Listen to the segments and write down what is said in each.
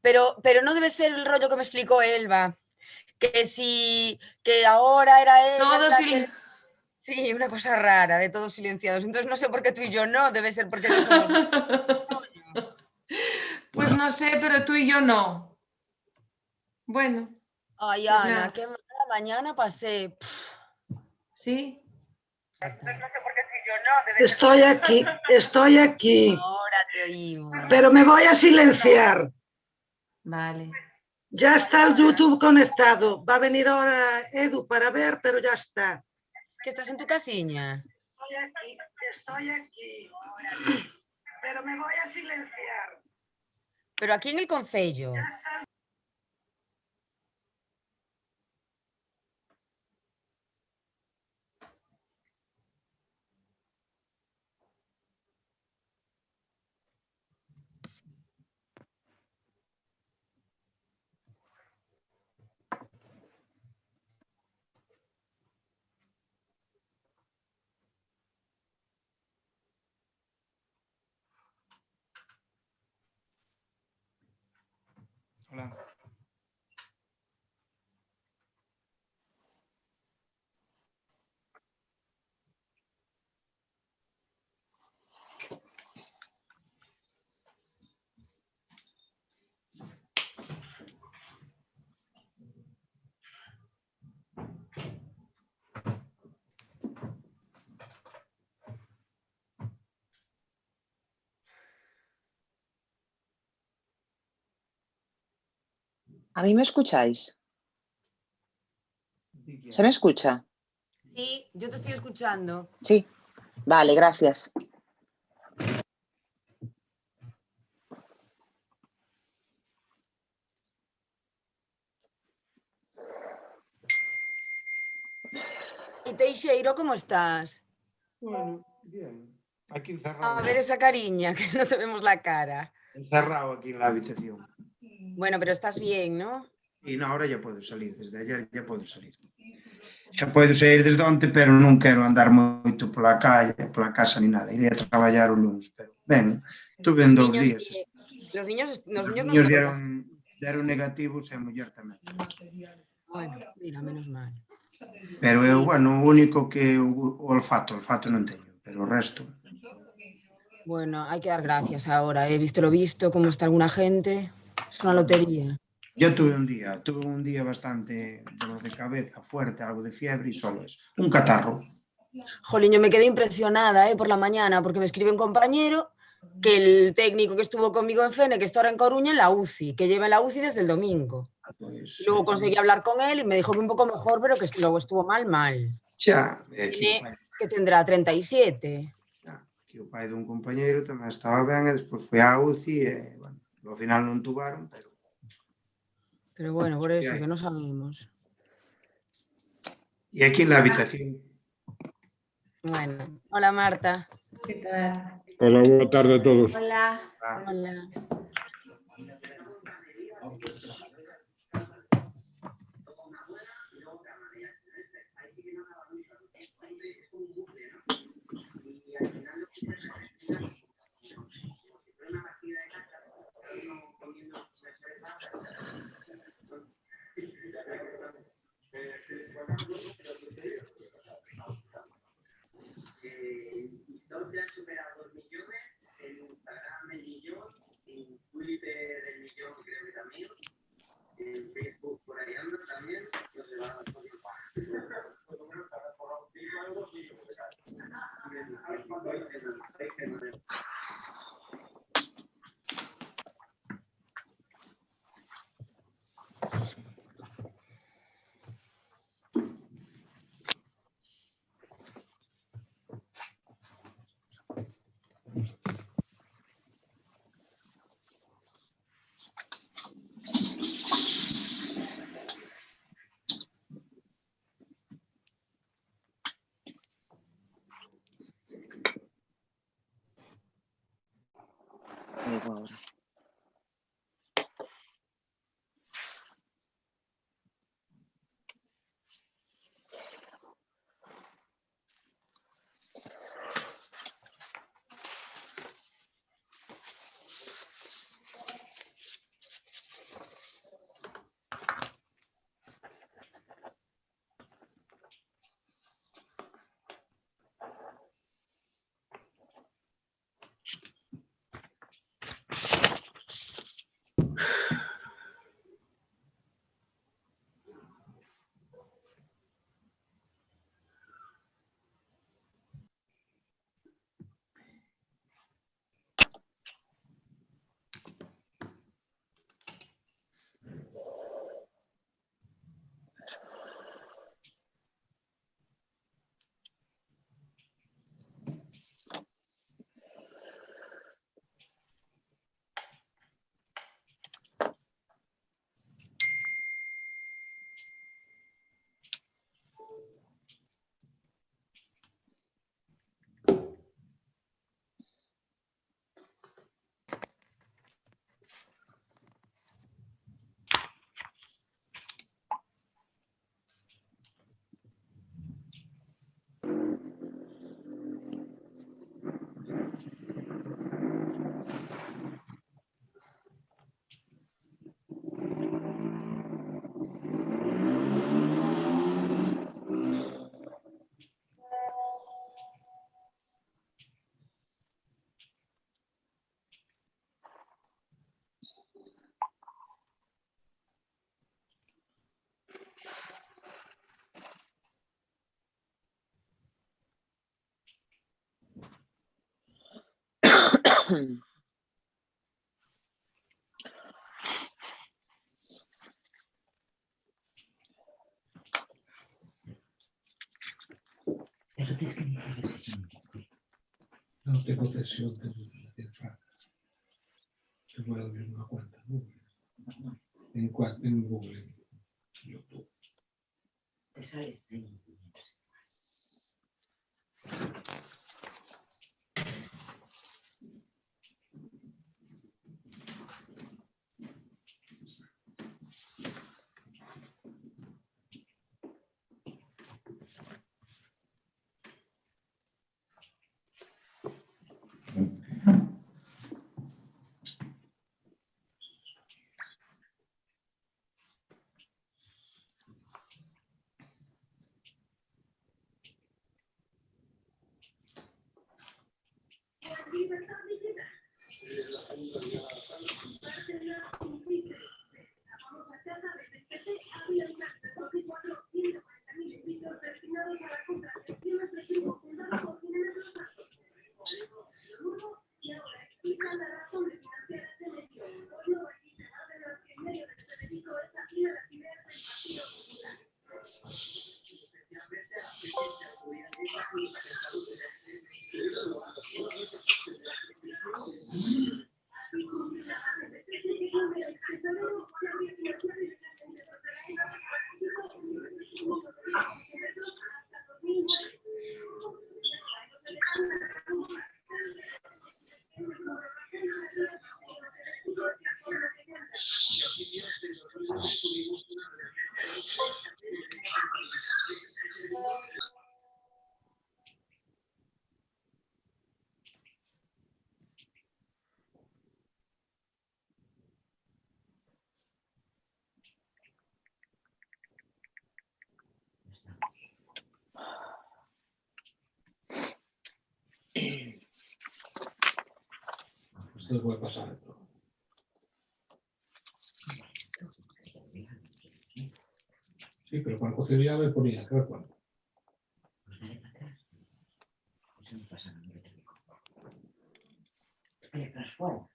Pero no debe ser el rollo que me explicó Elba, que si, que ahora era ella Todo la que... Sí, una cosa rara, de todos silenciados. Entonces no sé por qué tú y yo no, debe ser porque no somos... Pues no sé, pero tú y yo no. Bueno, Ay, pues Ana, nada. qué mala mañana pasé. Sí. Estoy aquí, Ahora te oímos. pero me voy a silenciar. Vale. Ya está el YouTube conectado. Va a venir ahora Edu para ver, pero ya está. ¿Que estás en tu casiña? Estoy aquí, pero me voy a silenciar. Pero aquí en el concello. Hola. ¿A mí me escucháis? ¿Se me escucha? Sí, yo te estoy escuchando. Sí. Vale, gracias. ¿Y Teixeiro, cómo estás? Bueno, bien. Aquí A encerrado. ver esa cariña, que no te vemos la cara. Encerrado aquí en la habitación. Bueno, pero estás bien, ¿no? Y no, ahora ya puedo salir. Desde ayer ya puedo salir. Xa podo sair desde onte, pero non quero andar moito pola calle, pola casa ni nada. Iré a traballar o lunes, pero ben, estuve en 2 días. Los niños no Niños se contagian. deron negativos e a muller tamén. Bueno, mira, menos mal. Pero eu, bueno, o único que o olfato non teño, pero o resto... Bueno, hay que dar gracias ahora. He visto lo visto, cómo está alguna gente. Es una lotería. Yo tuve un día bastante dolor de cabeza, fuerte, algo de fiebre y solo eso. Un catarro. Jolín, yo me quedé impresionada por la mañana porque me escribe un compañero que el técnico que estuvo conmigo en Fene, que está ahora en Coruña, en la UCI, que lleva en la UCI desde el domingo. Pues, Luego conseguí hablar con él y me dijo que un poco mejor, pero que luego estuvo mal. xa, aquí o Tiene, pai, que tendrá 37. xa, aquí o pai dun compañeiro tamén estaba ben e despois foi á UCI e, bueno, ao final non tubaron, pero... Pero bueno, por eso, que no sabemos. E aquí en la habitación. Bueno, hola Marta. ¿Qué tal? Hola, boa tarde a todos. Hola. Hola. Pero tienes que mirar a ver si No tengo cesión de la franca. Te voy a abrir una cuenta en Google. En Google, en YouTube. te sales de ahí. Pues te voy a pasar esto. Sí, pero para cocería me ponía, creo que Pues dale para atrás. Eso no pasa nada, no te digo. Espera, atrás fuera.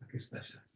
Aquí está ya.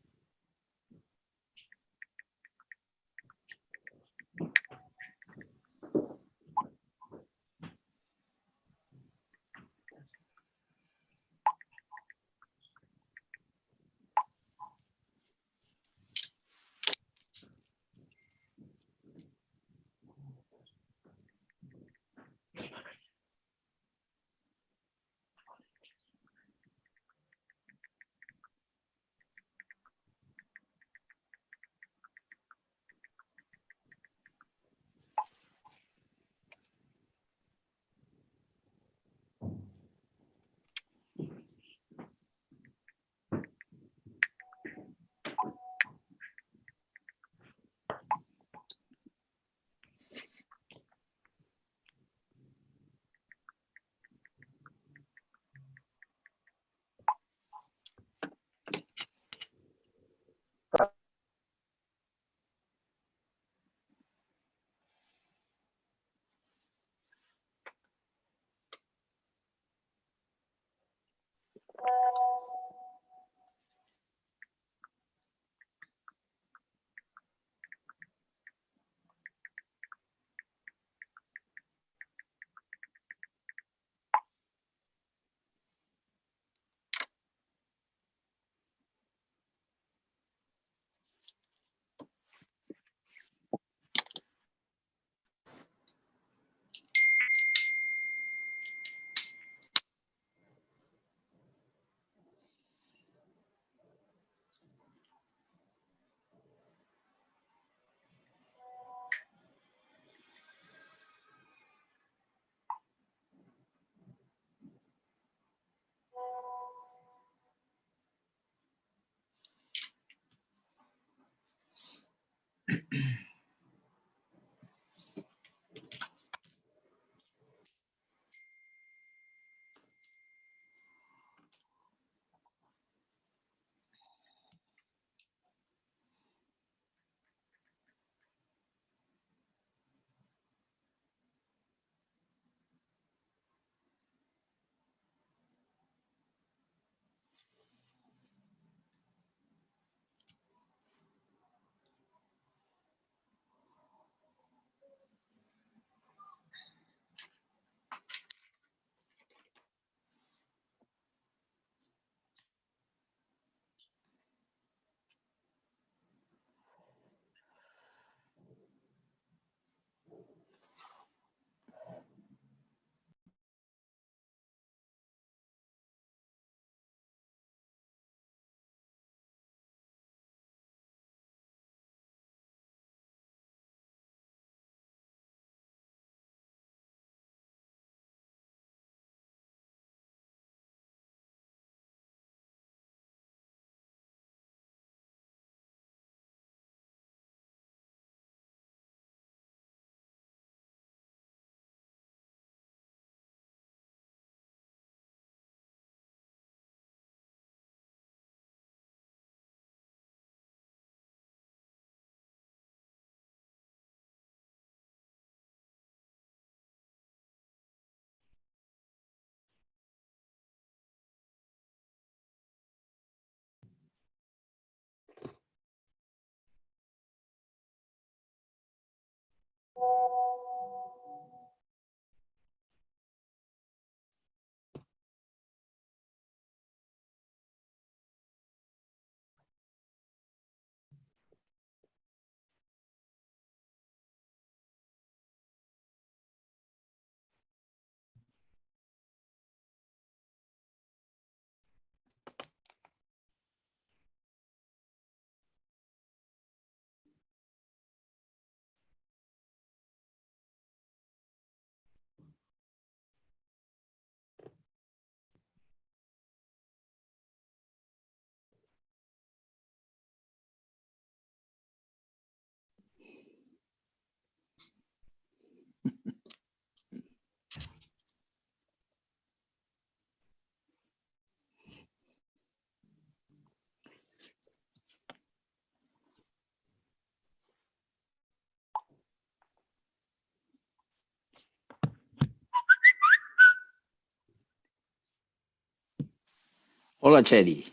Hola, Cheri.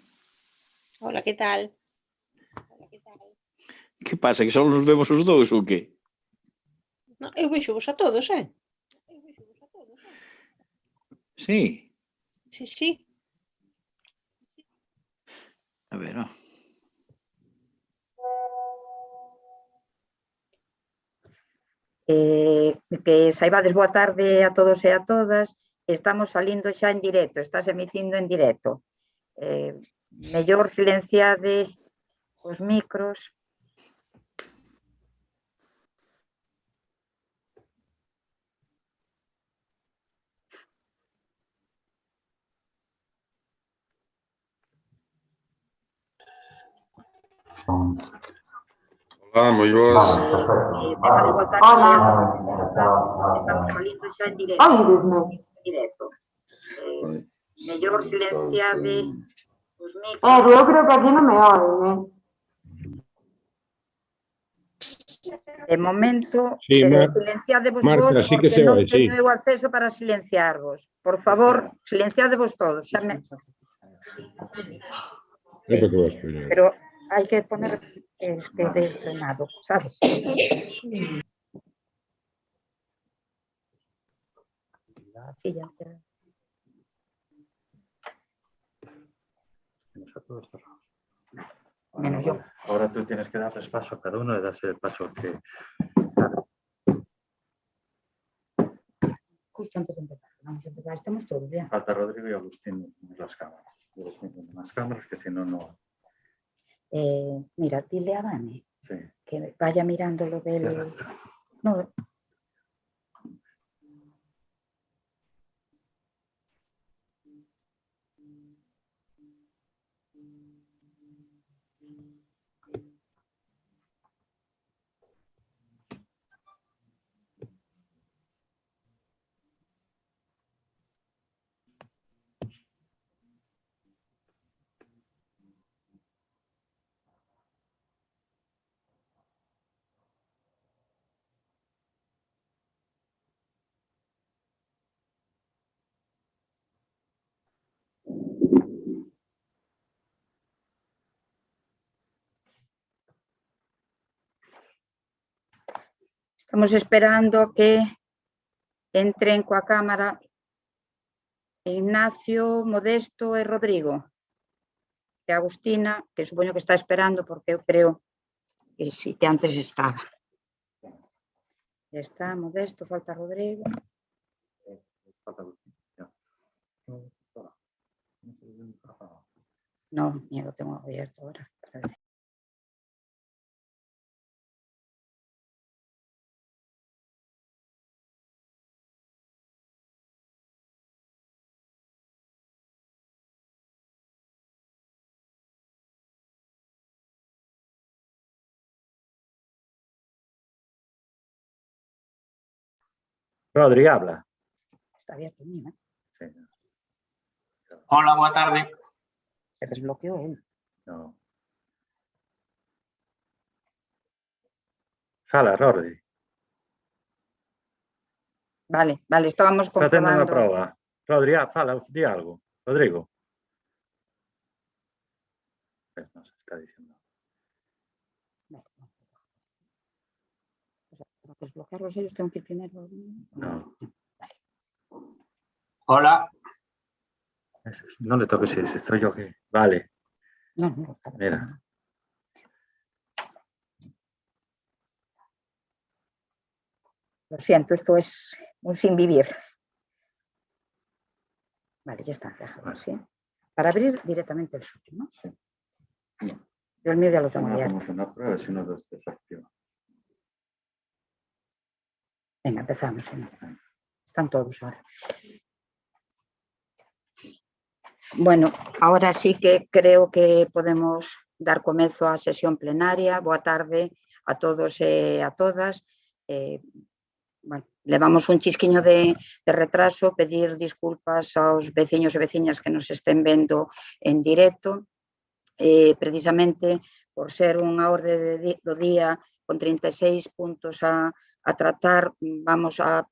Hola, que tal? Que pasa, que só nos vemos os dous ou que? No, eu vexo vos a todos, Sí. Sí, sí. A ver, ó. Que saibades boa tarde a todos e a todas. Estamos salindo xa en directo, estás emitindo en directo. Mellor silenciade os micros. Hola, moi boas. Boa tarde a todos. Estamos salindo xa en directo. Mellor silenciade os micros. Eu creo que aquí non me oen, De momento, Sí, silenciadevos Marta, vos, sí que porque se non oe, sí. teño eu acceso para silenciarvos. Por favor, silenciadevos todos. Porque vas poñer. Pero hai que poner este de frenado, sabes? Sí, ya. Menos yo. Ahora tú tienes que darles paso a cada uno y darse el paso que... Justo antes de empezar. Vamos a empezar, estamos todos ya. Falta Rodrigo y Agustín en las cámaras. Las cámaras, que si no, no... Mira, dile a Vane Sí. que vaya mirando lo del... No. Estamos esperando a que entren coa cámara Ignacio, Modesto e Rodrigo. E Agustina, que supoño que está esperando porque eu creo que sí, que antes estaba. Ya está, Modesto, falta Rodrigo. Falta Agustín. Ya. No, mira, lo tengo abierto ahora. Rodri, habla. Está abierto, mira. Sí. Hola, boa tarde. Se desbloqueó él. No. Fala, Rodri. Vale, vale, estábamos Está tendo unha comprobando. prova. Rodri, fala, di algo. Rodrigo. No se está diciendo. Para desbloquearlos ellos tengo que ir primero. No. Hola. No le toques si estoy yo que... Vale. No, no. Mira. Lo siento, esto es un sin vivir. Vale, ya está, déjalo, ¿sí? Para abrir directamente el suyo, ¿no? Sí. Yo el mío ya lo tengo No abierto. hacemos una prueba, si no nos desactiva. Venga, empezamos. ¿Sí? Están todos ahora. Bueno, ahora sí que creo que podemos dar comezo á sesión plenaria. Boa tarde a todos e a todas. Bueno, levamos un chisquiño de retraso, pedir disculpas aos veciños e veciñas que nos estén vendo en directo, precisamente por ser unha orde do día con 36 puntos a tratar, vamos a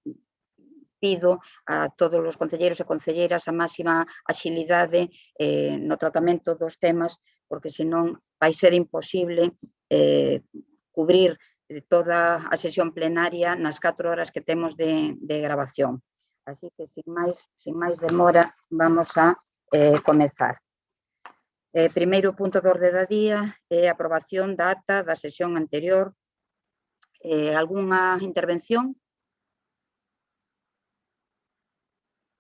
pido a todos os concelleiros e concelleiras a máxima axilidade no tratamento dos temas, porque senón vai ser imposible cubrir toda a sesión plenaria nas 4 horas que temos de grabación. Así que, sin máis demora, vamos a comezar. Primeiro punto de orde do día é a aprobación da ata da sesión anterior. Algunha intervención?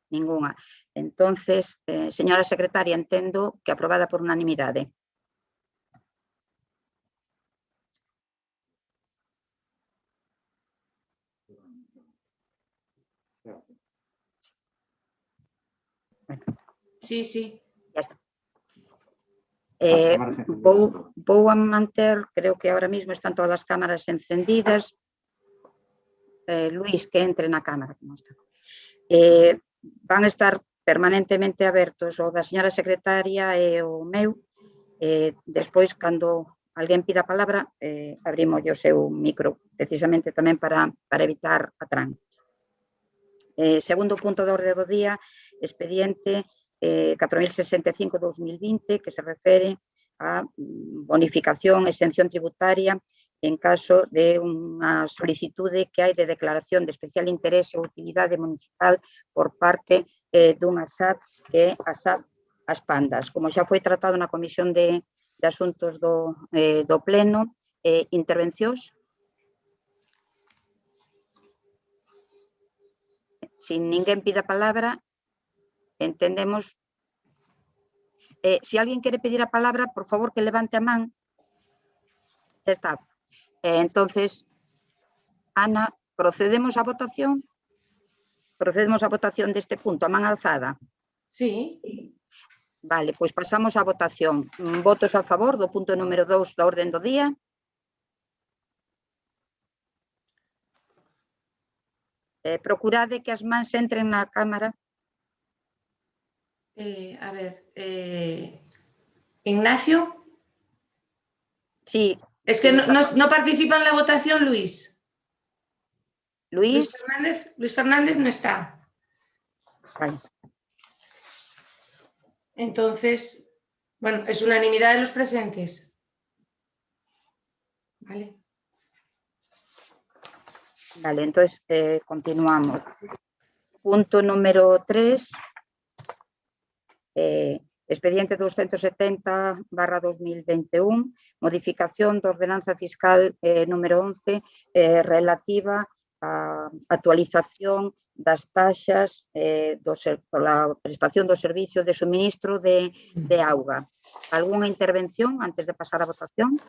Ninguna. Entonces, señora secretaria, entendo que aprobada por unanimidade. Sí, sí. Ya está. Vou a manter, creo que ahora mismo están todas as cámaras encendidas. Luís, que entre na cámara. Como está. Van a estar permanentemente abertos o da señora secretaria e o meu. Despois, cando alguén pida a palabra, abrimos o seu micro, precisamente tamén para evitar atrancos. Segundo punto de orde do día, expediente 4065-2020, que se refere a bonificación, exención tributaria en caso de unha solicitude que hai de declaración de especial interese ou utilidade municipal por parte dunha SAT que é a SAT As Pandas. Como xa foi tratado na Comisión de Asuntos do Pleno, intervencións? Se ninguén pide a palabra, entendemos. Se alguén quere pedir a palabra, por favor, que levante a man. Está. Entonces, Ana, procedemos á votación? Procedemos á votación deste punto, a man alzada. Sí. Vale, pois pasamos á votación. Votos a favor do punto número 2 da orden do día. Procurade que as mans entren na cámara. A ver, Ignacio. Sí. Es que no participa en la votación Luis. Luis Fernández no está. Vale. Entonces, bueno, es unanimidad de los presentes. Vale. Vale, entonces continuamos. Punto número 3. Expediente 270/2021, modificación da ordenanza fiscal número 11 relativa á actualización das taxas pola prestación do servicio de suministro de auga. Algúnha intervención antes de pasar a votación?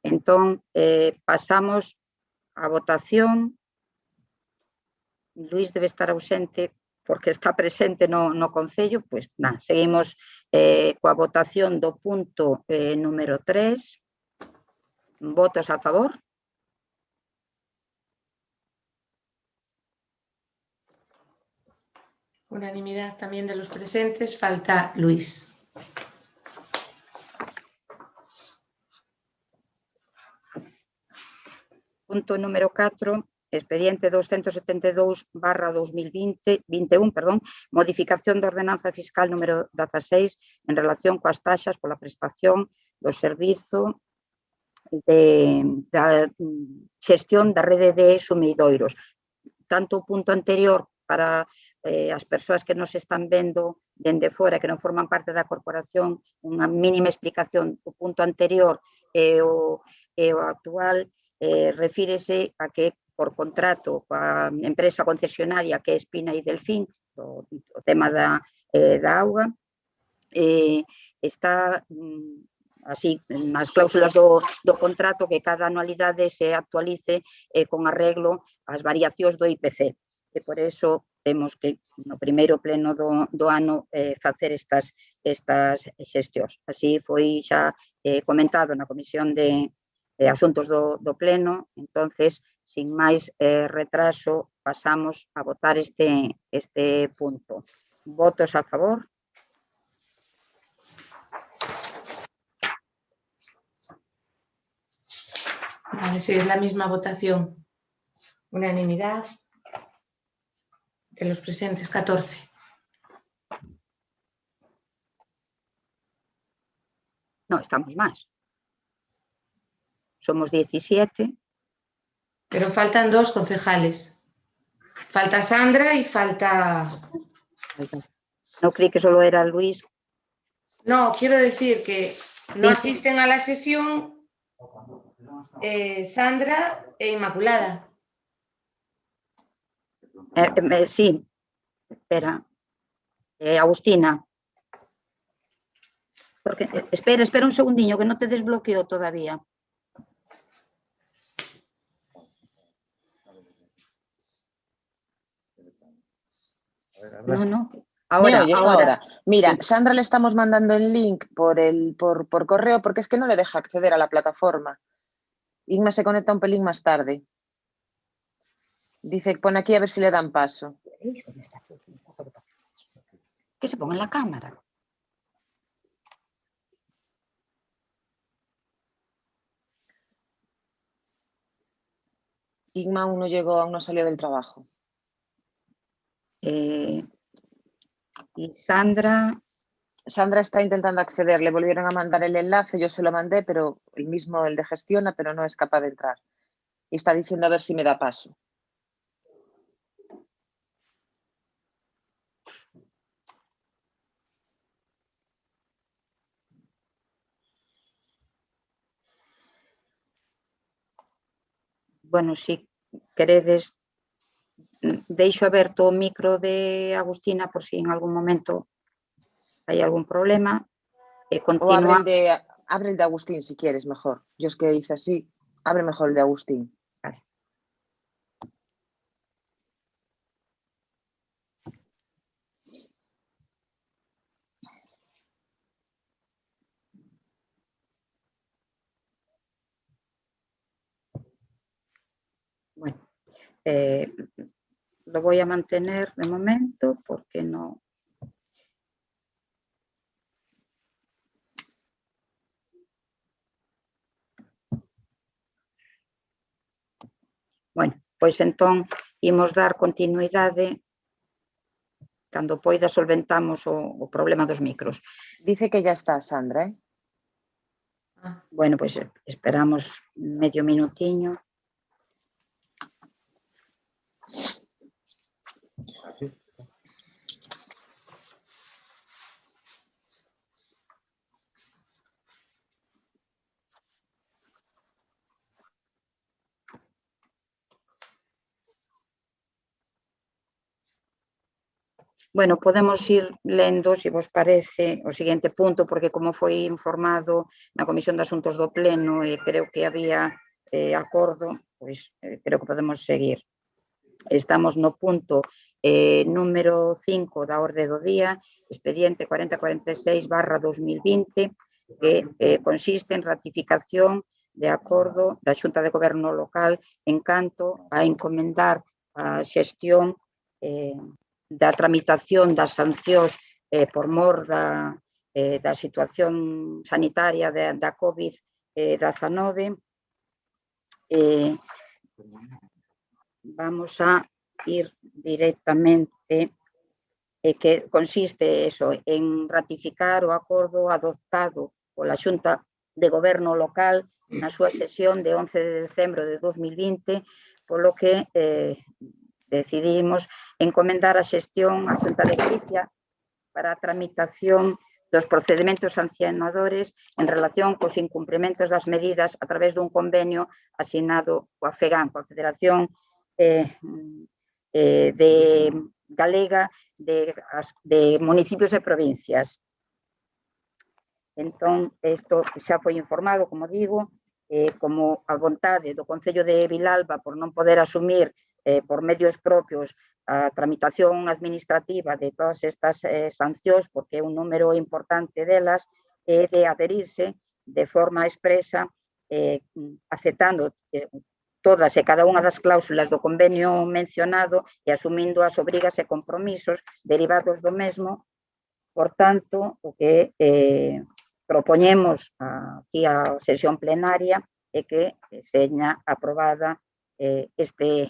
Entón, pasamos a votación. Luís debe estar ausente porque está presente no Concello, pois nada, seguimos coa votación do punto número 3. Votos a favor? Unanimidad también de los presentes, falta Luis. Punto número 4. Expediente 272/2021, modificación da ordenanza fiscal número 16 en relación coas taxas pola prestación do servizo da xestión da rede de sumidoiros. Tanto o punto anterior para as persoas que nos están vendo dende fora, que non forman parte da corporación, unha mínima explicación. O punto anterior e o actual refírese a que por contrato coa empresa concesionaria que é Espina e Delfín, o tema da auga, está así nas cláusulas do contrato que cada anualidade se actualice con arreglo ás variacións do IPC. E por eso temos que no primeiro pleno do ano facer estas xestións. Así foi xa comentado na Comisión de Asuntos do Pleno. Entonces, sin máis retraso, pasamos a votar este punto. Votos a favor? Vale, sí, es la misma votación. Unanimidad. De los presentes, 14. No, estamos más. Somos 17. Pero faltan 2 concejales. Falta Sandra y falta... No creí que solo era Luis. No, quiero decir que no Sí. asisten a la sesión Sandra e Inmaculada. Sí, espera. Agustina. Porque, espera un segundinho, que no te desbloqueo todavía. No. ¿Me oyes ahora? Mira, Sí. Sandra le estamos mandando el link por correo porque es que no le deja acceder a la plataforma. Inma se conecta un pelín más tarde. Dice que pone aquí a ver si le dan paso. Que se ponga en la cámara. Inma aún no llegó, aún no salió del trabajo. Y Sandra... Sandra está intentando acceder, le volvieron a mandar el enlace, yo se lo mandé, pero el de gestiona, pero no es capaz de entrar. Y está diciendo a ver si me da paso. Bueno, si queredes, deixo aberto o micro de Agustina por si en algún momento hai algún problema. O abre el de Agustín si quieres mejor. Yo es que hice así, abre mejor el de Agustín. Vale. Bueno, lo voy a mantener de momento porque no... Bueno, pois entón imos dar continuidade cando poida solventamos o problema dos micros. Dice que ya está, Sandra, ¿eh? Bueno, pois esperamos medio minutiño. Bueno, podemos ir lendo, se vos parece, o seguinte punto, porque como foi informado na Comisión de Asuntos do Pleno e creo que había acordo, pois creo que podemos seguir. Estamos no punto número 5 da orde do día, expediente 4046/2020, que consiste en ratificación de acordo da Xunta de Goberno local en canto a encomendar a xestión da tramitación das sancións por mor da situación sanitaria da COVID-19. Vamos a ir directamente, que consiste eso, en ratificar o acordo adoptado pola Xunta de Goberno local na súa sesión de 11 de decembro de 2020, polo que decidimos encomendar a xestión á Xunta de Galicia para a tramitación dos procedimentos sancionadores en relación cos incumprimentos das medidas a través dun convenio asinado coa FEGAN, coa Federación Galega de Municipios e Provincias. Entón, isto xa foi informado, como digo, como a vontade do Concello de Vilalba por non poder asumir por medios propios a tramitación administrativa de todas estas sancións, porque é un número importante delas, é de adherirse de forma expresa, aceptando todas e cada unha das cláusulas do convenio mencionado e asumindo as obrigas e compromisos derivados do mesmo. Por tanto, o que propoñemos aquí a sesión plenaria é que seña aprobada este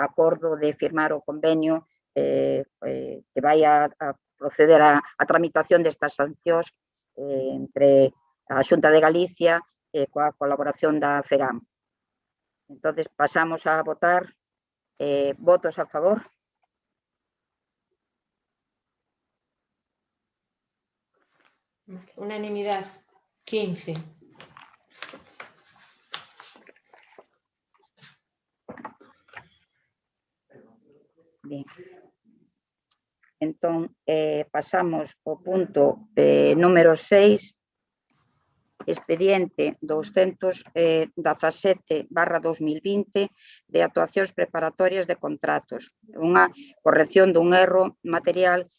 acordo de firmar o convenio que vai a proceder a tramitación destas sancións entre a Xunta de Galicia e coa colaboración da FEGAM. Entón, pasamos a votar. Votos a favor. Unanimidad. 15. Bien. Entón, pasamos ao punto número 6, expediente 217/2020 de actuacións preparatorias de contratos. Unha corrección dun erro material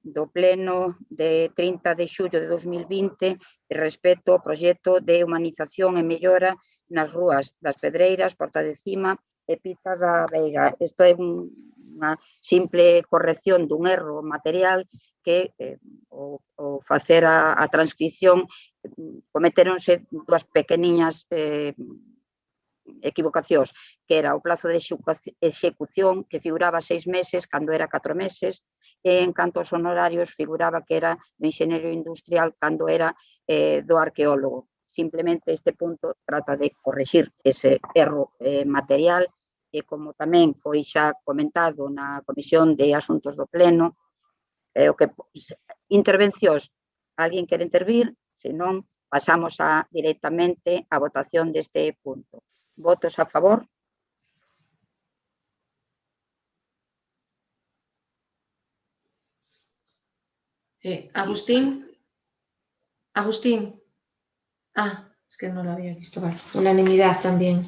do pleno de 30 de xullo de 2020 respecto ao proxecto de humanización e mellora nas rúas das Pedreiras, Porta de Cima e Pita da Veiga. Isto é unha simple corrección dun erro material que ao facer a transcripción cometéronse dúas pequeniñas equivocacións, que era o plazo de execución que figuraba 6 meses cando era 4 meses, e en canto aos honorarios figuraba que era do enxeñeiro industrial cando era do arqueólogo. Simplemente este punto trata de corrixir ese erro material e, como tamén foi xa comentado na Comisión de Asuntos do Pleno, creo que intervencións, alguén quere intervir, se non, pasamos directamente á votación deste punto. Votos a favor. Agustín. Agustín. Es que no lo había visto. Vale. Unanimidad también.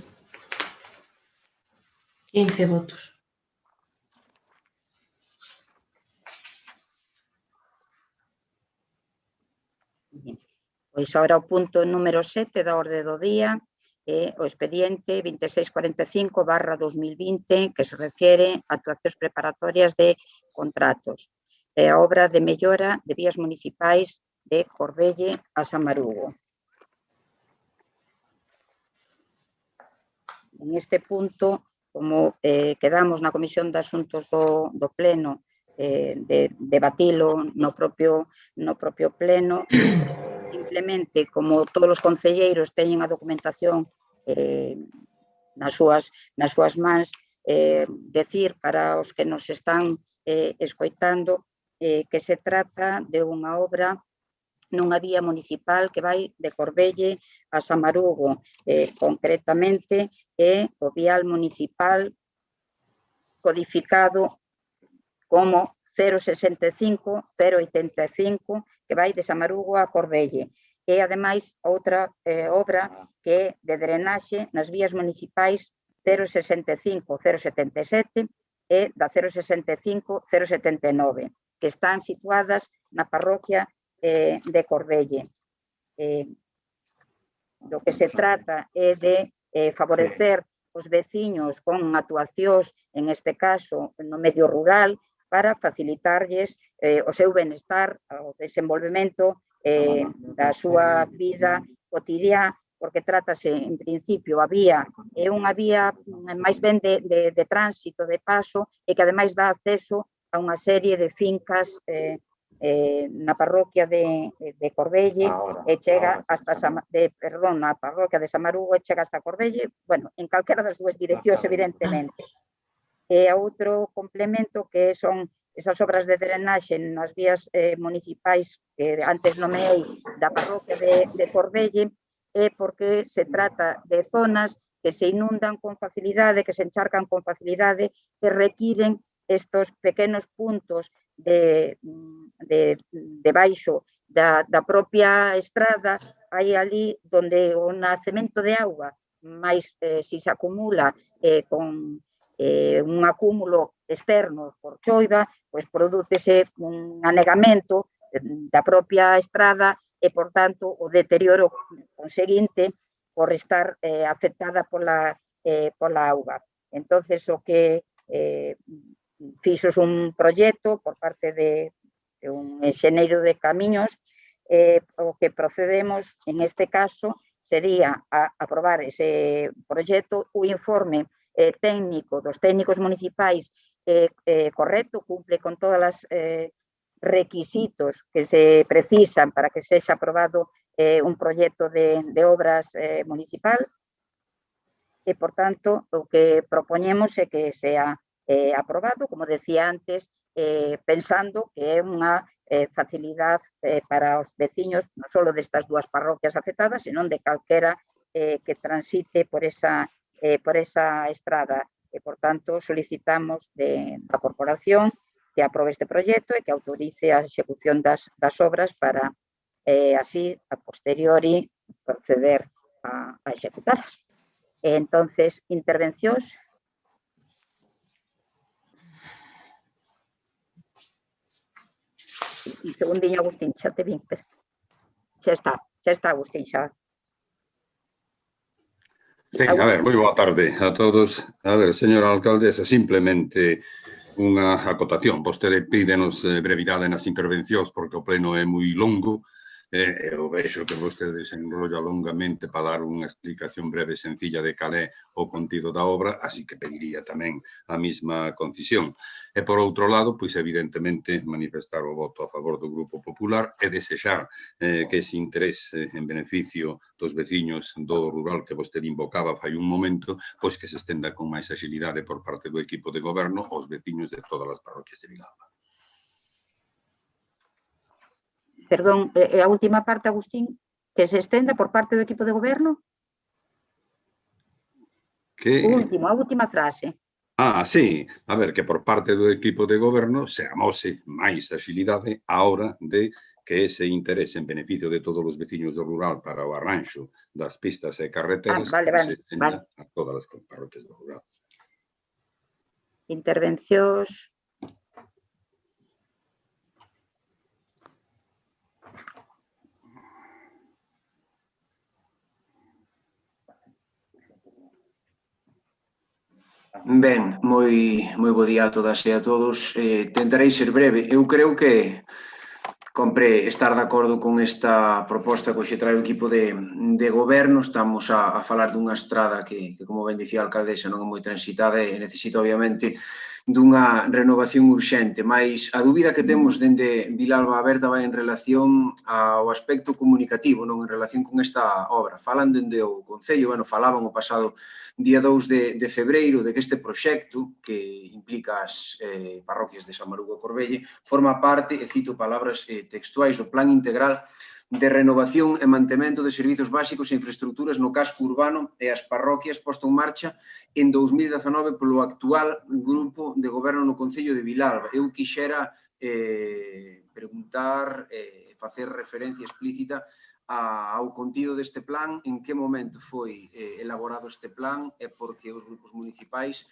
15 votos. Bien. Pois agora o punto número 7 da orde do día, o expediente 2645/2020, que se refiere a actuacións preparatorias de contratos. A obra de mellora de vías municipais de Corbelle a Samarugo. En este punto, como quedamos na Comisión de Asuntos do Pleno de debatilo no propio Pleno, simplemente, como todos os concelleiros teñen a documentación nas súas mans, decir para os que nos están escoitando que se trata de unha obra nunha vía municipal que vai de Corbelle a Samarugo, concretamente é o vial municipal codificado como 065-085 que vai de Samarugo a Corbelle. E, ademais, outra obra que é de drenaxe nas vías municipais 065-077 e da 065-079, que están situadas na parroquia de Corbelle. Do que se trata é de favorecer os veciños con actuacións, en este caso, no medio rural, para facilitarlles o seu benestar, o desenvolvemento da súa vida cotidiá, porque trátase, en principio, a vía é unha vía máis ben de tránsito, de paso, e que ademais dá acceso a unha serie de fincas na parroquia de Corbelle e chega hasta na parroquia de Samarugo e chega hasta Corbelle, bueno, en calquera das dúas direccións, evidentemente. E outro complemento que son esas obras de drenaxe nas vías municipais que antes nomeei da parroquia de Corbelle, é porque se trata de zonas que se inundan con facilidade, que se encharcan con facilidade, que requiren estos pequenos puntos debaixo da propia estrada, hai ali donde o nacemento de auga, máis se acumula con un acúmulo externo por choiva, pois prodúcese un anegamento da propia estrada e, por tanto, o deterioro conseguinte por estar afectada pola auga. Entonces, o que fixos un proxecto por parte de un enxeñeiro de camiños, o que procedemos, en este caso, sería a aprobar ese proxecto, o informe técnico dos técnicos municipais correcto, cumple con todos os requisitos que se precisan para que sexa aprobado un proxecto de obras municipal e, por tanto, o que propoñemos é que sea aprobado, como decía antes, pensando que é unha facilidade para os veciños non só destas dúas parroquias afectadas, senón de calquera que transite por esa estrada. E, por tanto, solicitamos da corporación que aprobe este proxecto e que autorice a execución das obras para así, a posteriori, proceder a executalas. Entonces, intervencións. Un segundiño, Agustín, xa te vin. Xa está, Agustín, xa. Sí, a ver, moi boa tarde a todos. A ver, señora alcaldesa, simplemente unha acotación. Vostede pídenos brevidade nas intervencións porque o pleno é moi longo. Eu vexo que vostede desenrolla longamente para dar unha explicación breve e sencilla de cal é o contido da obra, así que pediría tamén a mesma concisión. E, por outro lado, pois, evidentemente, manifestar o voto a favor do Grupo Popular e desexar que ese interés en beneficio dos veciños do rural que vostede invocaba fai un momento, pois que se estenda con máis agilidade por parte do equipo de goberno aos veciños de todas as parroquias de Vilalba. Perdón, a última parte, Agustín, que se estenda por parte do equipo de goberno? A última frase. Sí, a ver, que por parte do equipo de goberno se amose máis agilidade a hora de que ese interés en beneficio de todos os veciños do rural para o arranxo das pistas e carreteras se estenda a todas as parroquias do rural. Intervencións. Ben, moi bo día a todas e a todos. Tentarei ser breve. Eu creo que compre estar de acordo con esta proposta que hoxe trae o equipo de goberno. Estamos a falar dunha estrada que, como ben dicía a alcaldesa, non é moi transitada e necesita, obviamente, dunha renovación urxente, mas a dúbida que temos dende Vilalba Aberta vai en relación ao aspecto comunicativo, non en relación con esta obra. Falan dende o Concello, falaban o pasado día 2 de febreiro de que este proxecto, que implica as parroquias de San Marugo e Corbelle, forma parte, e cito palabras textuais, do Plan Integral de Renovación e Mantemento de Servizos Básicos e Infraestructuras no Casco Urbano e as parroquias posto en marcha en 2019 polo actual Grupo de Goberno no Concello de Vilalba. Eu quixera preguntar e facer referencia explícita ao contido deste plan, en que momento foi elaborado este plan e porque os grupos municipais,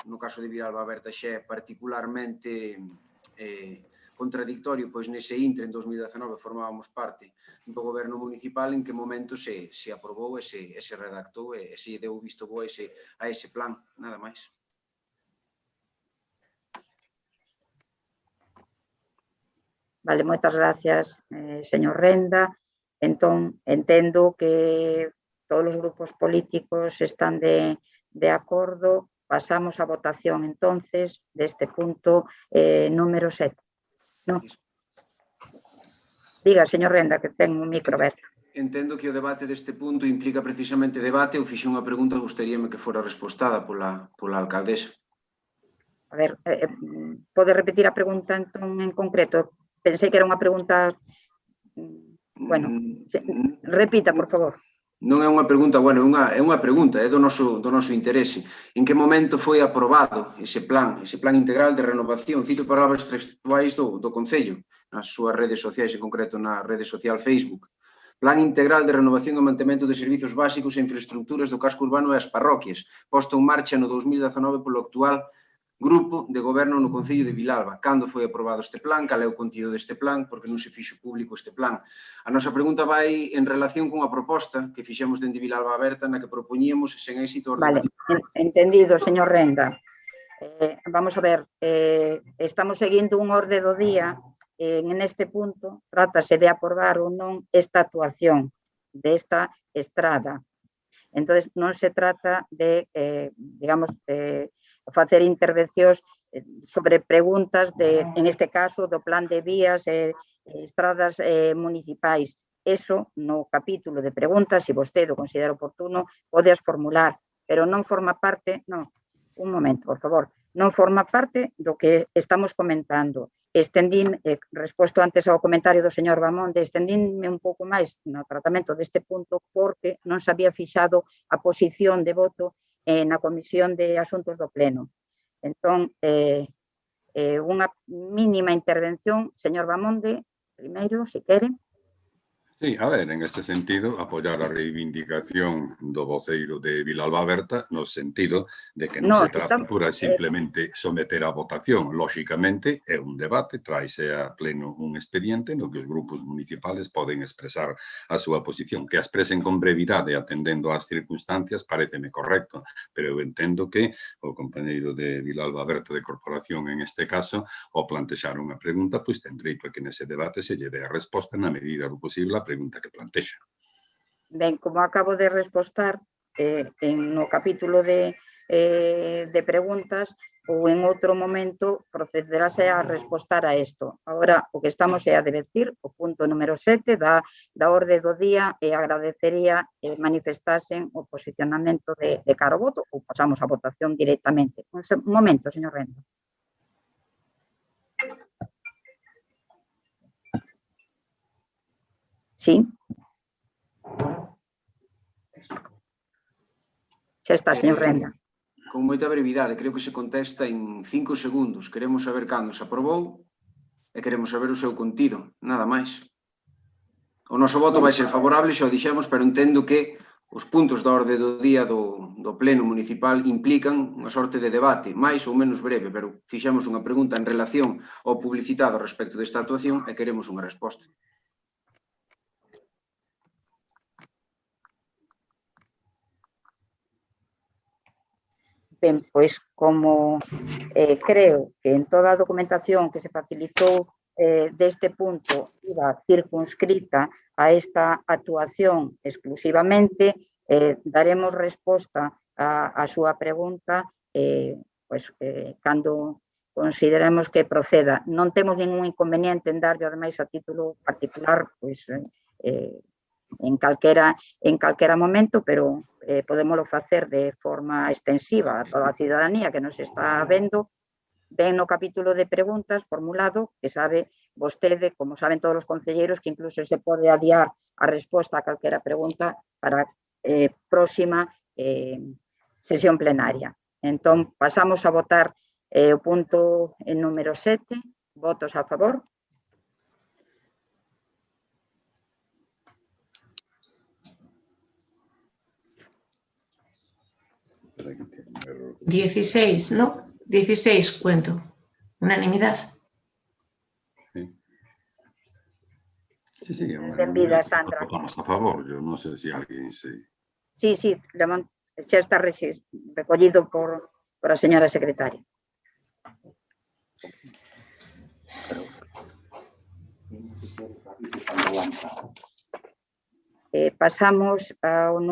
no caso de Vilalba Aberta xa é particularmente contradictorio, pois nese intre en 2019 formábamos parte do goberno municipal, en que momento se aprobou e se redactou e se deu visto bo a ese plan, nada máis. Vale, moitas gracias, señor Renda. Entón, entendo que todos os grupos políticos están de acordo. Pasamos a votación, entonces, deste punto número 7. Non. Diga, señor Renda, que ten un micro aberto. Entendo que o debate deste punto implica precisamente debate. Eu fixe unha pregunta, gustaríame que fora respostada pola alcaldesa. A ver, pode repetir a pregunta entón en concreto? Pensei que era unha pregunta... repita, por favor. Non é unha pregunta, é unha pregunta, é do noso interese. En que momento foi aprobado ese plan integral de renovación? Cito palabras textuais do Concello, nas súas redes sociais, en concreto na rede social Facebook. Plan integral de renovación e mantemento de servizos básicos e infraestructuras do casco urbano e as parroquias, posto en marcha no 2019 polo actual Grupo de Goberno no Concello de Vilalba. Cando foi aprobado este plan? Cal é o contido deste plan? Porque non se fixo público este plan? A nosa pregunta vai en relación con a proposta que fixemos dende Vilalba Aberta na que propoñíamos sen éxito... Vale, entendido, señor Renda. Vamos a ver, estamos seguindo un orde do día. En este punto, trátase de aprobar ou non esta actuación desta estrada. Entón, non se trata de, digamos, facer intervencións sobre preguntas, en este caso, do plan de vías e estradas municipais. Eso no capítulo de preguntas, se vostede o considera oportuno, podes formular, pero non forma parte, non, un momento, por favor, non forma parte do que estamos comentando. Estendín, resposto antes ao comentario do señor Bamonde, estendínme un pouco máis no tratamento deste punto porque non se había fixado a posición de voto na Comisión de Asuntos do Pleno. Entón, unha mínima intervención, señor Bamonde, primeiro, se quere. Sí, a ver, en este sentido, apoyar a reivindicación do voceiro de Vilalba Berta no sentido de que non se trata pura e simplemente someter a votación. Lóxicamente, é un debate, traise a pleno un expediente no que os grupos municipales poden expresar a súa posición. Que a expresen con brevidade atendendo ás circunstancias pareceme correcto, pero eu entendo que o compañeiro de Vilalba Berta de Corporación, en este caso, ao plantexar unha pregunta, pois ten dereito a que nese debate se lle dé a resposta na medida do posible a pregunta que plantexa. Ben, como acabo de respostar no capítulo de preguntas, ou en outro momento procederase a respostar a isto. Agora, o que estamos é a debatir o punto número 7 da orde do día e agradecería manifestasen o posicionamento de cara ao voto ou pasamos a votación directamente. Un momento, señor Renda. Sí. Xa está, señor Renda. Con moita brevidade, creo que se contesta en 5 segundos. Queremos saber cando se aprobou e queremos saber o seu contido, nada máis. O noso voto vai ser favorable, xa o dixemos, pero entendo que os puntos da orde do día do Pleno Municipal implican unha sorte de debate, máis ou menos breve, pero fixemos unha pregunta en relación ao publicitado respecto desta actuación e queremos unha resposta. Ben, pois como creo que en toda a documentación que se facilitou deste punto iba circunscrita a esta actuación exclusivamente, daremos resposta a súa pregunta cando consideremos que proceda. Non temos ningún inconveniente en darlle, ademais, a título particular, pois en calquera momento, pero podémolo facer de forma extensiva a toda a cidadanía que nos está vendo. Ven no capítulo de preguntas formulado, que sabe vostede, como saben todos os concelleiros, que incluso se pode adiar a resposta a calquera pregunta para próxima sesión plenaria. Entón, pasamos a votar o punto número 7. Votos a favor. ¿16, no? 16 cuento. Unanimidad. Sí, benvida, Sandra. Votamos a favor, yo non sei se alguén se... Sí, xa está recollido por a señora secretaria. Pasamos ao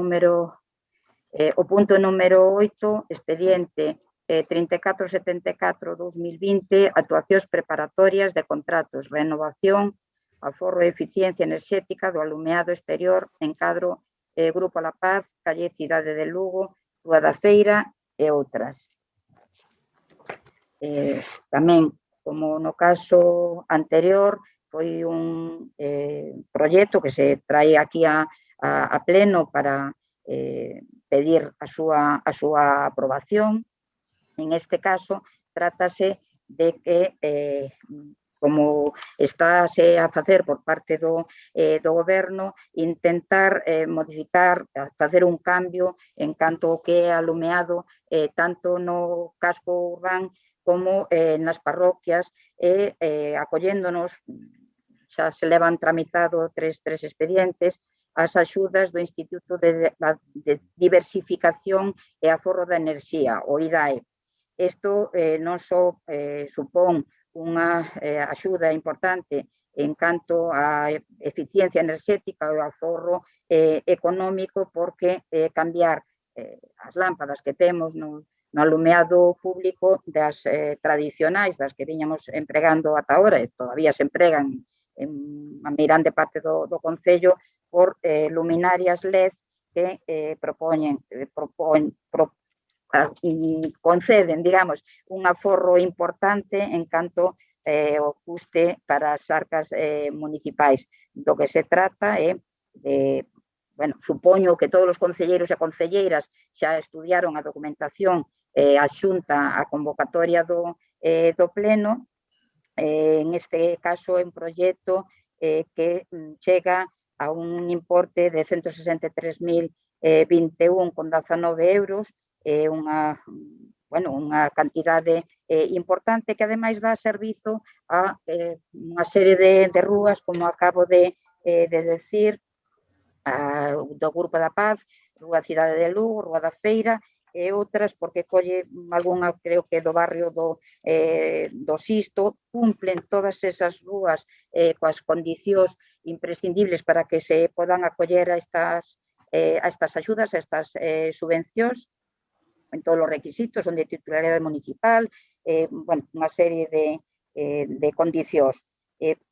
punto número 8, expediente 3474-2020, actuacións preparatorias de contratos, renovación, aforro e eficiencia enerxética do alumeado exterior en cadro Grupo La Paz, calle Cidade de Lugo, Rúa da Feira e outras. Tamén, como no caso anterior, foi un proxecto que se trae aquí a pleno para pedir a súa aprobación. En este caso, trátase de que, como estáse a facer por parte do Goberno, intentar modificar, facer un cambio en canto ao que é alumeado tanto no casco urbán como nas parroquias e acolléndonos, xa se levan tramitado tres expedientes, as axudas do Instituto de Diversificación e Aforro da Enerxía, o IDAE. Isto non só supón unha axuda importante en canto á eficiencia enerxética e ao aforro económico, porque cambiar as lámpadas que temos no alumeado público das tradicionais, das que viñamos empregando ata ahora, e todavía se empregan en a meirande parte do Concello, por luminarias LED que conceden, digamos, un aforro importante en canto ao custe para as arcas municipais. Do que se trata é de, bueno, supoño que todos os concelleiros e concelleiras xa estudiaron a documentación a xunta a convocatoria do pleno. En este caso é un proxecto que chega a un importe de 163.021,19 euros, unha cantidade importante que ademais dá servizo a unha serie de rúas, como acabo de decir, do Grupo da Paz, Rúa Cidade de Lugo, Rúa da Feira, e outras, porque colle algunha, creo que do barrio do Sisto, cumplen todas esas rúas coas condicións imprescindibles para que se podan acoller a estas axudas, a estas subvencións, en todos os requisitos, son de titularidade municipal, unha serie de condicións.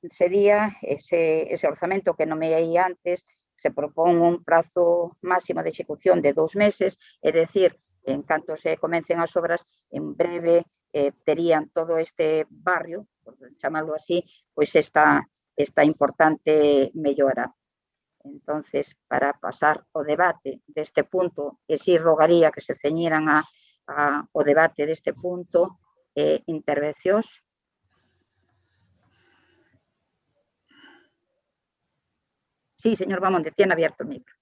Sería ese orzamento que nomeei antes, se propón un prazo máximo de execución de 2 meses, é dicir, en canto se comecen as obras, en breve terían todo este barrio, por chamarlo así, pois esta importante mellora. Entonces, para pasar ao debate deste punto, que si rogaría que se ceñiran ao debate deste punto, intervencións. Sí, señor Bamonde, tiene abierto el micro.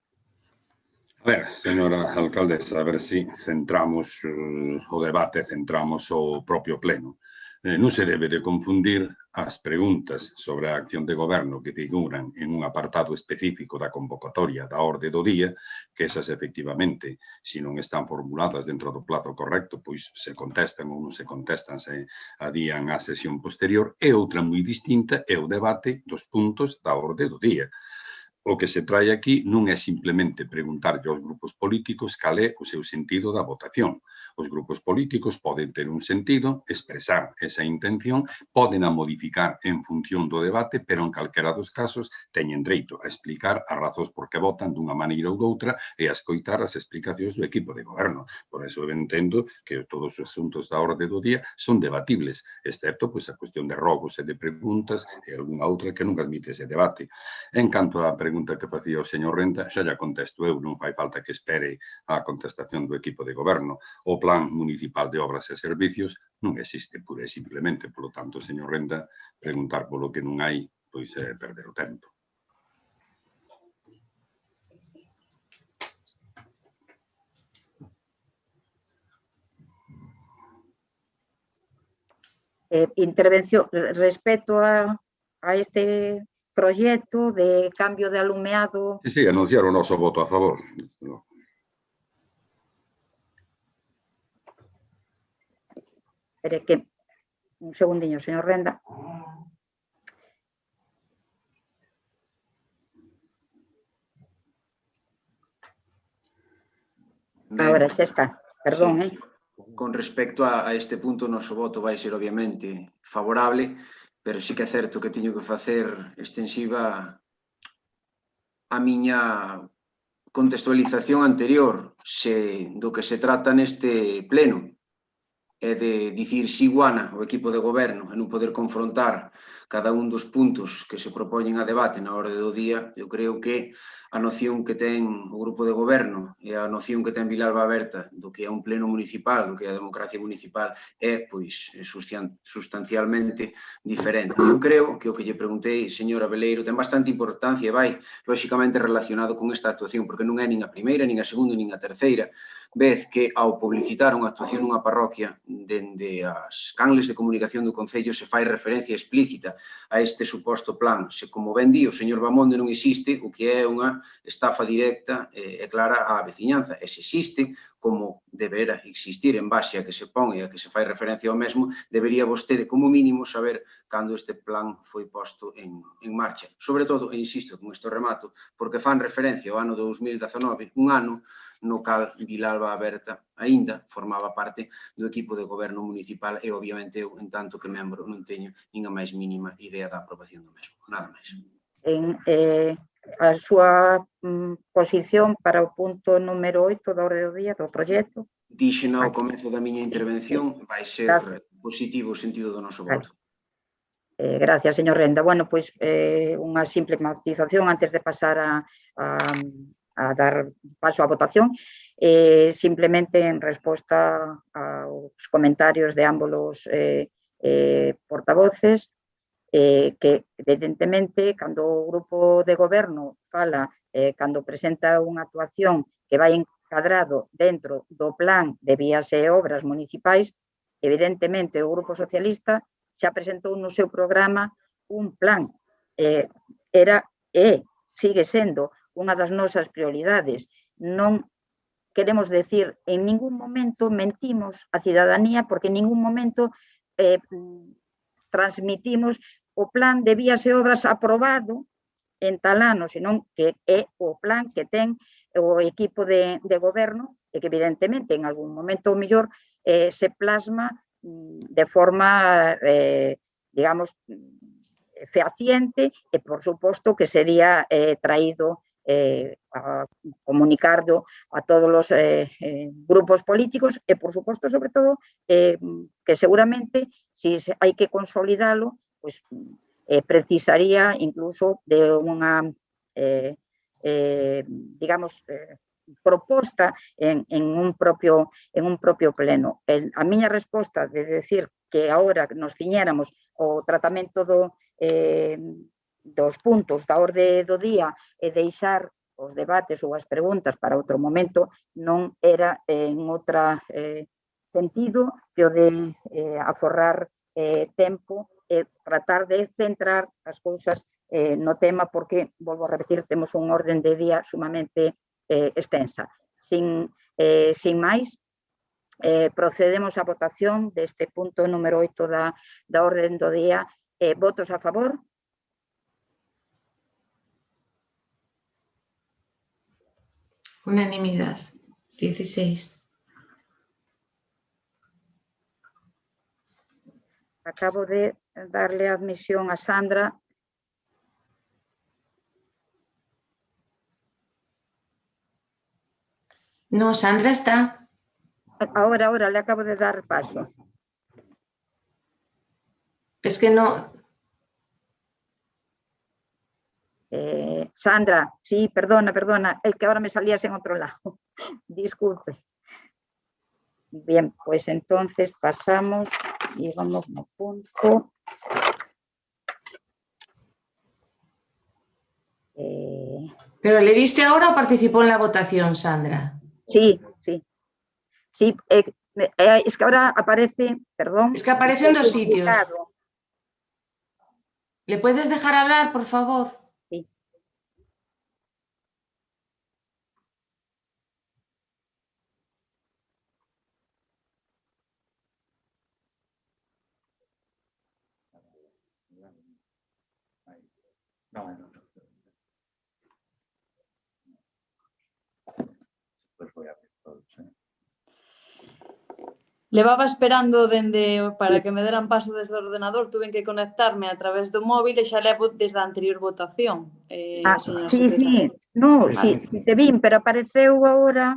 A ver, señora alcaldesa, a ver si centramos o debate, centramos o propio pleno. Non se debe de confundir as preguntas sobre a acción de goberno que figuran en un apartado específico da convocatoria da orde do día, que esas efectivamente, se non están formuladas dentro do plazo correcto, pois se contestan ou non se contestan, se adían á sesión posterior, e outra moi distinta é o debate dos puntos da orde do día. O que se trae aquí non é simplemente preguntarlle aos grupos políticos cal é o seu sentido da votación. Os grupos políticos poden ter un sentido, expresar esa intención, poden a modificar en función do debate, pero en calquera dos casos teñen dereito a explicar as razóns por que votan dunha maneira ou doutra e a escoitar as explicacións do equipo de goberno. Por eso eu entendo que todos os asuntos da orde do día son debatibles, excepto pois, a cuestión de robos e de preguntas e algunha outra que non admite ese debate. En canto á pregunta que facía o señor Renta, xa lla contesto eu, non fai falta que espere a contestación do equipo de goberno. O Plan Municipal de Obras e Servicios non existe pura e simplemente, polo tanto, señor Renta, preguntar polo que non hai, pois é perder o tempo. Intervención respecto a este proxecto de cambio de alumeado. Sí, anunciar o noso voto a favor. Espere que un segundiño, señor Renda. Agora xa está, perdón, Con respecto a este punto, o noso voto vai ser obviamente favorable, pero sí que é certo que teño que facer extensiva a miña contextualización anterior, do que se trata neste pleno é de dicir si guana o equipo de goberno e non poder confrontar cada un dos puntos que se propoñen a debate na orde do día. Eu creo que a noción que ten o grupo de goberno e a noción que ten Vilalba Aberta do que é un pleno municipal, do que é a democracia municipal, é pois sustancialmente diferente. Eu creo que o que lle preguntei, señora Beleiro, ten bastante importancia e vai, lóxicamente, relacionado con esta actuación, porque non é nin a primeira, nin a segunda, nin a terceira vez que ao publicitar unha actuación nunha parroquia dende as canles de comunicación do Concello se fai referencia explícita a este suposto plan. Se, como ben di o señor Bamonde, non existe o que é unha estafa directa e clara á veciñanza. E se existe, como debera existir en base a que se pon e a que se fai referencia ao mesmo, debería vostede, como mínimo, saber cando este plan foi posto en marcha. Sobre todo, e insisto, con isto remato, porque fan referencia ao ano 2019, un ano no cal Vilalba Aberta aínda formaba parte do equipo de goberno municipal e, obviamente, eu, en tanto que membro, non teño nin a máis mínima idea da aprobación do mesmo. Nada máis. A súa posición para o punto número 8 da orde do día do proxecto. Dixen ao comezo da miña intervención, vai ser positivo o sentido do noso voto. Gracias, señor Renda. Bueno, pois unha simple matización antes de pasar a dar paso á votación. Simplemente en resposta aos comentarios de ambos os portavoces, que evidentemente cando o grupo de goberno fala, cando presenta unha actuación que vai encadrado dentro do plan de vías e obras municipais, evidentemente o Grupo Socialista xa presentou no seu programa un plan. Era e sigue sendo unha das nosas prioridades. Non queremos decir, en ningún momento mentimos a cidadanía, porque en ningún momento transmitimos o plan de vías e obras aprobado en tal ano, senón que é o plan que ten o equipo de goberno e que evidentemente en algún momento o mellor se plasma de forma, digamos, fehaciente e, por suposto, que sería traído a comunicarlo a todos os grupos políticos e, por suposto, sobre todo, que seguramente, se hai que consolidalo, pues, precisaría incluso de unha, digamos, proposta en un propio pleno. A miña resposta de decir que agora nos ciñéramos o tratamento dos puntos da orde do día e deixar os debates ou as preguntas para outro momento non era en outro sentido que o de aforrar tempo e tratar de centrar as cousas no tema, porque, volvo a repetir, temos un orden de día sumamente extensa. Sin máis, procedemos á votación deste punto número 8 da orden do día. Votos a favor? Unanimidad. 16. Acabo de darle admisión a Sandra. No, Sandra está. Ahora le acabo de dar paso. Es que no. Sandra, sí, perdona, es que ahora me salías en otro lado. Disculpe. Bien, pues entonces pasamos y vamos a punto. ¿Pero le diste ahora o participó en la votación, Sandra? Sí. Es que ahora aparece, perdón. Es que aparece en dos sitios. ¿Le puedes dejar hablar, por favor? Sí. Pues voy a ver todos, Levaba esperando para que me deran paso desde o ordenador, tuve que conectarme a través do móvil e xa levo desde a anterior votación. Sí, no, sí, te vin, pero apareceu agora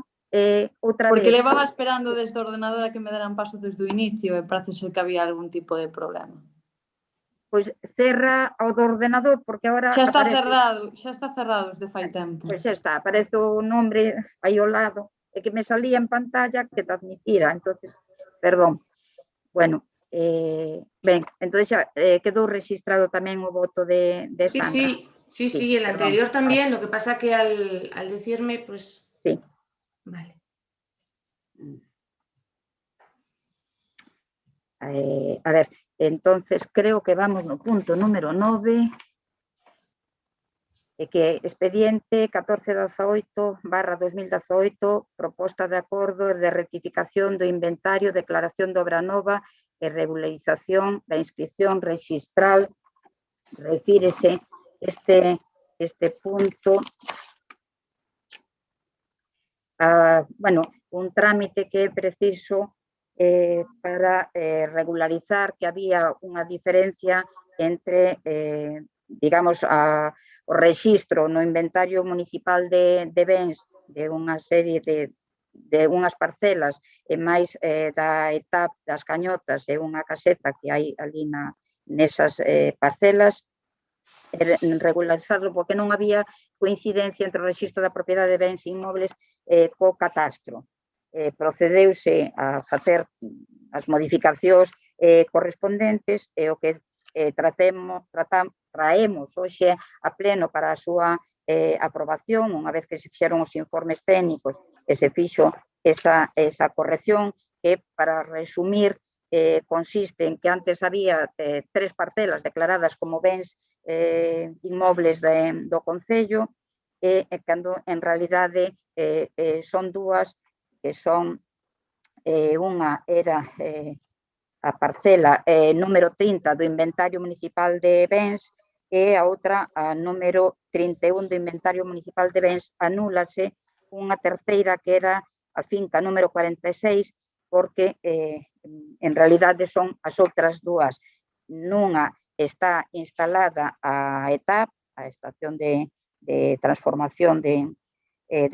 outra vez. Porque levaba esperando desde o ordenador a que me deran paso desde o inicio e parece ser que había algún tipo de problema. Pois cerra o do ordenador, porque agora xa está cerrado desde fai tempo. Pois xa está, aparece o nombre aí ao lado, e que me salía en pantalla que te admitira, entonces, perdón. Bueno, ben, entón xa quedou registrado tamén o voto de Sandra. Sí, el anterior también, lo que pasa que al decirme, pues... Sí. Vale. A ver, entonces creo que vamos no punto número 9. que expediente 1418/2018, proposta de acordo de rectificación do inventario, declaración de obra nova e regularización da inscripción rexistral. Refírese este punto a, bueno, un trámite que é preciso para regularizar que había unha diferencia entre, digamos, o rexistro no inventario municipal de bens de unha serie de unhas parcelas e máis da ETAP das Cañotas e unha caseta que hai ali nesas parcelas, regularizarlo porque non había coincidencia entre o rexistro da propiedade de bens inmobles co catastro. Procedeuse a facer as modificacións correspondentes e o que traemos hoxe a pleno para a súa aprobación, unha vez que se fixeron os informes técnicos e se fixo esa corrección, que, para resumir, consiste en que antes había 3 parcelas declaradas como bens inmobles do Concello e cando en realidade son 2 que son, unha era a parcela número 30 do inventario municipal de bens e a outra, a número 31 do inventario municipal de bens, anúlase unha terceira que era a finca número 46 porque en realidade son as outras 2. Nunha está instalada a ETAP, a estación de transformación de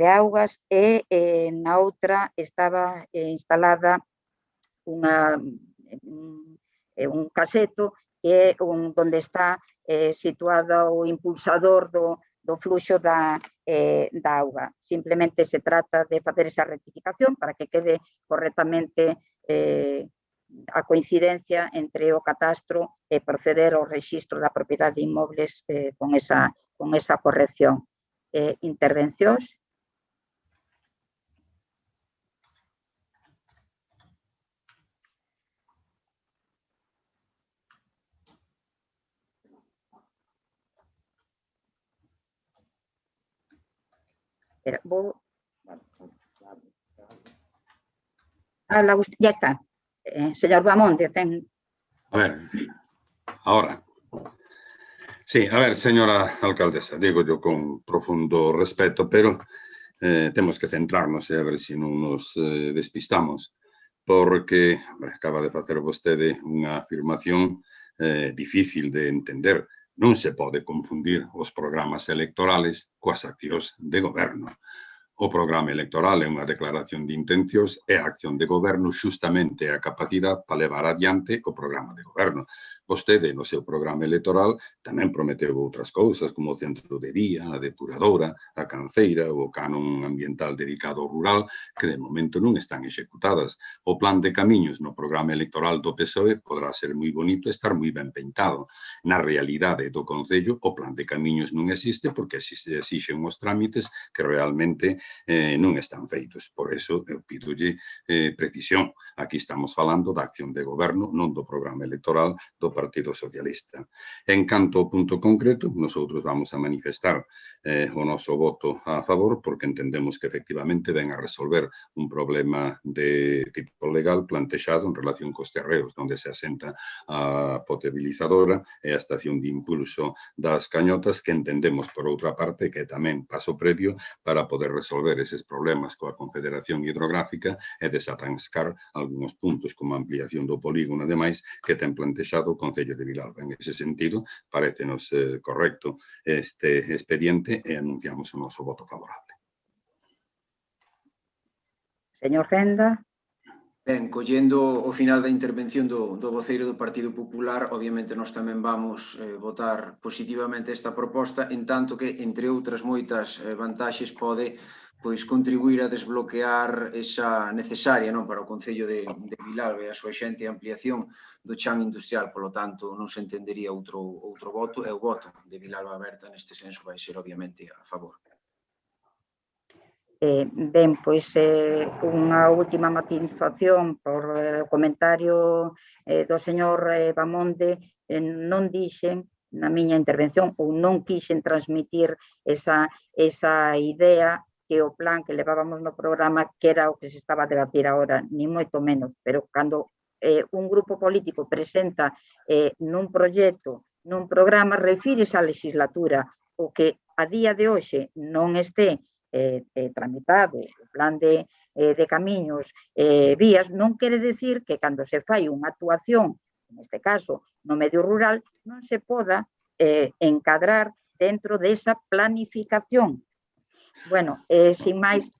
augas, e na outra estaba instalada un caseto que é onde está situado o impulsador do fluxo da auga. Simplemente se trata de facer esa rectificación para que quede correctamente a coincidencia entre o catastro e proceder ao rexistro da propiedade de inmobles con esa corrección. Intervencións? Ya está. Señor Bamonde, ten... A ver, sí. Ahora. Sí, a ver, señora alcaldesa, digo yo con profundo respeto, pero temos que centrarnos e a ver se non nos despistamos, porque acaba de facer vostede unha afirmación difícil de entender. Non se pode confundir os programas electorales coas accións de goberno. O programa electoral é unha declaración de intencións e a acción de goberno xustamente a capacidade para levar adiante o programa de goberno. Vostede, no seu programa electoral, tamén prometeu outras cousas, como o centro de día, a depuradora, a canceira, o canon ambiental dedicado ao rural, que de momento non están executadas. O plan de camiños no programa electoral do PSOE podrá ser moi bonito e estar moi ben peintado. Na realidade do Concello, o plan de camiños non existe porque exixen os trámites que realmente non están feitos. Por eso, eu pidolle precisión. Aquí estamos falando da acción de goberno, non do programa electoral do Partido Socialista. En canto ao punto concreto, nosotros vamos a manifestar o noso voto a favor porque entendemos que efectivamente ven a resolver un problema de tipo legal plantexado en relación cos terreos onde se asenta a potabilizadora e a estación de impulso das Cañotas, que entendemos, por outra parte, que tamén paso previo para poder resolver eses problemas coa Confederación Hidrográfica e desatascar algúns puntos como a ampliación do polígono e demais que ten plantexado o Concello de Vilalba. En ese sentido, parécenos correcto este expediente e anunciamos o noso voto favorable. Señor Renda. Ben, collendo o final da intervención do voceiro do Partido Popular, obviamente nós tamén vamos votar positivamente esta proposta, en tanto que, entre outras moitas vantaxes, pode contribuir a desbloquear esa necesaria para o Concello de Vilalba e a súa xente ampliación do chan industrial. Polo tanto, non se entendería outro voto, e o voto de Vilalba Aberta neste senso vai ser, obviamente, a favor. Ben, pois unha última matización por comentario do señor Bamonde. Non dixen na miña intervención, ou non quixen transmitir esa idea que o plan que levábamos no programa que era o que se estaba a debatir agora, ni moito menos, pero cando un grupo político presenta nun proxecto, nun programa, refírese á legislatura, o que a día de hoxe non este tramitado, o plan de camiños, vías, non quere decir que cando se fai unha actuación, neste caso, no medio rural, non se poda encadrar dentro desa planificación. Bueno, sin máis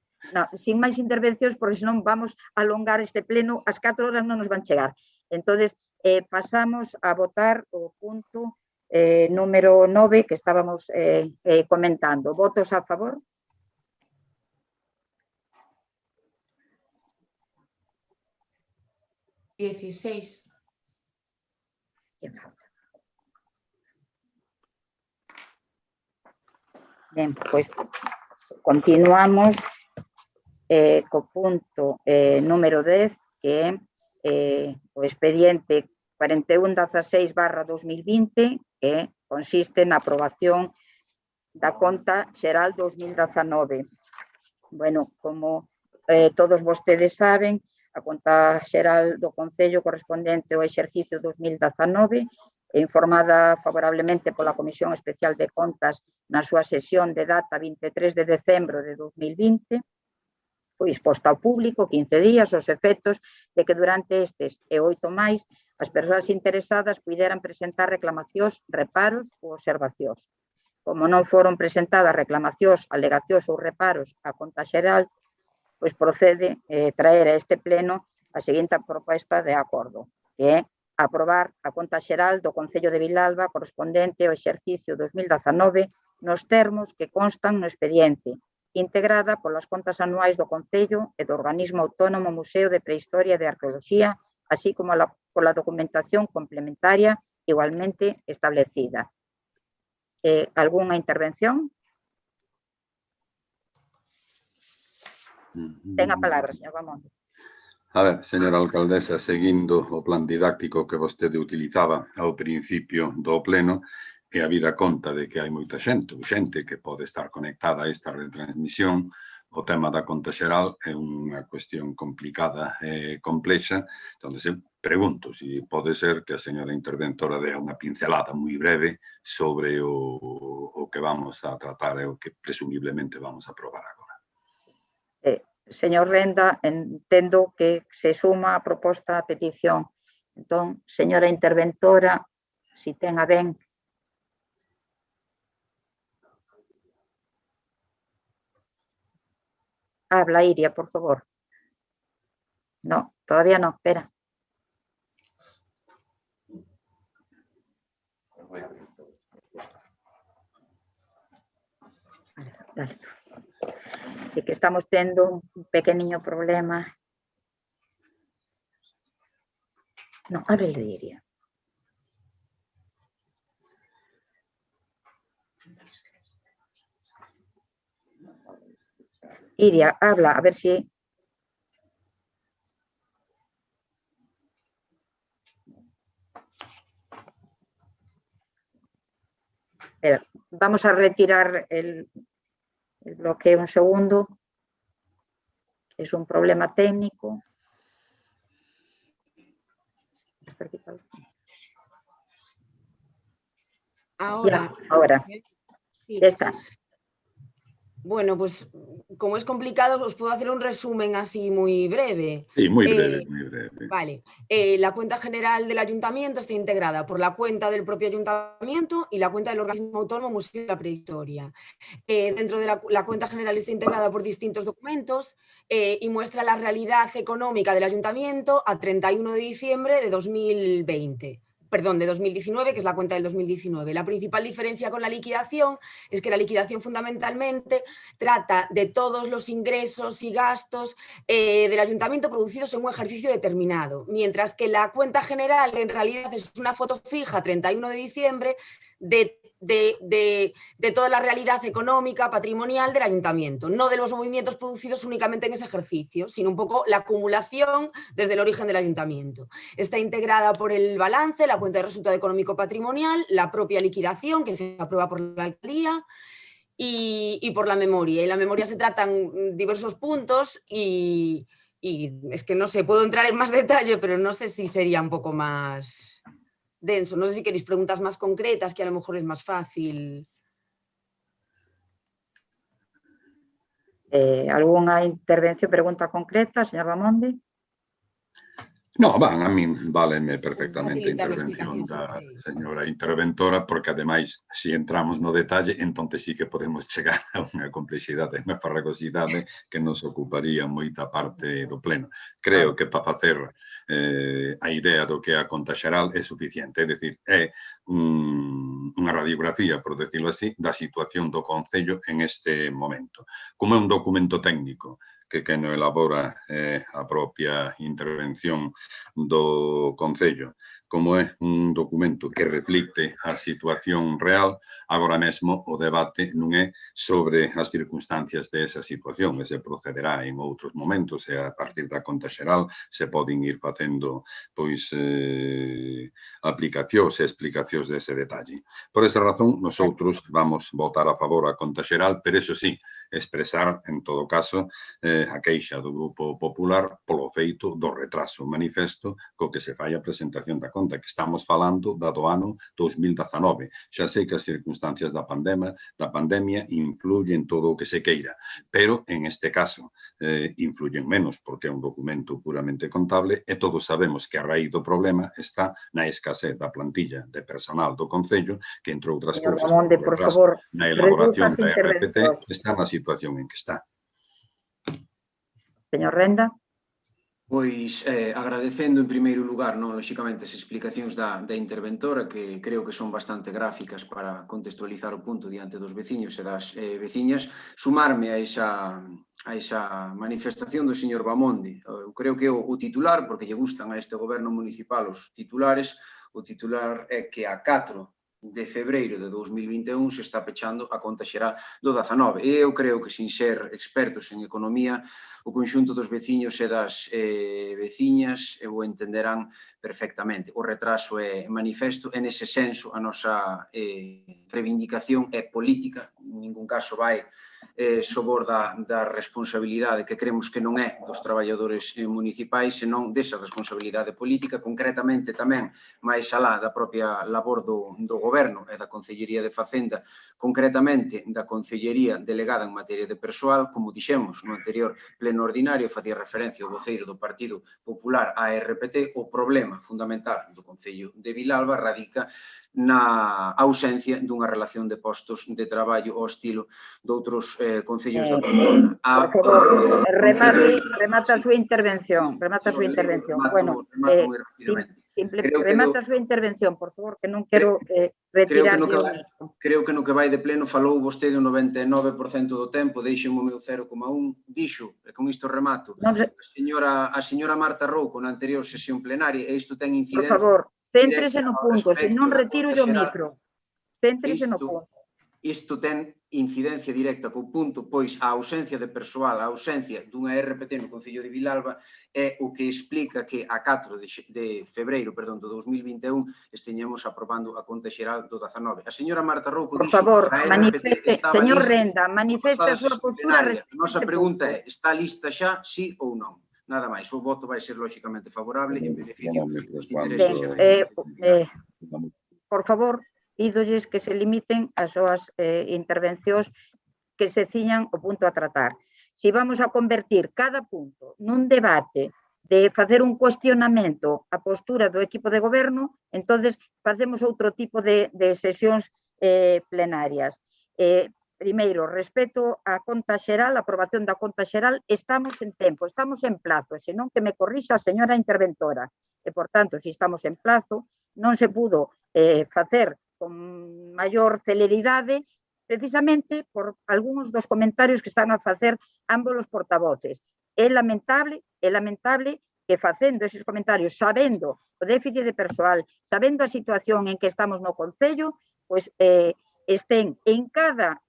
intervencións, porque senón vamos a alongar este pleno, as 4 horas non nos van chegar. Entonces, pasamos a votar o punto número 9 que estábamos comentando. Votos a favor? $16. Ben, pois continuamos co punto número 10, que é o expediente 4116/2020, que consiste na aprobación da conta xeral 2019. Bueno, como todos vostedes saben, a conta xeral do Concello correspondente ao exercicio 2019, informada favorablemente pola Comisión Especial de Contas na súa sesión de data 23 de decembro de 2020, foi exposta ao público 15 días aos efectos de que durante estes e 8 máis as persoas interesadas puideran presentar reclamacións, reparos ou observacións. Como non foron presentadas reclamacións, alegacións ou reparos á conta xeral, pois procede traer a este pleno a seguinte proposta de acordo, que é aprobar a conta xeral do Concello de Vilalba correspondente ao exercicio 2019 nos termos que constan no expediente, integrada polas contas anuais do Concello e do Organismo Autónomo Museo de Prehistoria e de Arqueoloxía, así como pola documentación complementaria igualmente establecida. Algúnha intervención? Ten a palabra, señor Ramón. A ver, señora alcaldesa, seguindo o plan didáctico que vostede utilizaba ao principio do pleno, e a vida conta de que hai moita xente que pode estar conectada a esta retransmisión, o tema da conta xeral é unha cuestión complicada e complexa, onde se pregunto se pode ser que a señora interventora dea unha pincelada moi breve sobre o que vamos a tratar e o que presumiblemente vamos a aprobar agora. Señor Renda, entendo que se suma a proposta a petición. Entón, señora interventora, si ten a ben. Habla, Iria, por favor. No, todavía no, espera. Dale. Sí que estamos tendo un pequeniño problema. No, hable de Iria. Iria, habla, a ver si... Espera, vamos a retirar el bloqueo un segundo. Es un problema técnico. Ahora. Ya, ahora. Sí. Ya está. Bueno, pues como es complicado, os puedo hacer un resumen así muy breve. Sí, muy breve, muy breve. Vale. La cuenta general del ayuntamiento está integrada por la cuenta del propio ayuntamiento y la cuenta del organismo autónomo Museo de la Prehistoria. Dentro de la cuenta general está integrada por distintos documentos y muestra la realidad económica del ayuntamiento a 31 de diciembre de 2020. Perdón, de 2019, que es la cuenta del 2019. La principal diferencia con la liquidación es que la liquidación fundamentalmente trata de todos los ingresos y gastos del ayuntamiento producidos en un ejercicio determinado, mientras que la cuenta general en realidad es una foto fija, 31 de diciembre, de toda la realidad económica, patrimonial del ayuntamiento, no de los movimientos producidos únicamente en ese ejercicio, sino un poco la acumulación desde el origen del ayuntamiento. Está integrada por el balance, la cuenta de resultado económico patrimonial, la propia liquidación que se aprueba por la alcaldía y por la memoria. En la memoria se tratan diversos puntos y es que no sé, puedo entrar en más detalle, pero no sé si sería un poco más denso. No sé si queréis preguntas más concretas, que a lo mejor es más fácil. ¿Alguna intervención, pregunta concreta, señor Bamonde? No, a min váleme perfectamente a Facilitar a intervención explicación, da sí. señora interventora, porque ademais, se entramos no detalle, entón sí que podemos chegar a unha complexidade, unha farragosidade que nos ocuparía moita parte do pleno. Creo que para facer a idea do que é a conta xeral é suficiente, é dicir, é unha radiografía, por decirlo así, da situación do Concello en este momento. Como é un documento técnico que no elabora a propia intervención do Concello, como é un documento que reflicte a situación real, agora mesmo o debate non é sobre as circunstancias desa situación, e se procederá en outros momentos, e a partir da conta xeral se poden ir facendo pois aplicacións e explicacións dese detalle. Por esa razón, nosotros vamos votar a favor a conta xeral, pero eso sí, expresar, en todo caso, a queixa do Grupo Popular polo feito do retraso manifesto co que se fai a presentación da conta, que estamos falando do ano 2019. Xa sei que as circunstancias da pandemia influyen todo o que se queira, pero en este caso influyen menos porque é un documento puramente contable e todos sabemos que a raíz do problema está na escasez da plantilla de personal do Concello, que entre outras Señor cousas, Bamonde, por favor, na elaboración reduza as da RPT intervencións. está na situación en que está. Señor Renda. Pois agradecendo en primeiro lugar, lóxicamente, as explicacións da interventora, que creo que son bastante gráficas para contextualizar o punto diante dos veciños e das veciñas, sumarme a esa manifestación do señor Bamonde. Eu creo que o titular, porque lle gustan a este goberno municipal os titulares, o titular é que a 4 de febreiro de 2021 se está pechando a conta xeral do 19. E eu creo que, sin ser expertos en economía, o conxunto dos veciños e das veciñas o entenderán perfectamente. O retraso é manifesto, e nese senso a nosa reivindicación é política, en ningún caso vai sobor da responsabilidade que creemos que non é dos traballadores municipais, senón desa responsabilidade política, concretamente tamén máis alá da propia labor do Goberno e da Concellería de Facenda, concretamente da Concellería delegada en materia de persoal, como dixemos no anterior pleno ordinario, facía referencia ao voceiro do Partido Popular á RPT, o problema fundamental do Concello de Vilalba radica na ausencia dunha relación de postos de traballo ao estilo doutros concellos da contorna. Por favor, remata a súa intervención. Remata a súa intervención. Bueno, remata a súa intervención, por favor, que non quero retirar o micro. Creo que no que vai de pleno falou vostede o 99% do tempo, deixen o meu 0,1, dixo, e con isto remato, a señora Marta Rouco na anterior sesión plenaria, e isto ten incidencia... Por favor, céntrese no punto, se non retiro o micro. Céntrese no punto. Isto ten incidencia directa co punto, pois a ausencia de persoal, a ausencia dunha RPT no Concello de Vilalba é o que explica que a 4 de febreiro do 2021 esteñemos aprobando a conta xeral do 19. A señora Marta Rouco dixo... Por favor, manifeste, señor Renda, manifeste a súa postura respecto. A nosa pregunta é, está lista xa, sí ou non? Nada máis, o voto vai ser lóxicamente favorable en beneficio dos intereses. Por favor, pídolles que se limiten as súas intervencións que se ciñan o punto a tratar. Se vamos a convertir cada punto nun debate de facer un cuestionamento a postura do equipo de goberno, entonces facemos outro tipo de sesións plenarias. Primeiro, respecto á conta xeral, a aprobación da conta xeral, estamos en tempo, estamos en plazo, senón que me corrixa a señora interventora. E, por tanto, se estamos en plazo, non se pudo facer con maior celeridade, precisamente por algúns dos comentarios que están a facer ambos os portavoces. É lamentable que facendo eses comentarios, sabendo o déficit de persoal, sabendo a situación en que estamos no Concello, pois, estén en cada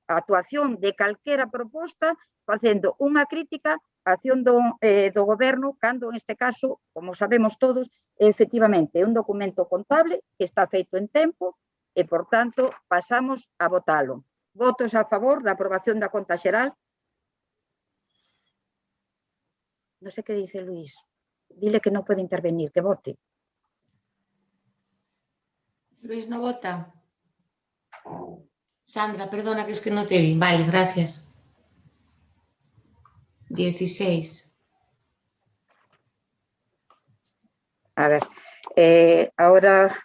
actuación de calquera proposta facendo unha crítica á acción do goberno, cando, en este caso, como sabemos todos, efectivamente, é un documento contable que está feito en tempo e, por tanto, pasamos a votalo. Votos a favor da aprobación da conta xeral. Non sei que dice Luís. Dile que non pode intervenir, que vote. Luis no vota. Sandra, perdona, que es que no te vi. Vale, gracias. 16. A ver, ahora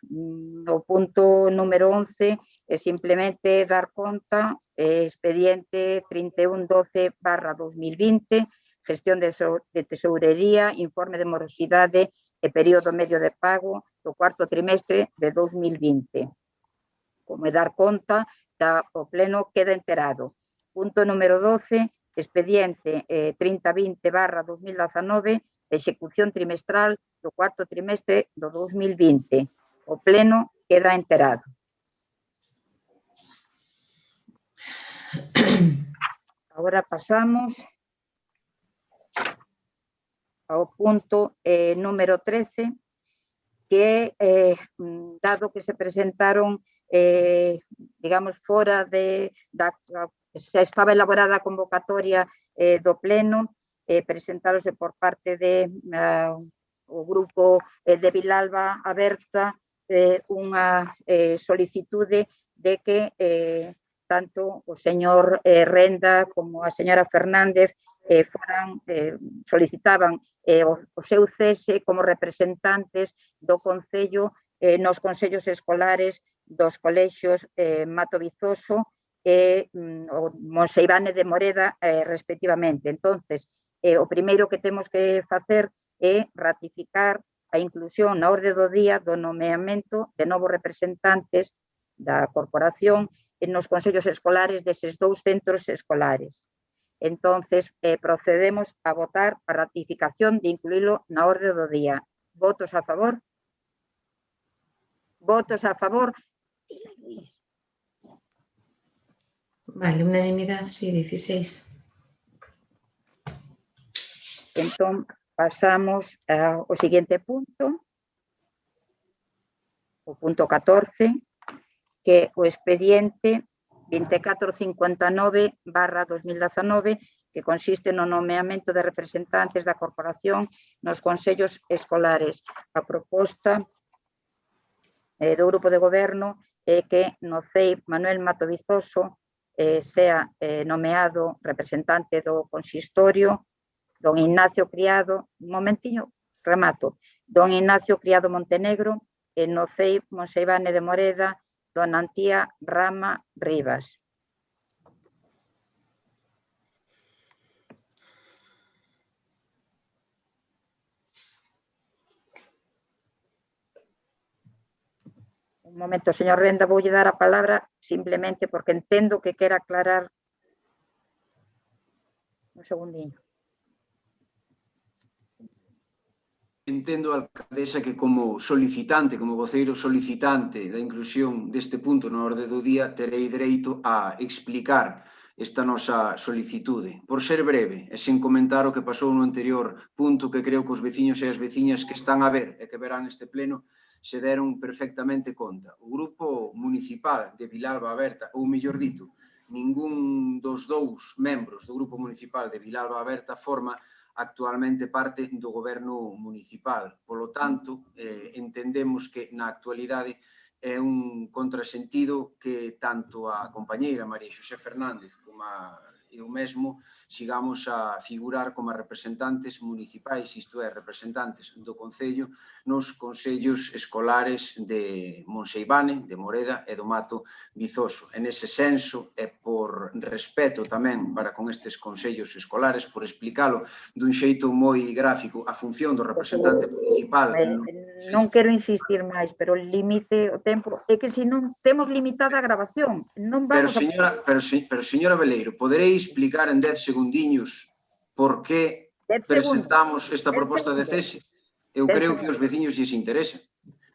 o punto número 11 é simplemente dar conta expediente 3112/2020, gestión de tesourería, informe de morosidade e período medio de pago do cuarto trimestre de 2020. Como é dar conta, o pleno queda enterado. Punto número 12, expediente 3020/2019, execución trimestral do cuarto trimestre do 2020. O pleno queda enterado. Agora pasamos ao punto número 13, que dado que se presentaron, digamos, fora se estaba elaborada a convocatoria do pleno, presentáronse por parte o grupo de Vilalba Aberta unha solicitude de que tanto o señor Renda como a señora Fernández solicitaban o seu cese como representantes do Concello nos consellos escolares dos colexios Mato Vizoso e Monseivane de Moreda, respectivamente. Entonces, o primeiro que temos que facer é ratificar a inclusión na orde do día do nomeamento de novos representantes da corporación nos consellos escolares deses dous centros escolares. Entonces, procedemos a votar a ratificación de incluílo na orde do día. Votos a favor? Votos a favor? Vale, unanimidade, sí, 16. Entón, pasamos ao seguinte punto, o punto 14, que o expediente 2459/2019, que consiste no nomeamento de representantes da corporación nos consellos escolares. A proposta do grupo de goberno é que no CEIP Manuel Mato Vizoso sea nomeado representante do consistorio, don Ignacio Criado, un momentiño, remato, don Ignacio Criado Montenegro, e no CEIP Monseivane de Moreda, dona Antía Rama Rivas. Un momento, señor Renda, voulle dar a palabra simplemente porque entendo que quera aclarar. Un segundinho. Entendo, alcaldesa, que como solicitante, como voceiro solicitante da inclusión deste punto na orde do día, terei dereito a explicar esta nosa solicitude. Por ser breve e sen comentar o que pasou no anterior punto, que creo que os veciños e as veciñas que están a ver e que verán este pleno se deron perfectamente conta. O grupo municipal de Vilalba Aberta, ou mellor dito, ningún dos dous membros do grupo municipal de Vilalba Aberta forma actualmente parte do goberno municipal. Polo tanto, entendemos que na actualidade é un contrasentido que tanto a compañeira María Xosé Fernández como eu mesmo sigamos a figurar como representantes municipais, isto é, representantes do Concello nos consellos escolares de Monseivane, de Moreda e do Mato Vizoso. En ese senso, e por respeto tamén para con estes consellos escolares, por explicalo dun xeito moi gráfico, a función do representante municipal. Non quero insistir máis, pero limite o tempo. É que se non temos limitada a grabación, non vamos Pero, señora Veleiro, poderei explicar en 10 segundiños por que presentamos esta proposta de cese? Eu creo que os veciños lles interesa.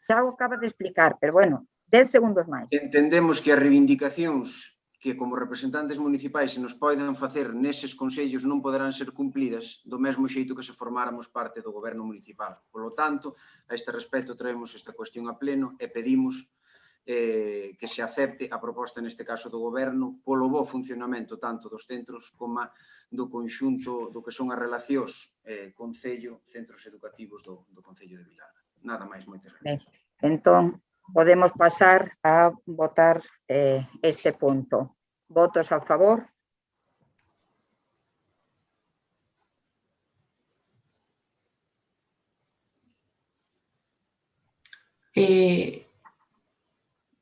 Xa o acaba de explicar, pero bueno, 10 segundos máis. Entendemos que as reivindicacións que como representantes municipais se nos poden facer neses consellos non poderán ser cumplidas do mesmo xeito que se formáramos parte do goberno municipal. Por lo tanto, a este respecto traemos esta cuestión a pleno e pedimos que se acepte a proposta neste caso do goberno polo bo funcionamento tanto dos centros como do conxunto do que son as relacións Concello, centros educativos do Concello de Vilalba. Nada máis, moitas gracias. Entón, podemos pasar a votar este punto. Votos a favor?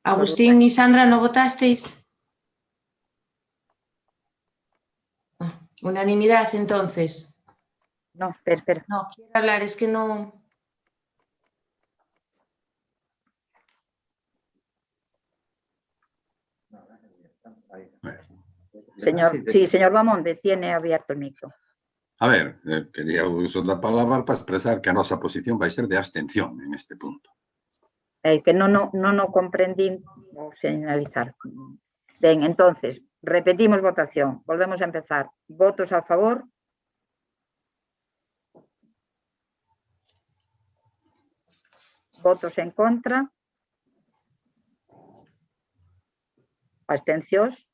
Agustín y Sandra, ¿no votasteis? Unanimidad, entonces. No, espera. No, quiero hablar, es que no... Señor Bamonde, tiene abierto el micro. A ver, quería usar la palabra para expresar que a nosa posición vai ser de abstención en este punto. Que non o comprendín o señalizar. Ben, entonces, repetimos votación. Volvemos a empezar. Votos a favor. Votos en contra. Abstencións.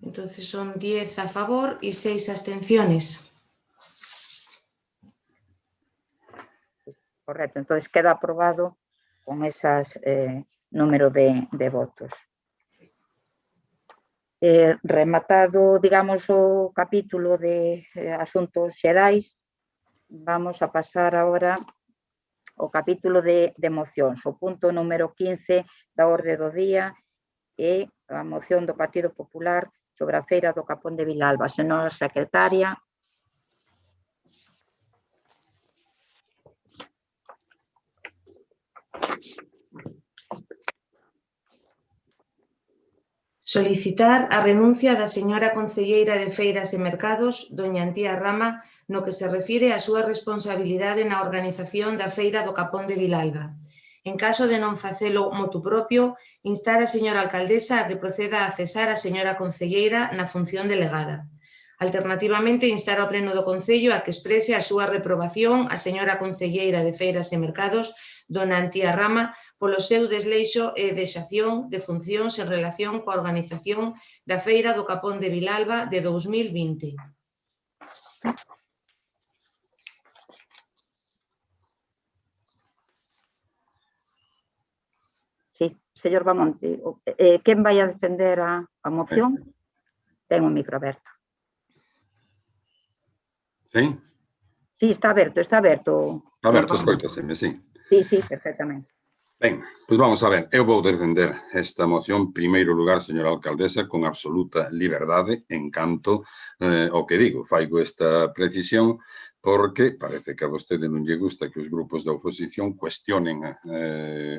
Entonces son 10 a favor y 6 abstenciones. Correcto, entonces queda aprobado con esas número de votos. Rematado, digamos, o capítulo de asuntos xerais, vamos a pasar agora ao capítulo de mocións. O punto número 15 da orde do día é a moción do Partido Popular sobre a Feira do Capón de Vilalba. Señora secretaria. Solicitar a renuncia da señora concelleira de Feiras e Mercados, doña Antía Rama, no que se refire á súa responsabilidade na organización da Feira do Capón de Vilalba. En caso de non facelo motu propio, instar a señora alcaldesa a que proceda a cesar a señora concelleira na función delegada. Alternativamente, instar ao pleno do Concello a que exprese a súa reprobación a señora concelleira de Feiras e Mercados, dona Antía Rama, polo seu desleixo e deixación de funcións en relación coa organización da Feira do Capón de Vilalba de 2020. Sí, señor Bamonte, quen vai a defender a moción? Ten o micro aberto. Sí? Sí, está aberto. Está aberto, escoitaseme, sí. Sí, perfectamente. Ben, pois vamos a ver, eu vou defender esta moción, primeiro lugar, señora alcaldesa, con absoluta liberdade, en canto ao que digo. Faigo esta precisión porque parece que a vostede non lle gusta que os grupos da oposición cuestionen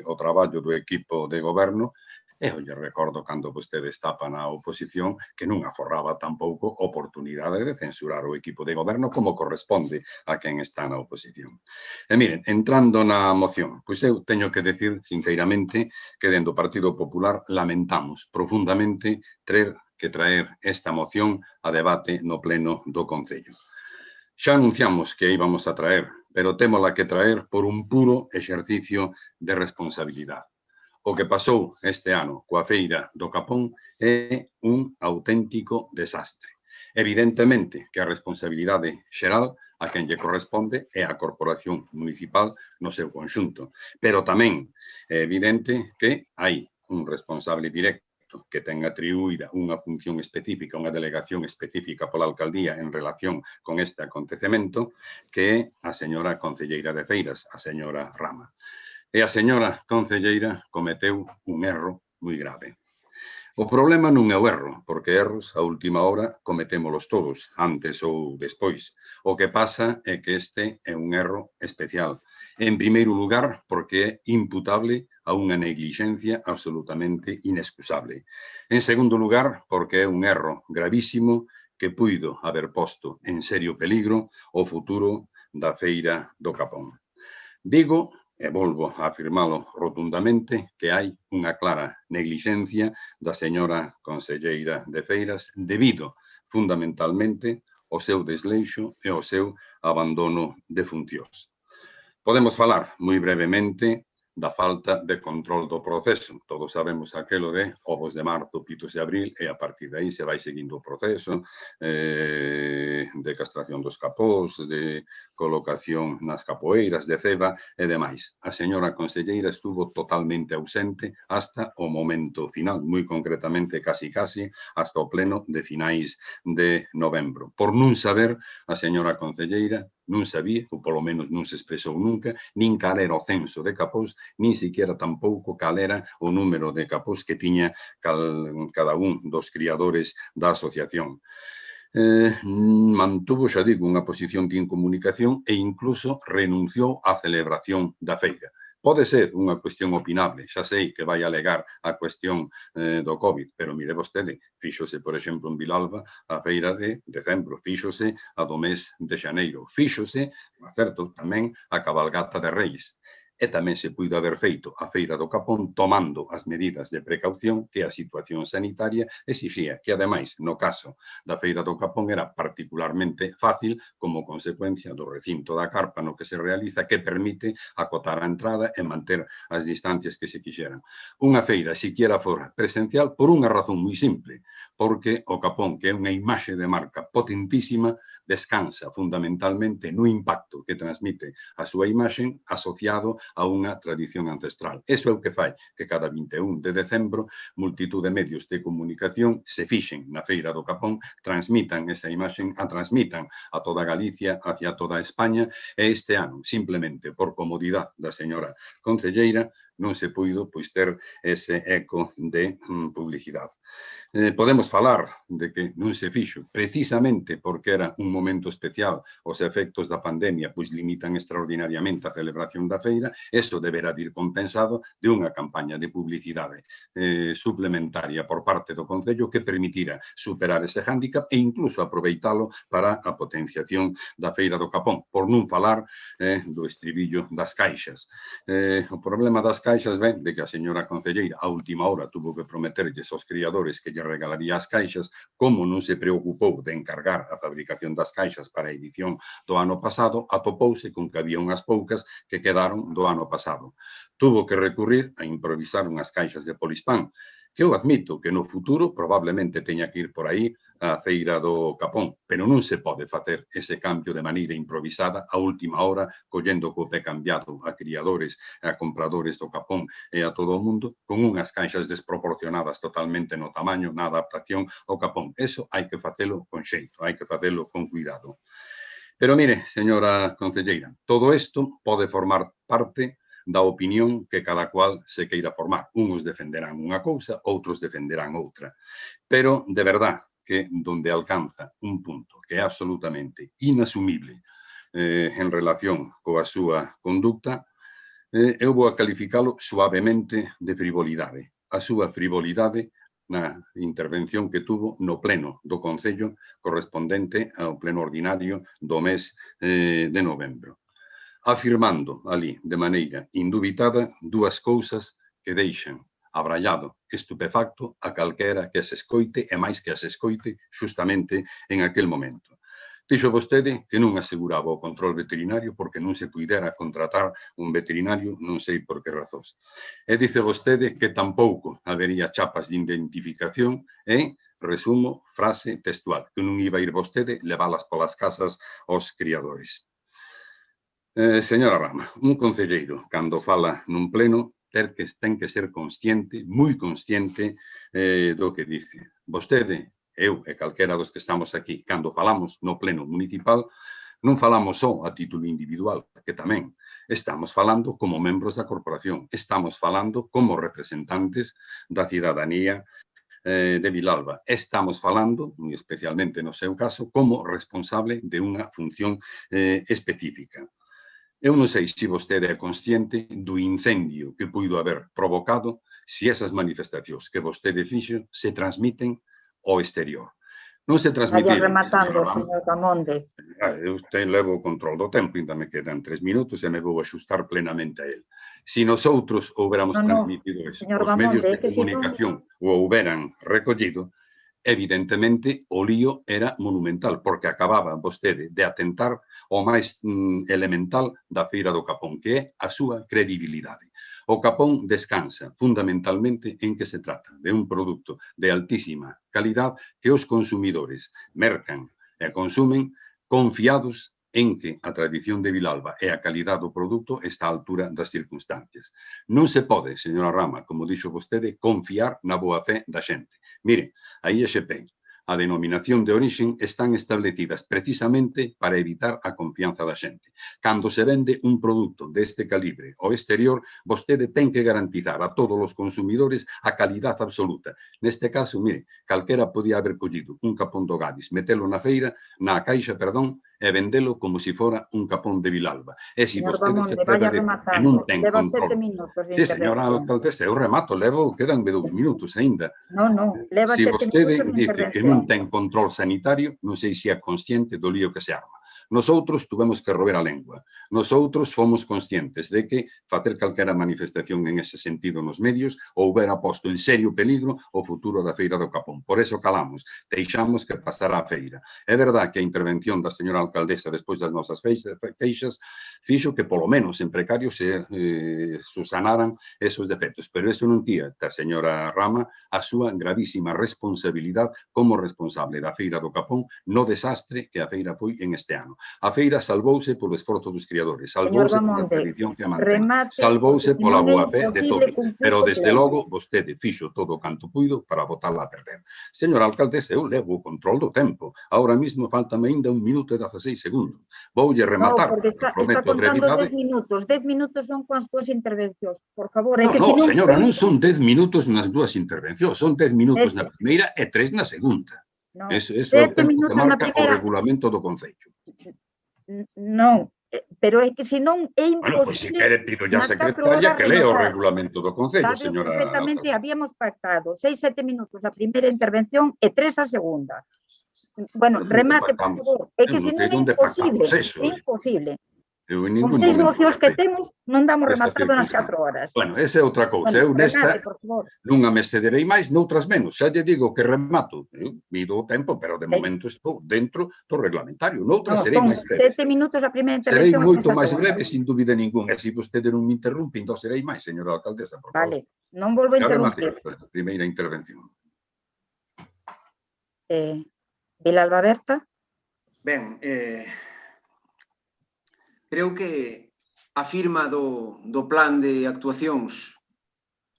o traballo do equipo de goberno. Eu lle recordo cando vostede estaba na oposición que non aforraba tampouco oportunidade de censurar o equipo de goberno como corresponde a quen está na oposición. E miren, entrando na moción, pois eu teño que decir sinceramente que dentro do Partido Popular lamentamos profundamente traer esta moción a debate no pleno do Concello. Xa anunciamos que íbamos a traer, pero témola que traer por un puro exercicio de responsabilidade. O que pasou este ano coa Feira do Capón é un auténtico desastre. Evidentemente que a responsabilidade xeral a quen lle corresponde é a Corporación Municipal no seu conxunto, pero tamén é evidente que hai un responsable directo que ten atribuída unha función específica, unha delegación específica pola alcaldía en relación con este acontecemento, que é a señora concelleira de Feiras, a señora Rama. E a señora concelleira cometeu un erro moi grave. O problema non é o erro, porque erros a última hora cometémolos todos, antes ou despois. O que pasa é que este é un erro especial. En primeiro lugar, porque é imputable a unha neglixencia absolutamente inexcusable. En segundo lugar, porque é un erro gravísimo que puido haber posto en serio peligro o futuro da Feira do Capón. Digo, e volvo a afirmalo rotundamente, que hai unha clara negligencia da señora conselleira de Feiras debido, fundamentalmente, ao seu desleixo e ao seu abandono de funcións. Podemos falar moi brevemente da falta de control do proceso. Todos sabemos aquelo de ovos de marzo, pitos de abril, e a partir de aí se vai seguindo o proceso de castración dos capós, de colocación nas capoeiras, de ceba e demais. A señora conselleira estuvo totalmente ausente hasta o momento final, moi concretamente casi hasta o pleno de finais de novembro. Por non saber, a señora conselleira non sabía, ou polo menos non se expresou nunca, nin cal era o censo de capós, nin siquiera tampouco cal era o número de capós que tiña cada un dos criadores da asociación. Mantuvo, xa digo, unha posición de incomunicación e incluso renunciou á celebración da feira. Pode ser unha cuestión opinable, xa sei que vai alegar a cuestión do COVID, pero mire vostede, fíxose, por exemplo, en Vilalba a feira de decembro, fíxose a do mes de xaneiro, fíxose, certo, tamén a cabalgata de Reis. E tamén se puido haber feito a Feira do Capón tomando as medidas de precaución que a situación sanitaria exixía, que ademais, no caso da Feira do Capón, era particularmente fácil como consecuencia do recinto da carpa no que se realiza, que permite acotar a entrada e manter as distancias que se quixeran. Unha feira, siquiera fora presencial, por unha razón moi simple, porque o Capón, que é unha imaxe de marca potentísima, descansa fundamentalmente no impacto que transmite a súa imaxe asociado a unha tradición ancestral. Eso é o que fai que cada 21 de decembro multitud de medios de comunicación se fixen na Feira do Capón, transmitan esa imaxe, a transmitan a toda Galicia, hacia toda España, e este ano, simplemente por comodidade da señora conselleira, non se puido ter ese eco de publicidade. Podemos falar de que non se fixo, precisamente porque era un momento especial, os efectos da pandemia pois limitan extraordinariamente a celebración da feira, eso deberá ir compensado de unha campaña de publicidade suplementaria por parte do Concello que permitira superar ese hándicap e incluso aproveitalo para a potenciación da Feira do Capón, por non falar do estribillo das caixas. O problema das caixas ven de que a señora concelleira a última hora tuvo que prometerlles aos criadores que lle regalaría as caixas, como non se preocupou de encargar a fabricación das caixas para a edición do ano pasado, atopouse con que había unhas poucas que quedaron do ano pasado. Tuvo que recurrir a improvisar unhas caixas de polispán, que eu admito que no futuro probablemente teña que ir por aí a Feira do Capón, pero non se pode facer ese cambio de maneira improvisada a última hora, collendo co pé cambiado a criadores e a compradores do Capón e a todo o mundo, con unhas caixas desproporcionadas totalmente no tamaño, na adaptación ao Capón. Eso hai que facelo con xeito, hai que facelo con cuidado. Pero mire, señora concelleira, todo isto pode formar parte da opinión que cada cual se queira formar. Uns defenderán unha cousa, outros defenderán outra. Pero, de verdad, que donde alcanza un punto que é absolutamente inasumible en relación coa súa conducta, eu vou a calificalo suavemente de frivolidade. A súa frivolidade na intervención que tuvo no pleno do Concello correspondente ao pleno ordinario do mes de novembro, afirmando ali de maneira indubitada dúas cousas que deixan abrallado, estupefacto a calquera que as escoite e máis que as escoite justamente en aquel momento. Dixo vostede que non aseguraba o control veterinario porque non se puidera contratar un veterinario, non sei por que razóns. E dice vostede que tampouco habería chapas de identificación e, resumo, frase textual, que non iba a ir vostede leválas polas casas aos criadores. Señora Rama, un concelleiro, cando fala nun pleno, ten que ser consciente, moi consciente do que dice. Vostede, eu e calquera dos que estamos aquí, cando falamos no pleno municipal, non falamos só a título individual, que tamén estamos falando como membros da corporación, estamos falando como representantes da cidadanía de Vilalba. Estamos falando, especialmente no seu caso, como responsable de unha función específica. Eu non sei se vostede é consciente do incendio que puido haber provocado se esas manifestacións que vostede fixo se transmiten ao exterior. Non se Vaya transmitiron, rematando, señora Rama. señor Damonde. Eu levo o control do tempo, ainda me quedan 3 minutos e me vou axustar plenamente a él. Si nosotros houbéramos transmitido eso, señor os medios Damonde, de comunicación o houberan recollido, evidentemente o lío era monumental, porque acababa vostede de atentar ao máis elemental da Feira do Capón, que é a súa credibilidade. O Capón descansa fundamentalmente en que se trata de un produto de altísima calidad que os consumidores mercan e consumen confiados en que a tradición de Vilalba e a calidad do produto está á altura das circunstancias. Non se pode, señora Rama, como dixo vostede, confiar na boa fe da xente. Mire, a ISP, a denominación de orixen están establecidas precisamente para evitar a confianza da xente. Cando se vende un produto deste calibre ao exterior, vostede ten que garantizar a todos os consumidores a calidad absoluta. Neste caso, mire, calquera podía haber collido un capón do Gadis, metelo na caixa, e vendelo como si fora un capón de Vilalba. E se Señor vostede se Damonde, trata vaya de que rematando. non ten Leva control. 7 minutos de Sí, señora intervención. alcaldesa, eu remato, quedanme 2 minutos ainda. No, leva Se 7 vostede minutos de dice que intervención. non ten control sanitario, non sei se é consciente do lío que se arma. Nosoutros tuvemos que roer a lengua. Nosoutros fomos conscientes de que facer calquera manifestación en ese sentido nos medios houbera posto en serio peligro o futuro da Feira do Capón. Por eso calamos, deixamos que pasara a feira. É verdad que a intervención da señora alcaldesa despois das nosas queixas fixo que polo menos en precario se susanaran esos defectos, pero eso non tía da señora Rama a súa gravísima responsabilidade como responsable da Feira do Capón no desastre que a feira foi en este ano. A feira salvouse polo esforzo dos criadores, salvouse pola tradición que a mantén, salvouse pola boa fe de todos, pero desde logo vostede fixo todo o canto puido para botarla a perder. Señora alcaldesa, eu levo o control do tempo, ahora mismo faltame ainda 1 minuto e 16 segundos. Voulle rematar, No, porque está contando 10 minutos. 10 minutos son con as túas intervencións. Por favor, é que No, senón... señora, non son 10 minutos nas dúas intervencións, son 10 minutos na primeira e 3 na segunda. Eso é o tempo que marca o regulamento do Concello. Non, pero é que senón é Bueno, pois se imposible... quere pido ya a secretaria que lea o regulamento do Concello, Sabe señora. perfectamente, habíamos pactado 6-7 minutos a primeira intervención e 3 a segunda. Bueno, remate, por favor. É que senón é imposible. É imposible. Con 6 mocións que temos, non damos rematado nas 4 horas. Bueno, esa é outra cousa. Eu nesta nunha me excederei máis, noutras menos. Xa lle digo que remato. Eu mido o tempo, pero de momento estou dentro do reglamentario. Noutras serei máis breve. 7 minutos a primeira Serei intervención. moito máis breve, sin dúbida ninguna. E se vostede non me interrumpe, então serei máis, señora alcaldesa, por favor. Vale, non volvo a Já rematei interrumpir. a primeira intervención. Vilalba Berta. Ben, creo que a firma do plan de actuacións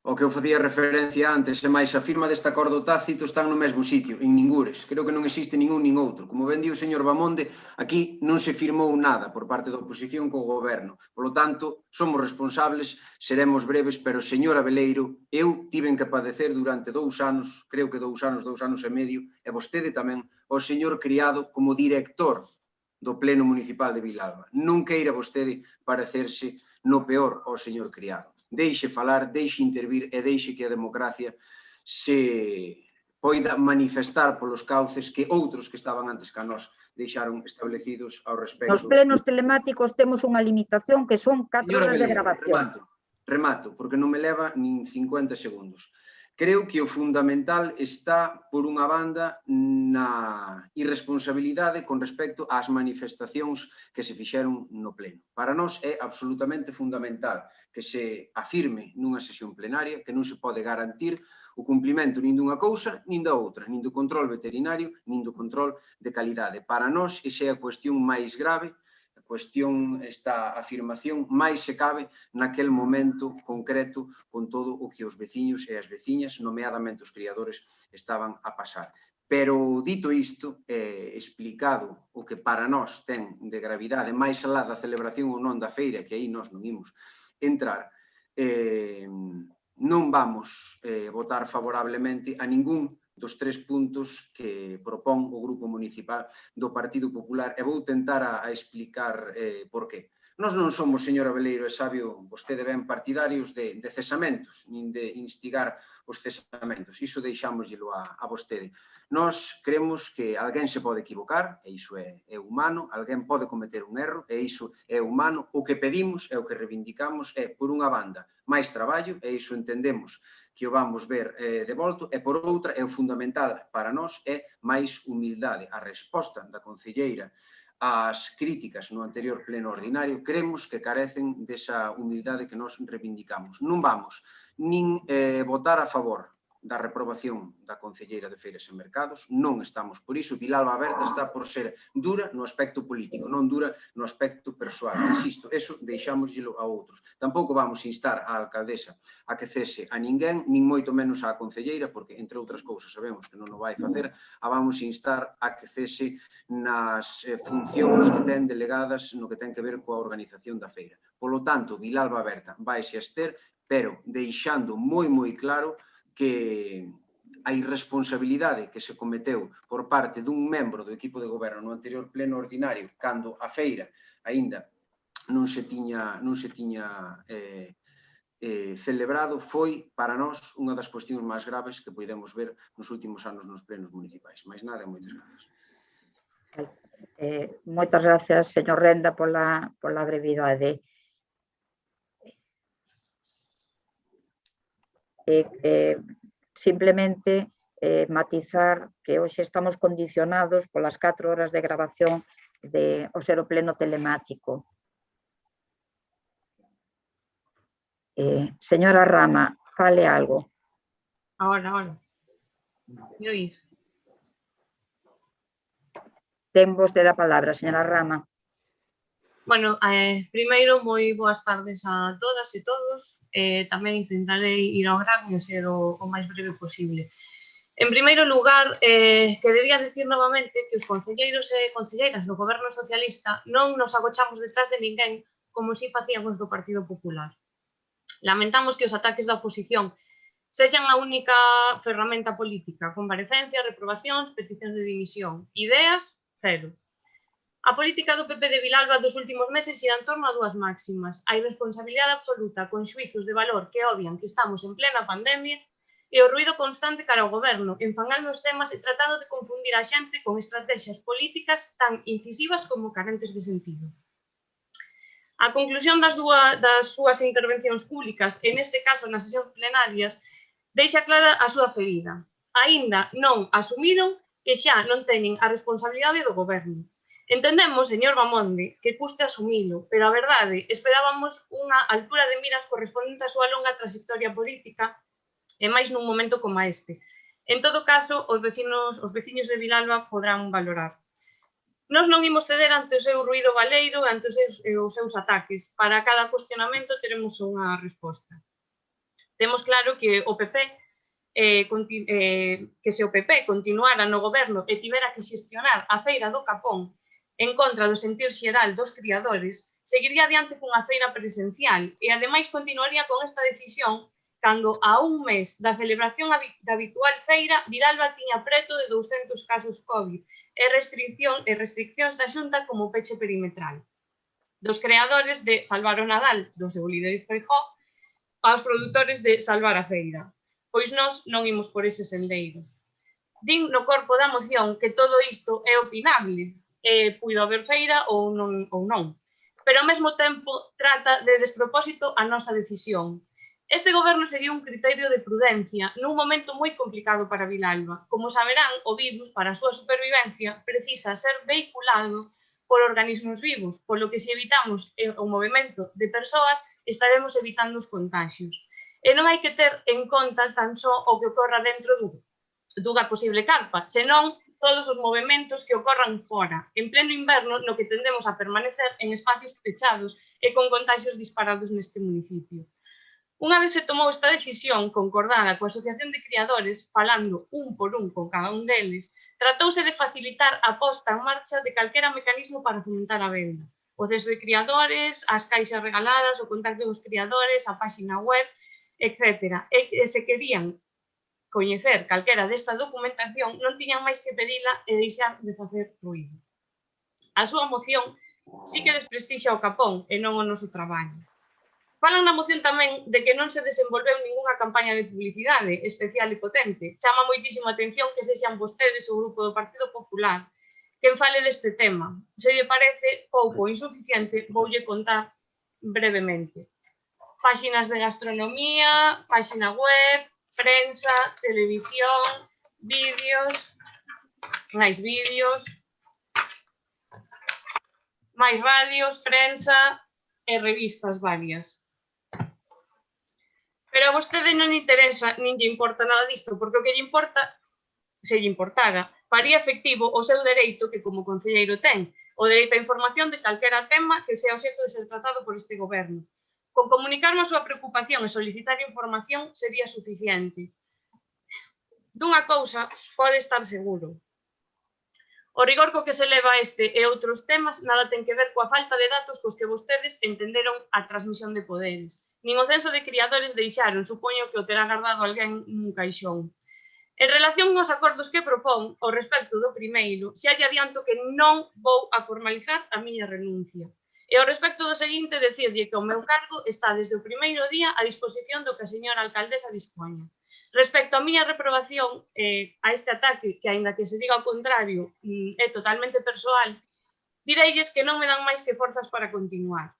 ao que eu facía referencia antes e máis a firma deste acordo tácito están no mesmo sitio, en ningures. Creo que non existe ningún nin outro. Como ben di o señor Bamonde, aquí non se firmou nada por parte da oposición co goberno. Por lo tanto, somos responsables, seremos breves, pero señora Veleiro, eu tiven que padecer durante 2 anos, creo que 2 anos e medio, e vostede tamén, o señor Criado como director do Pleno Municipal de Vilalba. Non queira vostede parecerse no peor ao señor Criado. Deixe falar, deixe intervir e deixe que a democracia se poida manifestar polos cauces que outros que estaban antes que a nós deixaron establecidos ao respecto. Nos plenos telemáticos temos unha limitación que son 4 horas de grabación. Remato, porque non me leva nin 50 segundos. Creo que o fundamental está, por unha banda, na irresponsabilidade con respecto ás manifestacións que se fixeron no pleno. Para nós é absolutamente fundamental que se afirme nunha sesión plenaria que non se pode garantir o cumplimento nin dunha cousa nin da outra, nin do control veterinario, nin do control de calidade. Para nós, esa é a cuestión máis grave, a cuestión, esta afirmación máis se cabe naquel momento concreto con todo o que os veciños e as veciñas, nomeadamente os criadores, estaban a pasar. Pero, dito isto, explicado o que para nós ten de gravidade máis alá da celebración ou non da feira, que aí nós non imos entrar, non vamos votar favorablemente a ningún dos 3 puntos que propón o Grupo Municipal do Partido Popular, e vou tentar a explicar por qué. Nós non somos, señora Veleiro, e sabio vostede ben, partidarios de cesamentos, nin de instigar os cesamentos. Iso deixámosllelo a vostede. Nós creemos que alguén se pode equivocar, e iso é humano, alguén pode cometer un erro, e iso é humano. O que pedimos e o que reivindicamos é, por unha banda, máis traballo, e iso entendemos que o vamos ver de volta, e por outra, é o fundamental para nós, é máis humildade. A resposta da concelleira ás críticas no anterior pleno ordinario, creemos que carecen desa humildade que nos reivindicamos. Non vamos nin votar a favor da reprobación da concelleira de Feiras e Mercados, non estamos por iso. Vilalba Aberta está por ser dura no aspecto político, non dura no aspecto persoal. Insisto, eso deixámosllelo a outros. Tampouco vamos instar á alcaldesa a que cese a ninguén, nin moito menos á concelleira, porque, entre outras cousas, sabemos que non o vai facer, a vamos instar a que cese nas funcións que ten delegadas no que ten que ver coa organización da feira. Polo tanto, Vilalba Aberta vaise a ester, pero deixando moi claro que a irresponsabilidade que se cometeu por parte dun membro do equipo de goberno no anterior pleno ordinario, cando a feira aínda non se tiña celebrado, foi para nós unha das cuestións máis graves que podemos ver nos últimos anos nos plenos municipais. Mais nada, moitas grazas. Moitas gracias, señor Renda, pola brevidade. Simplemente matizar que hoxe estamos condicionados polas 4 horas de grabación o ser o pleno telemático. Señora Rama, fale algo. Ahora. Me oís? Ten vostede a palabra, señora Rama. Bueno, primeiro, moi boas tardes a todas e todos. Tamén intentarei ir ao grano e ser o máis breve posible. En primeiro lugar, querería dicir novamente que os concelleiros e concelleiras do Goberno Socialista non nos agochamos detrás de ninguén como si facíamos do Partido Popular. Lamentamos que os ataques da oposición sexan a única ferramenta política, comparecencias, reprobacións, peticións de dimisión. Ideas, cero. A política do PP de Vilalba dos últimos meses ira en torno a dúas máximas: a irresponsabilidade absoluta con xuizos de valor que obvian que estamos en plena pandemia e o ruído constante cara ao goberno, enfangando os temas e tratando de confundir a xente con estrategias políticas tan incisivas como carentes de sentido. A conclusión das súas intervencións públicas, en este caso nas sesións plenarias, deixa clara a súa ferida. Aínda non asumiron que xa non teñen a responsabilidade do goberno. Entendemos, señor Bamonde, que custe asumilo, pero a verdade, esperábamos unha altura de miras correspondente á súa longa trayectoria política e máis nun momento como este. En todo caso, os veciños de Vilalba podrán valorar. Nós non imos ceder ante o seu ruído baleiro e ante os seus ataques. Para cada cuestionamento teremos unha resposta. Temos claro que o PP que se o PP continuara no goberno e tivera que xestionar a feira do Capón en contra do sentir xeral dos criadores, seguiría adiante cunha feira presencial e, ademais, continuaría con esta decisión cando, a un mes da celebración da habitual feira, Vilalba tiña preto de 200 casos COVID e restriccións da Xunta como peche perimetral. Dos creadores de Salvar o Nadal, do seu líder Feijóo, aos produtores de Salvar a Feira. Pois nós non imos por ese sendeiro. Din no corpo da moción que todo isto é opinable, puido haber feira ou non, pero ao mesmo tempo trata de despropósito a nosa decisión. Este goberno seguiu un criterio de prudencia nun momento moi complicado para Vilalba. Como saberán, o virus, para a súa supervivencia, precisa ser vehiculado por organismos vivos, polo que se evitamos o movimento de persoas, estaremos evitando os contagios. E non hai que ter en conta tan só o que ocorra dentro dunha posible carpa, senón todos os movimentos que ocorran fora, en pleno inverno, no que tendemos a permanecer en espacios pechados e con contagios disparados neste municipio. Unha vez se tomou esta decisión concordada coa Asociación de Criadores, falando un por un con cada un deles, tratouse de facilitar a posta en marcha de calquera mecanismo para fomentar a venda. O ceso de criadores, as caixas regaladas, o contacto dos criadores, a páxina web, etc. E se querían coñecer calquera desta documentación, non tiñan máis que pedila e deixar de facer ruído. A súa moción sí que desprestixia o Capón e non o noso traballo. Falan na moción tamén de que non se desenvolveu ningunha campaña de publicidade especial e potente. Chama moitísimo a atención que sexan vostedes o grupo do Partido Popular quen fale deste tema. Se lle parece pouco ou insuficiente, voulle contar brevemente. Páxinas de gastronomía, páxina web, prensa, televisión, vídeos, máis radios, prensa e revistas varias. Pero a vostede non lle interesa, nin lle importa nada disto, porque o que lle importa, se lle importara, faría efectivo o seu dereito que como concelleiro ten, o dereito á información de calquera tema que sea obxecto de ser tratado por este goberno. Con comunicarnos a súa preocupación e solicitar información sería suficiente. Dunha cousa pode estar seguro. O rigor co que se leva este e outros temas nada ten que ver coa falta de datos cos que vostedes entenderon a transmisión de poderes. Nin o censo de criadores deixaron, supoño que o terá guardado alguén nun caixón. En relación aos acordos que propón, ao respecto do primeiro, xa lle adianto que non vou a formalizar a miña renuncia. E ao respecto do seguinte, decirlle que o meu cargo está desde o primeiro día a disposición do que a señora alcaldesa dispoña. Respecto á miña reprobación a este ataque, que aínda que se diga o contrario, é totalmente persoal, direilles que non me dan máis que forzas para continuar.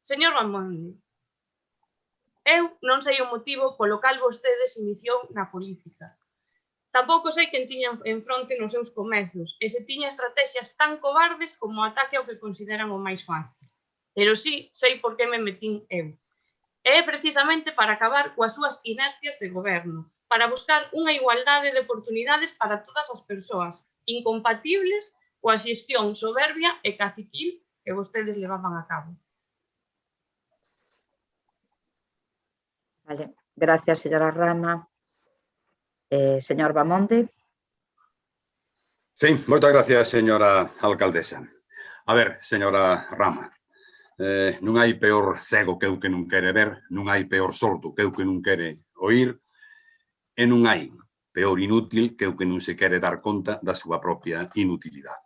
Señor Bamonde, eu non sei o motivo polo cal vostedes iniciou na política. Tampouco sei quen tiña en fronte nos seus comezos e se tiña estrategias tan cobardes como o ataque ao que consideran o máis fácil. Pero sí, sei por que me metín eu. E é precisamente para acabar coas súas inercias de goberno, para buscar unha igualdade de oportunidades para todas as persoas, incompatibles coa xestión soberbia e caciquil que vostedes levaban a cabo. Vale, gracias, señora Rama. Señor Bamonde. Sí, moitas gracias, señora alcaldesa. A ver, señora Rama, non hai peor cego que o que non quere ver, non hai peor sordo que o que non quere oír, e non hai peor inútil que o que non se quere dar conta da súa propia inutilidade.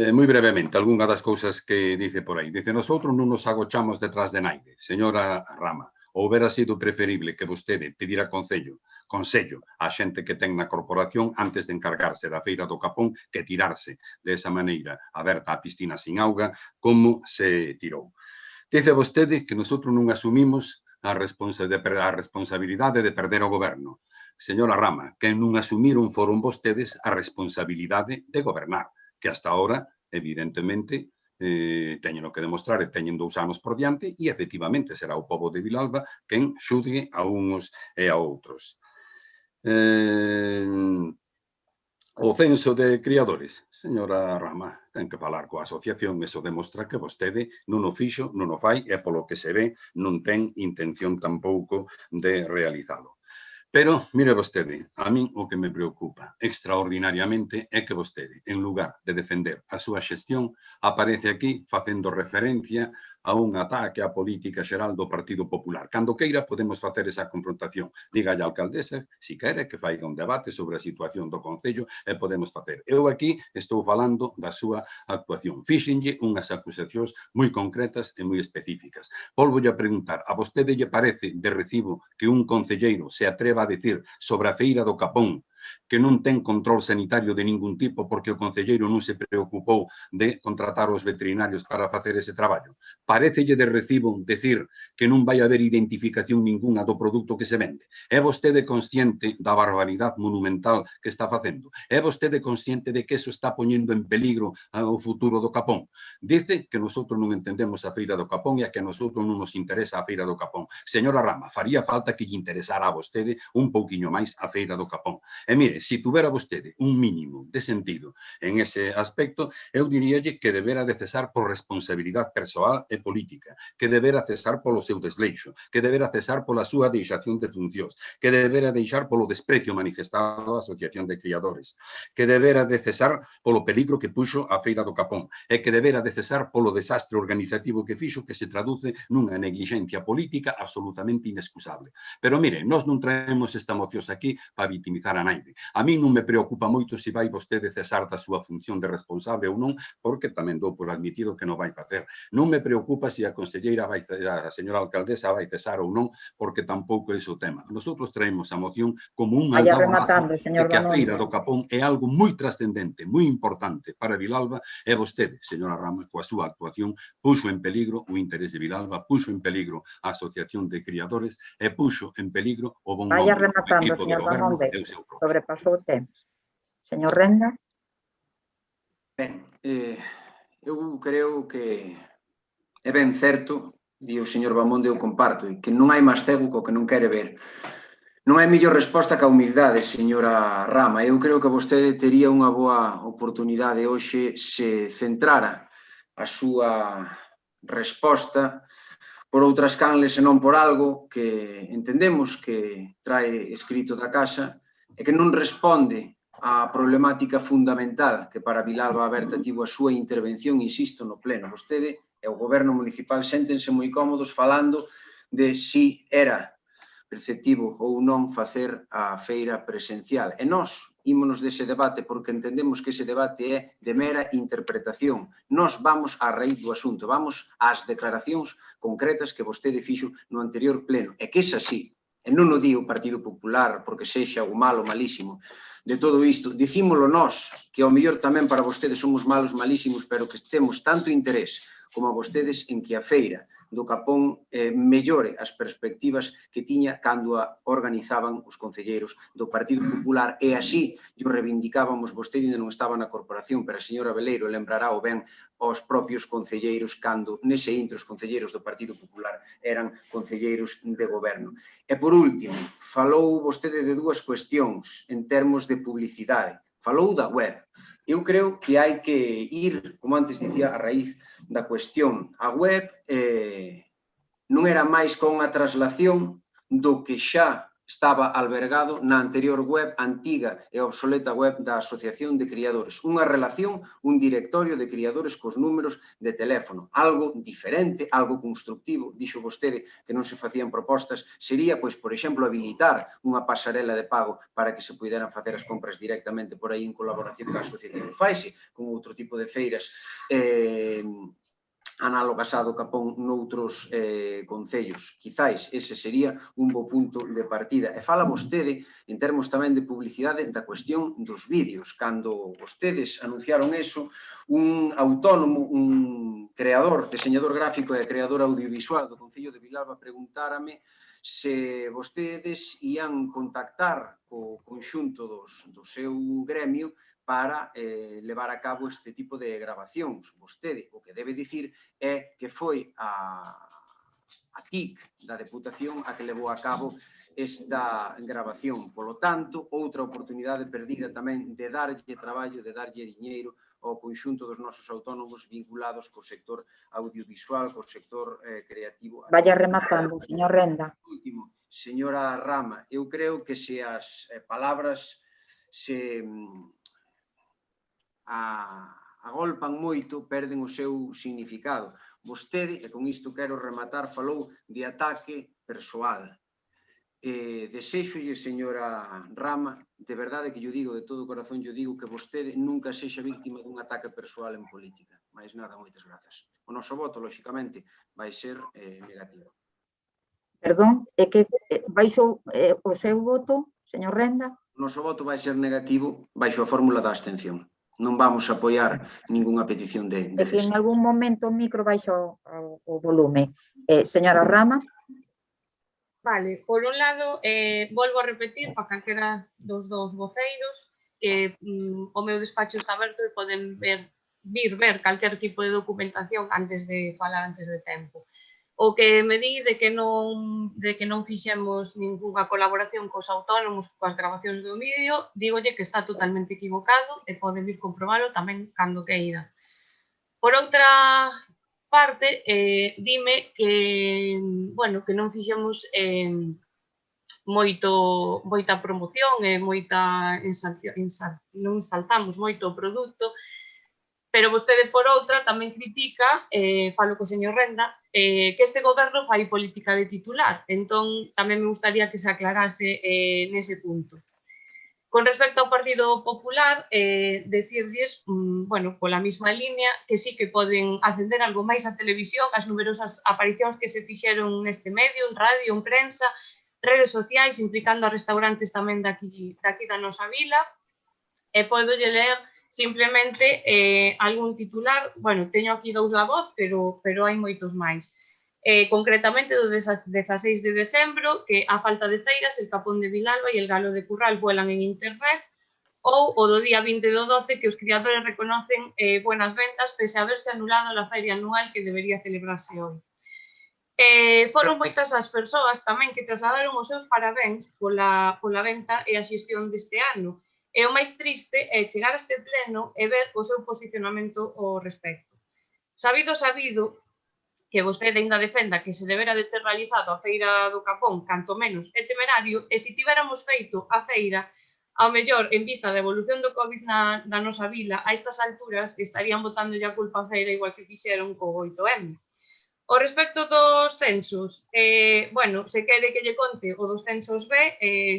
Moi brevemente, algunha das cousas que dice por aí. Dice, nosotros non nos agochamos detrás de naide. Señora Rama, houbera sido preferible que vostede pedira consello á xente que ten na corporación antes de encargarse da feira do Capón que tirarse desa maneira aberta a piscina sin auga como se tirou. Dice vostede que nosotros non asumimos a responsabilidade de perder o goberno. Señora Rama, que non asumiron foron vostedes a responsabilidade de gobernar, que hasta ahora, evidentemente, teñen que demostrar e teñen 2 anos por diante e efectivamente será o pobo de Vilalba quen xudgue a uns e a outros. O censo de criadores, señora Rama, ten que falar coa asociación, eso demostra que vostede non o fixo, non o fai e polo que se ve non ten intención tampouco de realizalo. Pero, mire vostede, a min o que me preocupa extraordinariamente é que vostede, en lugar de defender a súa xestión, aparece aquí facendo referencia a un ataque á política xeral do Partido Popular. Cando queira podemos facer esa confrontación. Diga a alcaldesa, si quere, que faiga un debate sobre a situación do Concello e podemos facer. Eu aquí estou falando da súa actuación. Fíxenlle unhas acusacións moi concretas e moi específicas. Volvolle a preguntar, a vostede lle parece de recibo que un concelleiro se atreva a decir sobre a feira do Capón que non ten control sanitario de ningún tipo porque o concelleiro non se preocupou de contratar os veterinarios para facer ese traballo? Parécelle de recibo decir que non vai haber identificación ninguna do produto que se vende? É vostede consciente da barbaridade monumental que está facendo? É vostede consciente de que eso está poñendo en peligro o futuro do Capón? Dice que nosotros non entendemos a feira do Capón e a que a nosotros non nos interesa a feira do Capón. Señora Rama, faría falta que lle interesara a vostede un pouquiño máis a feira do Capón. E mire, se tuvera vostede un mínimo de sentido en ese aspecto, eu diríalle que debera de cesar por responsabilidade persoal e política, que debera cesar polo seu desleixo, que debera cesar pola súa deixación de funcións, que debera deixar polo desprecio manifestado á Asociación de Criadores, que debera de cesar polo peligro que puxo a Feira do Capón e que debera de cesar polo desastre organizativo que fixo, que se traduce nunha neglixencia política absolutamente inexcusable. Pero mire, nós non traemos esta moción aquí para vitimizar a naide. A mí non me preocupa moito se vai vostede cesar da súa función de responsable ou non, porque tamén dou por admitido que non vai facer. Non me preocupa se a conselleira, a señora alcaldesa vai cesar ou non, porque tampouco é o tema. Nosotros traemos a moción como un aldabonazo de que a Feira do Capón é algo moi trascendente, moi importante para Vilalba, e vostede, señora Rama, coa súa actuación, puxo en peligro o interés de Vilalba, puxo en peligro a Asociación de Criadores e puxo en peligro o bon Vaya nome do rematando, equipo de señor goberno Bamonde. e o seu propio. Sobrepasou o tempo. Señor Renda. Ben, eu creo que é ben certo, di o señor Bamonde, eu comparto, e que non hai máis cego co que non quere ver. Non hai mellor resposta que a humildade, señora Rama. Eu creo que vostede tería unha boa oportunidade hoxe se centrara a súa resposta por outras canles e non por algo que entendemos que trae escrito da casa e que non responde á problemática fundamental que para Vilalba Aberta tivo a súa intervención, insisto, no pleno. Vostede e o goberno municipal séntense moi cómodos falando de si era preceptivo ou non facer a feira presencial. E nós ímonos dese debate porque entendemos que ese debate é de mera interpretación. Nós vamos á raíz do asunto, vamos ás declaracións concretas que vostede fixo no anterior pleno. E que é así, e non o di o Partido Popular porque sexa o malo, malísimo de todo isto. Dicímolo nós, que ao mellor tamén para vostedes somos malos, malísimos, pero que temos tanto interés como a vostedes en que a feira do Capón mellore as perspectivas que tiña cando a organizaban os concelleiros do Partido Popular, e así yo reivindicábamos, vostede ainda non estaba na corporación, pero a señora Veleiro lembrará o ben aos propios concelleiros cando nese intro os concelleiros do Partido Popular eran concelleiros de goberno. E por último, falou vostede de dúas cuestións en termos de publicidade. Falou da web. Eu creo que hai que ir, como antes dicía, a raíz da cuestión. A web non era máis con a traslación do que xa estaba albergado na anterior web, antiga e obsoleta web da Asociación de Criadores. Unha relación, un directorio de criadores cos números de teléfono. Algo diferente, algo constructivo. Dixo vostede que non se facían propostas. Sería, pois, por exemplo, habilitar unha pasarela de pago para que se puderan facer as compras directamente por aí en colaboración coa asociación. Faise con outro tipo de feiras análogas á do Capón noutros concellos. Quizáis ese sería un bo punto de partida. E fala vostede, en termos tamén de publicidade, da cuestión dos vídeos. Cando vostedes anunciaron eso, un autónomo, un creador, diseñador gráfico e creador audiovisual do Concello de Vilalba preguntárame se vostedes ían contactar co conxunto do seu gremio para levar a cabo este tipo de grabacións. Vostede o que debe dicir é que foi a TIC da Deputación a que levou a cabo esta grabación. Polo tanto, outra oportunidade perdida tamén de darlle traballo, de darlle diñeiro ao conxunto dos nosos autónomos vinculados co sector audiovisual, co sector creativo. Vaya rematando, señor Renda. Último, señora Rama, eu creo que se as palabras se agolpan moito, perden o seu significado. Vostede, e con isto quero rematar, falou de ataque persoal. Desexolle, señora Rama, de verdade que yo digo, de todo o corazón yo digo, que vostede nunca sexa víctima dun ataque persoal en política. Mais nada, moitas grazas. O noso voto, lóxicamente, vai ser negativo. Perdón, é que baixo o seu voto, señor Renda? O noso voto vai ser negativo baixo a fórmula da abstención. Non vamos a apoiar ningunha petición de É que en cese. algún momento o micro baixa o volume. Señora Rama? Vale, por un lado, volvo a repetir para calquera dos voceiros que o meu despacho está aberto e poden vir ver calquer tipo de documentación antes de falar antes de tempo. O que me di de que non fixemos ningunha colaboración cos autónomos coas grabacións do vídeo, dígolle que está totalmente equivocado e pode vir comprobalo tamén cando queira. Por outra parte, dime que, bueno, que non fixemos moita promoción e non ensalzamos moito o produto, pero vostede por outra tamén critica, falo co señor Renda, que este goberno fai política de titular. Entón, tamén me gustaría que se aclarase nese punto. Con respecto ao Partido Popular, decirlles, bueno, pola mesma línea, que sí que poden acender algo máis a televisión, as numerosas aparicións que se fixeron neste medio, en radio, en prensa, redes sociais, implicando a restaurantes tamén daqui da nosa vila, e podo lle ler simplemente algún titular, bueno, teño aquí dous da voz, pero hai moitos máis. Concretamente do 16 de decembro, que a falta de feiras, el Capón de Vilalba e el Galo de Curral vuelan en internet, ou o do día 20 do 12, que os criadores reconocen buenas ventas pese a haberse anulado a feria anual que debería celebrarse hoy. Foron moitas as persoas tamén que trasladaron os seus parabéns pola venta e a xestión deste ano. E o máis triste é chegar a este pleno e ver o seu posicionamento ao respecto. Sabido que vostede ainda defenda que se debera de ter realizado a Feira do Capón, canto menos é temerario, e se tiveramos feito a feira, ao mellor, en vista da evolución do Covid na nosa vila, a estas alturas estarían botándolle a culpa a feira igual que fixeron co 8M. O respecto dos censos, bueno, se quere que lle conte o dos censos B,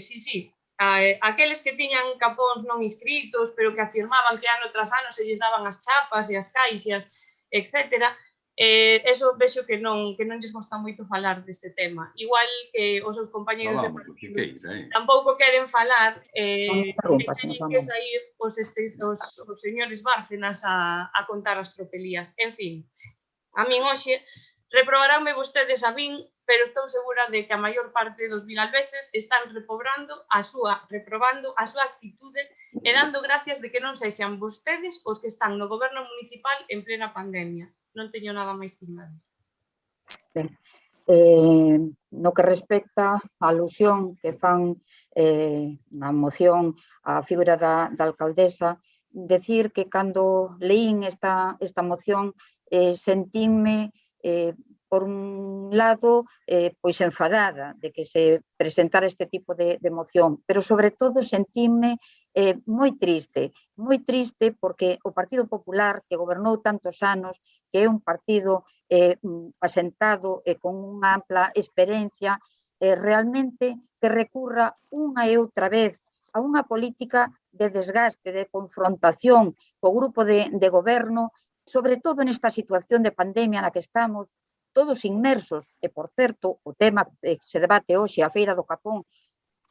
sí, aqueles que tiñan capóns non inscritos, pero que afirmaban que ano tras ano se lles daban as chapas e as caixas, etc. Eso vexo que non lles gusta moito falar deste tema. Igual que os seus compañeros de partido tampouco queren falar, teñen que sair os señores Bárcenas a contar as tropelías. En fin, a min hoxe reprobaranme vostedes a min, pero estou segura de que a maior parte dos vilalveses están reprobando a súa actitude e dando gracias de que non sexan vostedes os que están no goberno municipal en plena pandemia. Non teño nada máis que añadir. Ben, no que respecta á alusión que fan na moción á figura da alcaldesa, decir que cando leín esta moción sentínme por un lado, pois enfadada de que se presentara este tipo de moción, pero sobre todo sentíme moi triste porque o Partido Popular, que gobernou tantos anos, que é un partido asentado e con unha ampla experiencia, realmente que recurra unha e outra vez a unha política de desgaste, de confrontación co grupo de goberno, sobre todo nesta situación de pandemia na que estamos todos inmersos, e, por certo, o tema que se debate hoxe, a Feira do Capón,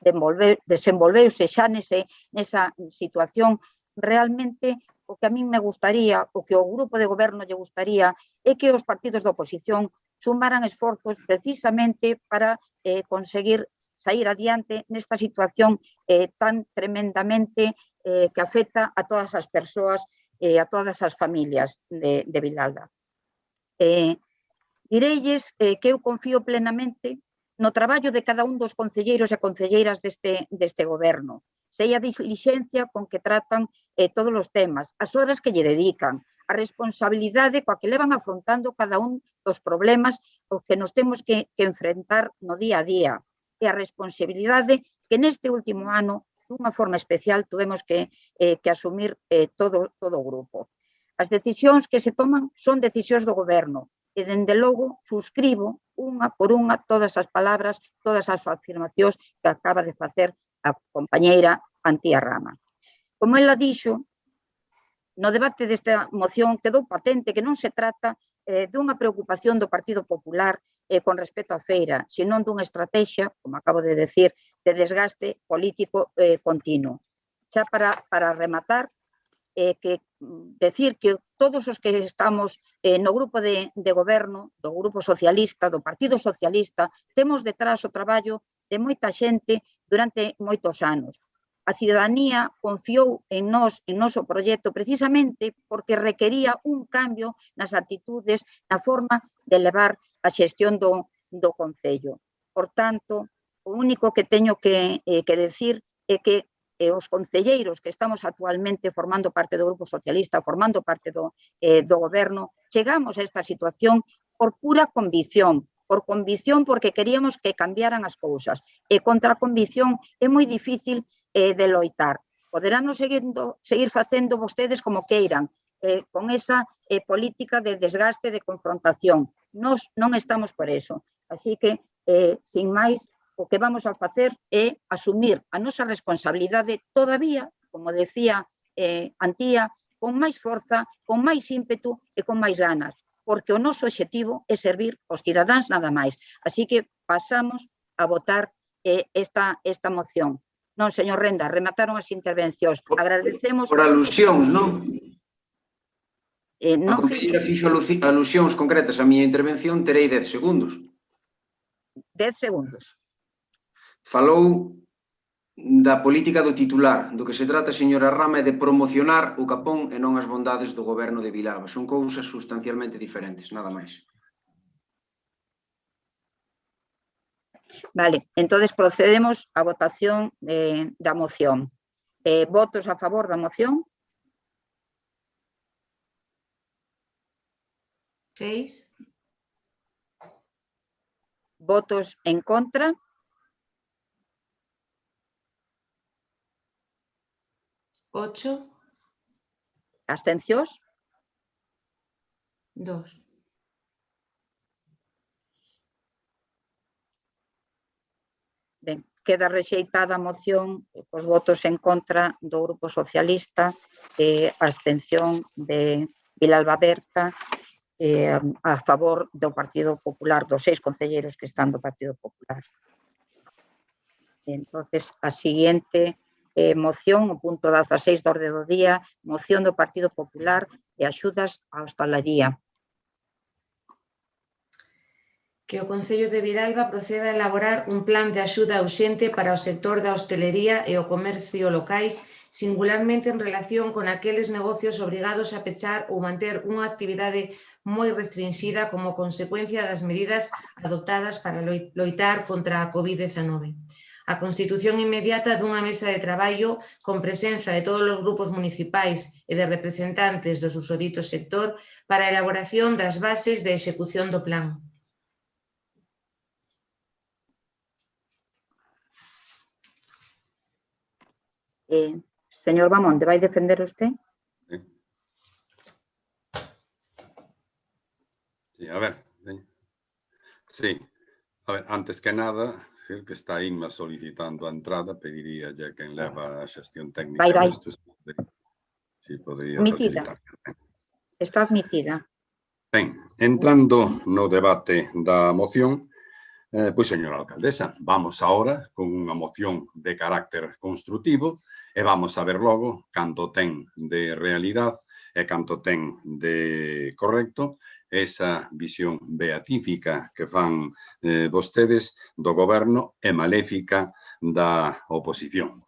desenvolveuse xa nesa situación. Realmente, o que a min me gustaría, o que o grupo de goberno lle gustaría, é que os partidos da oposición sumaran esforzos precisamente para conseguir sair adiante nesta situación tan tremendamente que afecta a todas as persoas e a todas as familias de Vilalba. Direilles que eu confío plenamente no traballo de cada un dos concelleiros e concelleiras deste goberno, sei a dilixencia con que tratan todos os temas, as horas que lle dedican, a responsabilidade coa que levan afrontando cada un dos problemas os que nos temos que enfrentar no día a día, e a responsabilidade que neste último ano, dunha forma especial, tuvemos que asumir todo o grupo. As decisións que se toman son decisións do goberno, e, dende logo, suscribo unha por unha todas as palabras, todas as afirmacións que acaba de facer a compañeira Antía Rama. Como ela dixo, no debate desta moción quedou patente que non se trata dunha preocupación do Partido Popular con respecto á feira, senón dunha estrategia, como acabo de decir, de desgaste político continuo. Xa para rematar, decir que todos os que estamos no grupo de goberno, do Grupo Socialista, do Partido Socialista, temos detrás o traballo de moita xente durante moitos anos. A cidadanía confiou en nós, en noso proxecto, precisamente porque requería un cambio nas actitudes, na forma de levar a xestión do Concello. Por tanto, o único que teño que decir é que os concelleiros que estamos actualmente formando parte do Grupo Socialista, formando parte do goberno, chegamos a esta situación por pura convicción, porque queríamos que cambiaran as cousas. E contra a convicción é moi difícil de loitar. Poderán seguir facendo vostedes como queiran, con esa política de desgaste, de confrontación. Nós non estamos por eso. Así que, sin máis, o que vamos a facer é asumir a nosa responsabilidade todavía, como decía Antía, con máis forza, con máis ímpetu e con máis ganas, porque o noso obxectivo é servir aos cidadáns nada máis. Así que pasamos a votar esta moción. Non, señor Renda, remataron as intervencións. Agradecemos... Por alusións, non? A concelleira fixo alusións concretas á miña intervención, terei 10 segundos. 10 segundos. Falou da política do titular. Do que se trata, señora Rama, é de promocionar o Capón e non as bondades do goberno de Vilalba. Son cousas sustancialmente diferentes, nada máis. Vale, entonces procedemos á votación da moción. Votos a favor da moción? 6. Votos en contra? 8. Abstencións? 2. Ben, queda rexeitada a moción cos votos en contra do Grupo Socialista, a abstención de Vilalba Berta, a favor do Partido Popular, dos 6 concelleiros que están do Partido Popular. Entonces, a seguinte moción, o punto 16 do orde do día, moción do Partido Popular de axudas á hostalaría. Que o Concello de Vilalba proceda a elaborar un plan de axuda urxente para o sector da hostelería e o comercio locais, singularmente en relación con aqueles negocios obrigados a pechar ou manter unha actividade moi restrinxida como consecuencia das medidas adoptadas para loitar contra a COVID-19. A constitución inmediata dunha mesa de traballo con presenza de todos os grupos municipais e de representantes do susodito sector para a elaboración das bases de execución do plan. Señor Bamonde, vai defender usted? Sí, a ver. Sí, a ver, antes que nada, decir que está Inma solicitando a entrada, pediría ya quen leva a xestión técnica. Vai. Si podría Admitida. facilitar. Está admitida. Ben, entrando no debate da moción, pois, señora alcaldesa, vamos ahora con unha moción de carácter construtivo e vamos a ver logo canto ten de realidade e canto ten de correcto esa visión beatífica que fan vostedes do goberno e maléfica da oposición.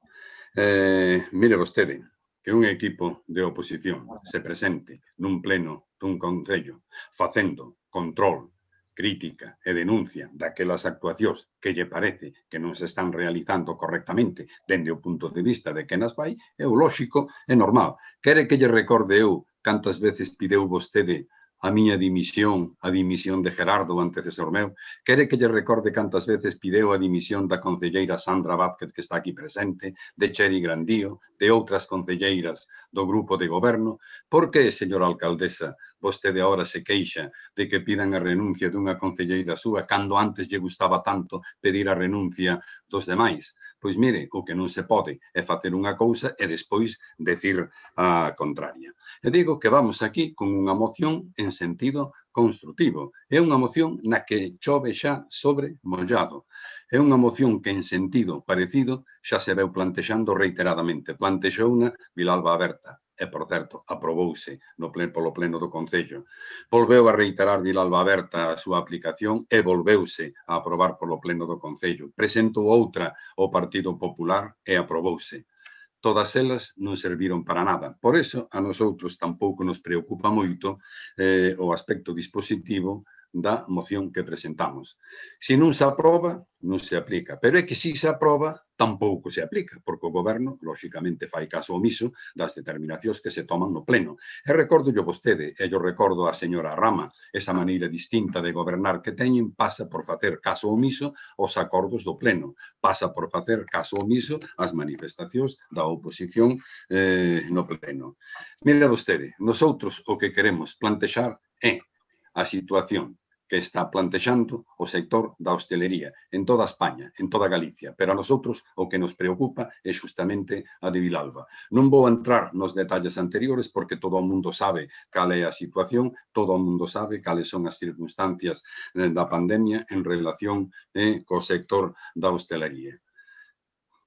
Mire vostede, que un equipo de oposición se presente nun pleno dun concello facendo control, crítica e denuncia daquelas actuacións que lle parece que non se están realizando correctamente dende o punto de vista de quen as fai, é o lóxico e normal. Quere que lle recorde eu cantas veces pideu vostede a miña dimisión, a dimisión de Gerardo, o antecesor meu? Quere que lle recorde cantas veces pideu a dimisión da concelleira Sandra Vázquez, que está aquí presente, de Cheri Grandío, de outras concelleiras do grupo de goberno? Por que, señora alcaldesa, vostede agora se queixa de que pidan a renuncia dunha concelleira súa cando antes lle gustaba tanto pedir a renuncia dos demais? Pois mire, o que non se pode é facer unha cousa e despois decir a contraria. E digo que vamos aquí con unha moción en sentido construtivo. É unha moción na que chove xa sobre mollado. É unha moción que en sentido parecido xa se veu plantexando reiteradamente. Plantexouna Vilalba Berta. E, por certo, aprobouse polo pleno do Concello. Volveu a reiterar Vilalba Berta a súa aplicación e volveuse a aprobar polo pleno do Concello. Presentou outra o Partido Popular e aprobouse. Todas elas non serviron para nada. Por iso, a nosotros tampouco nos preocupa moito o aspecto dispositivo da moción que presentamos. Se non se aproba, non se aplica. Pero é que se se aproba, tampouco se aplica, porque o goberno, lóxicamente, fai caso omiso das determinacións que se toman no pleno. E recordo yo vostede, e yo recordo a señora Rama, esa maneira distinta de gobernar que teñen pasa por facer caso omiso aos acordos do pleno, pasa por facer caso omiso ás manifestacións da oposición no pleno. Mira vostede, nosotros o que queremos plantexar é a situación que está plantexando o sector da hostelería en toda España, en toda Galicia, pero a nosotros o que nos preocupa é justamente a de Vilalba. Non vou entrar nos detalles anteriores porque todo o mundo sabe cal é a situación, todo o mundo sabe cales son as circunstancias da pandemia en relación co sector da hostelería.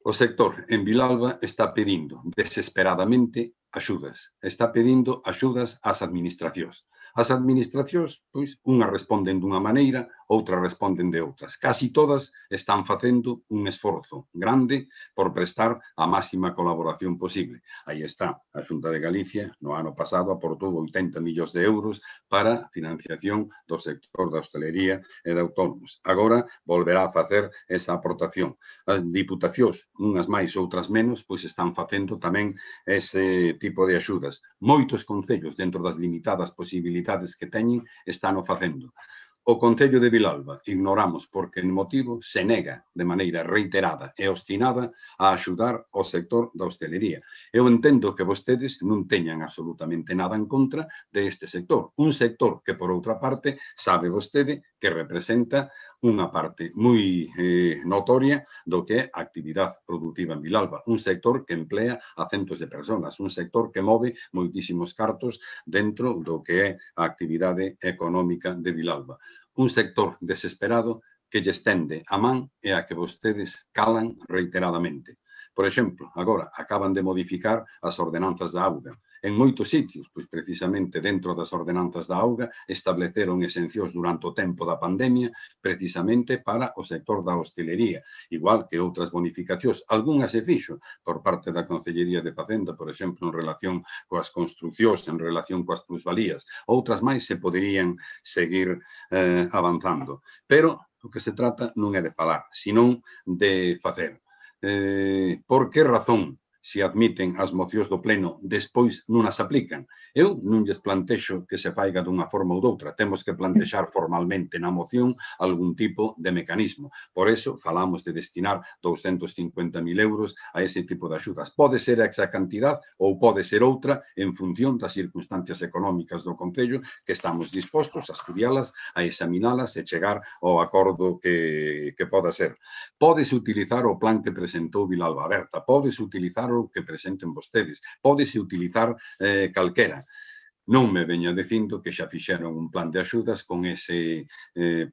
O sector en Vilalba está pedindo desesperadamente axudas, está pedindo axudas ás administracións. As administracións, pois, unhas responden dunha maneira, outras responden de outras. Casi todas están facendo un esforzo grande por prestar a máxima colaboración posible. Aí está, a Xunta de Galicia, no ano pasado, aportou 80 millóns de euros para financiación do sector da hostelería e de autónomos. Agora volverá a facer esa aportación. As diputacións, unhas máis, outras menos, pois están facendo tamén ese tipo de axudas. Moitos concellos, dentro das limitadas posibilidades que teñen, están o facendo. O Concello de Vilalba, ignoramos por que motivo, se nega de maneira reiterada e obstinada a axudar ao sector da hostelería. Eu entendo que vostedes non teñan absolutamente nada en contra deste sector. Un sector que, por outra parte, sabe vostede que representa unha parte moi notoria do que é a actividade productiva en Vilalba. Un sector que emplea a centos de personas, un sector que move moitísimos cartos dentro do que é a actividade económica de Vilalba. Un sector desesperado que lle estende a man e a que vostedes calan reiteradamente. Por exemplo, agora acaban de modificar as ordenanzas da auga. En moitos sitios, pois precisamente dentro das ordenanzas da auga, estableceron exencións durante o tempo da pandemia precisamente para o sector da hostelería, igual que outras bonificacións. Algunhas se fixo por parte da Consellería de Facenda, por exemplo, en relación coas construcións, en relación coas plusvalías. Outras máis se poderían seguir avanzando. Pero o que se trata non é de falar, senón de facer. Por que razón se admiten as mocións do pleno, despois non as aplican? Eu non lles plantexo que se faiga dunha forma ou doutra. Temos que plantexar formalmente na moción algún tipo de mecanismo. Por eso falamos de destinar 250.000 euros a ese tipo de axudas. Pode ser esa cantidad ou pode ser outra en función das circunstancias económicas do Concello, que estamos dispostos a estudialas, a examinalas e chegar ao acordo que poda ser. Pódese utilizar o plan que presentou Vilalba Aberta, pódese utilizar o que presenten vostedes, pódese utilizar calquera. Non me veña dicindo que xa fixeron un plan de axudas con ese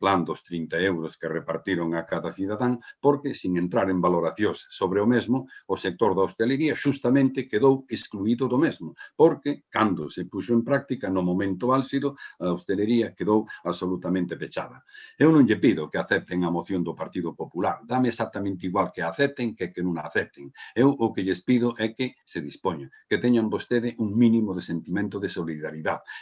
plan dos 30 euros que repartiron a cada cidadán, porque, sin entrar en valoracións sobre o mesmo, o sector da hostelería xustamente quedou excluído do mesmo, porque, cando se puxo en práctica, no momento álxido, a hostelería quedou absolutamente pechada. Eu non lle pido que acepten a moción do Partido Popular, dame exactamente igual que a acepten que non a acepten. Eu o que lles pido é que se dispoñan, que teñan vostede un mínimo de sentimento de solidaridade,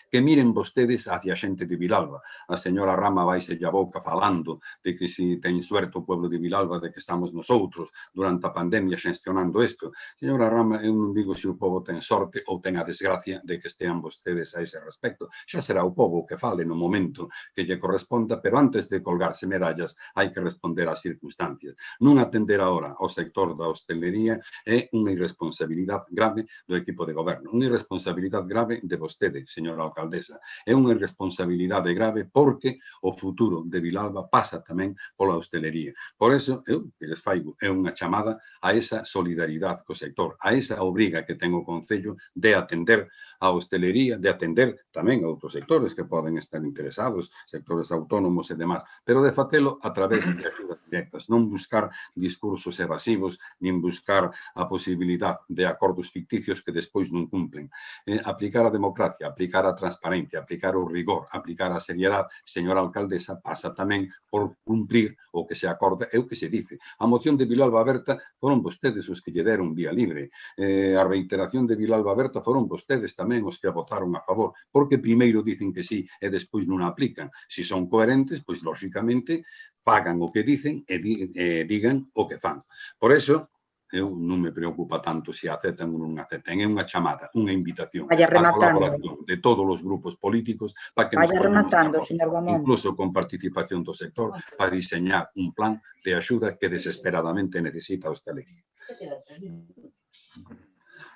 que miren vostedes hacia a xente de Vilalba. A señora Rama vaise a boca falando de que se ten suerte o pueblo de Vilalba de que estamos nosotros durante a pandemia xestionando isto. Señora Rama, eu non digo se o povo ten sorte ou ten a desgracia de que estean vostedes a ese respecto. Xa será o povo que fale no momento que lle corresponda, pero antes de colgarse medallas hai que responder ás circunstancias. Non atender agora ao sector da hostelería é unha irresponsabilidade grave do equipo de goberno, unha irresponsabilidade grave de vostedes, señora alcaldesa. É unha irresponsabilidade grave porque o futuro de Vilalba pasa tamén pola hostelería. Por eso, eu que les faigo é unha chamada a esa solidaridade co sector, a esa obriga que ten o Concello de atender a hostelería, de atender tamén a outros sectores que poden estar interesados, sectores autónomos e demás, pero de facelo a través de axudas directas, non buscar discursos evasivos, nin buscar a posibilidade de acordos ficticios que despois non cumplen. Aplicar a democracia democracia, aplicar a transparencia, aplicar o rigor, aplicar a seriedade, señora alcaldesa, pasa tamén por cumplir o que se acorda e o que se dice. A moción de Vilalba Berta foron vostedes os que lle deron vía libre. A reiteración de Vilalba Berta foron vostedes tamén os que a votaron a favor, porque primeiro dicen que sí e despois non a aplican. Se son coherentes, pois, lóxicamente, fagan o que dicen e digan o que fan. Por eso, eu non me preocupa tanto se aceptan ou non aceptan. É unha chamada, unha invitación Vaya a rematando. colaboración de todos os grupos políticos para que nos Vaya pongamos de rematando, acordo, señor Bamonde. incluso con participación do sector, para diseñar un plan de axuda que desesperadamente necesita a hostelería.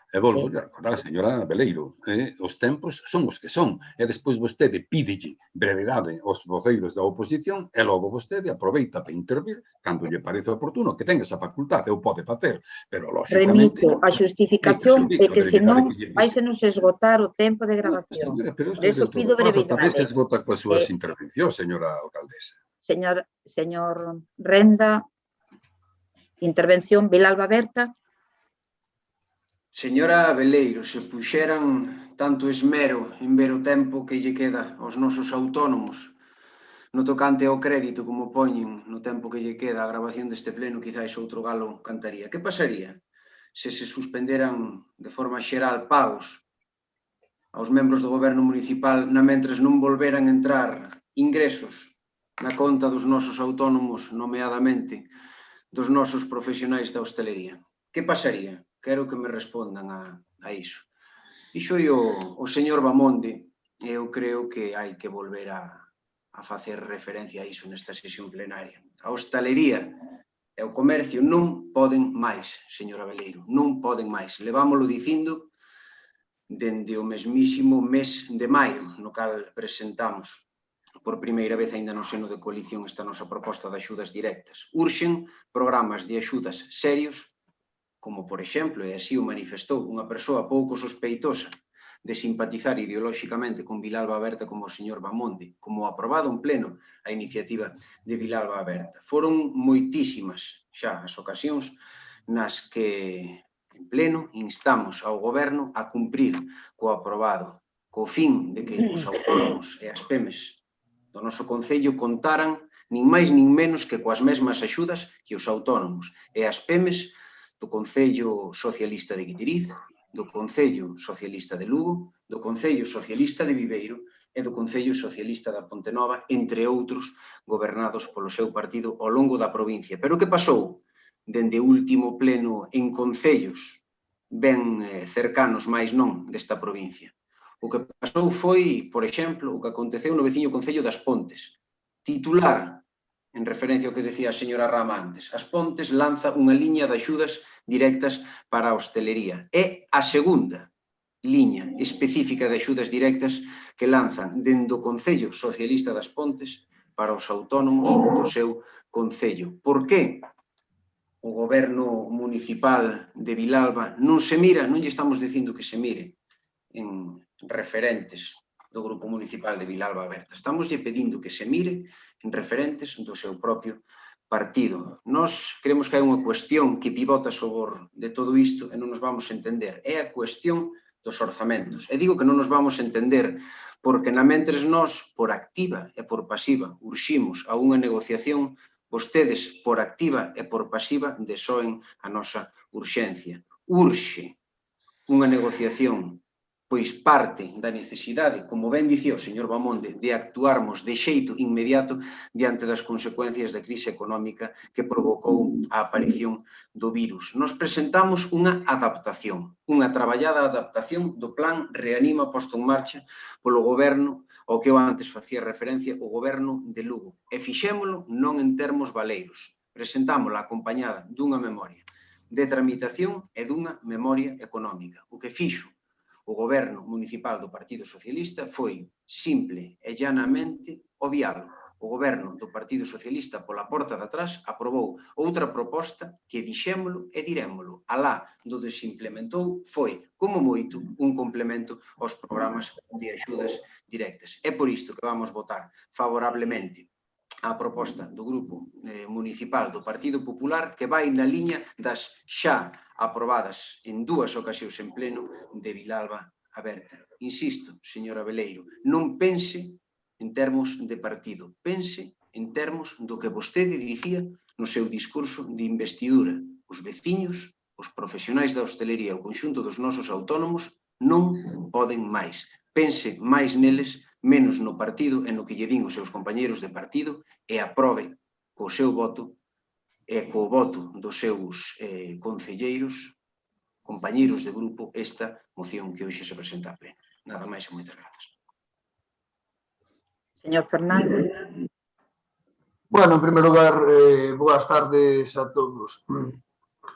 E volvo a recordar, señora Beleiro, os tempos son os que son, e despois vostede pídelle brevedade aos voceiros da oposición e logo vostede aproveita para intervir cando lle parece oportuno, que ten esa facultade, ou pode facer, pero lógicamente... Remito a xustificación de que senón vaise nos esgotar o tempo de grabación. Señora, pero Por eso pido tamén se brevidade. esgota coas súas intervencións, señora alcaldesa. Señor Renda, intervención Vilalba Berta. Señora Beleiro, se puxeran tanto esmero en ver o tempo que lle queda aos nosos autónomos no tocante ao crédito como poñen no tempo que lle queda a grabación deste pleno, quizáis outro galo cantaría. Que pasaría se suspenderan de forma xeral pagos aos membros do goberno municipal na mentres non volveran a entrar ingresos na conta dos nosos autónomos, nomeadamente dos nosos profesionais da hostelería? Que pasaría? Quero que me respondan a iso. Dixo o señor Bamonde, eu creo que hai que volver a facer referencia a iso nesta sesión plenaria. A hostalería e o comercio non poden máis, señora Beleiro, non poden máis. Levámoslo dicindo dende o mesmísimo mes de maio, no cal presentamos por primeira vez aínda no seno de coalición esta nosa proposta de axudas directas. Urxen programas de axudas serios, como, por exemplo, e así o manifestou unha persoa pouco sospeitosa de simpatizar ideolóxicamente con Vilalba Berta como o señor Bamonde, como aprobado en pleno a iniciativa de Vilalba Berta. Foron moitísimas xa as ocasións nas que en pleno instamos ao goberno a cumprir co aprobado, co fin de que os autónomos e as PEMES do noso concello contaran nin máis nin menos que coas mesmas axudas que os autónomos e as PEMES do Concello Socialista de Guitiriz, do Concello Socialista de Lugo, do Concello Socialista de Viveiro e do Concello Socialista da Pontenova, entre outros, gobernados polo seu partido ao longo da provincia. Pero que pasou dende o último pleno en concellos ben cercanos, máis non, desta provincia? O que pasou foi, por exemplo, o que aconteceu no veciño Concello das Pontes. Titular, en referencia ao que decía a señora Rama antes, As Pontes lanza unha liña de axudas directas para a hostelería. É a segunda liña específica de axudas directas que lanzan dende o Concello Socialista das Pontes para os autónomos do seu concello. Por que o goberno municipal de Vilalba non se mira, non lle estamos dicindo que se mire en referentes do Grupo Municipal de Vilalba Berta. Estamos lle pedindo que se mire en referentes do seu propio partido. Nós creemos que hai unha cuestión que pivota sobre de todo isto e non nos vamos a entender. É a cuestión dos orzamentos. E digo que non nos vamos a entender porque na mentres nós, por activa e por pasiva, urximos a unha negociación, vostedes, por activa e por pasiva, desoen a nosa urxencia. Urxe unha negociación, pois parte da necesidade, como ben dicía o señor Bamonde, de actuarmos de xeito inmediato diante das consecuencias da crise económica que provocou a aparición do virus. Nos presentamos unha adaptación, unha traballada adaptación do plan Reanima posto en marcha polo goberno, ao que eu antes facía referencia, o goberno de Lugo. E fixémolo non en termos baleiros, presentámola acompañada dunha memoria de tramitación e dunha memoria económica. O que fixo o goberno municipal do Partido Socialista foi simple e llanamente obvialo. O goberno do Partido Socialista pola porta de atrás aprobou outra proposta que dixémolo e dirémolo. Alá do que se implementou foi, como moito, un complemento aos programas de axudas directas. É por isto que vamos votar favorablemente a proposta do Grupo Municipal do Partido Popular que vai na liña das xa aprobadas en 2 ocasións en pleno de Vilalba aberta. Insisto, señora Veleiro, non pense en termos de partido, pense en termos do que vostede dicía no seu discurso de investidura. Os veciños, os profesionais da hostelería, o conxunto dos nosos autónomos non poden máis. Pense máis neles, menos no partido e no que lle din os seus compañeiros de partido e aprobe co seu voto e co voto dos seus concelleiros, compañeiros de grupo, esta moción que hoxe se presenta a pleno. Nada máis e moitas grazas. Señor Fernández. Bueno, en primeiro lugar, boas tardes a todos.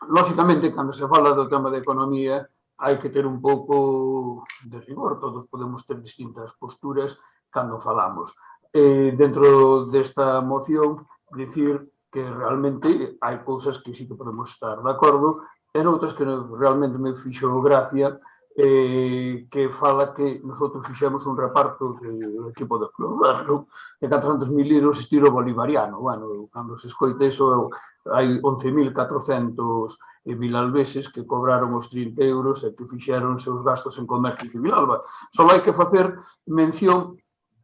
Lóxicamente, cando se fala do tema de economía, hai que ter un pouco de rigor. Todos podemos ter distintas posturas cando falamos. Dentro desta moción, dicir que realmente hai cousas que sí que podemos estar de acordo e noutras que realmente me fixo gracia que fala que nosotros fixemos un reparto do equipo de goberno de 400.000 euros estilo bolivariano. Bueno, cando se escoita iso, hai 11.400 vilalveses que cobraron os 30 euros e que fixeron seus gastos en comercio de Vilalba. Só hai que facer mención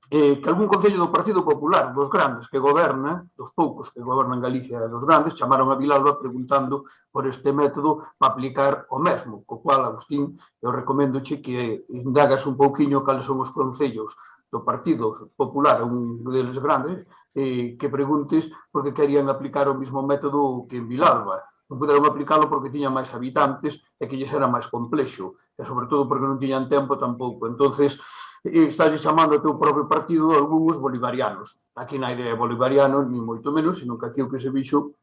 que algún concello do Partido Popular, dos grandes que goberna, dos poucos que gobernan Galicia e dos grandes, chamaron a Vilalba preguntando por este método para aplicar o mesmo, co cual, Agustín, eu recomendoche que indagas un pouquiño cales son os concellos do Partido Popular, un deles grandes, que preguntes por que querían aplicar o mesmo método que en Vilalba. Non puderon aplicarlo porque tiñan máis habitantes e que lles era máis complexo, e sobre todo porque non tiñan tempo tampouco. Entonces, estás chamando ao teu propio partido algúns bolivarianos. Aquí non hai de bolivariano, ni moito menos, sino que aquí o que se vixo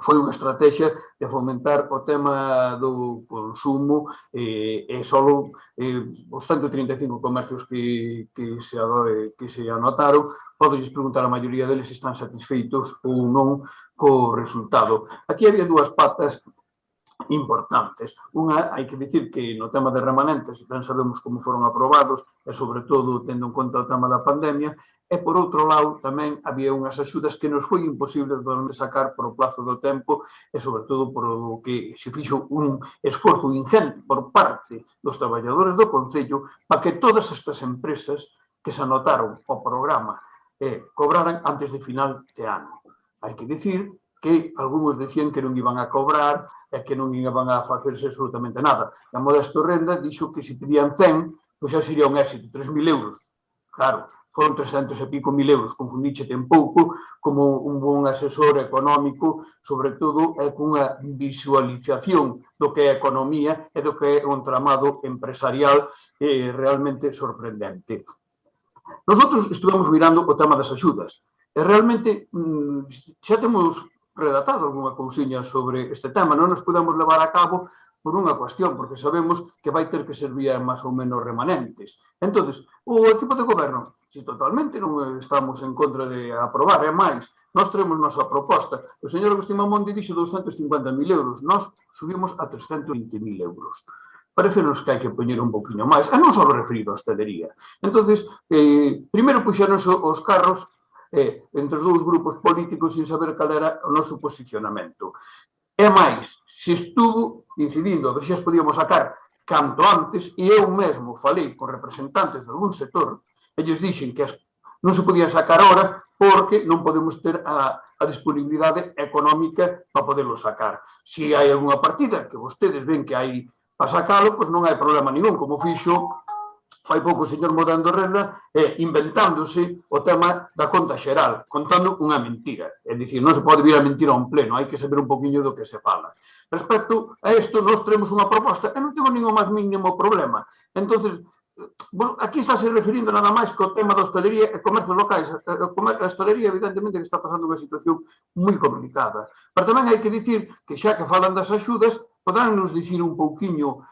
foi unha estrategia de fomentar o tema do consumo e só os 135 comercios que se anotaron, podes preguntar a maioría deles se están satisfeitos ou non co resultado. Aquí había dúas patas importantes. Unha, hai que dicir que no tema de remanentes, ben sabemos como foron aprobados, e sobre todo tendo en conta o tema da pandemia, e por outro lado tamén había unhas axudas que nos foi imposible de sacar por o plazo do tempo e sobre todo por o que se fixo un esforzo ingente por parte dos traballadores do Concello para que todas estas empresas que se anotaron ao programa cobraran antes de final de ano. Hai que dicir que algúns decían que non iban a cobrar e que non iban a facerse absolutamente nada. A Modesto Renda dixo que se pedían 100, pois xa sería un éxito, 3.000 euros. Claro, foron 300 e pico mil euros, confundíchete un pouco como un bon asesor económico, sobre todo cunha visualización do que é a economía e do que é un tramado empresarial realmente sorprendente. Nosotros estuvemos mirando o tema das axudas e realmente xa temos redactado algunha cousiña sobre este tema, non nos podemos levar a cabo por unha cuestión, porque sabemos que vai ter que servir a máis ou menos remanentes. Entón, o equipo de goberno, si totalmente non estamos en contra de aprobar, é máis, nós teremos nosa proposta. O señor Agustín Mamonde dixo 250.000 euros, nós subimos a 320.000 euros. Parece-nos que hai que poñer un poquinho máis, e non só referido a hostelería. Entón, primeiro puxeronse os carros entre os dous grupos políticos sin saber cal era o noso posicionamento. E máis, se estuvo incidindo a ver se as podíamos sacar canto antes, e eu mesmo falei con representantes de algún sector, eles dixen que non se podían sacar ahora porque non podemos ter a disponibilidade económica para poderlo sacar. Se hai algunha partida que vostedes ven que hai para sacalo, pois non hai problema ningún, como fixo fai pouco o señor Modando Renda, inventándose o tema da conta xeral, contando unha mentira. É dicir, non se pode vir a mentir a un pleno, hai que saber un poquinho do que se fala. Respecto a isto, nós tenemos unha proposta e non temos ningún máis mínimo problema. Entón, aquí está se referindo nada máis que o tema da hostelería e comercios locais. A hostelería, evidentemente, que está pasando unha situación moi complicada. Pero tamén hai que dicir que xa que falan das axudas, podrán nos dicir un pouquiño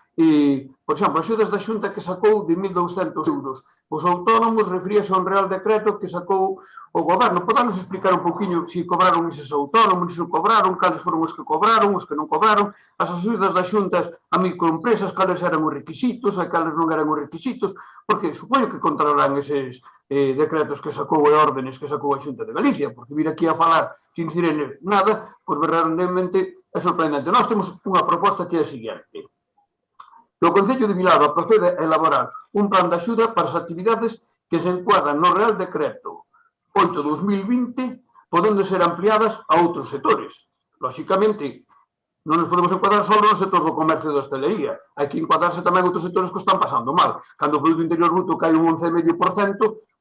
por exemplo, axudas da Xunta que sacou de 1.200 euros. Os autónomos referíase a un real decreto que sacou o goberno. Podanos explicar un pouquinho se cobraron eses autónomos, se cobraron, cales foron os que cobraron, os que non cobraron, as axudas das xuntas a microempresas, cales eran os requisitos e cales non eran os requisitos, porque supoño que controlarán eses decretos que sacou e órdenes que sacou a Xunta de Galicia, porque vir aquí a falar sin dicir nada, pois verdadeiramente é sorprendente. Nós temos unha proposta que é a seguinte. que o Concello de Vilalba procede a elaborar un plan de axuda para as actividades que se encuadran no Real Decreto 8/2020, podendo ser ampliadas a outros sectores. Lóxicamente, non nos podemos encuadrar só no sector do comercio e da hostelería. Hai que encuadrarse tamén outros sectores que están pasando mal. Cando o Produto Interior Bruto cae un 11,5%,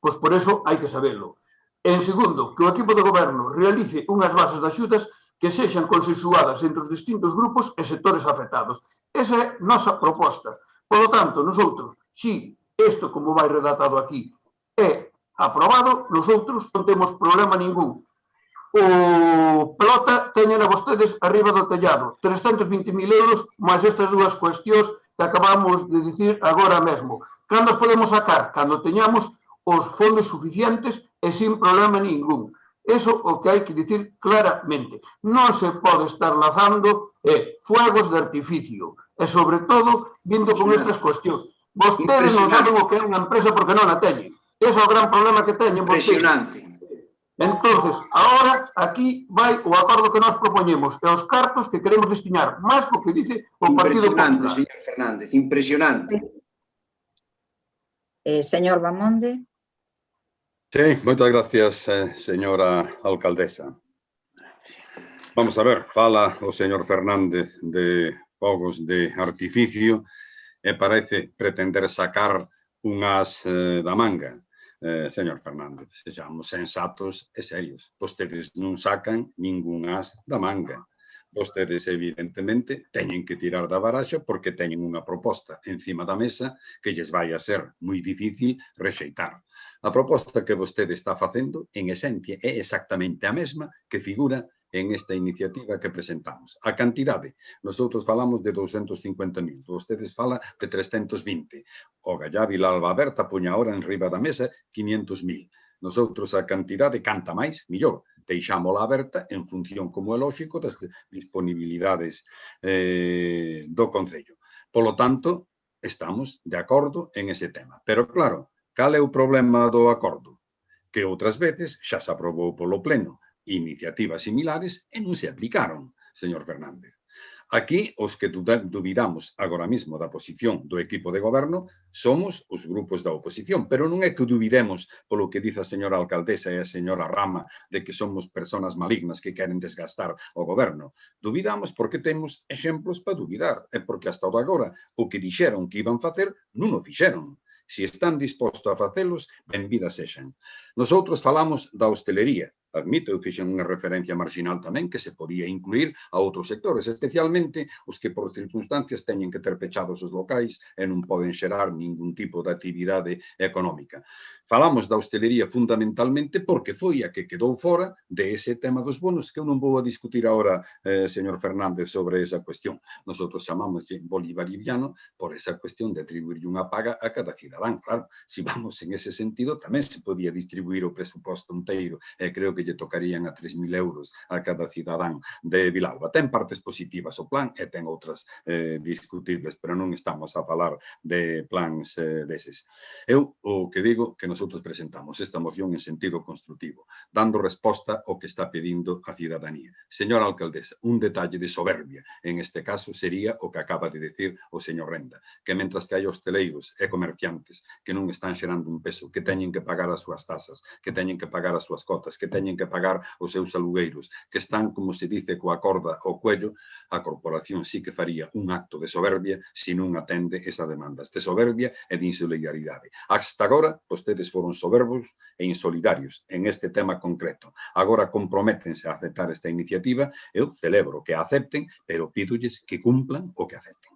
pois por eso hai que sabelo. En segundo, que o equipo de goberno realice unhas bases de axudas que sexan consensuadas entre os distintos grupos e sectores afectados. Esa é a nosa proposta. Por lo tanto, nosotros, si isto, como vai redactado aquí, é aprobado, nosotros non temos problema ningún. O pelota teñen a vostedes arriba do tellado, 320.000 euros, máis estas dúas cuestións que acabamos de dicir agora mesmo. Cando os podemos sacar? Cando teñamos os fondos suficientes e sin problema ningún. Eso o que hai que dicir claramente. Non se pode estar lanzando fuegos de artificio. E, sobre todo, vindo con estas cuestións. Vostedes non saben o que é unha empresa porque non a teñen. Ese é o gran problema que teñen vostedes. Impresionante. Entonces, agora, aquí vai o acordo que nós propoñemos e os cartos que queremos destinar, máis co que dice o Partido Popular. Impresionante, señor Fernández, impresionante. Señor Bamonde. Sí, moitas gracias, señora alcaldesa. Vamos a ver, fala o señor Fernández de fogos de artificio e parece pretender sacar unhas da manga. Señor Fernández, sexamos sensatos e serios. Vostedes non sacan ningunhas da manga. Vostedes, evidentemente, teñen que tirar da baraxa porque teñen unha proposta encima da mesa que lles vai a ser moi difícil rexeitar. A proposta que vostede está facendo, en esencia, é exactamente a mesma que figura en esta iniciativa que presentamos. A cantidade, nosotros falamos de 250.000, vostedes fala de 320. O Gallá Vilalba Aberta puña ahora en riba da mesa 500.000. Nosotros a cantidade canta máis, millor. Deixámola aberta en función, como é lógico, das disponibilidades do Concello. Polo tanto, estamos de acordo en ese tema. Pero claro, cal é o problema do acordo? Que outras veces xa se aprobou polo Pleno iniciativas similares e non se aplicaron, señor Fernández. Aquí, os que dubidamos agora mesmo da posición do equipo de goberno somos os grupos da oposición, pero non é que dubidemos polo que dice a señora alcaldesa e a señora Rama de que somos personas malignas que queren desgastar o goberno. Dubidamos porque temos exemplos para dubidar e porque hasta agora o que dixeron que iban facer non o fixeron. Si están dispostos a facelos, benvidas sexan. Nosotros falamos da hostelería. Admito, eu fixen unha referencia marginal tamén que se podía incluir a outros sectores, especialmente os que por circunstancias teñen que ter pechados os locais e non poden xerar ningún tipo de actividade económica. Falamos da hostelería fundamentalmente porque foi a que quedou fora de ese tema dos bonos que eu non vou a discutir agora, señor Fernández, sobre esa cuestión. Nosotros chamamos bolivariano por esa cuestión de atribuir unha paga a cada cidadán. Claro, se vamos en ese sentido, tamén se podía distribuir o presuposto inteiro e creo que lle tocarían a 3.000 euros a cada cidadán de Vilalba. Ten partes positivas o plan e ten outras discutibles, pero non estamos a falar de plans deses. Eu o que digo que nosotros presentamos esta moción en sentido constructivo, dando resposta ao que está pedindo a cidadanía. Señora alcaldesa, un detalle de soberbia en este caso sería o que acaba de decir o señor Renda, que mentras que hai hosteleiros e comerciantes que non están xerando un peso, que teñen que pagar as súas tasas, que teñen que pagar as súas cotas, que teñen que pagar os seus alugueiros, que están, como se dice, coa corda ao cuello, a corporación sí que faría un acto de soberbia se non atende esa demanda de soberbia e de insolidaridade. Hasta agora, vostedes foron soberbos e insolidarios en este tema concreto. Agora comprométense a aceptar esta iniciativa, eu celebro que a acepten, pero pídolles que cumplan o que acepten.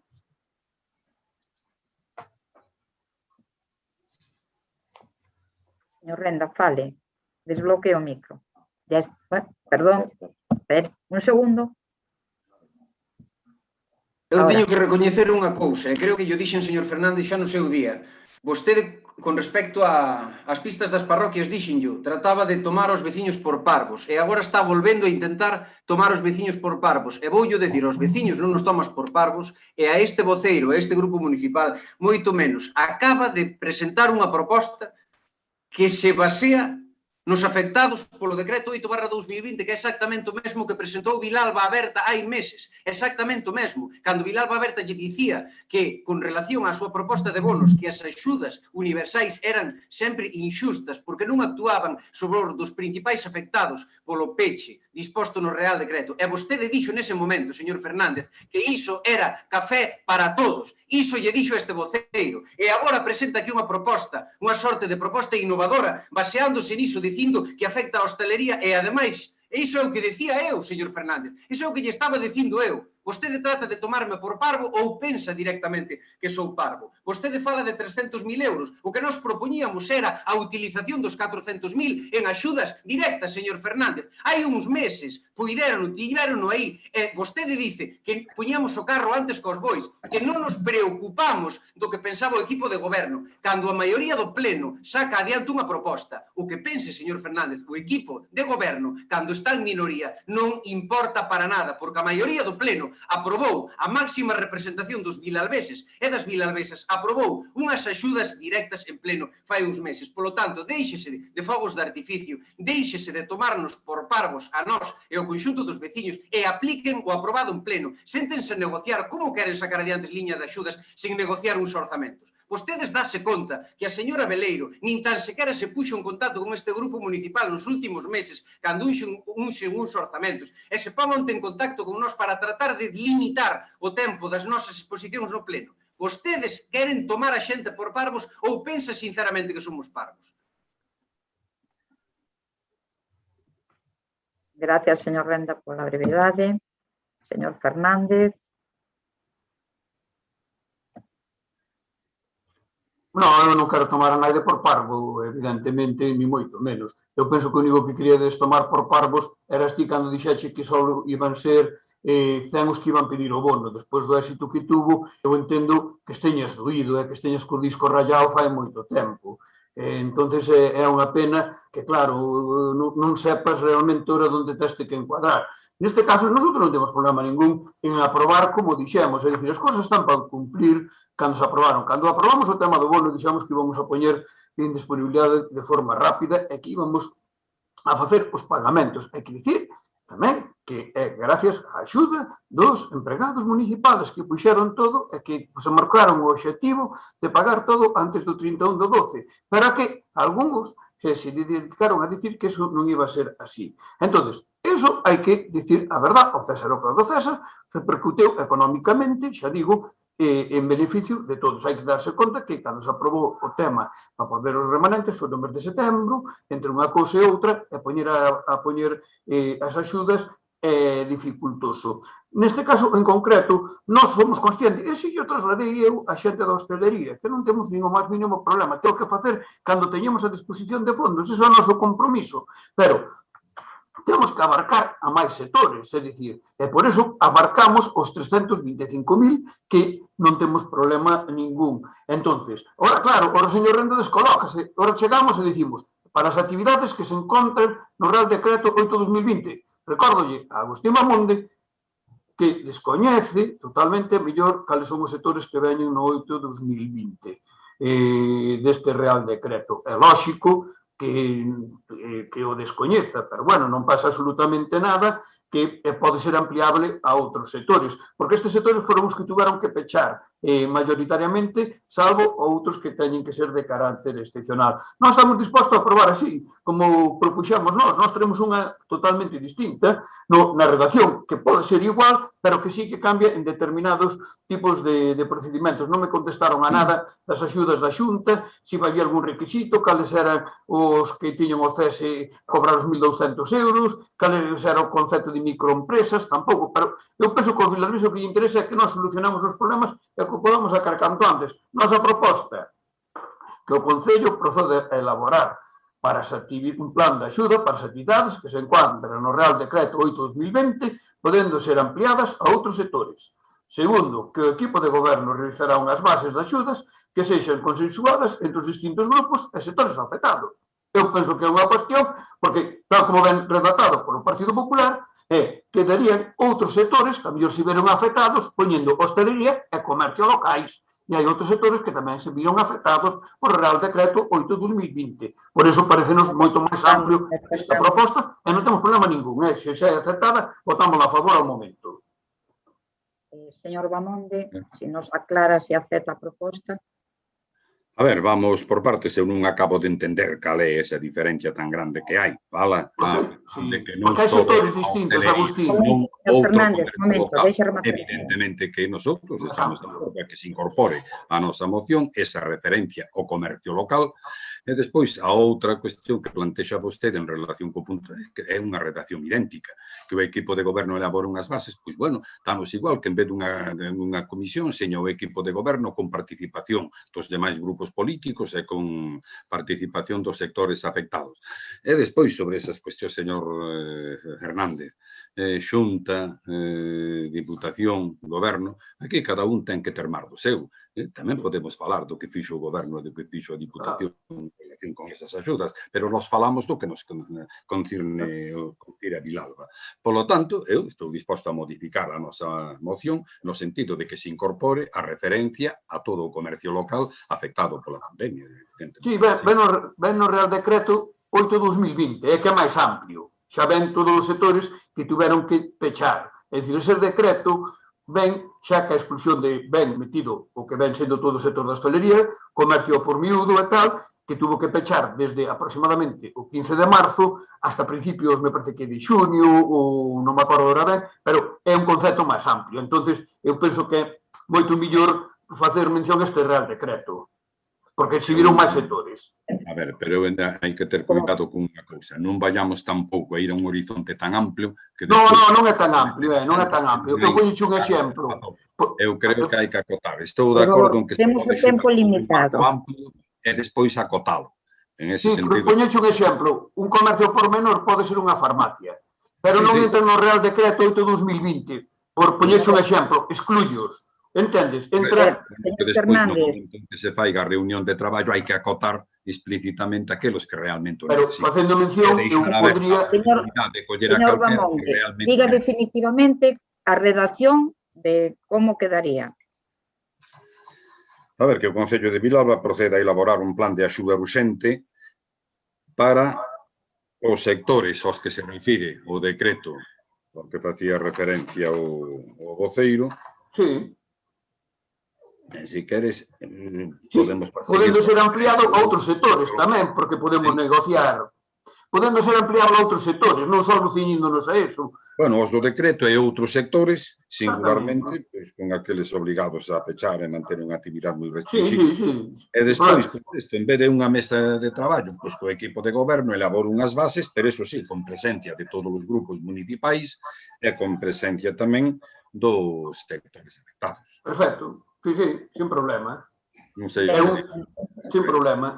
Señor Renda, fale. Desbloqueo o micro. Perdón, un segundo. Eu teño que recoñecer unha cousa, e creo que yo dixen, señor Fernández, xa no seu día. Vostede, con respecto ás pistas das parroquias, dixenllo, trataba de tomar os veciños por parvos, e agora está volvendo a intentar tomar os veciños por parvos. E voullo decir, os veciños non nos tomas por parvos, e a este voceiro, a este grupo municipal, moito menos. Acaba de presentar unha proposta que se basea nos afectados polo decreto 8/2020, que é exactamente o mesmo que presentou Vilalba Aberta hai meses, exactamente o mesmo, cando Vilalba Aberta lle dicía que, con relación á súa proposta de bonos, que as axudas universais eran sempre inxustas, porque non actuaban sobre os dos principais afectados polo peche disposto no Real Decreto. E vostede dixo nese momento, señor Fernández, que iso era café para todos. Iso lle dixo este voceiro. E agora presenta aquí unha proposta, unha sorte de proposta innovadora, baseándose niso, dicindo que afecta a hostelería e, ademais, iso é o que decía eu, señor Fernández. Iso é o que lle estaba dicindo eu. Vostede trata de tomarme por parvo ou pensa directamente que sou parvo. Vostede fala de 300.000 euros. O que nós propoñíamos era a utilización dos 400.000 en axudas directas, señor Fernández. Hai uns meses tiveron aí. Vostede dice que poñíamos o carro antes cos bois, que non nos preocupamos do que pensaba o equipo de goberno. Cando a maioría do pleno saca adiante unha proposta, o que pense, señor Fernández, o equipo de goberno, cando está en minoría, non importa para nada, porque a maioría do pleno aprobou a máxima representación dos vilalbeses e das vilalbesas, aprobou unhas axudas directas en pleno fai uns meses. Polo tanto, déixese de fogos de artificio, déixese de tomarnos por parvos a nós e ao conxunto dos veciños e apliquen o aprobado en pleno. Séntense a negociar como queren sacar adiante liña de axudas sen negociar uns orzamentos. Vostedes dáse conta que a señora Veleiro nin tan sequera se puxo en contacto con este grupo municipal nos últimos meses cando unxen uns orzamentos e se pon onte en contacto con nós para tratar de limitar o tempo das nosas exposicións no pleno. Vostedes queren tomar a xente por parvos ou pensa sinceramente que somos parvos? Gracias, señor Renda, pola brevidade. Señor Fernández. Non, eu non quero tomar a naide por parvo, evidentemente, ni moito menos. Eu penso que o único que queríades tomar por parvos era ti cando dixeche que só iban ser 100 os que iban pedir o bono. Despois do éxito que tuvo, eu entendo que esteñas doído, que esteñas co disco rayado fai moito tempo. Entonces é unha pena que, claro, non sepas realmente ora onde teste que encuadrar. Neste caso, nosotros non temos problema ningún en aprobar como dixemos, é dicir, as cousas están para cumplir cando se aprobaron. Cando aprobamos o tema do bono, dixemos que íbamos a poñer en disponibilidade de forma rápida e que íbamos a facer os pagamentos. Hai que dicir tamén que é gracias á axuda dos empregados municipales que puxeron todo e que se marcaron o obxectivo de pagar todo antes do 31 do 12, para que algúns se dedicaron a dicir que eso non iba a ser así. Entón, eso hai que dicir a verdad, o César o que do César, repercuteu económicamente, xa digo, en beneficio de todos. Hai que darse conta que cando se aprobou o tema para poder os remanentes foi no mes de setembro, entre unha cousa e outra, e poñer as axudas é dificultoso. Neste caso, en concreto, nós somos conscientes, e se yo trasladei eu a xente da hostelería, que non temos nin o máis mínimo problema, que o que facer cando teñemos a disposición de fondos, ese é o noso compromiso, pero temos que abarcar a máis sectores, é dicir, e por iso abarcamos os 325.000 que non temos problema ningún. Entonces, ora claro, ora o señor Renda descolócase, ora chegamos e dicimos, para as actividades que se encontren no Real Decreto 8/2020, recórdolle a Agustín Mamonde que descoñece totalmente mellor cales son os sectores que veñen no 8/2020 deste Real Decreto. É lóxico que o descoñeza, pero bueno, non pasa absolutamente nada, que pode ser ampliable a outros sectores, porque estes sectores foron os que tiveron que pechar mayoritariamente, salvo outros que teñen que ser de carácter excepcional. Nós estamos dispostos a aprobar así, como propuxamos nós teremos unha totalmente distinta na redacción, que pode ser igual, pero que sí que cambia en determinados tipos de procedimentos. Non me contestaron a nada das axudas da Xunta, se vai haber algún requisito, cales eran os que tiñan o cese cobrar os 1.200 euros, cales era o concepto de microempresas, tampouco, pero eu penso que o vilarbeses o que lle interesa é que nós solucionamos os problemas e que podamos sacar canto antes. Nosa proposta que o Concello procede a elaborar para un plan de axuda para as actividades que se encuentran no Real Decreto 8/2020, podendo ser ampliadas a outros sectores. Segundo, que o equipo de goberno realizará unhas bases de axudas que sexan consensuadas entre os distintos grupos e sectores afectados. Eu penso que é unha cuestión, porque, tal como ven redactado polo Partido Popular, quedarían outros sectores que a mellor se veron afectados poñendo hostelería e comercio locais. e hai outros sectores que tamén se viron afectados por o Real Decreto 8/2020. Por iso parecenos moito máis amplio esta proposta e non temos problema ningún. Se é aceptada, votámosla a favor ao momento. Señor Bamonde, se nos aclara se acepta a proposta. A ver, vamos por partes, eu non acabo de entender cal é esa diferencia tan grande que hai. Fala de que non Porque hai só sectores distintos, Agustín. Fernández, momento, deixa rematar. Evidentemente que nosotros estamos de acordo a que se incorpore a nosa moción esa referencia ao comercio local e despois a outra cuestión que plantexa vostede en relación co punto que é unha redacción idéntica, que o equipo de goberno elabora unhas bases, pois bueno, estamos igual que en vez dunha comisión seña o equipo de goberno con participación dos demais grupos políticos e con participación dos sectores afectados. E despois sobre esas cuestións, señor Hernández, Xunta, Diputación, Goberno, aquí cada un ten que ter mar do seu. Tamén podemos falar do que fixo o Goberno e do que fixo a Diputación en relación con esas axudas, pero nos falamos do que nos concirne a Vilalba. Polo tanto, eu estou disposto a modificar a nosa moción no sentido de que se incorpore a referencia a todo o comercio local afectado pola pandemia. Sí, ven no Real Decreto 8/2020, é que é máis amplio. Xa ven todos os sectores que tiveron que pechar. É dicir, ese decreto ven xa que a expulsión de ben metido o que ven sendo todo o sector da hostelería, comercio por miúdo e tal, que tuvo que pechar desde aproximadamente o 15 de marzo hasta principios, me parece que de xunio, ou non me acordo ahora ben, pero é un concepto máis amplio. Entonces, eu penso que é moito mellor facer mención a este Real Decreto, porque se viron máis sectores. A ver, pero hai que ter cuidado con unha cousa. Non vayamos tampouco a ir a un horizonte tan amplio que... Non é tan amplio, non é tan amplio. Eu poño un exemplo. Eu creo que hai que acotar. Estou de acordo en que temos o tempo limitado. Amplio e despois acotalo. En ese sí, sentido... poño un exemplo. Un comercio por menor pode ser unha farmacia, pero non entra no Real Decreto 8/2020. Por poñer un exemplo, excluyos. Entendes? Entra... Fernández. Que se faiga a reunión de traballo hai que acotar explícitamente aqueles que realmente... Pero facendo mención, eu podría... Señor Bamonde, diga definitivamente a redacción de como quedaría. A ver, que o Concello de Vilalba proceda a elaborar un plan de axuda urxente para os sectores aos que se refire o decreto ao que facía referencia o voceiro. Sí. Se queres, podemos podendo ser ampliado a outros sectores tamén, porque podemos negociar. Podendo ser ampliado a outros sectores, non só ciñíndonos a eso. Bueno, os do decreto e outros sectores, singularmente, pois, con aqueles obrigados a pechar e manter unha actividade moi restringida. Sí. E despois, en vez de unha mesa de traballo, pois co equipo de goberno elabora unhas bases, pero eso sí, con presencia de todos os grupos municipais e con presencia tamén dos sectores afectados. Perfecto. Sí, sin problema. Non sei. Sin problema.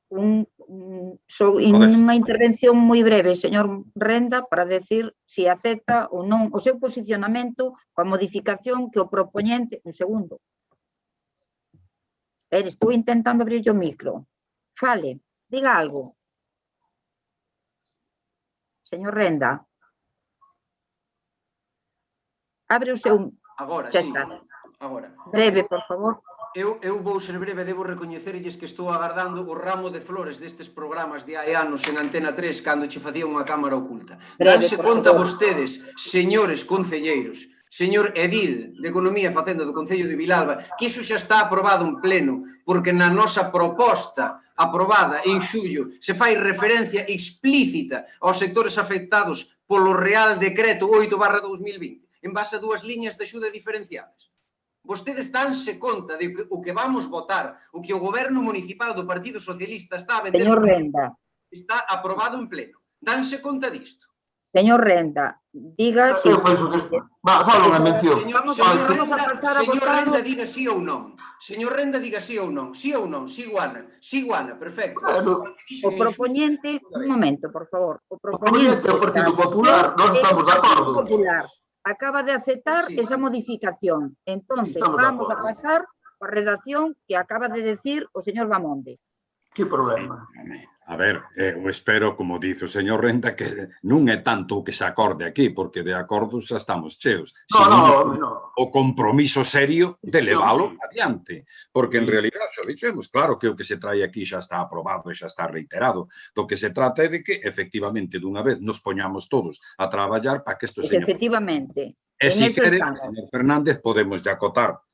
Unha intervención moi breve, señor Renda, para decir se acepta ou non o seu posicionamento coa modificación que o propoñente... Un segundo. Estou intentando abrir o micro. Fale, diga algo. Señor Renda. Abre o seu... Agora, sí. Agora. Breve, por favor. Eu vou ser breve, debo recoñecerlles que estou agardando o ramo de flores destes programas de hai anos en Antena 3 cando che facía unha cámara oculta. Danse conta vostedes, señores concelleiros, señor Edil de Economía e Facenda do Concello de Vilalba, que iso xa está aprobado en pleno, porque na nosa proposta aprobada en xullo se fai referencia explícita aos sectores afectados polo Real Decreto 8/2020, en base a dúas liñas de axuda diferenciadas. Vostedes danse conta de que o que vamos votar, o que o goberno municipal do Partido Socialista está a vender, está aprobado en pleno. Danse conta disto. Señor Renda, diga si... Eu penso que... Fala unha mención. Señor Renda, diga sí ou non. Señor Renda, diga sí ou non. Sí ou non. Sí, Guana. Sí, Guana. Perfecto. O propoñente... Un momento, por favor. O propoñente... O Partido Popular, nós estamos de acordo. Acaba de aceptar esa modificación. Entonces, vamos a pasar a redacción que acaba de decir o señor Bamonde. Que problema? A ver, eu espero, como dice o señor Renda, que non é tanto o que se acorde aquí, porque de acordos xa estamos cheos. No. O compromiso serio de leválo adiante. Porque, en realidad, xa dixemos, claro que o que se trae aquí xa está aprobado e xa está reiterado. Do que se trata é de que, efectivamente, dunha vez nos poñamos todos a traballar para que isto seña. Efectivamente. E En se eso quere, estamos. señor Fernández, podemos de acotar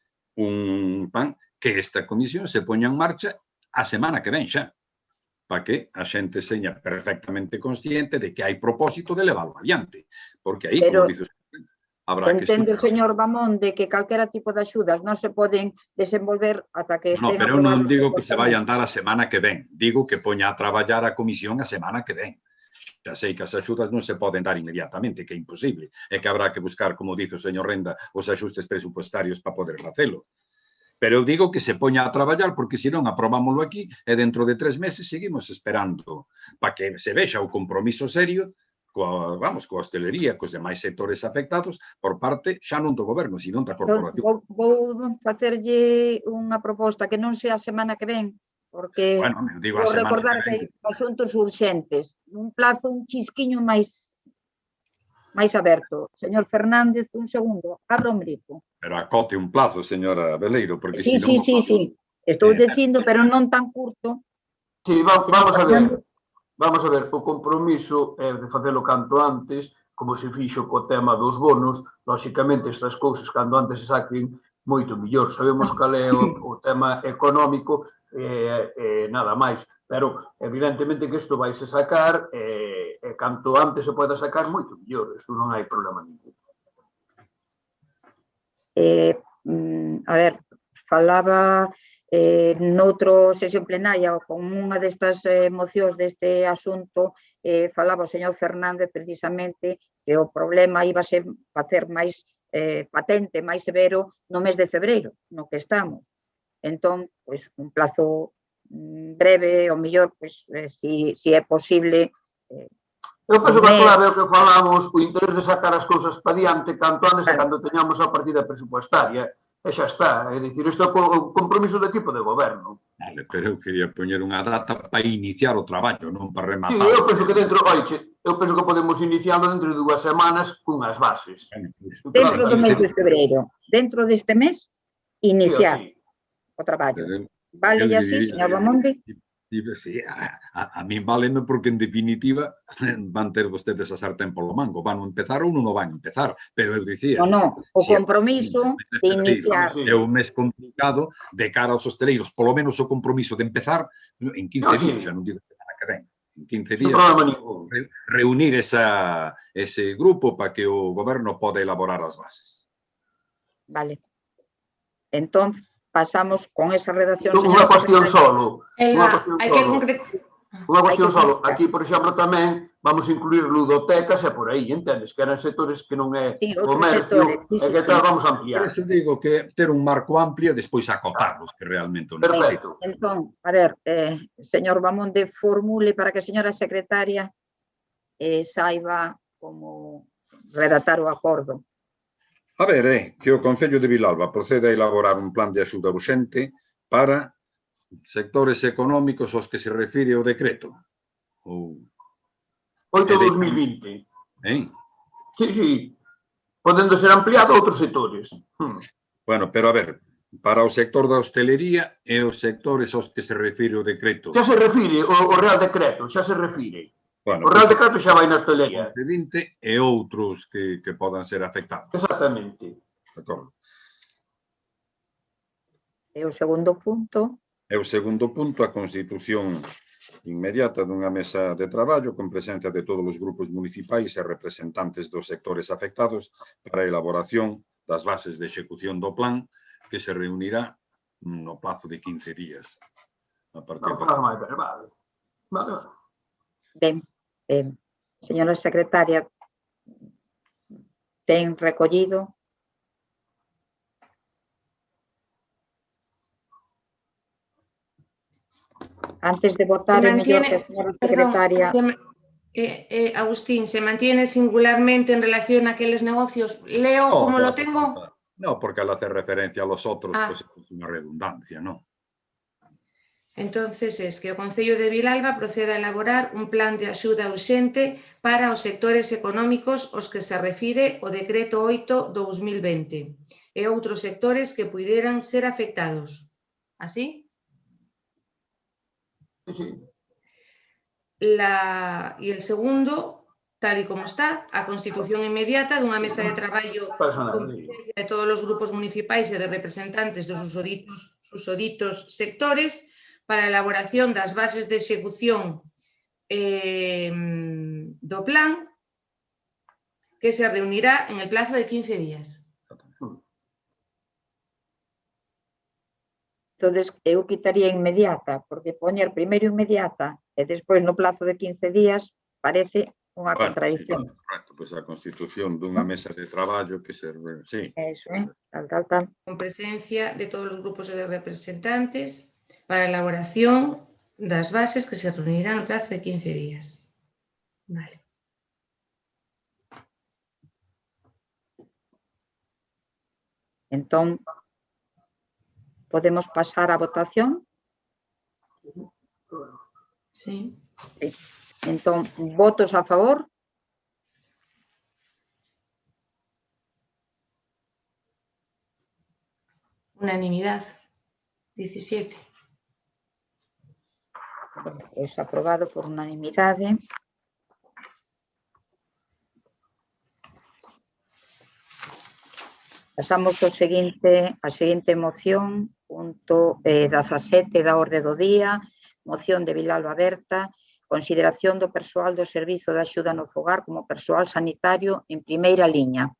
que esta comisión se poña en marcha a semana que ven xa, para que a xente seña perfectamente consciente de que hai propósito de leválo adiante. Porque aí, Pero como dices, habrá que entendo, estudiar. señor Bamón, de que calquera tipo de axudas non se poden desenvolver ata que No, estén pero eu non aprobados. digo que se vai a andar a semana que ven. Digo que poña a traballar a comisión a semana que ven. Xa sei que as axudas non se poden dar inmediatamente, que é imposible. E que habrá que buscar, como dice o señor Renda, os axustes presupuestarios para poder facelo. Pero eu digo que se poña a traballar, porque se non aprobámoslo aquí e dentro de 3 meses seguimos esperando para que se vexa o compromiso serio coa hostelería, cos demais sectores afectados por parte xa non do goberno, sino da corporación. Vou facerlle unha proposta que non sea a semana que ven, porque Bueno, me digo a vou semana recordar que ven. que hai asuntos urxentes. Un plazo, un chisquiño máis aberto. Señor Fernández, un segundo, abra o mrico. Pero acote un plazo, señora Veleiro, porque Sí. Estou dicindo, pero non tan curto. Sí, vamos a ver, o compromiso é de facelo canto antes, como se fixo co tema dos bonos, lóxicamente estas cousas cando antes se saquen moito mellor. Sabemos cal é o tema económico, nada máis, pero evidentemente que isto vai se sacar e canto antes se poida sacar moito mellor, isto non hai problema ningún. A ver, falaba noutro sesión plenaria con unha destas mocións deste asunto, falaba o señor Fernández precisamente que o problema iba a ser facer máis patente, máis severo no mes de febreiro, no que estamos. Entón, pois, un plazo breve, o mellor, pois, si é posible. Eu penso que claro é o que falamos, o interés de sacar as cousas para diante, canto antes e cando teñamos a partida presupuestaria. E xa está, é dicir, isto é o compromiso do equipo de goberno. Vale, pero eu quería poñer unha data para iniciar o traballo, non para rematar. Sí, eu penso que podemos iniciarlo dentro de 2 semanas cunhas bases. Dentro do mes de febreiro, dentro deste mes, iniciar o traballo. Vale así, señor Bamonde? Sí, a min váleme porque, en definitiva, van ter vostedes a sartén polo mango. Van empezar ou non o van empezar. Pero eu dicía... Non, o compromiso de iniciar. É un mes complicado de cara aos hosteleiros. Polo menos o compromiso de empezar en 15 días, xa non digo semana que ven. En 15 días, reunir ese grupo para que o goberno poda elaborar as bases. Vale. Entón, pasamos con esa redacción. Unha cuestión solo. Unha cuestión solo. Aquí, por exemplo, tamén vamos a incluir ludotecas e por aí, entendes? Que eran sectores que non é comercio e que tal vamos a ampliar. Por eso digo que ter un marco amplio e despois acotarlos, que realmente o Perfecto. necesito. Entón, a ver, señor Bamonde, formule para que a señora secretaria saiba como redactar o acordo. A ver, que o Concello de Vilalba procede a elaborar un plan de axuda urxente para sectores económicos aos que se refire o decreto. 8/2020. Sí. Podendo ser ampliado a outros sectores. Bueno, pero a ver, para o sector da hostelería e os sectores aos que se refire o decreto. Xa se refire o Real Decreto, xa se refire. Bueno, o Real Decreto xa vai na hostelería. 20 e outros que podan ser afectados. Exactamente. De acordo. E o segundo punto? E o segundo punto, a constitución inmediata dunha mesa de traballo con presencia de todos os grupos municipais e representantes dos sectores afectados para a elaboración das bases de execución do plan que se reunirá no plazo de 15 días. A partir de... Vale. Ben, señora secretaria, ten recollido? Antes de votar, é mellor que a señora secretaria... Agustín, ¿se mantiene singularmente en relación a aqueles negocios? ¿Leo como lo tengo? No, porque al hacer referencia a los otros, pues es una redundancia, ¿no? Entonces, es que o Concello de Vilalba proceda a elaborar un plan de axuda urxente para os sectores económicos aos que se refire o Decreto 8/2020 e outros sectores que puideran ser afectados. Así? Sí. E el segundo, tal e como está, a constitución inmediata dunha mesa de traballo con presencia de todos os grupos municipais e de representantes dos susoditos sectores para a elaboración das bases de execución do plan que se reunirá en el plazo de 15 días. Entonces, eu quitaría inmediata, porque poñer primeiro inmediata e despois no plazo de 15 días parece unha contradición. Sí, correcto, pois a constitución dunha mesa de traballo que serve, sí. Eso, tal. Con presencia de todos os grupos de representantes para a elaboración das bases que se reunirán no plazo de 15 días. Vale. Entón, podemos pasar á votación? Sí. Entón, votos a favor? Unanimidade. 17. Pois aprobado por unanimidade. Pasamos a seguinte moción, punto 17 da orde do día, moción de Vilalba Berta, consideración do persoal do Servizo de Axuda no Fogar como persoal sanitario en primeira liña.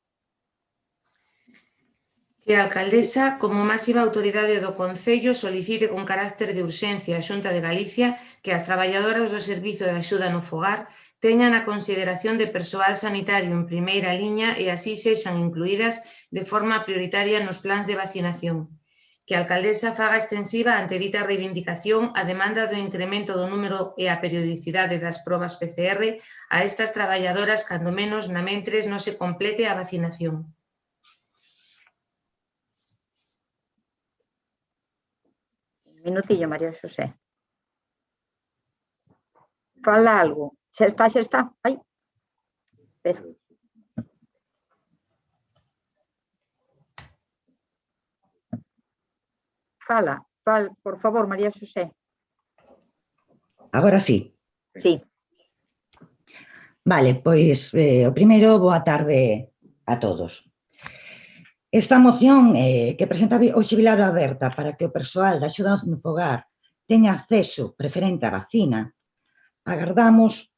Que a alcaldesa, como máxima autoridade do Concello, solicite con carácter de urxencia a Xunta de Galicia que as traballadoras do Servizo de Axuda no Fogar teñan a consideración de persoal sanitario en primeira liña e así sexan incluídas de forma prioritaria nos plans de vacinación. Que a alcaldesa faga extensiva ante dita reivindicación a demanda do incremento do número e a periodicidade das probas PCR a estas traballadoras cando menos na mentres non se complete a vacinación. Minutillo, María Xosé. Fala algo. Xa está. Ai. Espera. Fala, por favor, María Xosé. Agora sí. Sí. Vale, pois o primeiro, boa tarde a todos. Esta moción que presenta hoxe Vilalba Berta para que o persoal da axuda no fogar teña acceso preferente á vacina, agardamos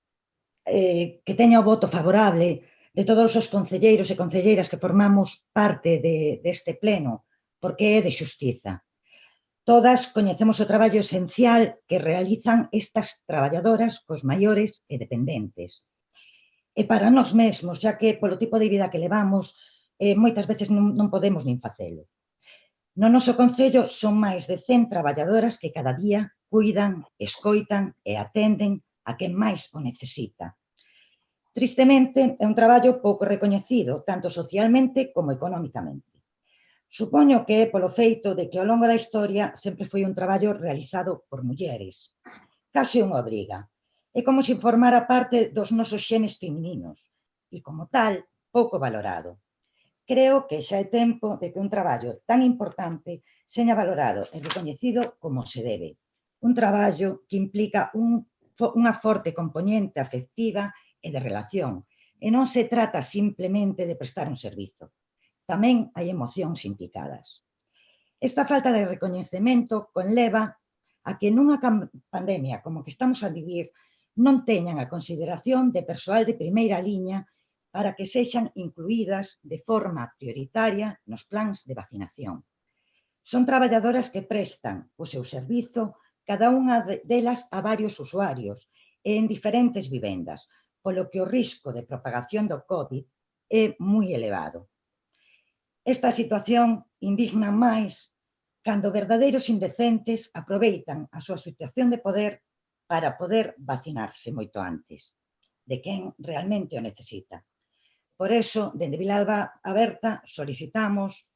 que teña o voto favorable de todos os concelleiros e concelleiras que formamos parte deste pleno, porque é de xustiza. Todas coñecemos o traballo esencial que realizan estas traballadoras cos maiores e dependentes. E para nós mesmos, xa que polo tipo de vida que levamos, moitas veces non podemos nin facelo. No noso concello son máis de 100 traballadoras que cada día cuidan, escoitan e atenden a quen máis o necesita. Tristemente, é un traballo pouco recoñecido, tanto socialmente como económicamente. Supoño que é polo feito de que ao longo da historia sempre foi un traballo realizado por mulleres. Case unha obriga. É como se formara parte dos nosos xenes femininos e, como tal, pouco valorado. Creo que xa é tempo de que un traballo tan importante seña valorado e recoñecido como se debe. Un traballo que implica unha forte componente afectiva e de relación, e non se trata simplemente de prestar un servizo. Tamén hai emocións implicadas. Esta falta de recoñecemento conleva a que nunha pandemia como que estamos a vivir non teñan a consideración de persoal de primeira liña para que sexan incluídas de forma prioritaria nos plans de vacinación. Son traballadoras que prestan o seu servizo cada unha delas a varios usuarios e en diferentes vivendas, polo que o risco de propagación do COVID é moi elevado. Esta situación indigna máis cando verdadeiros indecentes aproveitan a súa situación de poder para poder vacinarse moito antes de quen realmente o necesita. Por eso, dende Vilalba Berta, solicitamos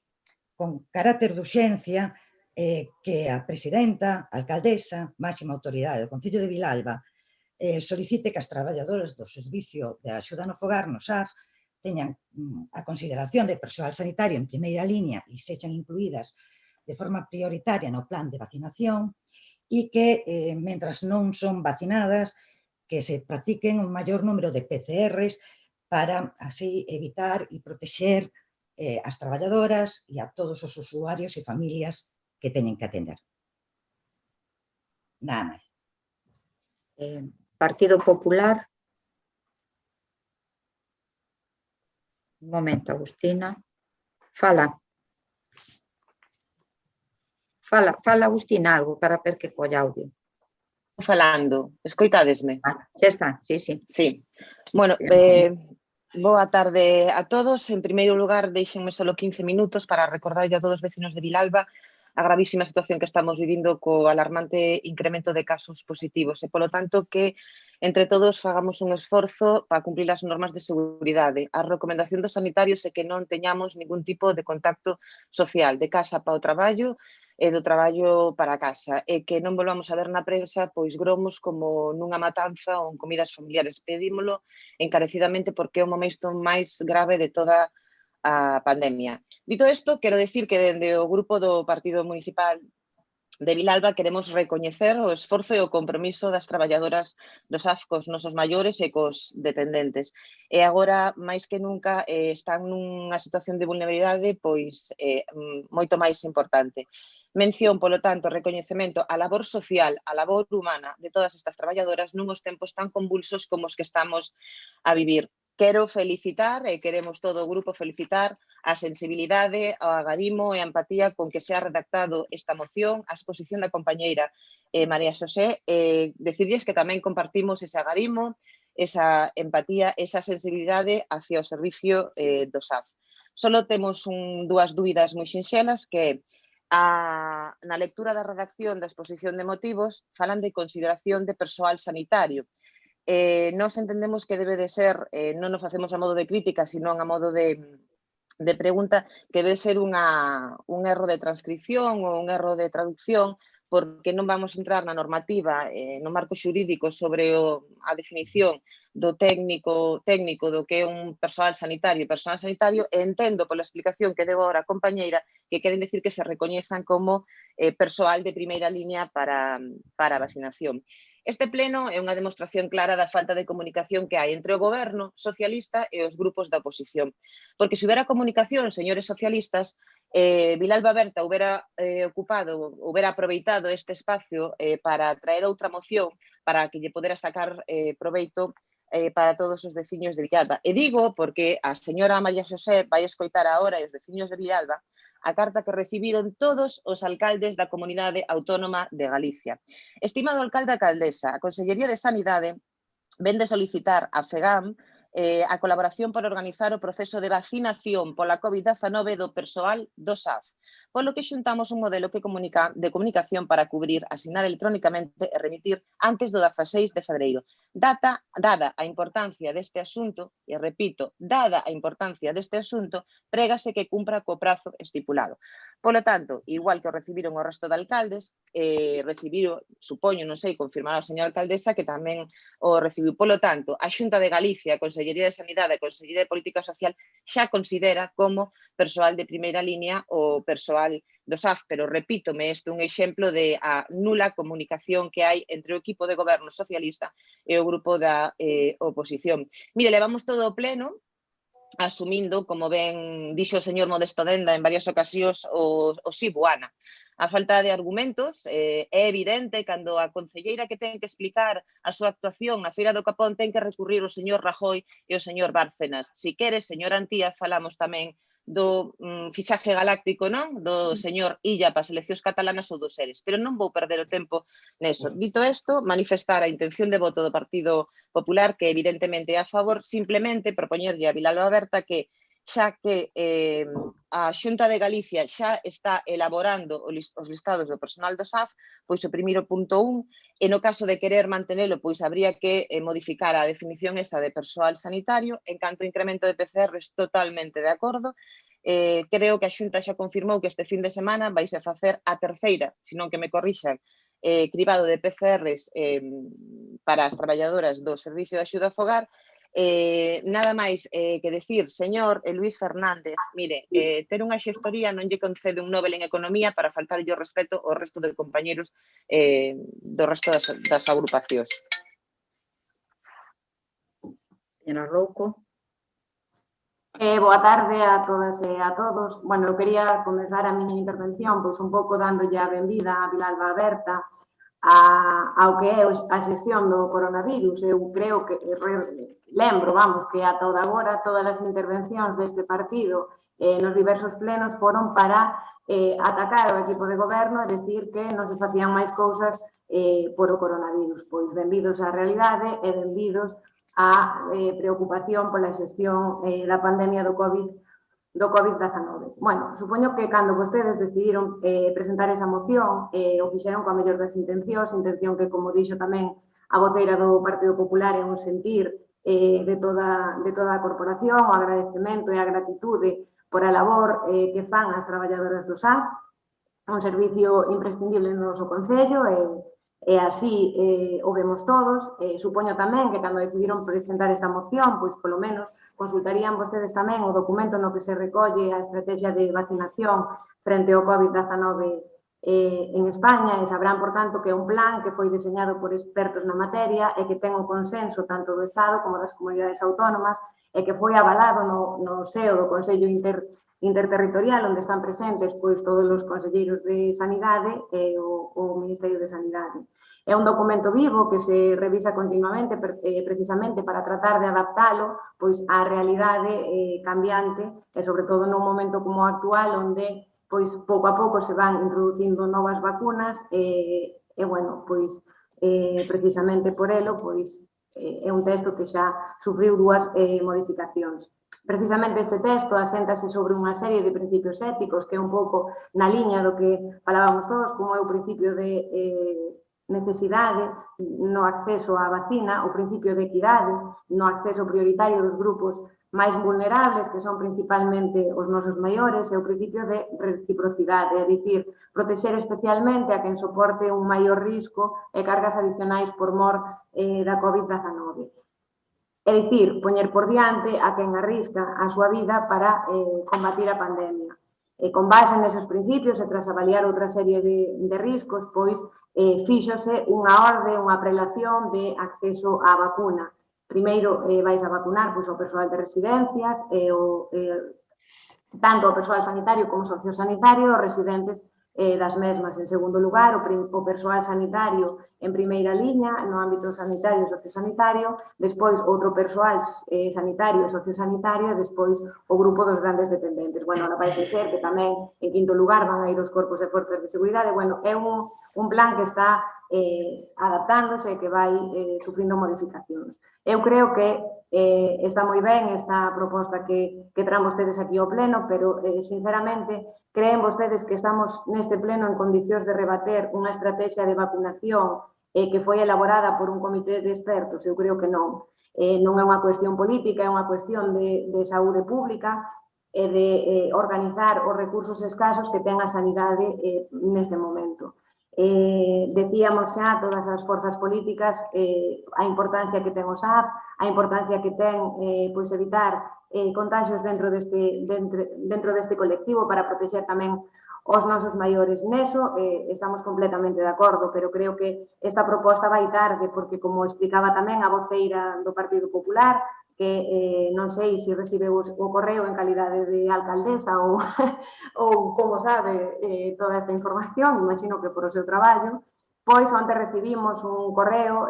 con carácter de urxencia que a presidenta, a alcaldesa, máxima autoridade do Concello de Vilalba, solicite que as traballadoras do Servicio de Axuda no Fogar, no SAF, teñan a consideración de persoal sanitario en primeira línea e sexan incluídas de forma prioritaria no plan de vacinación e que, mentras non son vacinadas, que se practiquen un maior número de PCRs para así evitar e protexer as traballadoras e a todos os usuarios e familias que teñen que atender. Nada máis. Partido Popular. Un momento, Agustina. Fala. Fala, Agustina, algo para ver que colla audio. Falando, escoitadesme? Xa está, sí. Sí. Bueno, boa tarde a todos. En primeiro lugar, deixenme só 15 minutos para recordarlle a todos os vecinos de Vilalba a gravísima situación que estamos vivindo co alarmante incremento de casos positivos e, polo tanto, que entre todos fagamos un esforzo para cumprir as normas de seguridade. A recomendación dos sanitarios é que non teñamos ningún tipo de contacto social, de casa para o traballo e do traballo para casa, e que non volvamos a ver na prensa pois gromos como nunha matanza ou en comidas familiares. Pedímolo encarecidamente porque é o momento máis grave de toda a pandemia. Dito isto, quero decir que dende o grupo do Partido Municipal de Vilalba queremos recoñecer o esforzo e o compromiso das traballadoras dos SAF cos nosos maiores e cos dependentes. E agora, máis que nunca, están nunha situación de vulnerabilidade pois moito máis importante. Mención, polo tanto, recoñecemento á labor social, á labor humana de todas estas traballadoras nuns tempos tan convulsos como os que estamos a vivir. Quero felicitar, e queremos todo o grupo felicitar, a sensibilidade, o agarimo e a empatía con que se ha redactado esta moción, a exposición da compañeira María Xosé, decirles que tamén compartimos ese agarimo, esa empatía, esa sensibilidade hacia o servicio do SAF. Solo temos dúas dúbidas moi sinxelas, que na lectura da redacción da exposición de motivos falan de consideración de persoal sanitario. Nós entendemos que debe de ser, non nos facemos a modo de crítica, sino a modo de pregunta, que debe ser un erro de transcripción ou un erro de traducción, porque non vamos entrar na normativa, no marco xurídico sobre a definición do técnico do que é un persoal sanitario e entendo pola explicación que deu agora a compañeira que queren decir que se recoñezan como persoal de primeira línea para a vacinación. Este pleno é unha demostración clara da falta de comunicación que hai entre o goberno socialista e os grupos da oposición. Porque se houbera comunicación, señores socialistas, Vilalba Berta houbera aproveitado este espacio para traer outra moción para que lle podera sacar proveito para todos os veciños de Vilalba. E digo porque a señora María Xosé vai escoitar agora e os veciños de Vilalba a carta que recibiron todos os alcaldes da Comunidade Autónoma de Galicia. Estimado alcalde e alcaldesa, a Consellería de Sanidade vende solicitar a FEGAM a colaboración para organizar o proceso de vacinación pola COVID-19 do persoal do SAF, polo que xuntamos un modelo de comunicación para cubrir, asignar electrónicamente e remitir antes do 16 de febreiro. Dada a importancia deste asunto, e repito, dada a importancia deste asunto, prégase que cumpra co prazo estipulado. Polo tanto, igual que o recibiron o resto de alcaldes, recibiron, supoño, non sei, confirmar a señora alcaldesa que tamén o recibiu. Polo tanto, a Xunta de Galicia, a Consellería de Sanidade e a Consellería de Política Social xa considera como persoal de primeira línea o persoal do SAF, pero repítome, isto é un exemplo de a nula comunicación que hai entre o equipo de goberno socialista e o grupo da oposición. Mire, levamos todo o pleno asumindo, como ben dixo o señor Modesto Denda en varias ocasións, o sí, Buana. A falta de argumentos é evidente cando a concelleira que ten que explicar a súa actuación na Feira do Capón ten que recurrir o señor Rajoy e o señor Bárcenas. Si quere, señor Antía, falamos tamén do fichaje galáctico, non? Do señor Illa para as eleccións catalanas ou dos Seres, pero non vou perder o tempo neso. Dito isto, manifestar a intención de voto do Partido Popular, que evidentemente é a favor, simplemente propoñerlle a Vilalba Berta que xa que a Xunta de Galicia xa está elaborando os listados do personal do SAF, pois o primeiro punto 1, e no caso de querer mantenelo, pois habría que modificar a definición esa de persoal sanitario. En canto ao incremento de PCRs, totalmente de acordo. Creo que a Xunta xa confirmou que este fin de semana vais a facer a terceira, senón que me corrixan, cribado de PCRs para as traballadoras do Servicio de Axuda ao Fogar. Nada máis que decir, señor Luís Fernández, mire, ter unha xestoría non lle concede un Nobel en Economía para faltarlle o respeto ao resto de compañeros do resto das agrupacións. Señora Rouco. Boa tarde a todas e a todos. Bueno, eu quería comezar a miña intervención pois un pouco dándolle a benvida a Vilalba Aberta ao que é a xestión do coronavirus. Eu creo que, lembro, vamos, que ata agora todas as intervencións deste partido nos diversos plenos foron para atacar o equipo de goberno e decir que non se facían máis cousas por o coronavirus. Pois benvidos á realidade e benvidos á preocupación pola xestión da pandemia do COVID-19. Bueno, supoño que cando vostedes decidiron presentar esa moción, o fixeron coa mellor das intencións, intención que, como dixo tamén a voceira do Partido Popular, é un sentir de toda a corporación, o agradecemento e a gratitude por a labor que fan as traballadoras do SAF, un servicio imprescindible no noso Concello e así o vemos todos. Supoño tamén que cando decidiron presentar esta moción, pois polo menos consultarían vostedes tamén o documento no que se recolle a estrategia de vacinación frente ao COVID-19 en España e sabrán, por tanto, que é un plan que foi diseñado por expertos na materia e que ten o consenso tanto do Estado como das comunidades autónomas e que foi avalado no seo do Consello Interterritorial, onde están presentes pois todos os conselleiros de Sanidade e o Ministerio de Sanidade. É un documento vivo que se revisa continuamente precisamente para tratar de adaptalo pois á realidade cambiante e sobre todo nun momento como o actual onde pois pouco a pouco se van introducindo novas vacunas e bueno, pois precisamente por elo pois é un texto que xa sufriu dúas modificacións. Precisamente este texto aséntase sobre unha serie de principios éticos que é un pouco na liña do que falábamos todos, como é o principio de necesidade no acceso á vacina, o principio de equidade no acceso prioritario dos grupos máis vulnerables, que son principalmente os nosos maiores, e o principio de reciprocidade, é dicir, protexer especialmente a quen soporte un maior risco e cargas adicionais por mor da COVID-19. É dicir, poñer por diante a quen arrisca a súa vida para combatir a pandemia. Con base nesos principios e tras avaliar outra serie de riscos, pois fíxose unha orde, unha prelación de acceso á vacuna. Primeiro vais a vacunar pois, ao persoal de residencias, tanto ao persoal sanitario como sociosanitario, os residentes das mesmas. En segundo lugar, o persoal sanitario en primeira liña, no ámbito sanitario e sociosanitario, despois outro persoal sanitario e sociosanitario, e despois o grupo dos grandes dependentes. Bueno, ahora parece ser que tamén, en quinto lugar, van a ir os corpos e forzas de seguridade. Bueno, é un plan que está adaptándose e que vai sufrindo modificacións. Eu creo que está moi ben esta proposta que traen vostedes aquí ao pleno, pero, sinceramente, creen vostedes que estamos neste pleno en condicións de rebater unha estrategia de vacunación que foi elaborada por un comité de expertos? Eu creo que non. Non é unha cuestión política, é unha cuestión de saúde pública e de organizar os recursos escasos que ten a sanidade neste momento. Decíamos xa todas as forzas políticas a importancia que ten o SAF, a importancia que ten pois evitar contagios dentro deste colectivo para protexer tamén os nosos maiores. Neso estamos completamente de acordo, pero creo que esta proposta vai tarde porque, como explicaba tamén a voceira do Partido Popular, que non sei se recibeu o correo en calidade de alcaldesa ou como sabe toda esta información, imagino que por o seu traballo, pois onte recibimos un correo,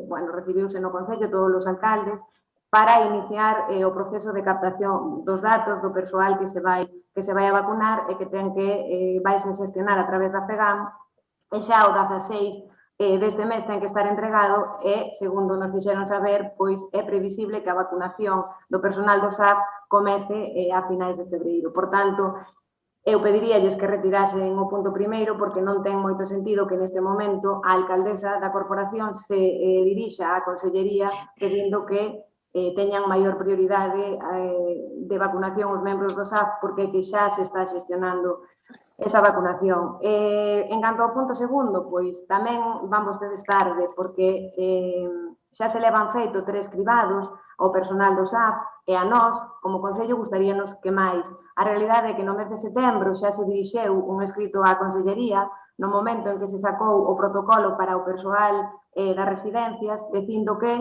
bueno, recibiuse no Concello todos os alcaldes, para iniciar o proceso de captación dos datos do persoal que se vai a vacunar e que ten que vai se xestionar a través da FEGAM e xa o 16 deste mes ten que estar entregado e, segundo nos fixeron saber, pois é previsible que a vacunación do personal do SAF comece a finais de febreiro. Por tanto, eu pediríalles que retirasen o punto primeiro porque non ten moito sentido que neste momento a alcaldesa da corporación se dirixa á Consellería pedindo que teñan maior prioridade de vacunación os membros do SAF porque que xa se está xestionando esa vacunación. En canto ao punto segundo, pois tamén van vostedes tarde porque xa se levan feito 3 cribados ao personal do SAF e a nós, como Concello, gustaríanos que máis. A realidade é que no mes de setembro xa se dirixeu un escrito á Consellería no momento en que se sacou o protocolo para o persoal das residencias, dicindo que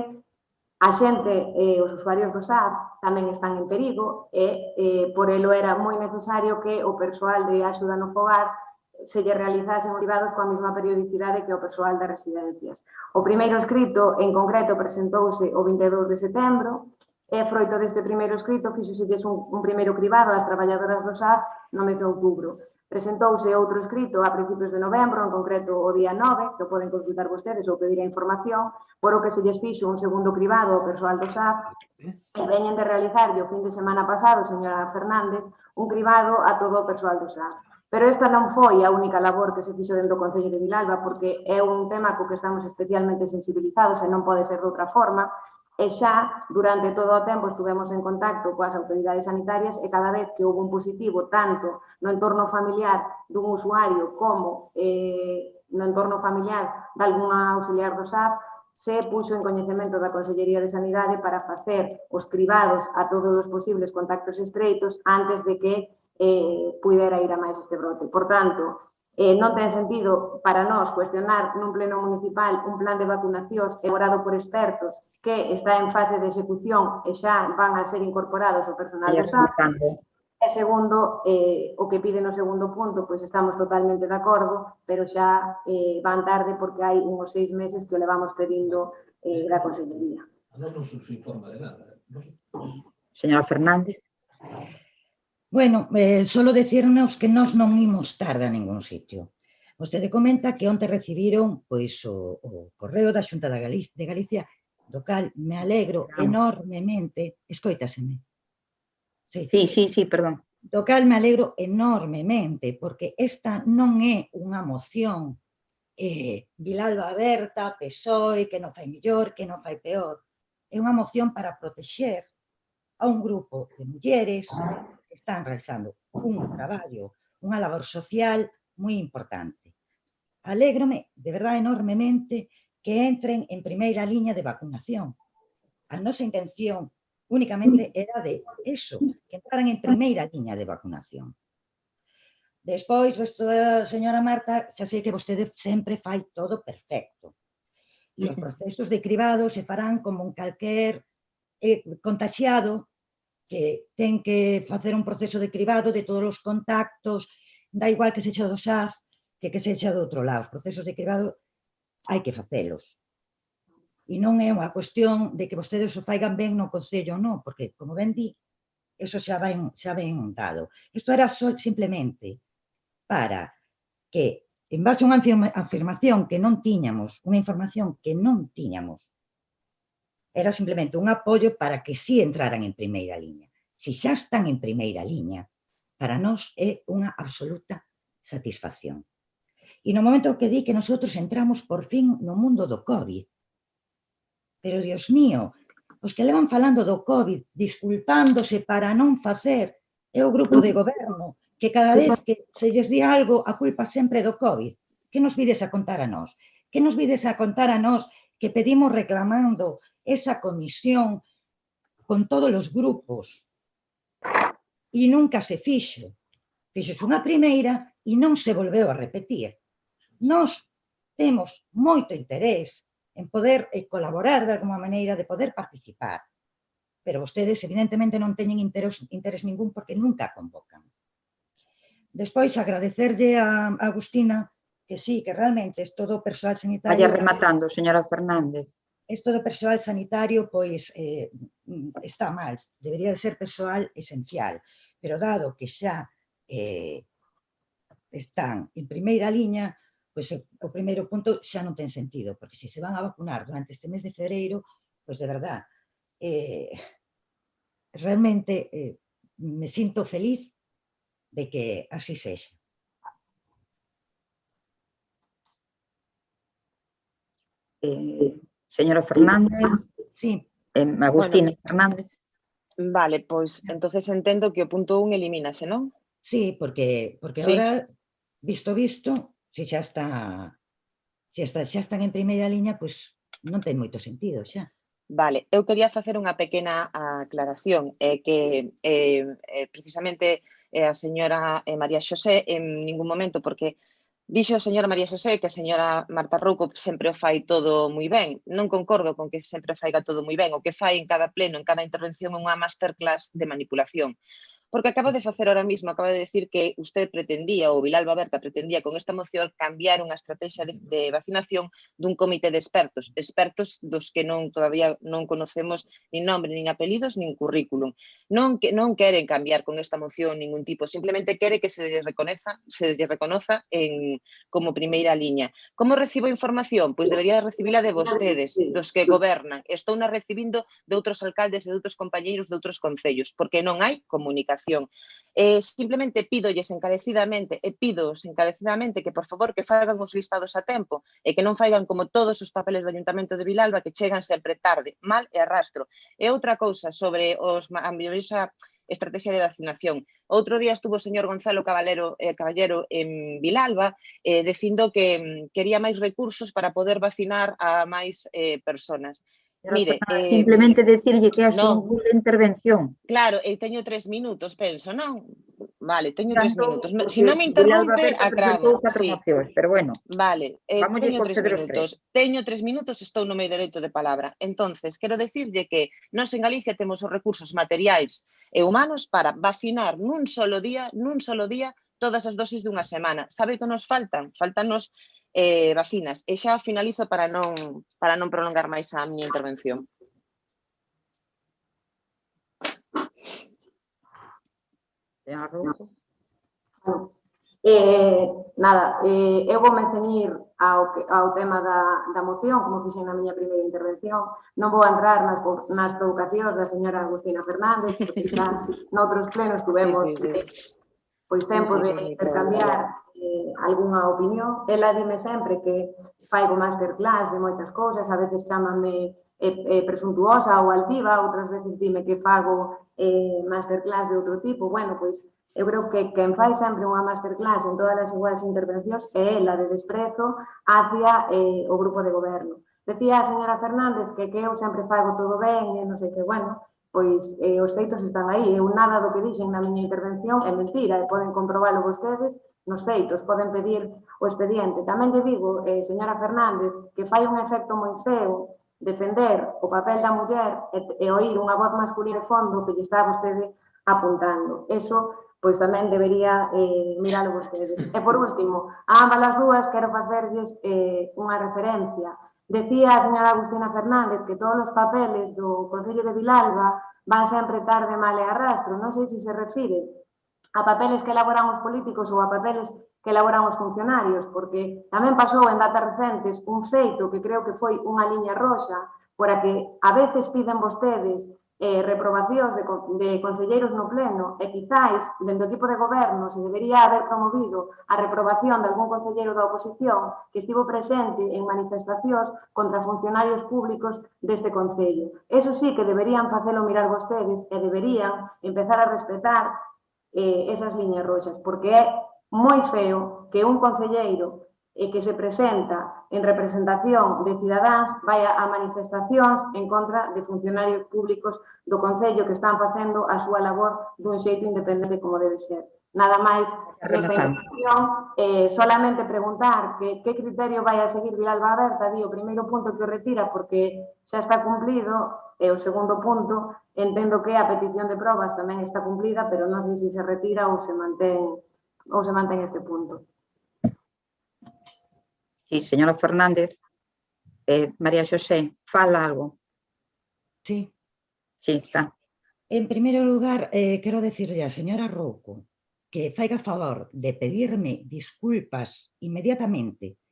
a xente, os usuarios do SAF tamén están en perigo e por elo era moi necesario que o persoal de axuda no fogar se lle realizasen os cribados coa mesma periodicidade que o persoal das residencias. O primeiro escrito, en concreto, presentouse o 22 de setembro e froito deste primeiro escrito fixoselles un primeiro cribado ás traballadoras do SAF no mes de outubro. Presentouse outro escrito a principios de novembro, en concreto o día 9, que o poden consultar vostedes ou pedir a información, por o que se lles fixo un segundo cribado ao persoal do SAF e veñen de realizar o fin de semana pasado, señora Fernández, un cribado a todo o persoal do SAF. Pero esta non foi a única labor que se fixo dentro do Concello de Vilalba, porque é un tema co que estamos especialmente sensibilizados e non pode ser de outra forma, e xa durante todo o tempo estuvemos en contacto coas autoridades sanitarias e cada vez que houve un positivo tanto no entorno familiar dun usuario como no entorno familiar de algunha auxiliar do SAF, se puxo en coñecemento da Consellería de Sanidade para facer os cribados a todos os posibles contactos estreitos antes de que pudera ir a máis este brote. Por tanto, non ten sentido para nós cuestionar nun pleno municipal un plan de vacunacións elaborado por expertos que está en fase de execución e xa van a ser incorporados o personal do SAF. E segundo, o que pide no segundo punto, pois estamos totalmente de acordo, pero xa van tarde porque hai uns 6 meses que o levamos pedindo da Consellería. A nós non se informa de nada. Señora Fernández. Bueno, solo decirnos que nós non imos tarde a ningún sitio. Vostede comenta que onte recibiron pois, o correo da Xunta de Galicia, do cal me alegro enormemente, escoitaseme. Sí, perdón. Do cal me alegro enormemente, porque esta non é unha moción Vilalba aberta, PSOE, que non fai mellor, que non fai peor. É unha moción para protexer a un grupo de mulleres que están realizando un traballo, unha labor social moi importante. Alégrome, de verdade, enormemente que entren en primeira liña de vacunación. A nosa intención únicamente era de eso, que entraran en primeira liña de vacunación. Despois, señora Marta, xa sei que vostede sempre fai todo perfecto. E os procesos de cribado se farán como un calquer contaxiado que ten que facer un proceso de cribado de todos os contactos, da igual que sexa do SAF, que sexa do outro lado. Os procesos de cribado hai que facelos. E non é unha cuestión de que vostedes o faigan ben no Concello, non, porque, como ben di, eso xa ben dado. Isto era simplemente para que, en base a unha afirmación que non tiñamos, unha información que non tiñamos, era simplemente un apoio para que sí entraran en primeira liña. Si xa están en primeira liña, para nós é unha absoluta satisfacción. E no momento que di que nosotros entramos por fin no mundo do COVID, pero, Dios mío, os que levan falando do COVID, disculpándose para non facer, é o grupo de goberno, que cada vez que se lles di algo, a culpa sempre do COVID. Que nos vides a contar a nós? Que nos vides a contar a nós que pedimos reclamando esa comisión con todos os grupos e nunca se fixo? Fixose unha primeira e non se volveu a repetir. Nós temos moito interés en poder colaborar de alguma maneira, de poder participar. Pero vostedes, evidentemente, non teñen interés ningún porque nunca convocan. Despois, agradecerlle a Agustina que sí, que realmente es todo persoal sanitario... Vaya rematando, señora Fernández. Esto do persoal sanitario, pois, está mal. Debería de ser persoal esencial. Pero dado que xa están en primeira liña, pois o primeiro punto xa non ten sentido, porque se van a vacunar durante este mes de febreiro, pois de verdad, realmente me sinto feliz de que así sexa. Señora Fernández. Sí. Agustina Fernández. Vale, pois entonces entendo que o punto 1 elimínase, non? Sí, porque Sí. ahora, visto, se xa están en primeira liña, pois non ten moito sentido xa. Vale, eu quería facer unha pequena aclaración, que precisamente a señora María Xosé en ningún momento, porque dixo a señora María Xosé que a señora Marta Rouco sempre o fai todo moi ben. Non concordo con que sempre faiga todo moi ben. O que fai en cada pleno, en cada intervención, é unha masterclass de manipulación. Porque acaba de facer ahora mismo, acaba de decir que usted pretendía, ou Vilalba Berta pretendía con esta moción cambiar unha estrategia de vacinación dun comité de expertos, expertos dos que todavía non conocemos nin nombre, nin apelidos, nin currículum. Non queren cambiar con esta moción ningún tipo, simplemente quere que se lle reconoza como primeira liña. Como recibo información? Pois debería recibila de vostedes, dos que gobernan. Estou na recibindo de outros alcaldes e de outros compañeiros de outros concellos, porque non hai comunicación. Simplemente pídolles encarecidamente que por favor que fagan os listados a tempo e que non faigan como todos os papeles do Ayuntamento de Vilalba que chegan sempre tarde, mal e arrastro. E outra cousa sobre a maravillosa estrategia de vacinación. Outro día estuvo o señor Gonzalo Caballero en Vilalba dicindo que quería máis recursos para poder vacinar a máis personas. Mire, simplemente decirlle que é a segunda intervención. Claro, teño 3 minutos, penso, non? Vale, teño 3 minutos. Se non me interrompe, acravo. Pero bueno, vale, teño 3 minutos. Teño 3 minutos, estou no meu dereito de palabra. Entonces, quero decirlle que nós en Galicia temos os recursos materiais e humanos para vacinar nun solo día, todas as dosis dunha semana. Sabe que nos faltan? Faltannos vacinas. E xa finalizo para non prolongar máis a miña intervención. Eu vou me ceñir ao tema da moción, como fixen na miña primeira intervención. Non vou entrar nas provocacións da señora Agustina Fernández, porque xa noutros plenos tuvemos pois tempo de intercambiar algunha opinión. Ela dime sempre que faigo masterclass de moitas cousas, a veces chámame presuntuosa ou altiva, outras veces dime que fago masterclass de outro tipo. Bueno, pois eu creo que quen fai sempre unha masterclass en todas as iguais intervencións é ela de desprezo hacia o grupo de goberno. Decía a señora Fernández que eu sempre faigo todo ben e non sei que, bueno, pois os feitos están aí. Eu nada do que dixen na miña intervención é mentira e poden comprobalo vostedes nos feitos, poden pedir o expediente. Tamén lle digo, señora Fernández, que fai un efecto moi feo defender o papel da muller e oír unha voz masculina de fondo que lle está vostede apuntando. Eso, pois tamén debería miralo vostedes. E por último, a ambas as dúas quero facerlles unha referencia. Decía a señora Agustina Fernández que todos os papeles do Concello de Vilalba van sempre tarde, mal e arrastro. Non sei se se refire a papeles que elaboran os políticos ou a papeles que elaboran os funcionarios, porque tamén pasou en datas recentes un feito que creo que foi unha liña roxa por a que a veces piden vostedes reprobacións de concelleiros no pleno e quizáis, dentro do equipo de goberno, se debería haber promovido a reprobación de algún concelleiro da oposición que estivo presente en manifestacións contra funcionarios públicos deste concello. Eso sí que deberían facelo mirar vostedes e deberían empezar a respetar esas liñas roxas, porque é moi feo que un concelleiro que se presenta en representación de cidadáns vaya a manifestacións en contra de funcionarios públicos do Concello que están facendo a súa labor dun xeito independente como debe ser. Nada máis nesta intervención, solamente preguntar que criterio vai a seguir Vilalba Berta. Di o primeiro punto que o retira porque xa está cumplido e o segundo punto entendo que a petición de probas tamén está cumplida, pero non sei se se retira ou se mantén este punto. Sí, señora Fernández. María Xosé, fala algo. Sí. Sí, está. En primeiro lugar, quero dicirle a señora Rouco que faiga favor de pedirme disculpas inmediatamente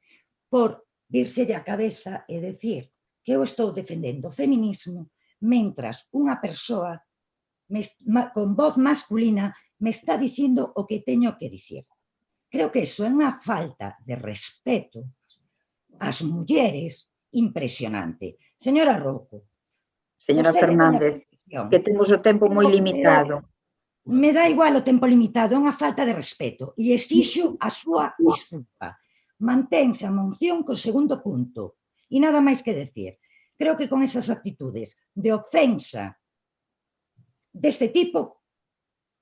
por virse a cabeza e decir que eu estou defendendo o feminismo mentras unha persoa con voz masculina me está dicindo o que teño que dicir. Creo que iso é unha falta de respeto ás mulleres impresionante. Señora Rouco. Señora Fernández, que temos o tempo moi limitado. Me dá igual o tempo limitado, é unha falta de respeto e exixo a súa disculpa. Mantense a moción co segundo punto e nada máis que decir. Creo que con esas actitudes de ofensa deste tipo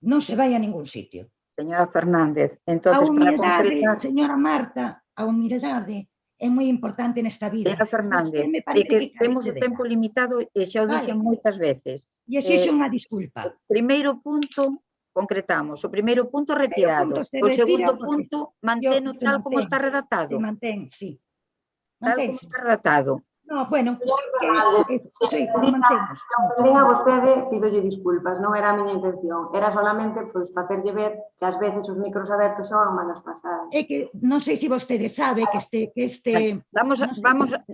non se vai a ningún sitio. Señora Fernández, entonces para concretar... Señora Marta, a humildade é moi importante nesta vida. Señora Fernández, é que temos o tempo limitado e xa o dixen moitas veces. E exixo unha disculpa. O primeiro punto concretamos, o primeiro punto retirado, o segundo punto manteno tal como está redactado. Se mantén, sí. Tal como está redactado. No, bueno, sí, mantemos. A vostede pidolle disculpas, non era a miña intención, era solamente facerlle ver que ás veces os micros abertos son malas pasadas. É que non sei se vostede sabe que este... Vamos,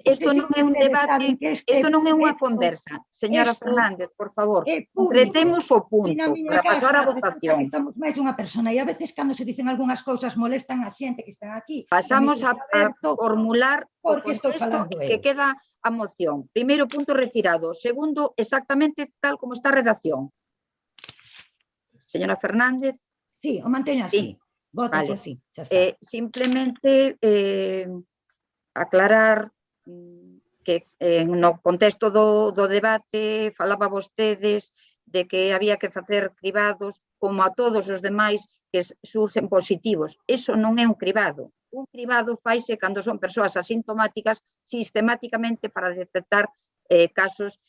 isto non é un debate, isto non é unha conversa. Señora Fernández, por favor, concretemos o punto para pasar a votación. Estamos máis unha persona e a veces cando se dicen algunhas cousas molestan a xente que están aquí. Pasamos a formular o contexto que queda a moción. Primeiro punto retirado. Segundo, exactamente tal como está a redacción. Señora Fernández. Sí, o manteño así. Vótase así. Simplemente aclarar que no contexto do debate falaba vostedes de que había que facer cribados como a todos os demais que surgen positivos. Eso non é un cribado. Un cribado faise cando son persoas asintomáticas sistemáticamente para detectar casos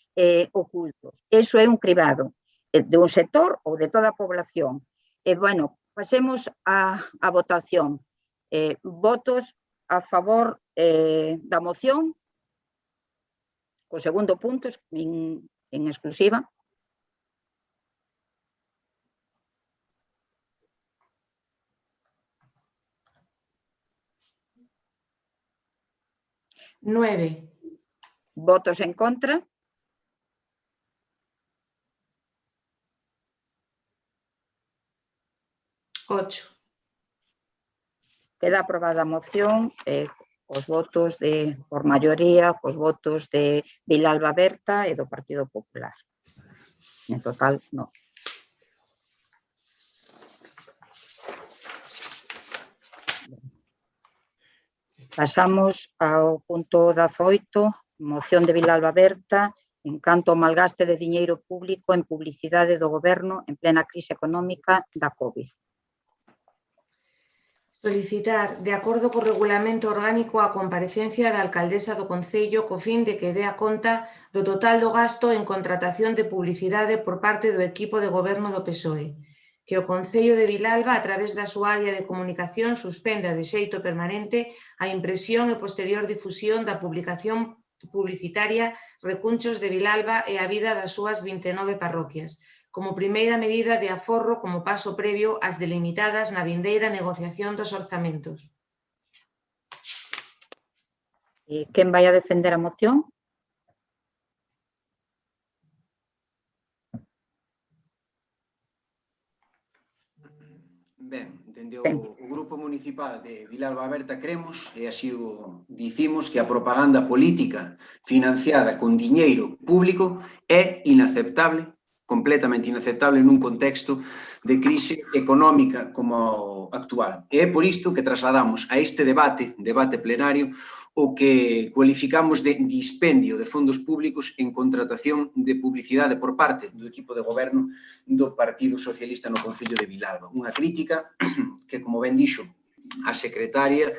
ocultos. Eso é un cribado de un sector ou de toda a población. Bueno, pasemos a votación. Votos a favor da moción, co segundo punto en exclusiva. Nueve. Votos en contra. Ocho. Queda aprobada a moción cos votos por maioría, cos votos de Vilalba Berta e do Partido Popular. En total, non. Pasamos ao punto 18, moción de Vilalba Berta, en canto ao malgaste de diñeiro público en publicidade do Goberno en plena crise económica da COVID. Solicitar, de acordo co regulamento orgánico, a comparecencia da alcaldesa do Concello co fin de que dea conta do total do gasto en contratación de publicidade por parte do equipo de goberno do PSOE, que o Concello de Vilalba, a través da súa área de comunicación, suspenda de xeito permanente a impresión e posterior difusión da publicación publicitaria Recunchos de Vilalba e a vida das súas 29 parroquias, como primeira medida de aforro como paso previo ás delimitadas na vindeira negociación dos orzamentos. Quen vai a defender a moción? Ben, dende o Grupo Municipal de Vilalba Berta cremos, e así o dicimos, que a propaganda política financiada con diñeiro público é inaceptable, completamente inaceptable nun contexto de crise económica como o actual. E é por isto que trasladamos a este debate plenario, o que cualificamos de dispendio de fondos públicos en contratación de publicidade por parte do equipo de goberno do Partido Socialista no Concello de Vilalba. Unha crítica que, como ben dixo a secretaria,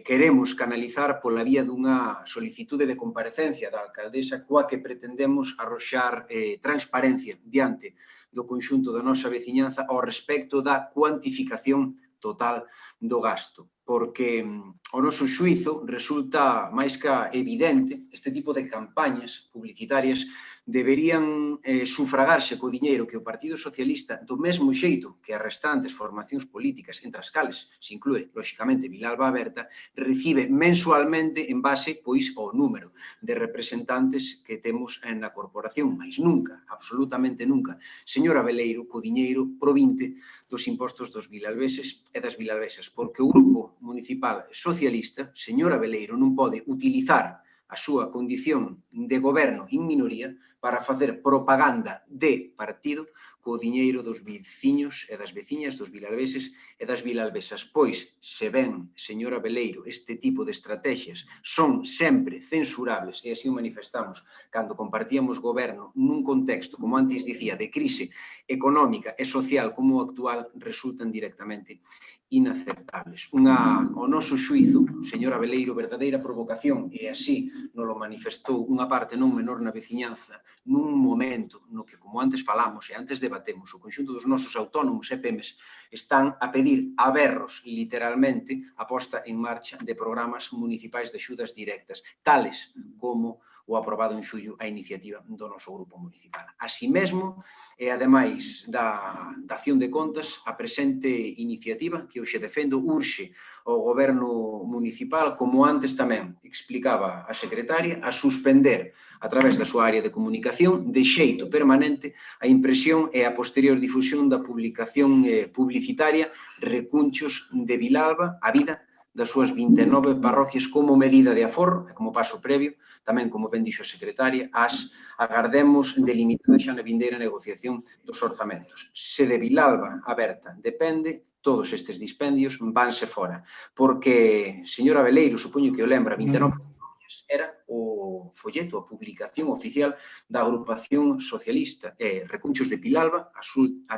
queremos canalizar pola vía dunha solicitude de comparecencia da alcaldesa coa que pretendemos arroxar transparencia diante do conxunto da nosa veciñanza ao respecto da cuantificación total do gasto. porque ao noso xuízo resulta máis que evidente este tipo de campañas publicitarias deberían sufragarse co diñeiro que o Partido Socialista, do mesmo xeito que as restantes formacións políticas, entre as cales se inclúe, lóxicamente, Vilalba Aberta, recibe mensualmente en base, pois, ao número de representantes que temos na corporación, mas nunca, absolutamente nunca, señora Veleiro, co diñeiro provinte dos impostos dos vilalveses e das vilalvesas, porque o Grupo Municipal Socialista, señora Veleiro, non pode utilizar a súa condición de goberno en minoría para facer propaganda de partido co diñeiro dos veciños e das veciñas, dos vilalveses e das vilalvesas. Pois, se ven, señora Veleiro, este tipo de estrategias son sempre censurables, e así o manifestamos cando compartíamos goberno nun contexto, como antes dicía, de crise económica e social como o actual, resultan directamente inaceptables. Ao noso xuízo, señora Veleiro, verdadeira provocación, e así nos lo manifestou unha parte non menor na veciñanza, nun momento no que, como antes falamos e antes debatemos, o conxunto dos nosos autónomos e PEMES están a pedir a berros, literalmente, a posta en marcha de programas municipais de axudas directas, tales como o aprobado en xullo a iniciativa do noso grupo municipal. Así mesmo, e ademais da acción de contas, a presente iniciativa que hoxe defendo urxe ao goberno municipal, como antes tamén explicaba a secretaria, a suspender a través da súa área de comunicación de xeito permanente a impresión e a posterior difusión da publicación publicitaria Recunchos de Vilalba, a vida das súas 29 parroquias como medida de aforro e como paso previo, tamén como ben dixo a secretaria, as agardemos delimitada xa na vindeira negociación dos orzamentos. Se de Vilalba Aberta depende, todos estes dispendios vanse fora, porque, señora Veleiro, supoño que o lembra, 29 parroquias era o folleto, a publicación oficial da agrupación socialista, Recunchos de Vilalba, a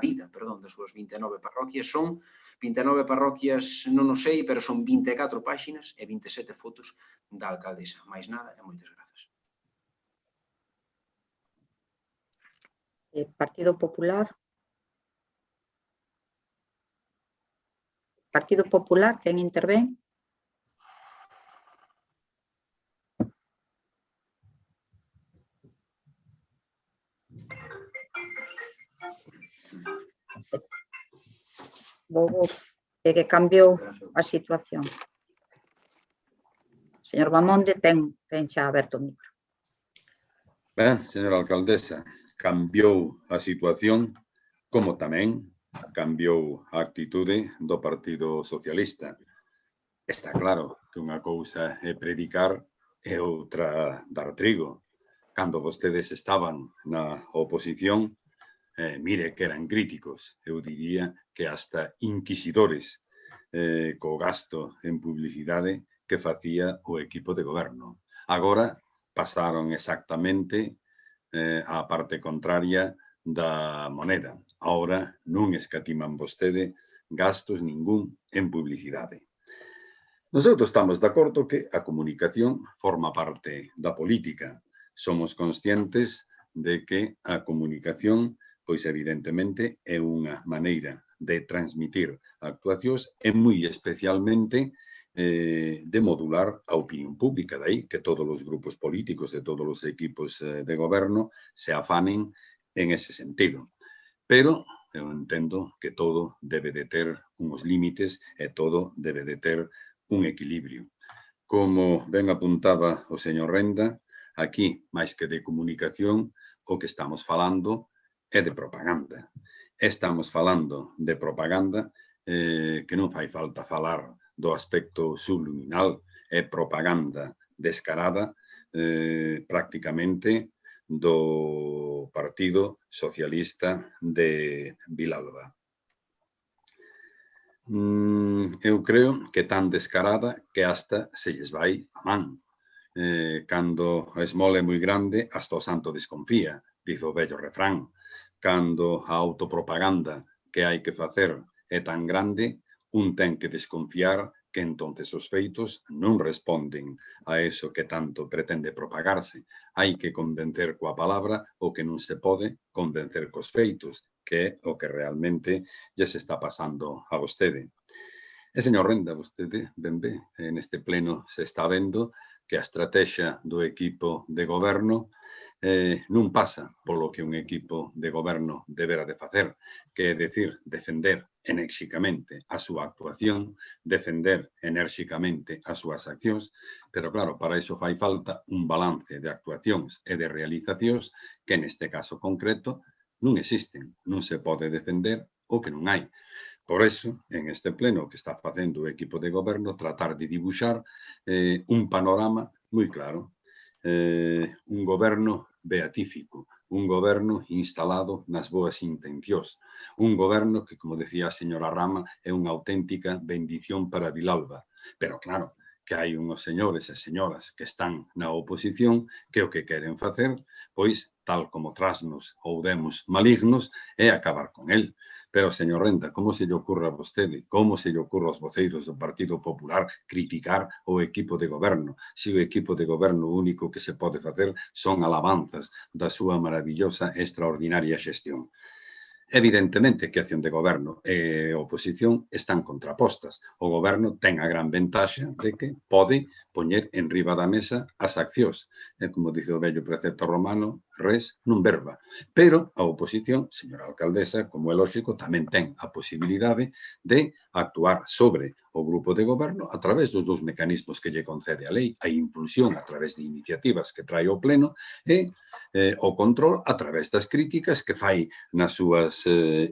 vida, das súas 29 parroquias, son 29 parroquias, non o sei, pero son 24 páxinas e 27 fotos da alcaldesa. Mais nada e moitas grazas. Partido Popular. Partido Popular, quen intervén? Que cambiou a situación. Señor Bamonde, ten xa aberto o micro. Ben, señora alcaldesa, cambiou a situación como tamén cambiou a actitude do Partido Socialista. Está claro que unha cousa é predicar e outra dar trigo. Cando vostedes estaban na oposición, mire que eran críticos, eu diría que hasta inquisidores co gasto en publicidade que facía o equipo de goberno. Agora pasaron exactamente á parte contraria da moneda. Agora non escatiman vostede gastos ningún en publicidade. Nosotros estamos de acordo que a comunicación forma parte da política. Somos conscientes de que a comunicación pois evidentemente é unha maneira de transmitir actuacións e moi especialmente de modular a opinión pública. De aí que todos os grupos políticos e todos os equipos de goberno se afanen en ese sentido. Pero eu entendo que todo debe de ter uns límites e todo debe de ter un equilibrio. Como ben apuntaba o señor Renda, aquí, máis que de comunicación, o que estamos falando é de propaganda. Estamos falando de propaganda que non fai falta falar do aspecto subliminal, é propaganda descarada prácticamente do Partido Socialista de Vilalba. Eu creo que tan descarada que hasta se lles vai a man. Cando a esmola é moi grande, hasta o santo desconfía, dice o vello refrán. Cando a autopropaganda que hai que facer é tan grande, un ten que desconfiar que entonces os feitos non responden a eso que tanto pretende propagarse. Hai que convencer coa palabra o que non se pode convencer cos feitos, que é o que realmente lle se está pasando a vostede. E, señor Renda, vostede ben ve, neste pleno se está vendo que a estrategia do equipo de goberno non pasa polo que un equipo de goberno debera de facer, que é decir, defender enérxicamente a súa actuación, defender enérxicamente as súas accións, pero claro, para iso fai falta un balance de actuacións e de realizacións que neste caso concreto non existen, non se pode defender o que non hai. Por eso, en este pleno que está facendo o equipo de goberno, tratar de dibuixar un panorama moi claro, un goberno beatífico, un goberno instalado nas boas intencións, un goberno que, como decía a señora Rama, é unha auténtica bendición para Vilalba. Pero claro, que hai unhos señores e señoras que están na oposición que o que queren facer, pois, tal como trasnos ou demos malignos, é acabar con el. Pero, señor Renda, como se lle ocurre a vostede, como se lle ocurre aos voceiros do Partido Popular criticar o equipo de goberno, se o equipo de goberno único que se pode facer son alabanzas da súa maravillosa e extraordinaria xestión? Evidentemente que a acción de goberno e oposición están contrapostas. O goberno ten a gran ventaxa de que pode poñer en riba da mesa as accións. E como dice o vello precepto romano, res non verba. Pero a oposición, señora alcaldesa, como é lógico, tamén ten a posibilidade de actuar sobre o grupo de goberno a través dos dous mecanismos que lle concede a lei, a impulsión a través de iniciativas que trae o pleno e o control a través das críticas que fai nas súas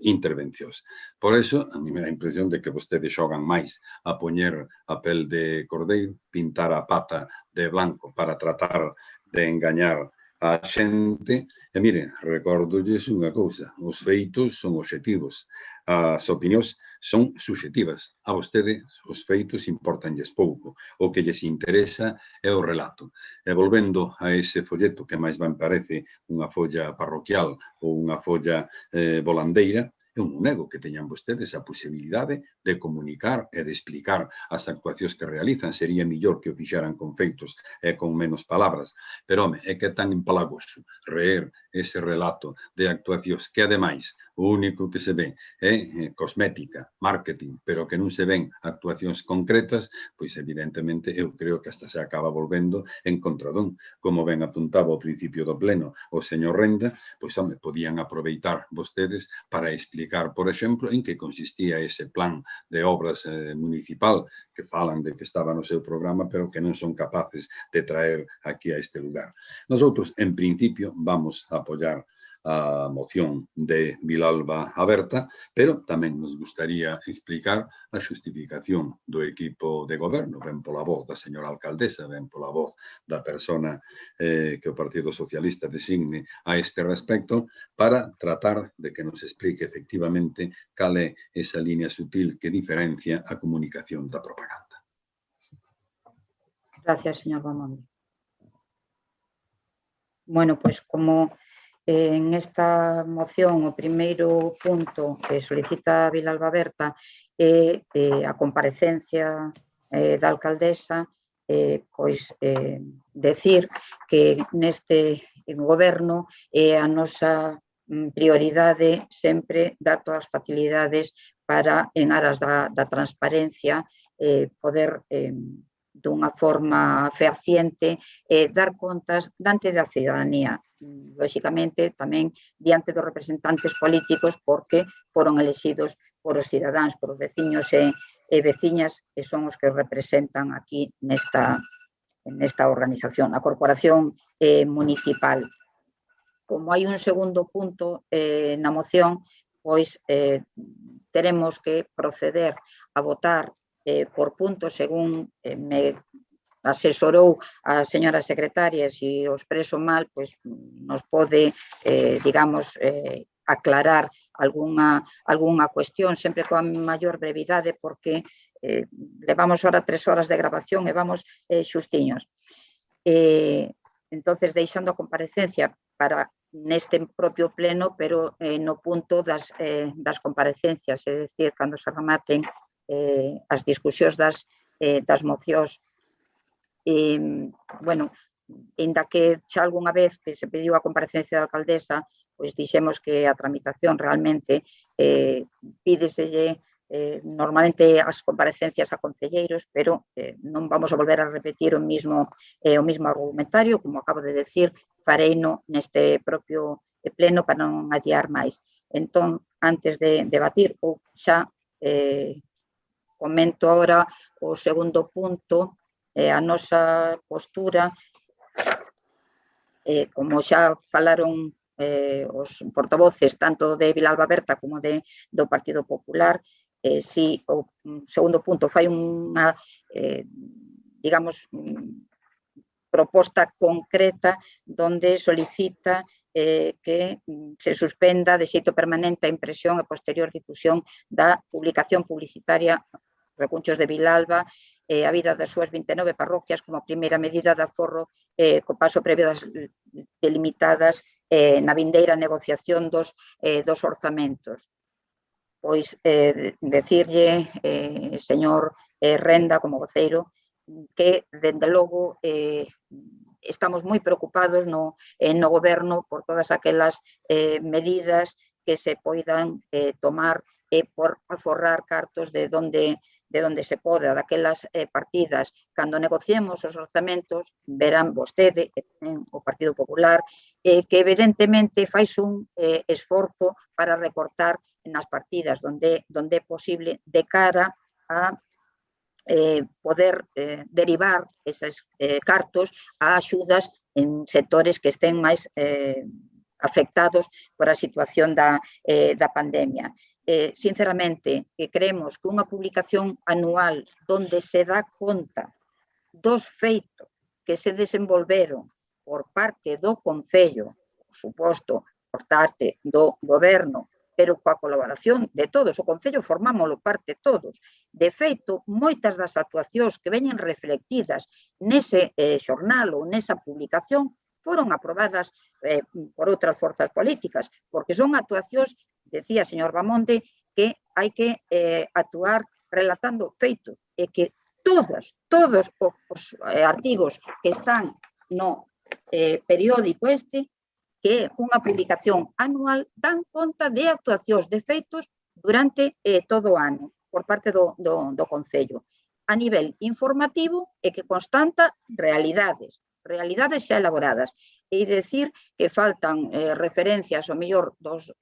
intervencións. Por eso, a mí me dá a impresión de que vostedes xogan máis a poñer a pel de cordeiro, pintar a pata de blanco para tratar de engañar a xente. E miren, recordolles unha cousa, os feitos son obxectivos, as opinións son subxectivas. A vostede os feitos importanlles pouco, o que lles interesa é o relato. E volvendo a ese folleto que máis ben parece unha folla parroquial ou unha folla volandeira, eu non nego que teñan vostedes a posibilidade de comunicar e de explicar as actuacións que realizan. Sería millor que o fixaran con feitos e con menos palabras. Pero, home, é que é tan empalagoso reer ese relato de actuacións que, ademais, o único que se ve é cosmética, marketing, pero que non se ven actuacións concretas, pois, evidentemente, eu creo que hasta se acaba volvendo en contradón. Como ben apuntaba ao principio do pleno o señor Renda, pois, home, podían aproveitar vostedes para explicar, por exemplo, en que consistía ese plan de obras municipal que falan de que estaba no seu programa, pero que non son capaces de traer aquí a este lugar. Nosotros, en principio, vamos a apoiar a moción de Vilalba Aberta, pero tamén nos gustaría explicar a xustificación do equipo de goberno, ben pola voz da señora alcaldesa, ben pola voz da persona que o Partido Socialista designe a este respecto, para tratar de que nos explique efectivamente cal é esa línea sutil que diferencia a comunicación da propaganda. Gracias, señor Ramón. Bueno, pues como en esta moción o primeiro punto que solicita a Vilalba Aberta é a comparecencia da alcaldesa, pois decir que neste goberno é a nosa prioridade sempre dar todas as facilidades para, en aras da transparencia, poder dunha forma fehaciente dar contas diante da cidadanía, lóxicamente tamén diante dos representantes políticos, porque foron elexidos por os cidadáns, por os veciños e veciñas, que son os que representan aquí nesta organización, a corporación municipal. Como hai un segundo punto na moción, pois teremos que proceder a votar por puntos según me asesorou a señora secretaria. Se o expreso mal, pois nos pode, digamos, aclarar algunha cuestión, sempre coa maior brevidade, porque levamos ahora 3 horas de grabación e vamos xustiños. Entonces, deixando a comparecencia para neste propio pleno, pero no punto das comparecencias, é dicir, cando se rematen as discusións das mocións. Bueno, inda que xa algunha vez que se pediu a comparecencia da alcaldesa, pois dixemos que a tramitación realmente pídeselle normalmente as comparecencias a concelleiros, pero non vamos a volver a repetir o mismo argumentario, como acabo de decir, fareino neste propio pleno para non adiar máis. Entón, antes de debatir, ou xa comento agora o segundo punto, a nosa postura, como xa falaron os portavoces tanto de Vilalba Berta como do Partido Popular, si o segundo punto fai unha, digamos, proposta concreta donde solicita que se suspenda de xeito permanente a impresión e posterior difusión da publicación publicitaria Recunchos de Vilalba, a vida das súas 29 parroquias como primeira medida de aforro co paso previo das delimitadas na vindeira negociación dos orzamentos. Pois decirlle, señor Renda, como voceiro, que, dende logo, estamos moi preocupados no goberno por todas aquelas medidas que se poidan tomar por aforrar cartos de donde se poda, daquelas partidas. Cando negociemos os orzamentos, verán vostede, o Partido Popular, que evidentemente fais un esforzo para recortar nas partidas donde é posible de cara a poder derivar eses cartos a axudas en sectores que estén máis afectados por a situación da pandemia. Sinceramente, creemos que unha publicación anual onde se dá conta dos feitos que se desenvolveron por parte do Concello, por suposto, por parte do Goberno, pero coa colaboración de todos, o Concello formámoslo parte todos. De feito, moitas das actuacións que veñen reflectidas nese xornal ou nesa publicación foron aprobadas por outras forzas políticas, porque son actuacións, decía o señor Bamonte, que hai que actuar relatando feitos e que todos os artigos que están no periódico este, que é unha publicación anual, dan conta de actuacións de feitos durante todo o ano por parte do Concello, a nivel informativo e que constanta realidades xa elaboradas. E decir que faltan referencias ao mellor dos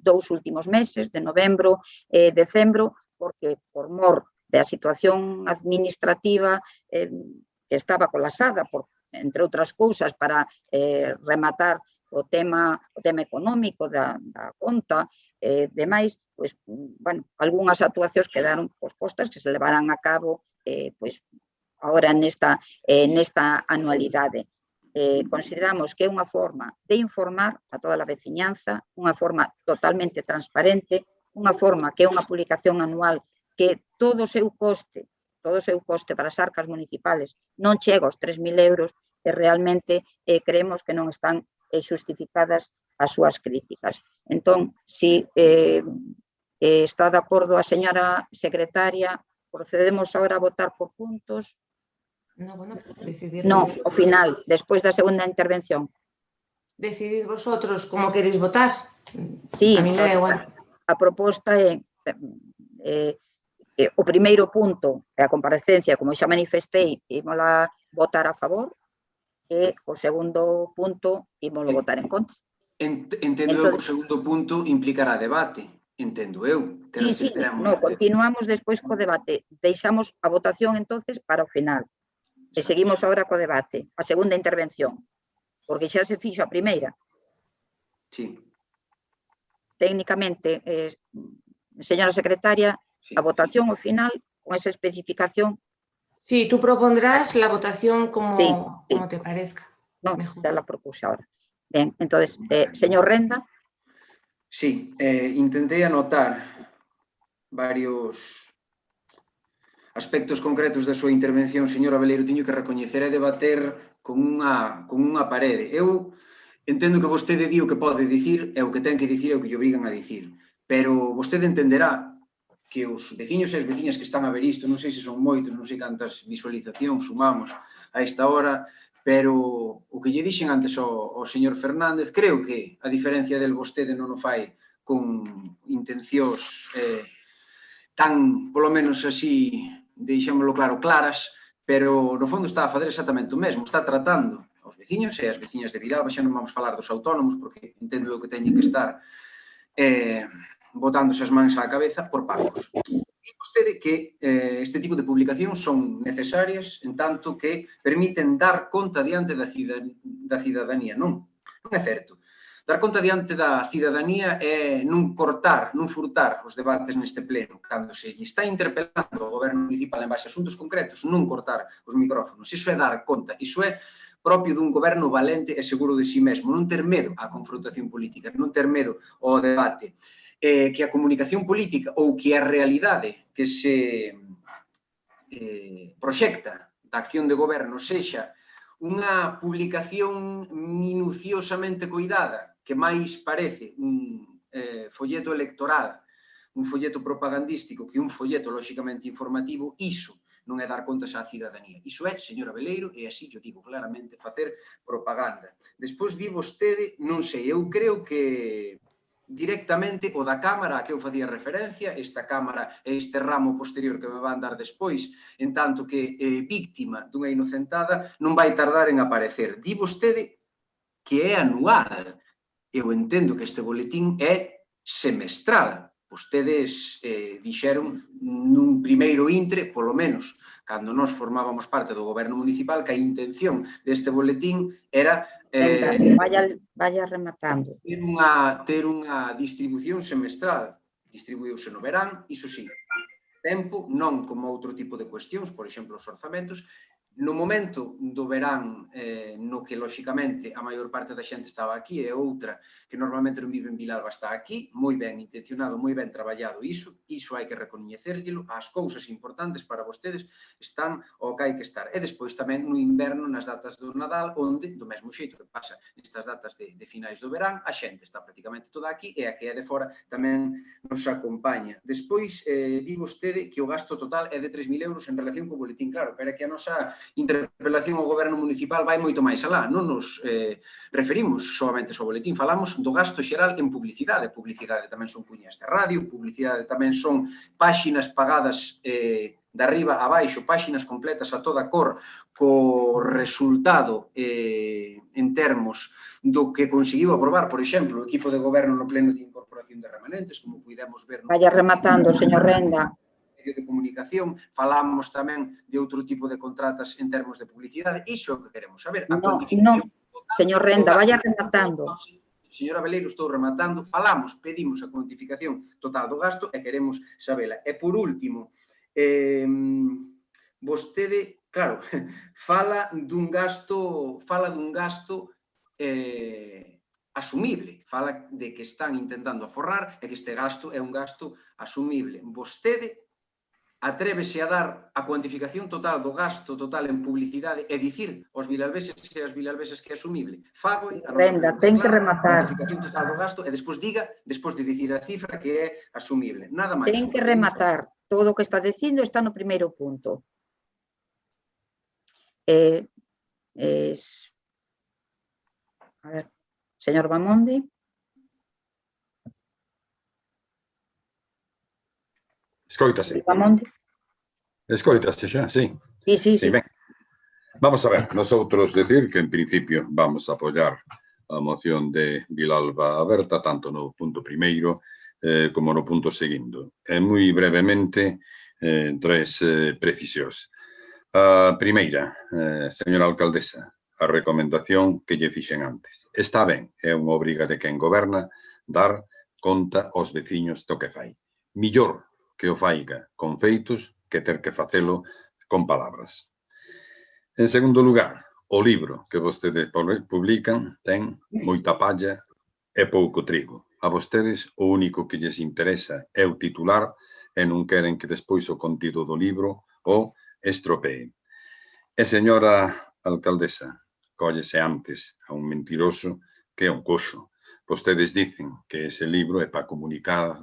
dous últimos meses, de novembro e decembro, porque por mor da situación administrativa que estaba colapsada, entre outras cousas, para rematar o tema económico da conta, demais, pois, bueno, algunhas actuacións quedaron pospostas que se levarán a cabo, pois, agora nesta anualidade. Consideramos que é unha forma de informar a toda a veciñanza, unha forma totalmente transparente, unha forma que é unha publicación anual que todo o seu coste para as arcas municipales non chega aos 3.000 euros e realmente creemos que non están xustificadas as súas críticas. Entón, si está de acordo a señora secretaria, procedemos agora a votar por puntos. No, ao final, despois da segunda intervención. Decidid vosotros como queréis votar. Sí, a mí me da igual. A proposta é o primeiro punto, a comparecencia, como xa manifestei, ímola votar a favor, e o segundo punto ímolo votar en contra. Entendo eu que o segundo punto implicará debate, entendo eu. Sí, continuamos despois co debate. Deixamos a votación entonces para o final. E seguimos agora co debate, a segunda intervención, porque xa se fixo a primeira. Sí. Técnicamente, señora secretaria, a votación ao final, con esa especificación. Sí, tú propondrás la votación como te parezca. No, ya la propuse ahora. Bien, entonces, señor Renda. Sí, intentei anotar varios aspectos concretos da súa intervención, señora Veleiro, tiño que recoñecer e debater con unha parede. Eu entendo que vostede di o que pode dicir e o que ten que dicir é o que lle obrigan a dicir, pero vostede entenderá que os veciños e as veciñas que están a ver isto, non sei se son moitos, non sei cantas visualizacións sumamos a esta hora, pero o que lle dixen antes ao señor Fernández, creo que, a diferencia del, vostede non o fai con intencións tan, polo menos así, deixémolo claro, claras, pero no fondo está a fazer exactamente o mesmo, está tratando aos veciños e as veciñas de Vilalba, xa non vamos falar dos autónomos, porque entendo que teñen que estar botándose as mans á cabeza por pagos. Dice vostede que este tipo de publicacións son necesarias en tanto que permiten dar conta diante da cidadanía. Non é certo. Dar conta diante da cidadanía é non cortar, non furtar os debates neste pleno. Cando se lle está interpelando o goberno municipal en base a asuntos concretos, non cortar os micrófonos. Iso é dar conta. Iso é propio dun goberno valente e seguro de si mesmo. Non ter medo á confrontación política, non ter medo ao debate. Que a comunicación política ou que a realidade que se proxecta da acción de goberno sexa unha publicación minuciosamente coidada, que máis parece un folleto electoral, un folleto propagandístico que un folleto lóxicamente informativo, iso non é dar contas á cidadanía. Iso é, señora Veleiro, e así yo digo claramente, facer propaganda. Despois di vostede, non sei, eu creo que directamente o da Cámara a que eu facía referencia, esta Cámara e este ramo posterior que me van dar despois, en tanto que víctima dunha inocentada, non vai tardar en aparecer. Di vostede que é anual. Eu entendo que este boletín é semestral. Vostedes dixeron nun primeiro intre, polo menos, cando nós formábamos parte do goberno municipal, que a intención deste boletín era vaya rematando. Ter unha distribución semestral. Distribuíuse no verán, iso sí, tempo, non como outro tipo de cuestións, por exemplo, os orzamentos. No momento do verán, no que, lóxicamente, a maior parte da xente estaba aquí, e outra que normalmente non vive en Vilalba está aquí, moi ben intencionado, moi ben traballado iso hai que recoñecérllelo, as cousas importantes para vostedes están ao que hai que estar. E despois tamén no inverno, nas datas do Nadal, onde, do mesmo xeito que pasa nestas datas de finais do verán, a xente está prácticamente toda aquí e a que é de fora tamén nos acompaña. Despois, di vostede que o gasto total é de 3.000 euros en relación co boletín, claro, pero é que a nosa interpelación ao goberno municipal vai moito máis alá. Non nos referimos solamente ao boletín, falamos do gasto xeral en publicidade. Publicidade tamén son cuñas de radio, publicidade tamén son páxinas pagadas de arriba a baixo, páxinas completas a toda cor, co resultado en termos do que conseguiu aprobar, por exemplo, o equipo de goberno no pleno de incorporación de remanentes, como pudemos ver. Vaya rematando, señor Renda. De comunicación, falamos tamén de outro tipo de contratas en termos de publicidade, iso é o que queremos saber. Non, señor Renda, vaya rematando. Señora Veleiro, estou rematando, falamos, pedimos a cuantificación total do gasto e queremos sabela. E por último, vostede, claro, fala dun gasto asumible, fala de que están intentando aforrar e que este gasto é un gasto asumible. Vostede atrévese a dar a cuantificación total do gasto total en publicidade e dicir aos vilalveses e as vilalvesas que é asumible. Fago a Renda, ten que rematar. Cuantificación total do gasto e despois diga, despois de dicir a cifra que é asumible. Nada máis. Ten que rematar. Todo o que está dicindo está no primeiro punto. A ver, señor Bamonde. Escoítase. Escoítase xa, sí. Sí. Ben. Vamos a ver, nosotros decir que en principio vamos a apoiar a moción de Vilalba Aberta, tanto no punto primeiro como no punto segundo. E moi brevemente, tres precisións. A primeira, señora alcaldesa, a recomendación que lle fixen antes. Está ben, é unha obriga de quen goberna dar conta aos veciños do que fai. Millor que o faiga con feitos que ter que facelo con palabras. En segundo lugar, o libro que vostedes publican ten moita palla e pouco trigo. A vostedes o único que lles interesa é o titular e non queren que despois o contido do libro o estropee. E señora alcaldesa, cóllese antes a un mentiroso que é un coxo. Vostedes dicen que ese libro é para comunicar,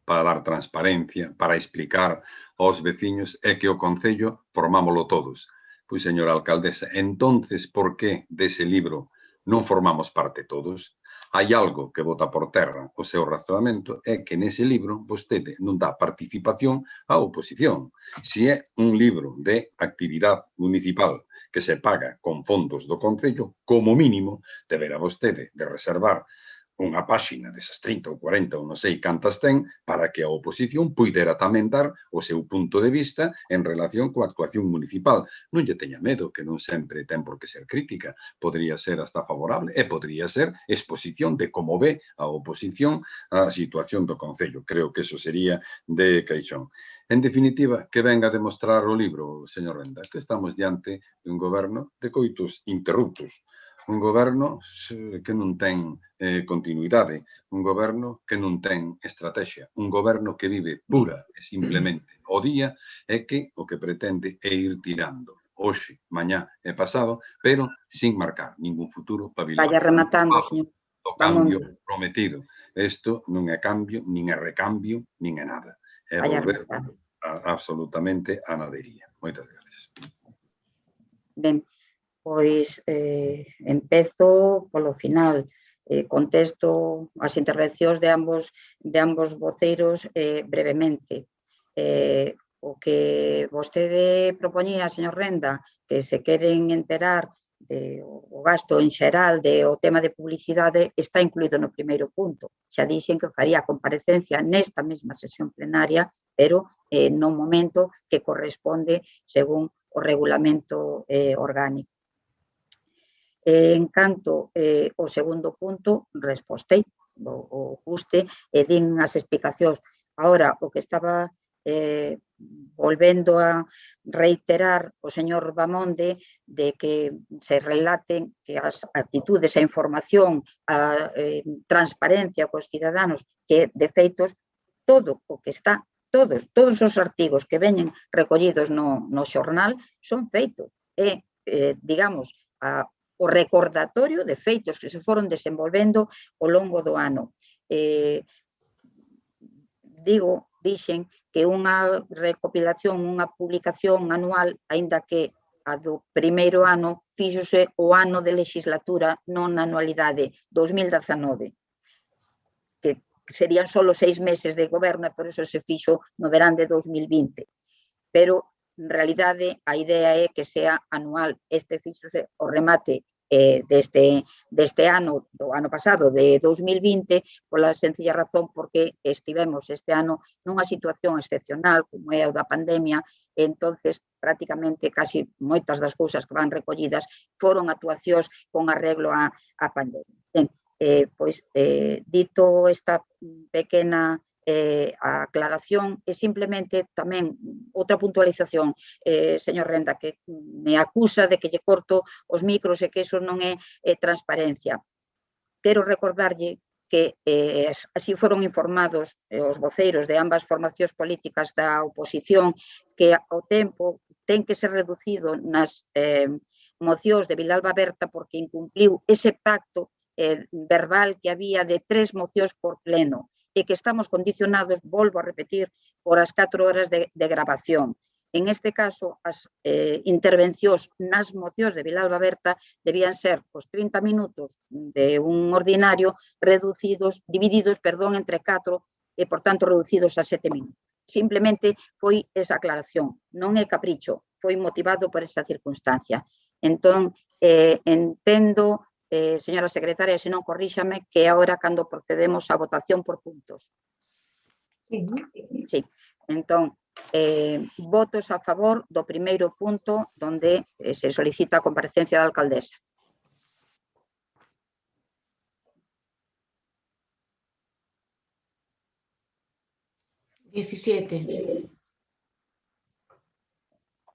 para dar transparencia, para explicar aos veciños e que o Concello formámolo todos. Pois, señora alcaldesa, entonces, por que dese libro non formamos parte todos? Hai algo que bota por terra o seu razoamento, é que nese libro vostede non dá participación á oposición. Se é un libro de actividade municipal que se paga con fondos do Concello, como mínimo, deberá vostede de reservar unha páxina desas 30 ou 40 ou non sei cantas ten para que a oposición puidera tamén dar o seu punto de vista en relación coa actuación municipal. Non lle teña medo, que non sempre ten por que ser crítica, podría ser hasta favorable e podría ser exposición de como ve a oposición a situación do Concello. Creo que eso sería de caixón. En definitiva, que venga a demostrar o libro, señor Renda, que estamos diante de un goberno de coitos interruptos, un goberno que non ten continuidade, un goberno que non ten estrategia, un goberno que vive pura e simplemente o día e que o que pretende é ir tirando hoxe, mañá e pasado, pero sin marcar ningún futuro para Bilbao. Vaya rematando, señor. O cambio prometido. Isto non é cambio, nin é recambio, nin é nada. É volver absolutamente a nadería. Moitas gracias. Ben, pois empezo polo final. Contesto as intervencións de ambos voceiros brevemente. O que vostede propoñía, señor Renda, que se queren enterar do gasto en xeral do tema de publicidade, está incluído no primeiro punto. Xa dixen que faría comparecencia nesta mesma sesión plenaria, pero no momento que corresponde según o regulamento orgánico. En canto ao segundo punto, respostei o custe e din as explicacións. Agora, o que estaba volvendo a reiterar o señor Bamonde de que se relaten que as actitudes, a información, a transparencia cos ciudadanos, que de feitos todo o que está, todos os artigos que veñen recollidos no xornal son feitos. É, digamos, o recordatorio de feitos que se foron desenvolvendo ao longo do ano. Dixen que unha recopilación, unha publicación anual, aínda que a do primeiro ano fíxose o ano de legislatura, non na anualidade, 2019, que serían só 6 meses de goberno e por iso se fixo no verán de 2020. Pero, en realidade, a idea é que sea anual. Este fíxose o remate deste ano, do ano pasado, de 2020, pola sencilla razón porque estivemos este ano nunha situación excepcional, como é o da pandemia, e entonces prácticamente casi moitas das cousas que van recollidas foron actuacións con arreglo á pandemia. Ben, pois, dito esta pequena aclaración, e simplemente tamén outra puntualización, señor Renda, que me acusa de que lle corto os micros e que iso non é transparencia. Quero recordarlle que así foron informados os voceiros de ambas formacións políticas da oposición, que o tempo ten que ser reducido nas mocións de Vilalba Berta porque incumpliu ese pacto verbal que había de 3 mocións por pleno, e que estamos condicionados, volvo a repetir, por as 4 horas de grabación. En este caso, as intervencións nas mocións de Vilalba Berta debían ser os 30 minutos de un ordinario divididos entre 4 e, por tanto, reducidos a 7 minutos. Simplemente foi esa aclaración, non é capricho, foi motivado por esa circunstancia. Entón, entendo, señora secretaria, se non corríxame, que agora cando procedemos á votación por puntos. Sí, entón, votos a favor do primeiro punto onde se solicita a comparecencia da alcaldesa.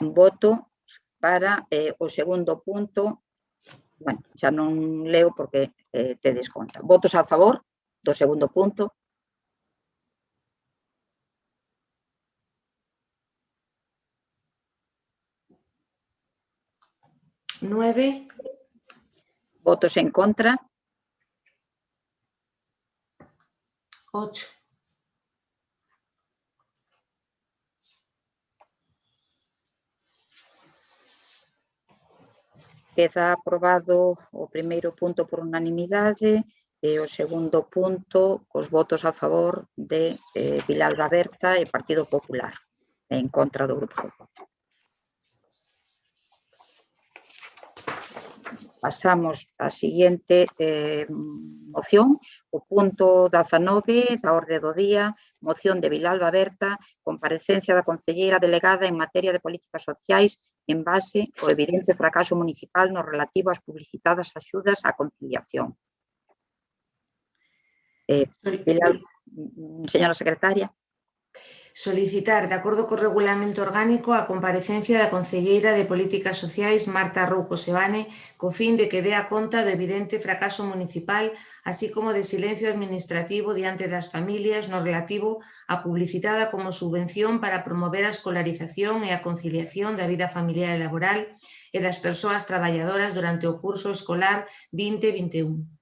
Voto para o segundo punto. Bueno, xa non leo porque te desconta. Votos a favor do segundo punto. Nueve. Votos en contra. 8. Queda aprobado o primeiro punto por unanimidade E o segundo punto, cos votos a favor de Vilalba Berta e Partido Popular, en contra do Grupo Socialista. Pasamos á seguinte moción, o punto 19 da orde do día, moción de Vilalba Berta, comparecencia da concelleira delegada en materia de políticas sociais en base ao evidente fracaso municipal no relativo ás publicitadas axudas á conciliación. Señora secretaria. Solicitar, de acordo co regulamento orgánico, a comparecencia da concelleira de Políticas Sociais Marta Rouco Sebane co fin de que dea conta do evidente fracaso municipal, así como de silencio administrativo diante das familias no relativo a publicitada como subvención para promover a escolarización e a conciliación da vida familiar e laboral e das persoas traballadoras durante o curso escolar 2021.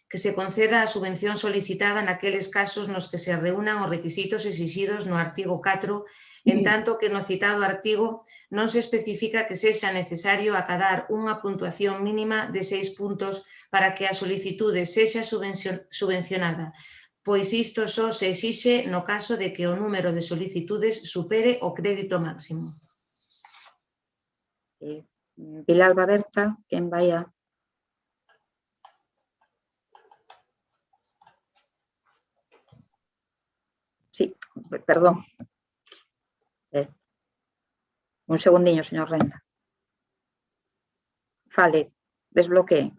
Que se conceda a subvención solicitada naqueles casos nos que se reúnan os requisitos exixidos no artigo 4, en tanto que no citado artigo non se especifica que sexa necesario acadar unha puntuación mínima de 6 puntos para que a solicitude sexa subvencionada, pois isto só se exixe no caso de que o número de solicitudes supere o crédito máximo. Vilalba Berta, quen vai a... Sí, perdón. Un segundiño, señor Renda. Fale, desbloquee.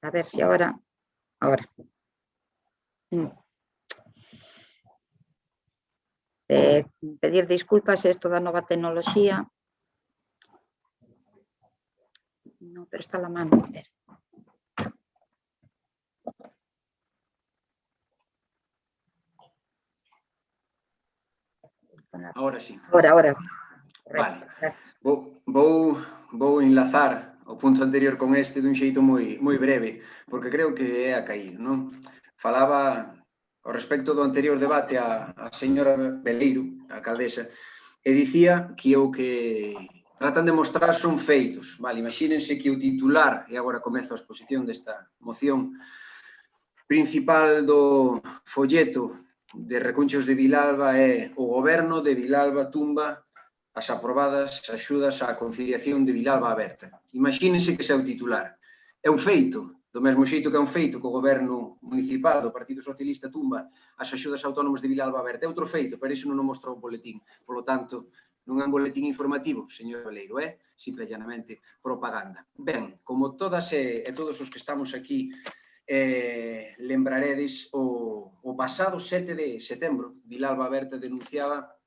A ver si ahora... Ahora. Pedir disculpas, esto da nova tecnoloxía. No, pero está la mano. A ver. Ahora sí. Ahora. Vale. Vou enlazar o punto anterior con este dun xeito moi breve, porque creo que é a cair, non? Falaba ao respecto do anterior debate a señora Beleiro, a alcaldesa, e dicía que o que tratan de mostrar son feitos. Vale, imagínense que o titular, e agora comezo a exposición desta moción, principal do folleto de Recunchos de Vilalba é o goberno de Vilalba tumba as aprobadas axudas á conciliación de Vilalba Aberta. Imagínense que ese é o titular. É un feito, do mesmo xeito que é un feito que o goberno municipal do Partido Socialista tumba as axudas autónomos de Vilalba Aberta. É outro feito, pero iso non o mostra o boletín. Por lo tanto, non é un boletín informativo, señor Beleiro, é simple e llanamente propaganda. Ben, como todas e todos os que estamos aquí lembraredes, o pasado 7 de setembro, Vilalba Aberta denunciaba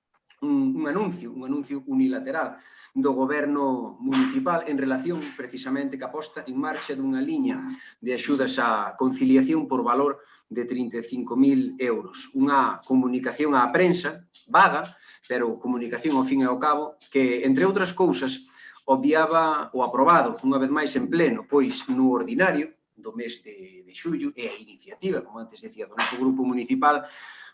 un anuncio unilateral do goberno municipal en relación precisamente que aposta en marcha dunha liña de axudas á conciliación por valor de 35.000 euros. Unha comunicación á prensa, vaga, pero comunicación ao fin e ao cabo, que, entre outras cousas, obviaba o aprobado, unha vez máis en pleno, pois no ordinario do mes de xullo, e a iniciativa, como antes decía, do noso grupo municipal,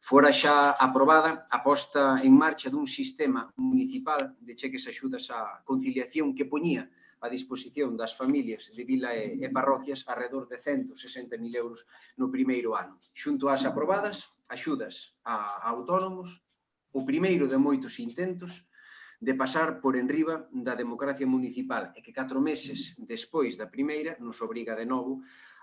fora xa aprobada a posta en marcha dun sistema municipal de cheques axudas á conciliación que poñía a disposición das familias de vila e parroquias alrededor de 160.000 euros no primeiro ano. Xunto ás aprobadas, axudas a autónomos, o primeiro de moitos intentos de pasar por enriba da democracia municipal e que 4 meses despois da primeira nos obriga de novo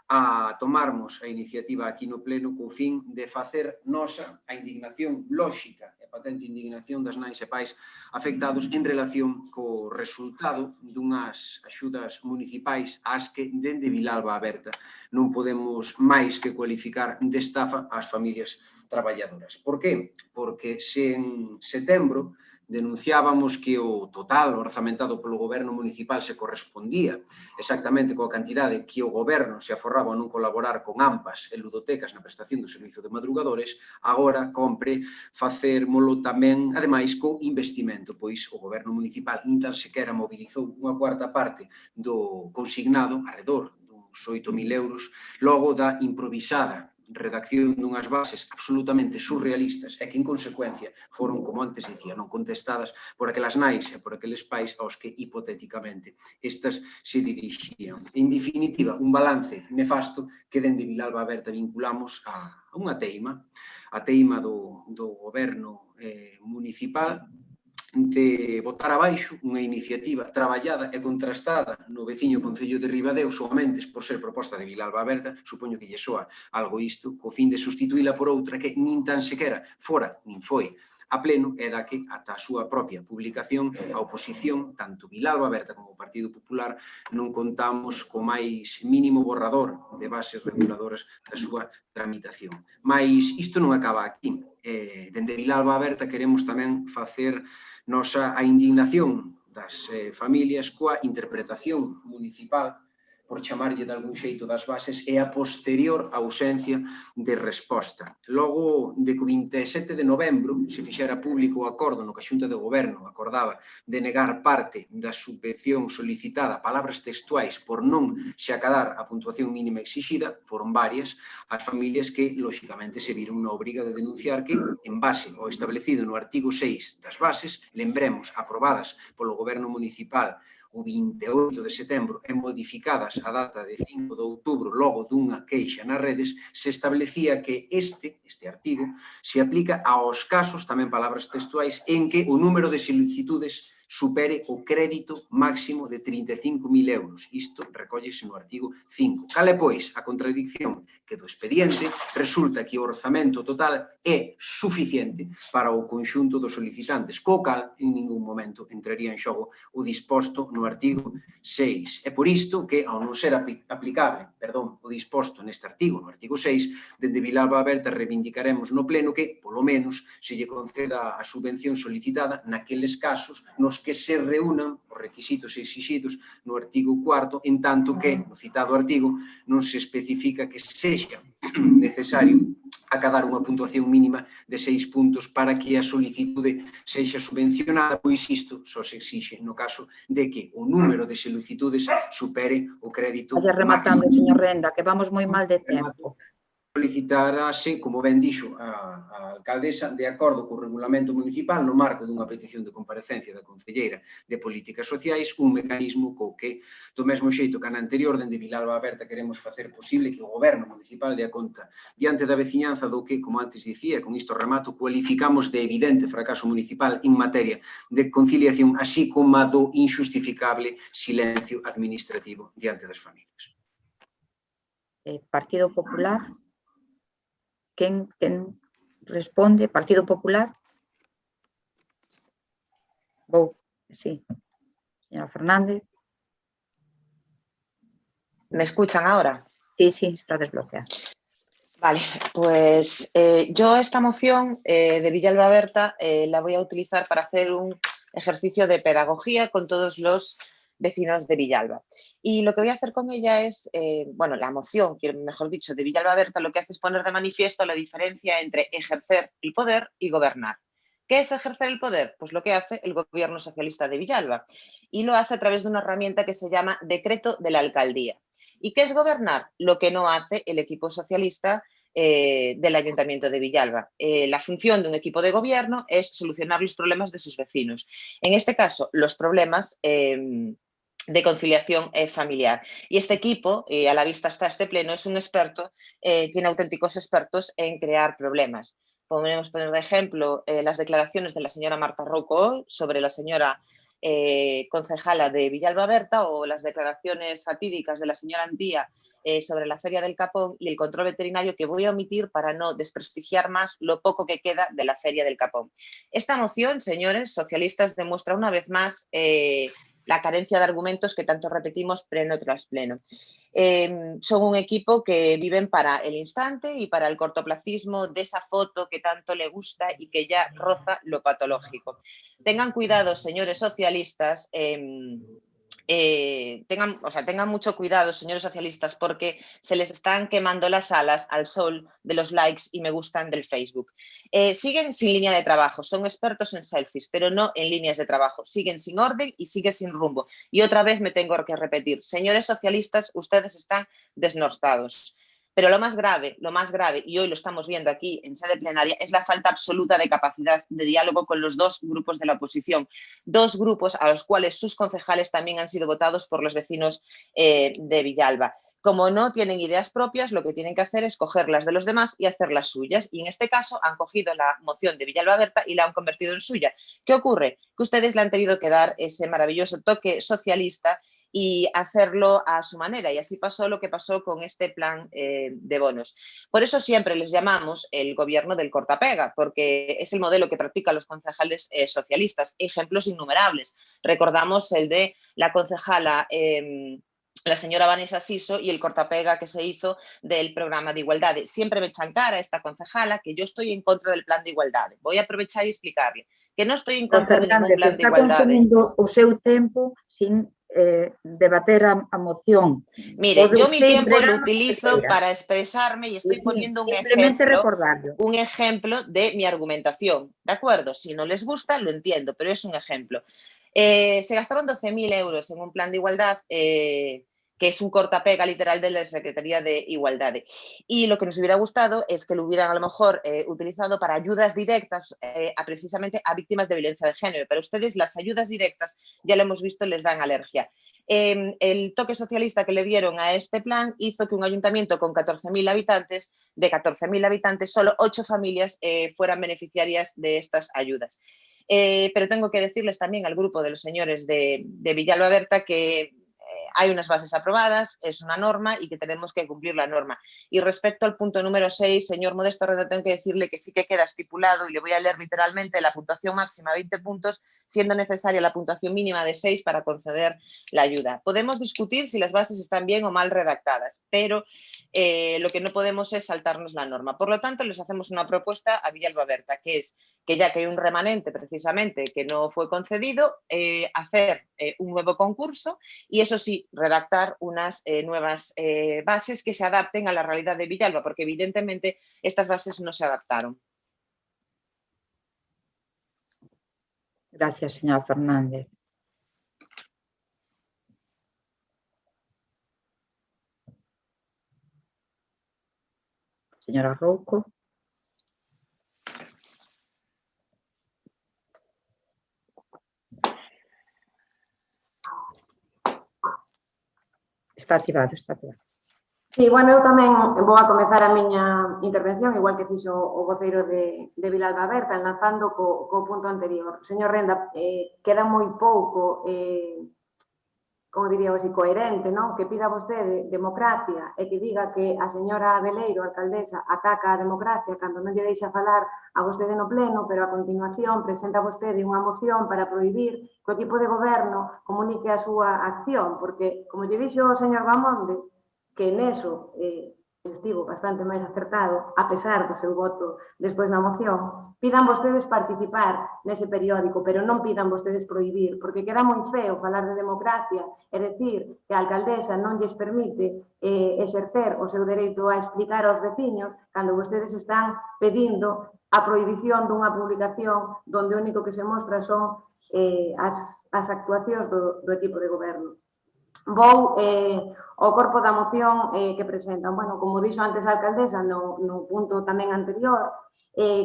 a tomarmos a iniciativa aquí no pleno co fin de facer nosa a indignación lóxica e patente indignación das nais e pais afectados en relación co resultado dunhas axudas municipais ás que dende Vilalba Aberta non podemos máis que cualificar de estafa ás familias traballadoras. Por qué? Porque se en setembro denunciábamos que o total orzamentado polo goberno municipal se correspondía exactamente coa cantidade que o goberno se aforraba a non colaborar con AMPAs e ludotecas na prestación do servizo de madrugadores, agora compre facérmolo tamén, ademais, co investimento, pois o goberno municipal nin tan sequera mobilizou unha cuarta parte do consignado, alrededor dos 8.000 euros, logo da improvisada redacción dunhas bases absolutamente surrealistas e que, en consecuencia, foron, como antes dicía, non contestadas por aquelas nais e por aqueles pais aos que, hipotéticamente, estas se dirixían. En definitiva, un balance nefasto que dende Vilalba Aberta vinculamos a unha teima, a teima do goberno municipal, de botar abaixo unha iniciativa traballada e contrastada no veciño Concello de Ribadeo soamente por ser proposta de Vilalba Aberta, supoño que lle soa algo isto, co fin de sustituíla por outra que nin tan sequera fora, nin foi a pleno, e da que, ata a súa propia publicación, a oposición, tanto Vilalba Aberta como o Partido Popular, non contamos co máis mínimo borrador de bases reguladoras da súa tramitación. Mais isto non acaba aquí. Dende Vilalba Aberta queremos tamén facer nosa a indignación das familias coa interpretación municipal, por chamarlle de algún xeito das bases, e a posterior ausencia de resposta. Logo de que o 27 de novembro se fixera público o acordo no que a Xunta de Goberno acordaba de negar parte da subvención solicitada, palabras textuais, por non se acadar a puntuación mínima exixida, foron varias as familias que, lóxicamente, se viron na obriga de denunciar que, en base ao establecido no artigo 6 das bases, lembremos, aprobadas polo Goberno municipal o 28 de setembro e modificadas a data de 5 de outubro logo dunha queixa nas redes, se establecía que este artigo se aplica aos casos, tamén palabras textuais, en que o número de solicitudes supere o crédito máximo de 35.000 euros. Isto recóllese no artigo 5. Cal é, pois, a contradicción? Que do expediente resulta que o orzamento total é suficiente para o conxunto dos solicitantes, co cal en ningún momento entraría en xogo o disposto no artigo 6. É por isto que, ao non ser aplicable, o disposto neste artigo, no artigo 6, dende Vilalba Aberta reivindicaremos no pleno que, polo menos, se lle conceda a subvención solicitada naqueles casos nos que se reúnan os requisitos exixidos no artigo 4, en tanto que, no citado artigo, non se especifica que sexa necesario acadar unha puntuación mínima de 6 puntos para que a solicitude sexa subvencionada, pois isto só se exixe no caso de que o número de solicitudes supere o crédito Vaya rematando, señor Renda, que vamos moi mal de tempo. Solicitarase, como ben dixo a alcaldesa, de acordo co regulamento municipal, no marco dunha petición de comparecencia da Concelleira de Políticas Sociais, un mecanismo co que, do mesmo xeito que na anterior, dende Vilalba Aberta, queremos facer posible que o Goberno municipal dea conta diante da veciñanza do que, como antes dicía, con isto remato, cualificamos de evidente fracaso municipal en materia de conciliación, así como a do injustificable silencio administrativo diante das familias. Partido Popular. Quen responde? Partido Popular. Sí. Señora Fernández. ¿Me escuchan ahora? Sí, está desbloqueada. Vale, pues yo esta moción de Vilalba Aberta la voy a utilizar para hacer un ejercicio de pedagogía con todos los vecinos de Villalba. Y lo que voy a hacer con ella es, la moción, mejor dicho, de Vilalba Aberta, lo que hace es poner de manifiesto la diferencia entre ejercer el poder y gobernar. ¿Qué es ejercer el poder? Pues lo que hace el gobierno socialista de Villalba. Y lo hace a través de una herramienta que se llama Decreto de la Alcaldía. ¿Y qué es gobernar? Lo que no hace el equipo socialista del Ayuntamiento de Villalba. La función de un equipo de gobierno es solucionar los problemas de sus vecinos. En este caso, los problemas de conciliación familiar. Y este equipo, a la vista está este pleno, es un experto, tiene auténticos expertos en crear problemas. Podemos poner de ejemplo las declaraciones de la señora Marta Rouco sobre la señora concejala de Vilalba Aberta o las declaraciones fatídicas de la señora Antía sobre la Feria del Capón y el control veterinario, que voy a omitir para no desprestigiar más lo poco que queda de la Feria del Capón. Esta moción, señores socialistas, demuestra una vez más la carencia de argumentos que tanto repetimos pleno tras pleno. Son un equipo que viven para el instante y para el cortoplacismo de esa foto que tanto le gusta y que ya roza lo patológico. Tengan cuidado, señores socialistas, tengan mucho cuidado, señores socialistas, porque se les están quemando las alas al sol de los likes y me gustan del Facebook. Siguen sin línea de trabajo, son expertos en selfies, pero no en líneas de trabajo. Siguen sin orden y siguen sin rumbo. Y otra vez me tengo que repetir, señores socialistas, ustedes están desnortados. Pero lo más grave, y hoy lo estamos viendo aquí en sede plenaria, es la falta absoluta de capacidad de diálogo con los dos grupos de la oposición. Dos grupos a los cuales sus concejales también han sido votados por los vecinos de Villalba. Como no tienen ideas propias, lo que tienen que hacer es coger las de los demás y hacer las suyas. Y en este caso han cogido la moción de Villalba Berta y la han convertido en suya. ¿Qué ocurre? Que ustedes le han tenido que dar ese maravilloso toque socialista y hacerlo a su manera. Y así pasó lo que pasó con este plan de bonos. Por eso siempre les llamamos el gobierno del cortapega, porque es el modelo que practican los concejales socialistas. Ejemplos innumerables. Recordamos el de la concejala la señora Vanessa Siso y el cortapega que se hizo del programa de igualdad. Siempre me echan cara a esta concejala que yo estoy en contra del plan de igualdad. Voy a aprovechar y explicarle que no estoy en contra de ningún plan de igualdad. Está consumindo o seu tempo sin debater a moción. Mire, yo mi tiempo lo utilizo para expresarme y estoy poniendo un ejemplo de mi argumentación. ¿De acuerdo? Si no les gusta, lo entiendo, pero es un ejemplo. Se gastaron 12.000 euros en un plan de igualdad que es un cortapega literal de la Secretaría de Igualdad. Y lo que nos hubiera gustado es que lo hubieran a lo mejor utilizado para ayudas directas precisamente a víctimas de violencia de género. Pero ustedes las ayudas directas, ya lo hemos visto, les dan alergia. El toque socialista que le dieron a este plan hizo que un ayuntamiento con 14.000 habitantes, de 14.000 habitantes, solo 8 familias fueran beneficiarias de estas ayudas. Pero tengo que decirles también al grupo de los señores de Villalba Berta que hay unas bases aprobadas, es una norma y que tenemos que cumplir la norma. Y respecto al punto número 6, señor Modesto Renda, tengo que decirle que sí que queda estipulado, y le voy a leer literalmente, la puntuación máxima 20 puntos, siendo necesaria la puntuación mínima de 6 para conceder la ayuda. Podemos discutir si las bases están bien o mal redactadas, pero lo que no podemos es saltarnos la norma. Por lo tanto, les hacemos una propuesta a Villalba Berta, que es que ya que hay un remanente precisamente que no fue concedido, hacer un nuevo concurso y eso sí, redactar unas nuevas bases que se adapten a la realidad de Villalba, porque evidentemente estas bases no se adaptaron. Gracias, señora Fernández. Señora Rouco. Está activado, está activado. Sí, bueno, eu tamén vou a comezar a miña intervención, igual que fixo o voceiro de Villalba Berta, enlazando co punto anterior. Señor Renda, queda moi pouco, como diría así, coherente, non? Que pida vostede democracia e que diga que a señora Veleiro, alcaldesa, ataca a democracia cando non lle deixa falar a vostede no pleno, pero a continuación presenta vostede unha moción para prohibir que o equipo de goberno comunique a súa acción, porque, como lle dixo o señor Bamonde, que neso estivo bastante máis acertado, a pesar do seu voto despois na moción, pidan vostedes participar nese periódico, pero non pidan vostedes prohibir, porque queda moi feo falar de democracia e decir que a alcaldesa non lles permite exercer o seu dereito a explicar aos veciños cando vostedes están pedindo a prohibición dunha publicación donde o único que se mostra son as actuacións do equipo de goberno. Vou ao corpo da moción que presentan. Bueno, como dixo antes a alcaldesa no punto tamén anterior,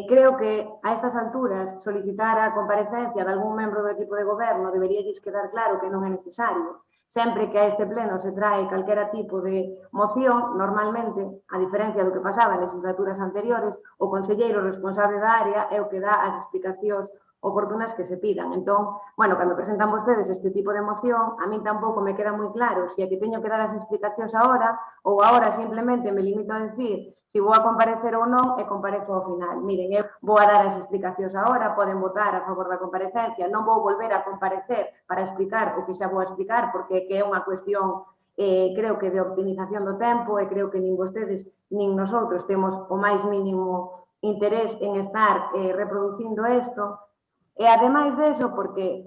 creo que a estas alturas solicitar a comparecencia de algún membro do equipo de goberno debería quedar claro que non é necesario. Sempre que a este pleno se trae calquera tipo de moción, normalmente, a diferencia do que pasaba en legislaturas anteriores, o concelleiro responsable da área é o que dá as explicacións oportunas que se pidan. Entón, bueno, cando presentan vostedes este tipo de moción, a mí tampouco me queda moi claro se é que teño que dar as explicacións agora ou agora simplemente me limito a decir se vou a comparecer ou non e comparezo ao final. Miren, eu vou a dar as explicacións agora, poden votar a favor da comparecencia, non vou volver a comparecer para explicar o que xa vou a explicar porque é unha cuestión creo que de optimización do tempo e creo que nin vostedes nin nosotros temos o máis mínimo interés en estar reproducindo isto. E ademais de eso, porque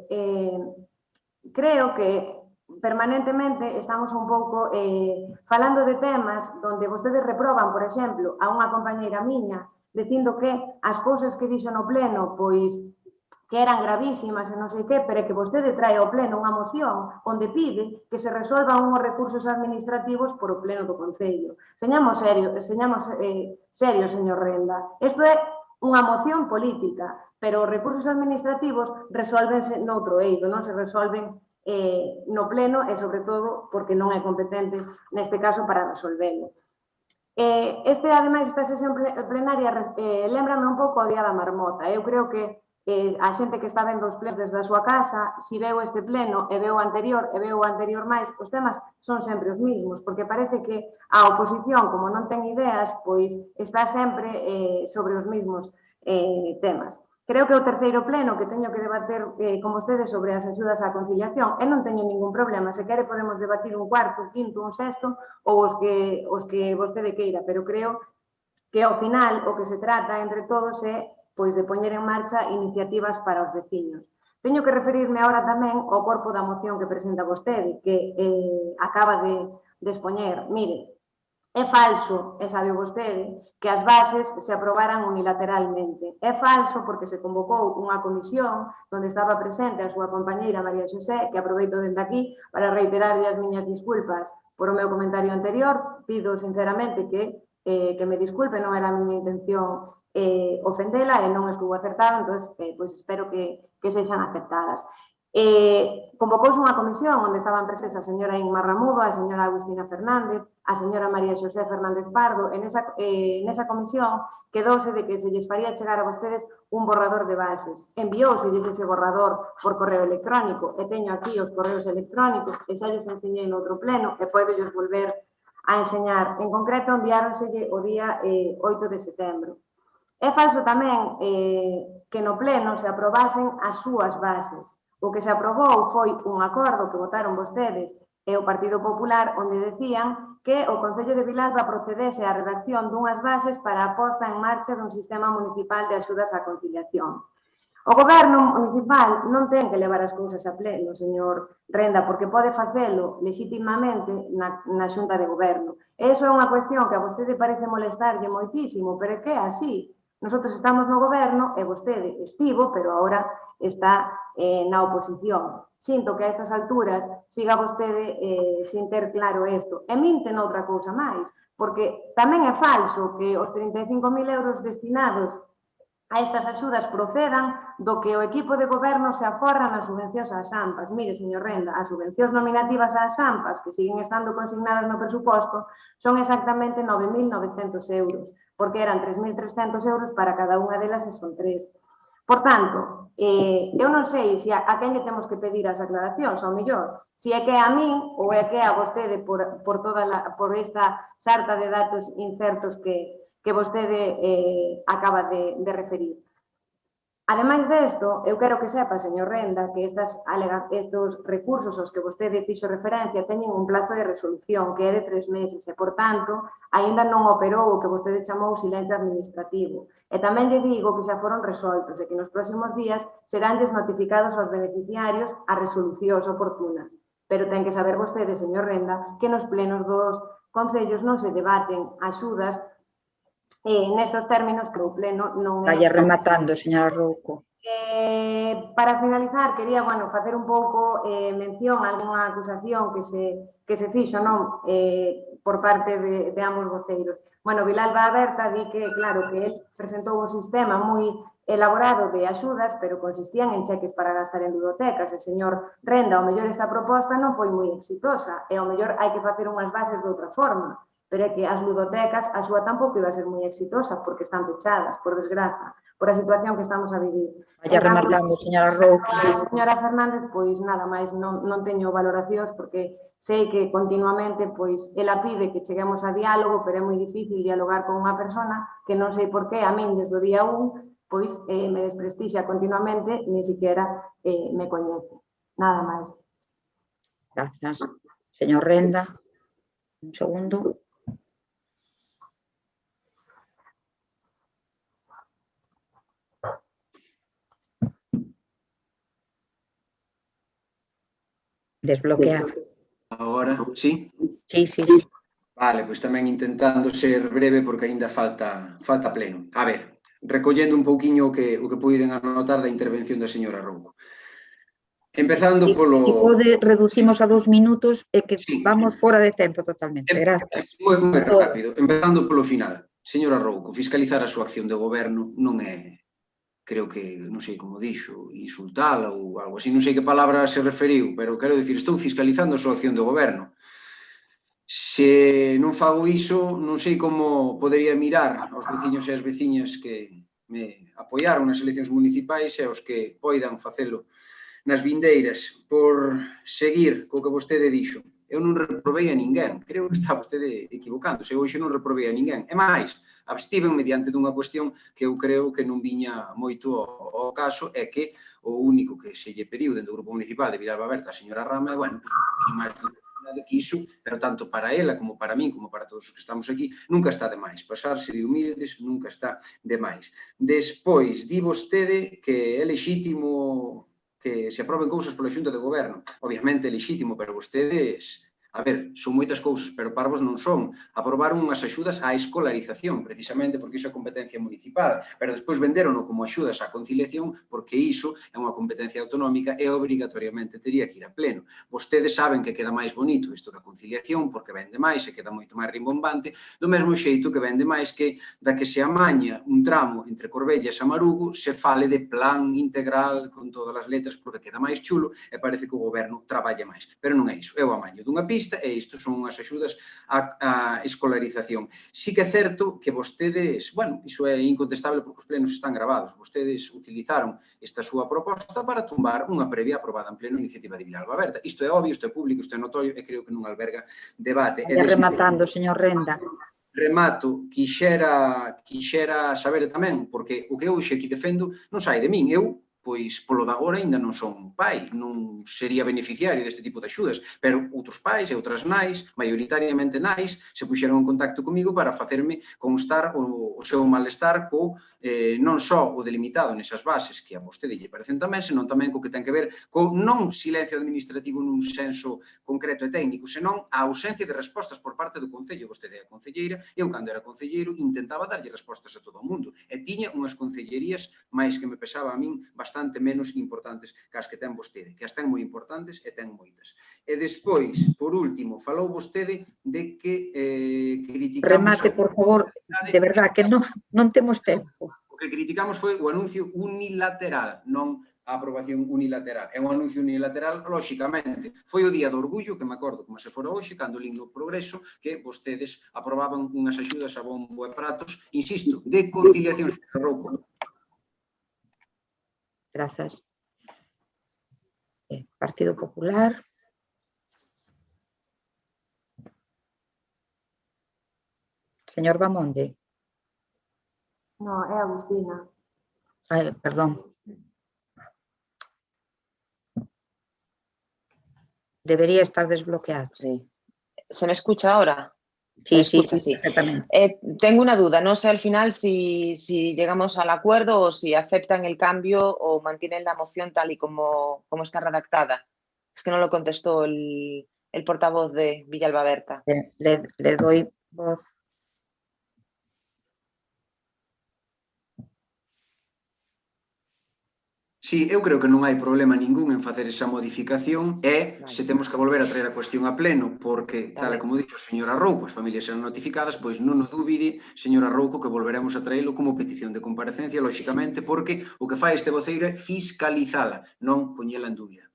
creo que permanentemente estamos un pouco falando de temas donde vostedes reproban, por exemplo, a unha compañeira miña, dicindo que as cousas que dixo no pleno, pois que eran gravísimas e non sei que, pero é que vostede trae ao pleno unha moción onde pide que se resolvan unhos recursos administrativos por o pleno do Concello. Señamos serios, señor Renda. Isto é unha moción política, pero os recursos administrativos resolvense noutro eido, non se resolven no pleno e, sobre todo, porque non é competente neste caso para resolvelo. Ademais, esta sesión plenaria lembrame un pouco o Día da Marmota. Eu creo que a xente que está vendo os plenos desde a súa casa, si veu este pleno e veu o anterior e veu o anterior máis, os temas son sempre os mismos, porque parece que a oposición, como non ten ideas, pois está sempre sobre os mismos temas. Creo que o terceiro pleno que teño que debater con vostedes sobre as axudas á conciliación, e non teño ningún problema, se quere podemos debatir un cuarto, un quinto, un sexto, ou os que vostede queira, pero creo que ao final o que se trata entre todos é pois de poñer en marcha iniciativas para os veciños. Teño que referirme agora tamén ao corpo da moción que presenta vostede, que acaba de expoñer. Mire, é falso, e sabe vostede, que as bases se aprobaran unilateralmente. É falso porque se convocou unha comisión onde estaba presente a súa compañeira María Xosé, que aproveito dende aquí para reiterarlle as miñas disculpas por o meu comentario anterior. Pido sinceramente que me disculpe, non era a miña intención ofendela e non estuvo acertada, entón, pois espero que sexan aceptadas. Convocouse unha comisión onde estaban presentes a señora Inma Ramudo, a señora Agustina Fernández, a señora María Xosé Fernández Pardo. En esa comisión quedouse de que se lles faría chegar a vostedes un borrador de bases. Envióuse ese borrador por correo electrónico e teño aquí os correos electrónicos e xa lles enseñei no outro pleno e podes volver a enseñar. En concreto, enviáronselle o día 8 de setembro. É falso tamén que no pleno se aprobasen as súas bases. O que se aprobou foi un acordo que votaron vostedes e o Partido Popular onde decían que o Concello de Vilalba procedese á redacción dunhas bases para a posta en marcha dun sistema municipal de axudas á conciliación. O goberno municipal non ten que levar as cousas a pleno, señor Renda, porque pode facelo legitimamente na xunta de goberno. E iso é unha cuestión que a vostede parece molestarlle moitísimo, pero é que é así. Nosotros estamos no goberno e vostede estivo, pero agora está na oposición. Sinto que a estas alturas siga vostede sin ter claro isto. E minte noutra cousa máis, porque tamén é falso que os 35.000 euros destinados a estas axudas procedan do que o equipo de goberno se aforra nas subvencións ás AMPAs. Mire, señor Renda, as subvencións nominativas ás AMPAs, que siguen estando consignadas no presuposto, son exactamente 9.900 euros, porque eran 3.300 euros para cada unha delas e son 3. Por tanto, eu non sei se a quen lle temos que pedir as aclaracións, ao mellor, se é que é a min ou é que é a vostede por esta sarta de datos incertos que vostede acaba de referir. Ademais desto, eu quero que sepa, señor Renda, que estes recursos aos que vostede fixo referencia teñen un plazo de resolución que é de 3 meses e, por tanto, aínda non operou o que vostede chamou silencio administrativo. E tamén lle digo que xa foron resoltos e que nos próximos días seránlles notificados aos beneficiarios as resolucións oportunas. Pero ten que saber vostede, señor Renda, que nos plenos dos concellos non se debaten axudas nestos términos que o pleno non é... Vaya rematando, señora Rouco. Para finalizar, quería facer un pouco mención a algunha acusación que se fixo por parte de ambos voceiros. Vilalba Aberta di que, claro, que él presentou un sistema moi elaborado de axudas, pero consistían en cheques para gastar en ludotecas. E, señor Renda, ao mellor esta proposta non foi moi exitosa e ao mellor hai que facer unhas bases de outra forma. Pero é que as ludotecas, a súa tampouco iba a ser moi exitosa porque están pechadas, por desgraza, por a situación que estamos a vivir. Vaya rematando, señora Rouco. Señora Fernández, pois nada máis, non teño valoracións porque sei que continuamente ela pide que cheguemos a diálogo, pero é moi difícil dialogar con unha persona que non sei por qué a min desde o día 1 me desprestixia continuamente, ni siquiera me coñece. Nada máis. Gracias. Señor Renda, un segundo. Desbloqueado. Agora, sí? Sí. Vale, pois tamén intentando ser breve porque aínda falta pleno. A ver, recollendo un pouquiño o que poden anotar da intervención da señora Rouco. Empezando polo... Si pode, reducimos a 2 minutos e que vamos fora de tempo totalmente. Gracias. Moi rápido. Empezando polo final. Señora Rouco, fiscalizar a súa acción de goberno non é, creo que, non sei como dixo, insultala ou algo así, non sei que palabra se referiu, pero quero dicir, estou fiscalizando a súa acción de goberno. Se non fago iso, non sei como podería mirar aos veciños e as veciñas que me apoiaron nas eleccións municipais e aos que poidan facelo nas vindeiras por seguir co que vostede dixo. Eu non reprobei a ninguén, creo que está vostede equivocándose, hoxe non reprobei a ninguén. E máis, abstiven mediante dunha cuestión que eu creo que non viña moito ao caso, é que o único que se lle pediu dentro do Grupo Municipal de Vilalba Berta, a señora Rama, bueno, máis que iso, pero tanto para ela como para mí, como para todos os que estamos aquí, nunca está de máis. Pasarse de humildes nunca está de máis. Despois, di vostede que é lexítimo que se aproben cousas pola Xunta de Goberno. Obviamente é lexítimo, pero vostedes, a ver, son moitas cousas, pero parvos non son. Aprobaron unhas axudas á escolarización, precisamente porque iso é competencia municipal, pero despois venderono como axudas á conciliación porque iso é unha competencia autonómica e obrigatoriamente teria que ir a pleno. Vostedes saben que queda máis bonito isto da conciliación porque vende máis e queda moito máis rimbombante, do mesmo xeito que vende máis que da que se amaña un tramo entre Corbella e Samarugo se fale de plan integral con todas as letras porque queda máis chulo e parece que o goberno traballa máis. Pero non é iso, é o amaño dunha pista e isto son unhas axudas á escolarización. Sí que é certo que vostedes, bueno, iso é incontestable porque os plenos están gravados, vostedes utilizaron esta súa proposta para tumbar unha previa aprobada en pleno iniciativa de Vilalba Berta. Isto é obvio, isto é público, isto é notorio e creo que non alberga debate. Vaya rematando, señor Renda. Remato, quixera saber tamén, porque o que hoxe aquí defendo non sai de min, eu pois polo de agora ainda non son pai, non sería beneficiario deste tipo de axudas, pero outros pais e outras nais, maioritariamente nais, se puxeron en contacto comigo para facerme constar o seu malestar co non só o delimitado nesas bases que a vostede lle parecen tamén, senón tamén co que ten que ver co non silencio administrativo nun senso concreto e técnico, senón a ausencia de respostas por parte do Concello. Vostede é a concelleira, eu cando era concelleiro intentaba darlle respostas a todo o mundo e tiña unhas concellerías máis que me pesaba a min bastante menos importantes que as que ten vostede, que as ten moi importantes e ten moitas. E despois, por último, falou vostede de que criticamos... Remate, por favor, de verdad, que non temos tempo. O que criticamos foi o anuncio unilateral, non a aprobación unilateral. É un anuncio unilateral, lóxicamente. Foi o día do orgullo, que me acordo como se fora hoxe, cando lín no Progreso, que vostedes aprobaban unhas axudas a bombo e pratos, insisto, de conciliación sobre Rouco. Grazas. Partido Popular. Señor Bamonde. No, é Agustina. Ay, perdón. Debería estar desbloqueado. Sí. ¿Se me escucha ahora? Sí, sí, exactamente. Tengo una duda, no sé al final si llegamos al acuerdo o si aceptan el cambio o mantienen la moción tal y como está redactada. Es que no lo contestó el portavoz de Vilalba Berta. Le doy voz. Sí, eu creo que non hai problema ningún en facer esa modificación e se temos que volver a traer a cuestión a pleno, porque, tal como dixo a señora Rouco, as familias serán notificadas, pois non o dúbide, señora Rouco, que volveremos a traelo como petición de comparecencia, lóxicamente, porque o que fai este voceiro é fiscalizala, non poñela en dúbida.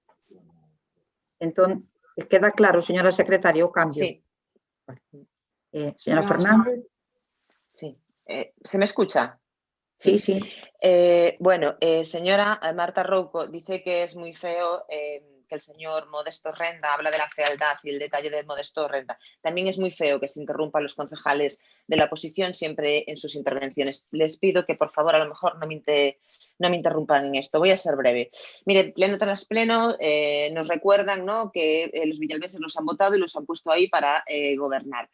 Entón, queda claro, señora secretaria, o cambio. Sí. Señora Fernández. Sí. ¿Se me escucha? Sí, sí. Bueno, señora Marta Rouco dice que es muy feo que el señor Modesto Renda habla de la fealdad y el detalle de Modesto Renda. También es muy feo que se interrumpa a los concejales de la oposición siempre en sus intervenciones. Les pido que, por favor, a lo mejor no me interrumpan en esto. Voy a ser breve. Mire, pleno tras pleno, nos recuerdan, ¿no?, que los villalbenses los han votado y los han puesto ahí para gobernar.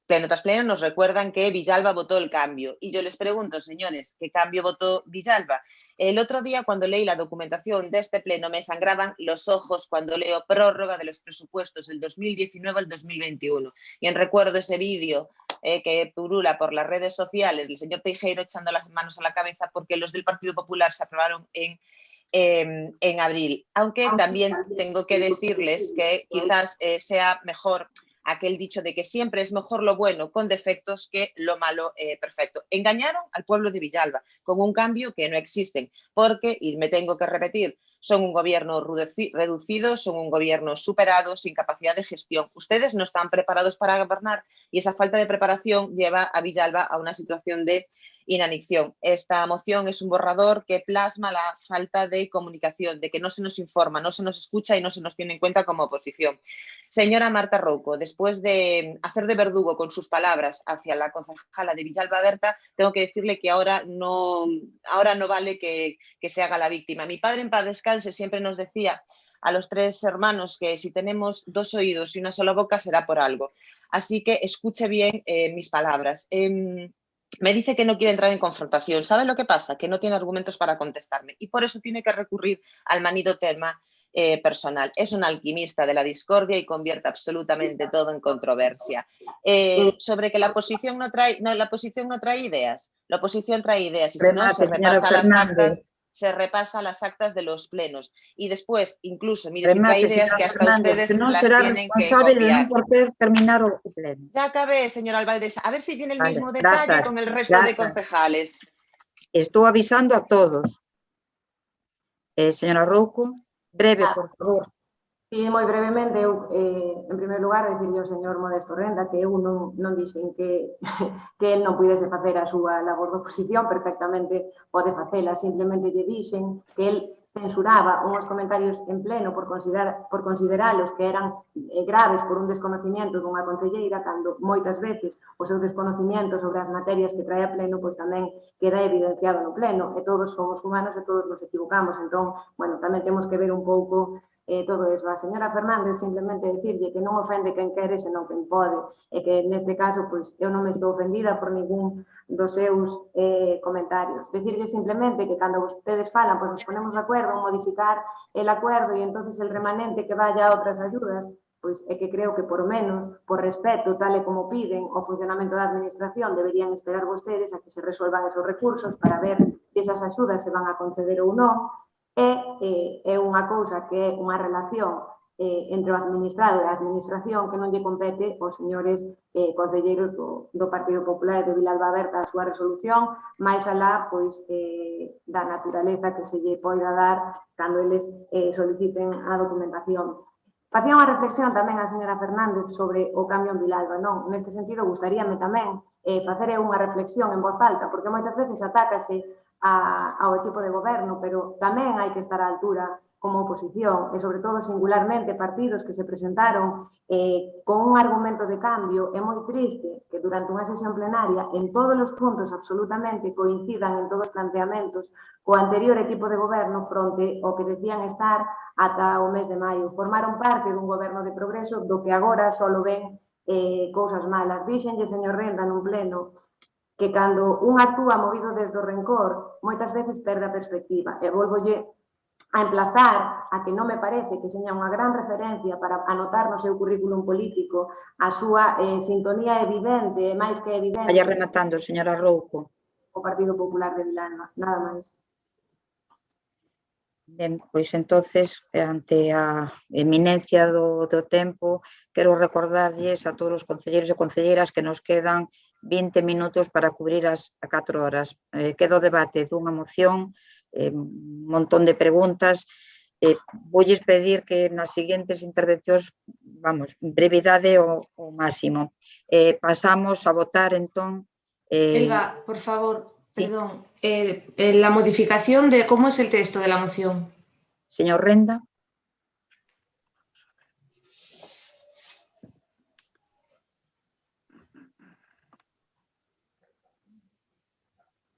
Pleno tras pleno nos recuerdan que Villalba votó el cambio. Y yo les pregunto, señores, ¿qué cambio votó Villalba? El otro día, cuando leí la documentación de este pleno, me sangraban los ojos cuando leo prórroga de los presupuestos del 2019 al 2021. Y en recuerdo ese vídeo que pulula por las redes sociales, el señor Teijeiro echando las manos a la cabeza porque los del Partido Popular se aprobaron en abril. Aunque también tengo que decirles que quizás sea mejor aquel dicho de que siempre es mejor lo bueno con defectos que lo malo perfecto. Engañaron al pueblo de Villalba con un cambio que no existen, porque, y me tengo que repetir, son un gobierno reducido, son un gobierno superado, sin capacidad de gestión. Ustedes no están preparados para gobernar y esa falta de preparación lleva a Villalba a una situación de inanición. Esta moción es un borrador que plasma la falta de comunicación, de que no se nos informa, no se nos escucha y no se nos tiene en cuenta como oposición. Señora Marta Rouco, después de hacer de verdugo con sus palabras hacia la concejala de Villalba Berta, tengo que decirle que ahora no vale que se haga la víctima. Mi padre, en paz descanse, siempre nos decía a los 3 hermanos que si tenemos 2 oídos y una sola boca será por algo. Así que escuche bien mis palabras. Me dice que no quiere entrar en confrontación. ¿Sabe lo que pasa? Que no tiene argumentos para contestarme y por eso tiene que recurrir al manido tema personal. Es un alquimista de la discordia y convierte absolutamente todo en controversia. Sobre que la oposición no trae ideas. La oposición trae ideas y si no se repasa las actas de los plenos. Y después, incluso, mire, si trae ideas que hasta ustedes las tienen que copiar. Terminar o pleno. Ya acabé, señora Albaldesa. A ver si tiene el mismo detalle con el resto de concejales. Estou avisando a todos. Señora Rouco, breve, por favor. Sí, moi brevemente, eu, en primeiro lugar, dicirle ao señor Modesto Renda que eu non dixen que el non pudese facer a súa labor de oposición, perfectamente pode facela, simplemente lle dixen que el censuraba unhos comentarios en pleno por consideralos que eran graves por un desconocimiento dunha concelleira, cando moitas veces o seu desconocimiento sobre as materias que trae a pleno pois tamén queda evidenciado no pleno, e todos somos humanos e todos nos equivocamos, entón, bueno, tamén temos que ver un pouco todo eso. A señora Fernández simplemente decirlle que non ofende quen quere, senón quen pode, e que neste caso pois eu non me estou ofendida por ningún dos seus comentarios. Decirlle simplemente que cando vostedes falan, pois nos ponemos de acuerdo en modificar el acuerdo e entonces el remanente que vaya a outras ayudas, pois é que creo que por menos, por respeto, tal e como piden o funcionamento da administración, deberían esperar vostedes a que se resuelvan esos recursos para ver se esas axudas se van a conceder ou non. É unha cousa que é unha relación entre o administrado e a administración que non lle compete aos señores concelleiros do Partido Popular e de Villalba Berta a súa resolución, máis alá pois da naturaleza que se lle poida dar cando eles soliciten a documentación. Facía unha reflexión tamén a señora Fernández sobre o cambio en Villalba, non? Neste sentido, gustaríame tamén facer unha reflexión en voz alta, porque moitas veces atácase ao equipo de goberno, pero tamén hai que estar á altura como oposición e, sobre todo, singularmente, partidos que se presentaron con un argumento de cambio. É moi triste que durante unha sesión plenaria en todos os puntos absolutamente coincidan en todos os planteamentos co anterior equipo de goberno fronte ao que decían estar ata o mes de maio. Formaron parte dun goberno de progreso do que agora só ven cousas malas. Díxenlle, señor Renda, nun pleno, que cando un actúa movido desde o rencor, moitas veces perde a perspectiva. E volvolle a emplazar a que non me parece que seña unha gran referencia para anotar no seu currículum político a súa sintonía evidente, máis que evidente. Vaya rematando, señora Rouco. O Partido Popular de Villalba, nada máis. Ben, pois entonces, ante a eminencia do tempo, quero recordarlles a todos os concelleiros e concelleiras que nos quedan 20 minutos para cubrir as 4 horas. Queda o debate dunha moción, un montón de preguntas. Voulles pedir que nas seguintes intervencións, vamos, brevidade o máximo. Pasamos a votar, entón. Elba, por favor, perdón. La modificación de cómo es el texto de la moción. Señor Renda.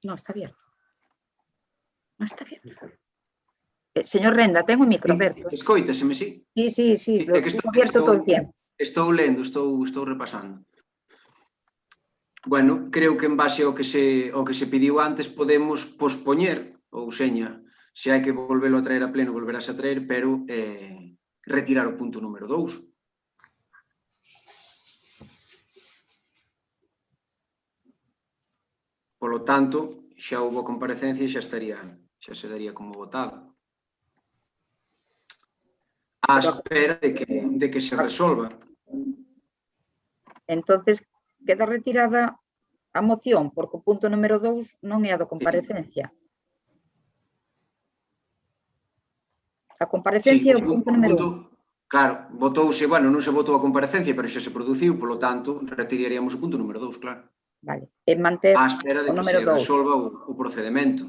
No, está abierto. No está abierto. Señor Renda, tengo o micro aberto. Escoítaseme, sí? Sí, lo tengo abierto todo o tiempo. Estou lendo, estou repasando. Bueno, creo que en base ao que se pediu antes podemos pospoñer, ou seña, se hai que volvelo a traer a pleno, volverás a traer, pero retirar o punto número 2. Polo tanto, xa houve comparecencia e xa se daría como votado. Á espera de que se resolva. Entonces, queda retirada a moción, porque o punto número 2 non é a do comparecencia. A comparecencia é o punto número 1. Claro, votouse, bueno, non se votou a comparecencia, pero xa se produciu, polo tanto, retiraríamos o punto número 2, claro. Vale, é manter Á espera de o que número se 2. resolva o procedemento.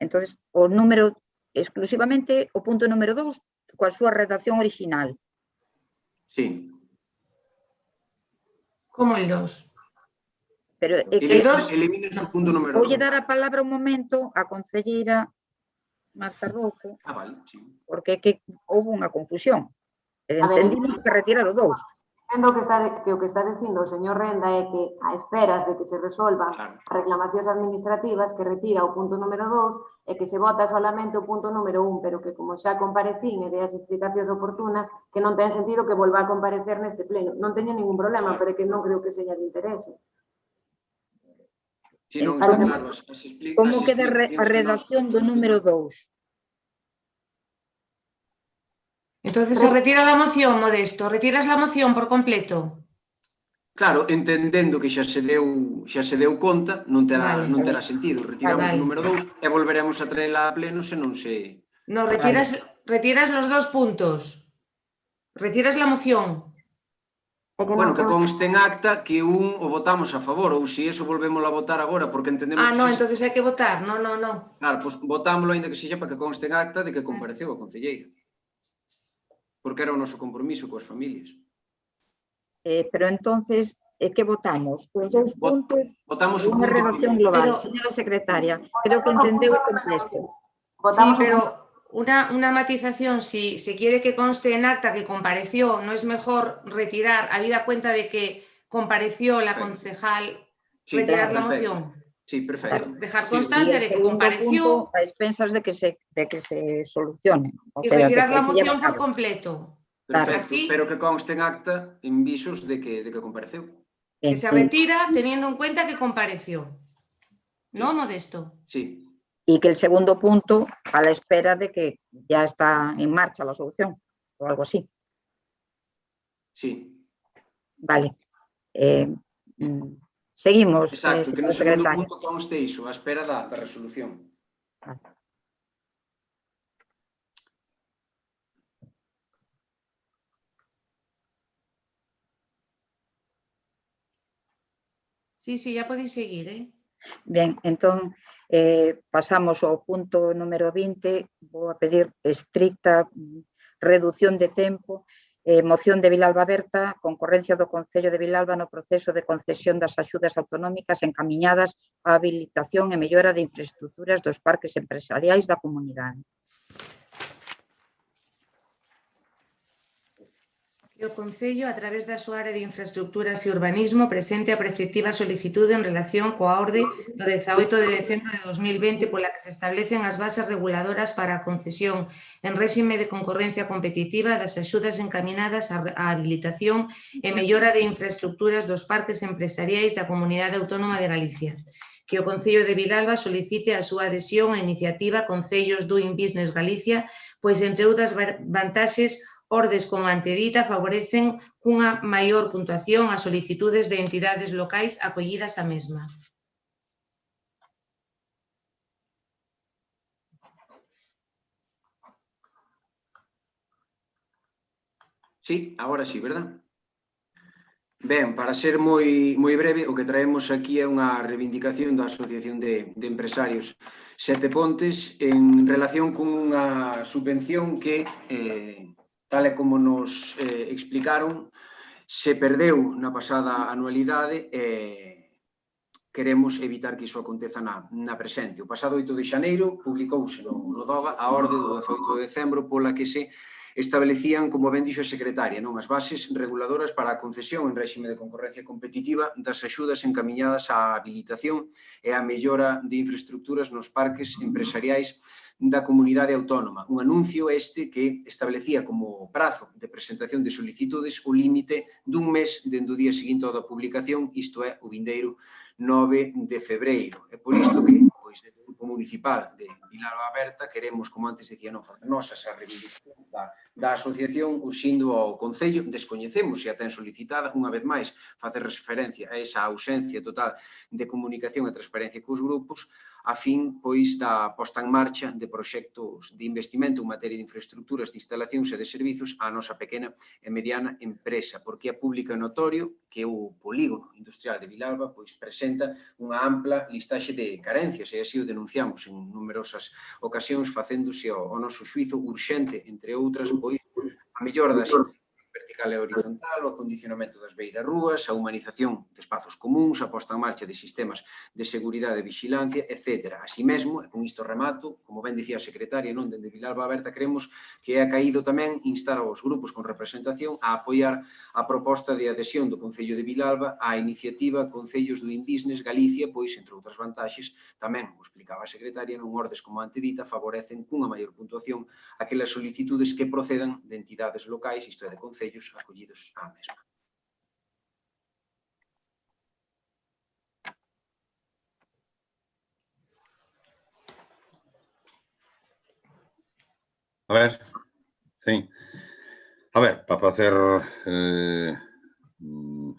Entonces, o número, exclusivamente o punto número 2, coa súa redacción original. Sí. Como el 2? Pero é que Elimines o punto número 2. voulle dar a palabra un momento á concelleira Marta Rouco, Vale, sí. porque é que houve unha confusión. A ver, Entendimos que retirar o 2. Entendo que o que está dicindo o señor Renda é que a esperas de que se resolvan as reclamacións administrativas que retira o punto número 2 e que se vota solamente o punto número 1, pero que como xa comparecín e dei as explicacións oportunas, que non ten sentido que volva a comparecer neste pleno. Non teño ningún problema, pero é que non creo que seña de interese. Si non está claro, Como queda a redacción do número 2? Entonces se retira la moción, Modesto. ¿Retiras la moción por completo? Claro, entendendo que xa se deu conta, non terá sentido. Retiramos o número 2 e volveremos a traela a pleno se non se... No, retiras los 2 puntos. Retiras la moción. Bueno, que conste en acta que un o votamos a favor, ou se eso volvemos a votar agora, porque entendemos... Ah, no, entonces hai que votar. No. Claro, pois votámoslo ainda que sexa para que conste en acta de que compareceu a concelleira. Porque era o noso compromiso coas familias. Pero entonces, que votamos? Os 2 puntos votamos unha redacción global. Señora secretaria, creo que entendeu o contexto. Sí, pero una matización, si se quiere que conste en acta que compareció, ¿no es mejor retirar, habida cuenta de que compareció la concejal, retirar la moción? Sí, perfecto. Dejar constancia de que compareció. A expensas de que se solucione. Y retirar la moción por completo. Perfecto, pero que conste en acta en visos de que compareceu. Que se retira teniendo en cuenta que compareció. ¿No, Modesto? Sí. Y que el segundo punto, a la espera de que ya está en marcha la solución, o algo así. Sí. Vale. Seguimos. Exacto, que no segundo punto conste iso, a espera da resolución. Sí, ya podéis seguir, Bien, entón, pasamos ao punto número 20, vou a pedir estricta reducción de tempo, moción de Vilalba Berta, concorrencia do Concello de Vilalba no proceso de concesión das axudas autonómicas encamiñadas á habilitación e mellora de infraestructuras dos parques empresariais da comunidade. O Concello, a través da súa área de infraestructuras e urbanismo, presente a preceptiva solicitude en relación coa orde do 18 de decembro de 2020 pola que se establecen as bases reguladoras para a concesión en réxime de concorrencia competitiva das axudas encaminadas á habilitación e mellora de infraestructuras dos parques empresariais da Comunidade Autónoma de Galicia. Que o Concello de Vilalba solicite a súa adhesión á iniciativa Concellos Doing Business Galicia, pois, entre outras vantaxes, ordes como antedita favorecen cunha maior puntuación as solicitudes de entidades locais acollidas á mesma. Sí, agora sí, verdad? Ben, para ser moi breve, o que traemos aquí é unha reivindicación da Asociación de Empresarios Sete Pontes en relación con unha subvención que tal e como nos explicaron, se perdeu na pasada anualidade e queremos evitar que iso aconteza na presente. O pasado 8 de xaneiro publicouse no DOGA a orde do 18 de decembro pola que se establecían, como ben dixo a secretaria, as bases reguladoras para a concesión en réxime de concorrencia competitiva das axudas encamiñadas á habilitación e á mellora de infraestructuras nos parques empresariais da Comunidade Autónoma. Un anuncio este que establecía como prazo de presentación de solicitudes o límite dun mes dende o día seguinte ao da publicación, isto é, o vindeiro 9 de febreiro. É por isto que, pois, desde o Grupo Municipal de Vilalba Aberta, queremos, como antes decía, non facer nosas a reivindicación da asociación urxindo ao Concello. Descoñecemos se a ten solicitada, unha vez máis, facer referencia a esa ausencia total de comunicación e transparencia cos grupos, a fin, pois, da posta en marcha de proxectos de investimento en materia de infraestructuras, de instalacións e de servizos á nosa pequena e mediana empresa, porque é público e notorio que o polígono industrial de Vilalba pois presenta unha ampla listaxe de carencias, e así o denunciamos en numerosas ocasións, facéndose ao noso xuizo urxente, entre outras, pois, a mellora da vertical e horizontal, o acondicionamento das beirarrúas, a humanización de espazos comuns, a posta en marcha de sistemas de seguridade e vigilancia, etc. Así mesmo, e con isto remato, como ben dicía a secretaria, non dende Vilalba Aberta, creemos que é acaído tamén instar aos grupos con representación a apoiar a proposta de adhesión do Concello de Vilalba á iniciativa Concellos Doing Business Galicia, pois, entre outras vantaxes, tamén, o explicaba a secretaria, non ordes como antedita, favorecen cunha maior puntuación aquelas solicitudes que procedan de entidades locais, isto é, de concellos acollidos á mesma. A ver, sí. A ver, para facer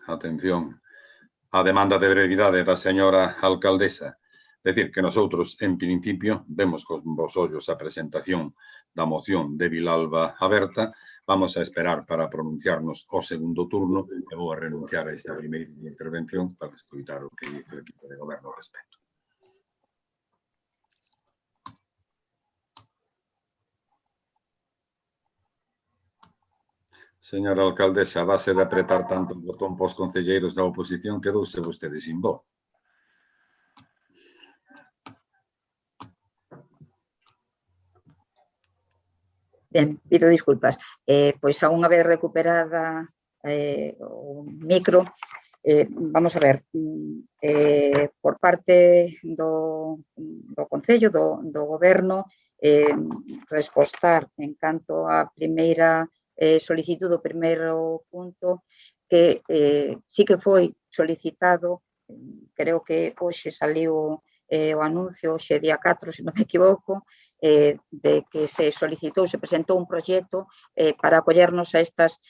atención á demanda de brevidade da señora alcaldesa, decir que nosotros, en principio, vemos con vos ollos a presentación da moción de Vilalba Aberta. Vamos a esperar para pronunciarnos o segundo turno e vou a renunciar a esta primeira intervención para escoitar o que dice o equipo de goberno ao respecto. Señora alcaldesa, a base de apretar tanto o botón pos concelleiros da oposición, quedouse vostede sin voz. Ben, pido disculpas. Pois a unha vez recuperada o micro, vamos a ver, por parte do Concello, do Goberno, respostar en canto á primeira solicitude, o primeiro punto, que sí que foi solicitado, creo que hoxe saliu o anuncio, hoxe día 4, se non me equivoco, de que se solicitou, se presentou un proxecto para acollernos a estas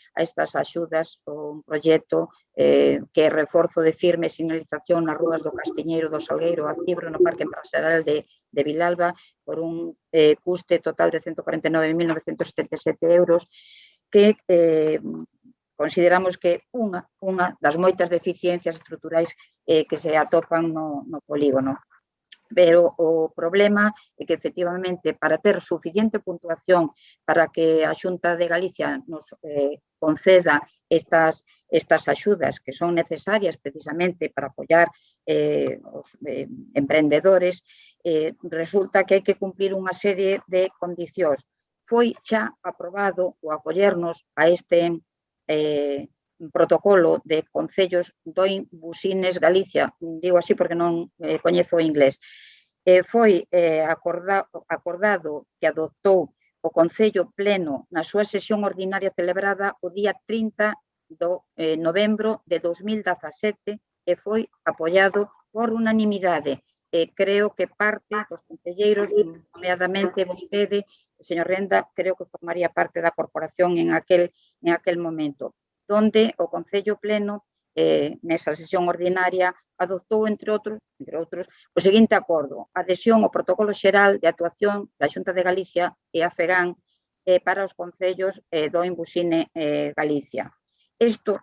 axudas, un proxecto que é reforzo de firme e sinalización nas rúas do Castiñeiro, do Salgueiro, a Cibro, no Parque Empresarial de Vilalba, por un custe total de 149.977 euros, que consideramos que unha das moitas deficiencias estruturais que se atopan no polígono. Pero o problema é que, efectivamente, para ter suficiente puntuación para que a Xunta de Galicia nos conceda estas axudas que son necesarias precisamente para apoiar os emprendedores, resulta que hai que cumplir unha serie de condicións. Foi xa aprobado o acollernos a este protocolo de concellos Doing Business Galicia, digo así porque non coñezo o inglés, foi acordado que adoptou o Concello Pleno na súa sesión ordinaria celebrada o día 30 de novembro de 2017 e foi apoiado por unanimidade. Creo que parte dos concelleiros, nomeadamente vostede, señor Renda, creo que formaría parte da corporación en aquel momento, donde o Concello Pleno, nesa sesión ordinaria, adoptou, entre outros, o seguinte acordo: adhesión ao protocolo xeral de actuación da Xunta de Galicia e a FEGAN para os concellos do Business Galicia. Isto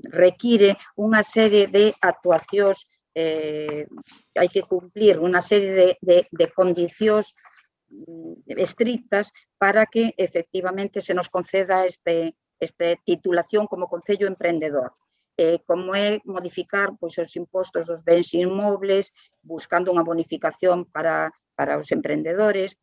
require unha serie de actuacións, hai que cumplir unha serie de condicións estrictas para que efectivamente se nos conceda esta titulación como Concello Emprendedor, como é modificar os impostos dos bens inmobles, buscando unha bonificación para os emprendedores,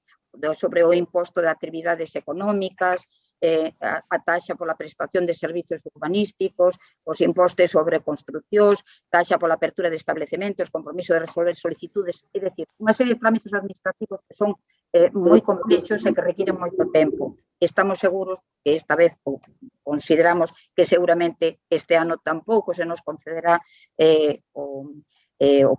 sobre o imposto de actividades económicas, a taxa pola prestación de servicios urbanísticos, os impostos sobre construcións, taxa pola apertura de establecementos, compromiso de resolver solicitudes, é dicir, unha serie de trámites administrativos que son moi complexos e que requiren moito tempo. Estamos seguros que esta vez, ou consideramos que seguramente este ano tampouco se nos concederá o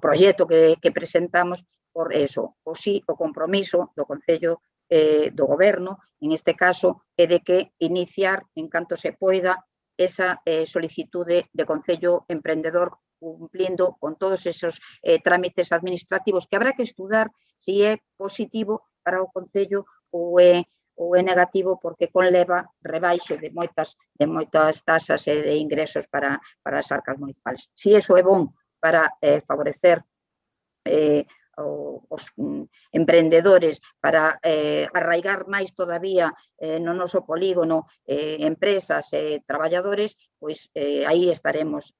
proxecto que presentamos por eso, o compromiso do Concello do Goberno, en este caso, é de que iniciar, en canto se poida, esa solicitude de Concello Emprendedor cumplindo con todos esos trámites administrativos que habrá que estudar se é positivo para o Concello ou é negativo porque conleva rebaixe de moitas tasas e de ingresos para as arcas municipales. Se iso é bon para favorecer os emprendedores, para arraigar máis todavía no noso polígono empresas e traballadores, pois aí estaremos,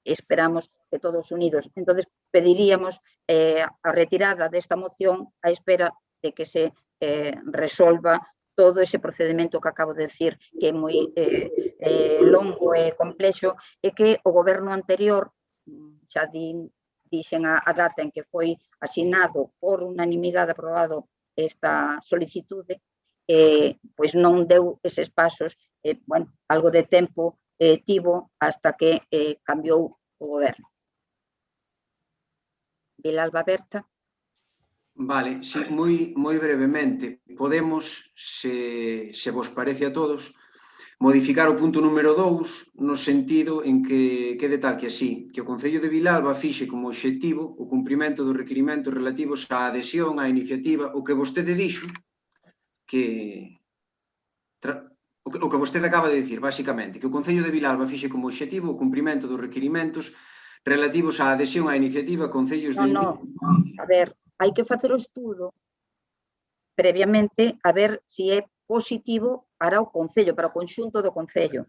esperamos que todos unidos. Entón, pediríamos a retirada desta moción á espera de que se resolva todo ese procedimento que acabo de decir, que é moi longo e complexo, e que o goberno anterior, xa dixen a data en que foi asinado por unanimidade aprobado esta solicitude, pois non deu eses pasos, algo de tempo tivo hasta que cambiou o goberno. Vilalba Berta. Vale, sí, moi brevemente. Podemos, se vos parece a todos, modificar o punto número 2 no sentido en que quede tal que así, que o Concello de Vilalba fixe como obxectivo o cumprimento dos requirimentos relativos á adhesión á iniciativa, o que vostede dixo, o que vostede acaba de dicir, basicamente, que o Concello de Vilalba fixe como obxectivo o cumprimento dos requirimentos relativos á adhesión á iniciativa Concellos de... Non, a ver, hai que facer o estudo previamente a ver se é positivo para o Concello, para o conxunto do Concello.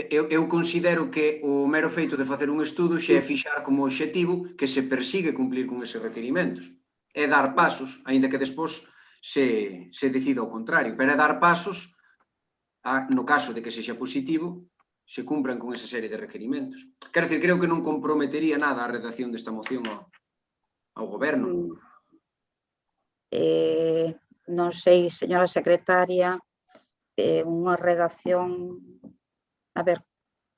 Eu considero que o mero feito de facer un estudo xa é fixar como obxectivo que se persigue cumplir con eses requirimentos. É dar pasos, aínda que despois se decida o contrario, pero é dar pasos no caso de que sexa positivo, se cumpran con esa serie de requirimentos. Quero dicir, creo que non comprometería nada a redacción desta moción ao goberno. Non sei, señora secretaria, unha redacción... A ver.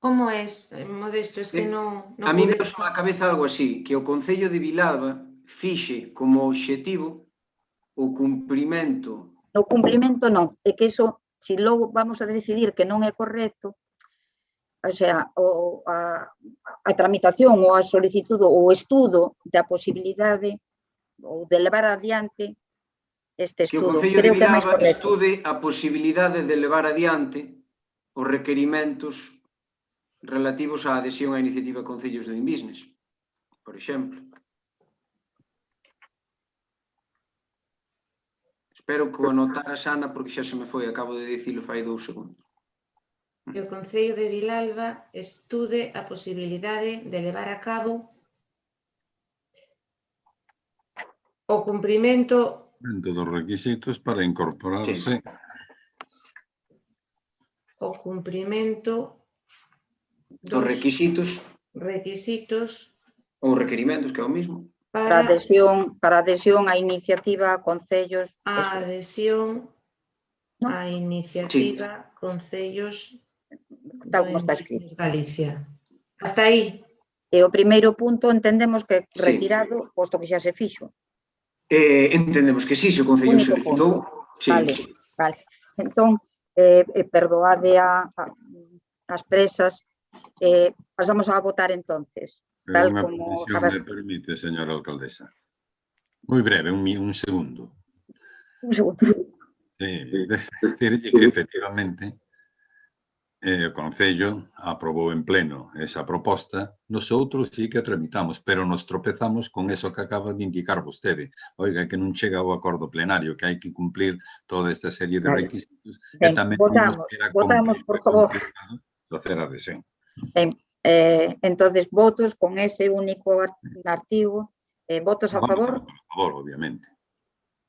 Como é, Modesto? Es que non... A mí me soa a cabeza algo así, que o Concello de Vilalba fixe como obxectivo o cumprimento... O cumprimento non, é que iso, se logo vamos a decidir que non é correcto, o sea, a tramitación ou a solicitude ou o estudo da posibilidade ou de levar adiante este estudo. Que o Concello de Vilalba estude a posibilidade de levar adiante os requerimentos relativos á adhesión á iniciativa Concellos do Inbusiness, por exemplo. Espero que o anotara, Ana, porque xa se me foi, acabo de dicilo fai 2 segundos. Que o Concello de Vilalba estude a posibilidade de levar a cabo o cumprimento dos requisitos para incorporarse. O cumprimento dos requisitos ou requerimentos, que é o mismo. Para adhesión á iniciativa Concellos... A adhesión á iniciativa Concellos tal como está escrito. Galicia. Hasta aí. E o primeiro punto entendemos que retirado, posto que xa se fixo. Entendemos que sí, se o Concello solicitou. Vale. Entón, perdoade as presas, pasamos a votar entonces. Tal como... me permite, señora alcaldesa. Moi breve, un segundo. Un segundo. Sí, decirlle que efectivamente o Concello aprobou en pleno esa proposta, nosotros sí que a tramitamos, pero nos tropezamos con eso que acaba de indicar vostede. Oiga, que non chega ao acordo plenario, que hai que cumplir toda esta serie de requisitos. Ben, votamos, por favor. Facer adhesión. Entonces, votos con ese único artigo. Votos a favor? A favor, obviamente.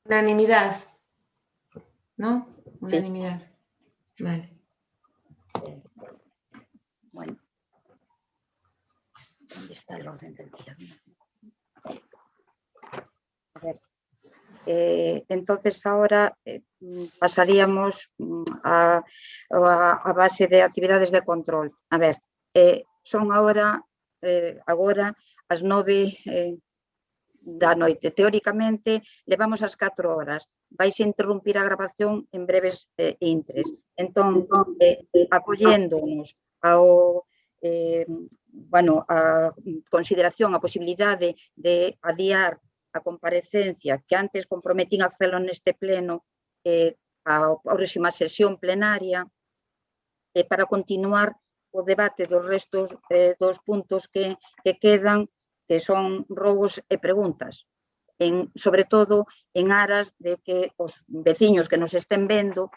Unanimidade. ¿No? Unanimidade. Vale. está el orden del día. A ver. Entonces ahora pasaríamos a base de actividades de control. A ver, son agora as 9 da noite. Teóricamente levamos as 4 horas. Vais interrumpir a grabación en breves intres. Entón, acolléndonos ao a consideración, a posibilidade de adiar a comparecencia que antes comprometín a facelo neste pleno a próxima sesión plenaria para continuar o debate dos restos dos puntos que quedan, que son rogos e preguntas, sobre todo en aras de que os veciños que nos estén vendo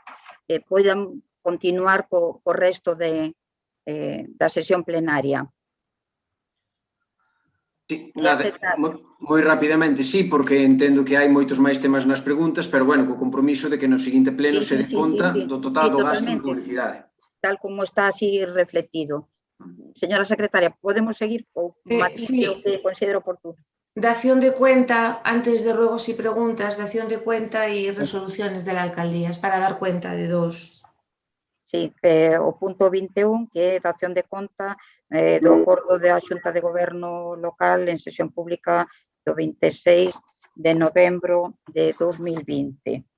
poidan continuar co resto da sesión plenaria. Sí, nada, moi rapidamente, sí, porque entendo que hai moitos máis temas nas preguntas, pero, bueno, co compromiso de que no seguinte pleno se dé conta do total do gasto en publicidade. Tal como está así reflectido. Señora secretaria, podemos seguir ou matice o que considero oportuno? Dación de cuenta, antes de ruegos y preguntas, dación de cuenta y resoluciones de la alcaldía, es para dar cuenta de dos. Sí, o punto 21, que é dación de conta do acordo da Xunta de Goberno local en sesión pública do 26 de novembro de 2020.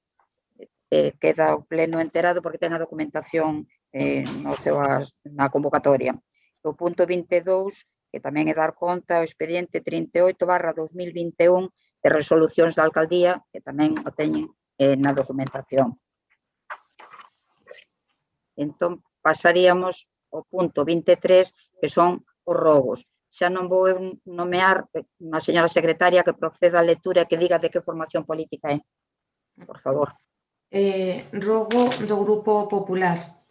Queda o pleno enterado porque ten a documentación na convocatoria. O punto 22, que tamén é dar conta o expediente 38/2021 de resolucións da alcaldía, que tamén o teñen na documentación. Entón, pasaríamos ao punto 23, que son os rogos. Xa non vou nomear a señora secretaria que proceda a lectura e que diga de que formación política é. Por favor. Rogo do Grupo Popular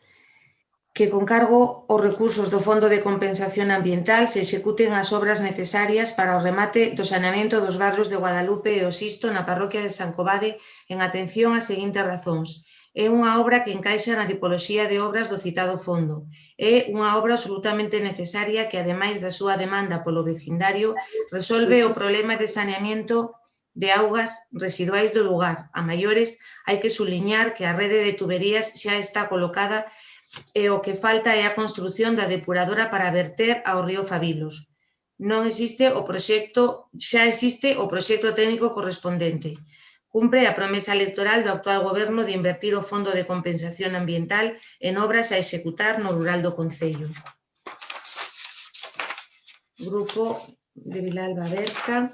que con cargo aos recursos do Fondo de Compensación Ambiental se executen as obras necesarias para o remate do saneamento dos barrios de Guadalupe e o Sisto na parroquia de San Covade en atención ás seguintes razóns. É unha obra que encaixa na tipoloxía de obras do citado fondo. É unha obra absolutamente necesaria que, ademais da súa demanda polo vecindario, resolve o problema de saneamento de augas residuais do lugar. A maiores, hai que subliñar que a rede de tuberías xa está colocada e o que falta é a construción da depuradora para verter ao río Fabilos. Non existe o proxecto, xa existe o proxecto técnico correspondente. Cumpre a promesa electoral do actual goberno de invertir o Fondo de Compensación Ambiental en obras a executar no rural do concello. Grupo de Vilalba Berta,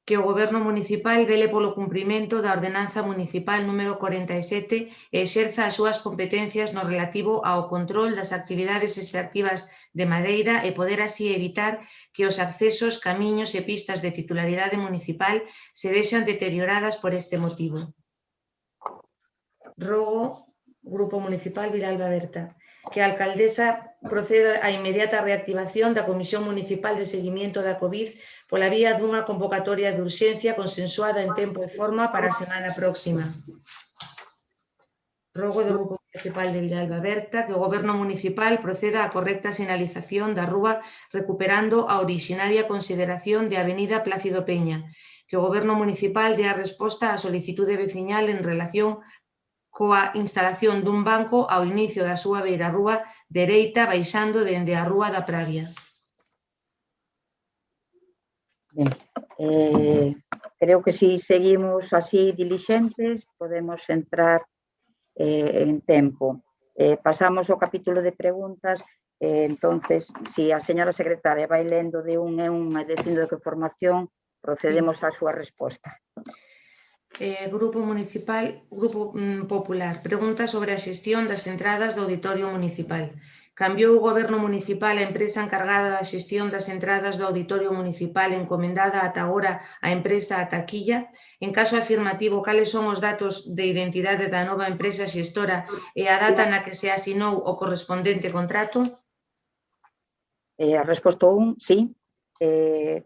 que o Goberno Municipal vele polo cumprimento da Ordenanza Municipal número 47 e exerza as súas competencias no relativo ao control das actividades extractivas de madeira e poder así evitar que os accesos, camiños e pistas de titularidade municipal se vexan deterioradas por este motivo. Rogo, Grupo Municipal Vilalba Berta, que a alcaldesa proceda á inmediata reactivación da Comisión Municipal de Seguimiento da COVID pola vía dunha convocatoria de urxencia consensuada en tempo e forma para a semana próxima. Rogo do Grupo Municipal de Vilalba Berta que o Goberno Municipal proceda á correcta sinalización da rúa recuperando a orixinaria consideración de Avenida Plácido Peña, que o Goberno Municipal dé a resposta á solicitude veciñal en relación coa instalación dun banco ao inicio da súa beirarrúa dereita baixando dende a Rúa da Pravia. Creo que si seguimos así dilixentes podemos entrar en tempo. Pasamos ao capítulo de preguntas, entonces, si a señora secretaria vai lendo de un e un e dicindo de que formación, procedemos á súa resposta. Grupo Popular, pregunta sobre a xestión das entradas do Auditorio Municipal. Cambiou o Goberno Municipal a empresa encargada da xestión das entradas do Auditorio Municipal encomendada ata agora a empresa Taquilla? En caso afirmativo, cales son os datos de identidade da nova empresa xestora e a data na que se asinou o correspondente contrato? A resposta 1, sí.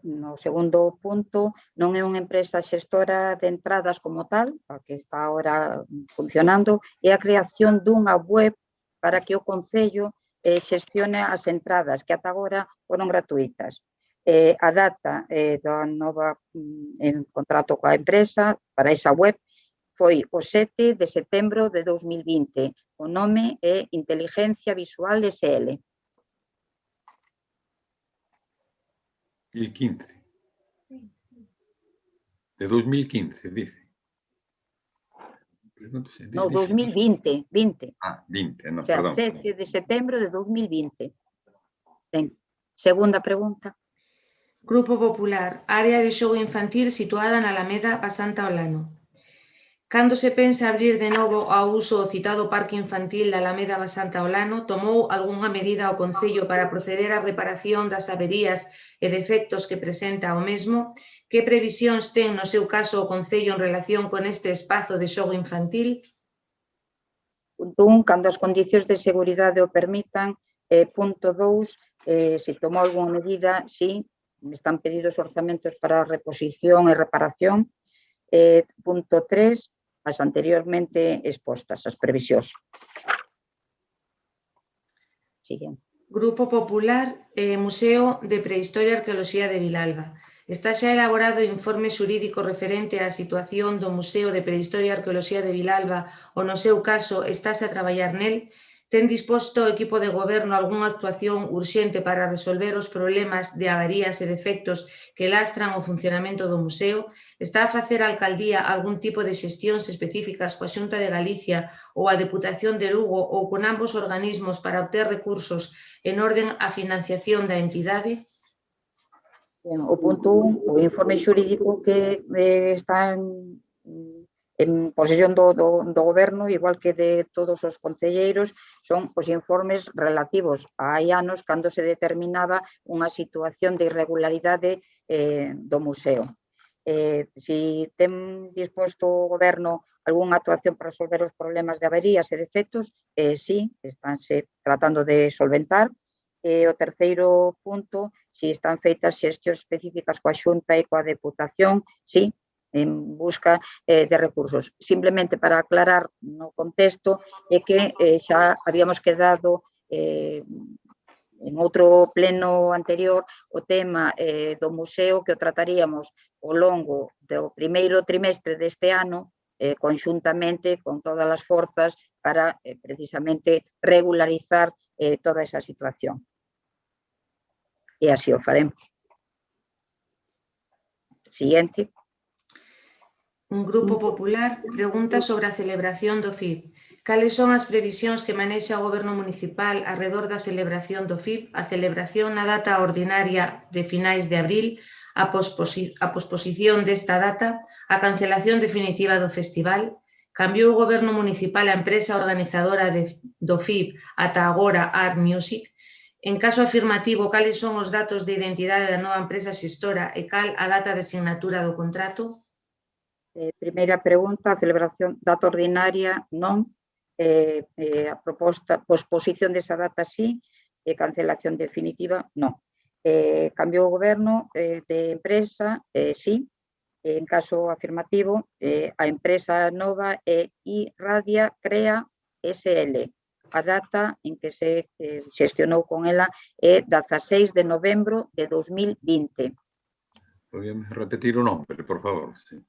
No segundo punto, non é unha empresa xestora de entradas como tal, a que está agora funcionando, é a creación dunha web para que o Concello xestione as entradas que ata agora foron gratuitas. A data da nova contrato coa empresa para esa web foi o 7 de setembro de 2020. O nome é Inteligencia Visual SL. El 15. De 2015, dice. No, 2020. 20. Ah, 20, no, O sea, perdón. 7 de setembro de 2020. Ben, segunda pregunta. Grupo Popular, área de xogo infantil situada na Alameda Basanta Olano. Cando se pensa abrir de novo ao uso o citado parque infantil da Alameda Basanta Olano, tomou algunha medida o Concello para proceder á reparación das averías e defectos que presenta o mesmo? Que previsións ten no seu caso o Concello en relación con este espazo de xogo infantil? Punto 1, cando as condicións de seguridade o permitan. Punto 2, se tomou algunha medida, sí, están pedidos orzamentos para reposición e reparación. Punto 3, as anteriormente expostas, as previsións. Siguiente. Grupo Popular, Museo de Prehistoria e Arqueoloxía de Vilalba. Está xa elaborado o informe xurídico referente á situación do Museo de Prehistoria e Arqueoloxía de Vilalba ou, no seu caso, estáse a traballar nel? Ten disposto o equipo de goberno algunha actuación urxente para resolver os problemas de avarías e defectos que lastran o funcionamento do museo? Está a facer a alcaldía algún tipo de xestións específicas coa Xunta de Galicia ou a Deputación de Lugo ou con ambos organismos para obter recursos en orden á financiación da entidade? O punto 1, o informe xurídico que está en posesión do goberno, igual que de todos os concelleiros, son os informes relativos a hai anos cando se determinaba unha situación de irregularidade do museo. Si ten disposto o goberno algunha actuación para resolver os problemas de averías e defectos, sí, estánse tratando de solventar. O terceiro punto, si están feitas xestións específicas coa Xunta e coa Deputación, sí, en busca de recursos. Simplemente para aclarar no contexto é que xa habíamos quedado en outro pleno anterior o tema do museo que o trataríamos ao longo do primeiro trimestre deste ano conxuntamente con todas as forzas para precisamente regularizar toda esa situación. E así o faremos. Siguiente. Un Grupo Popular pregunta sobre a celebración do FIB. Cales son as previsións que manexa o Goberno Municipal arredor da celebración do FIB, a celebración na data ordinaria de finais de abril, a posposición desta data, a cancelación definitiva do festival? Cambiou o Goberno Municipal a empresa organizadora do FIB ata agora Art Music? En caso afirmativo, cales son os datos de identidade da nova empresa xestora e cal a data de asignatura do contrato? Primeira pregunta, a celebración data ordinaria non, a proposta, posposición desa data sí, e cancelación definitiva non. Cambiou o goberno de empresa, sí, en caso afirmativo, a empresa nova é iRadia Crea SL. A data en que se xestionou con ela é 16 de novembro de 2020. Podríamos repetir o nome, por favor. Sí.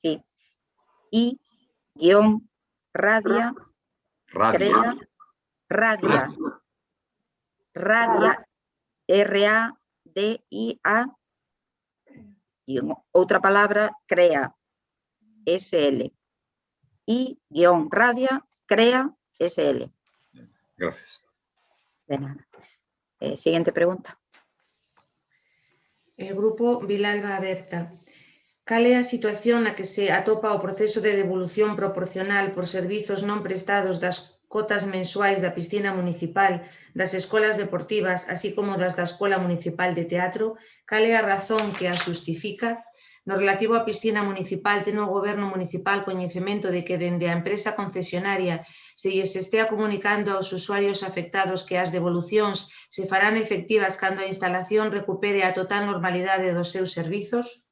I-Radia Crea Radia R-A-D-I-A e outra palabra Crea SL. I-Radia Crea SL. Gracias. De nada. Siguiente pregunta. El Grupo Vilalba Aberta. Cal é a situación na que se atopa o proceso de devolución proporcional por servizos non prestados das cotas mensuais da piscina municipal, das escolas deportivas, así como das da Escola Municipal de Teatro? Cal é a razón que a xustifica? No relativo á piscina municipal, ten o Goberno municipal coñecemento de que dende a empresa concesionaria se lles estea comunicando aos usuarios afectados que as devolucións se farán efectivas cando a instalación recupere a total normalidade dos seus servizos?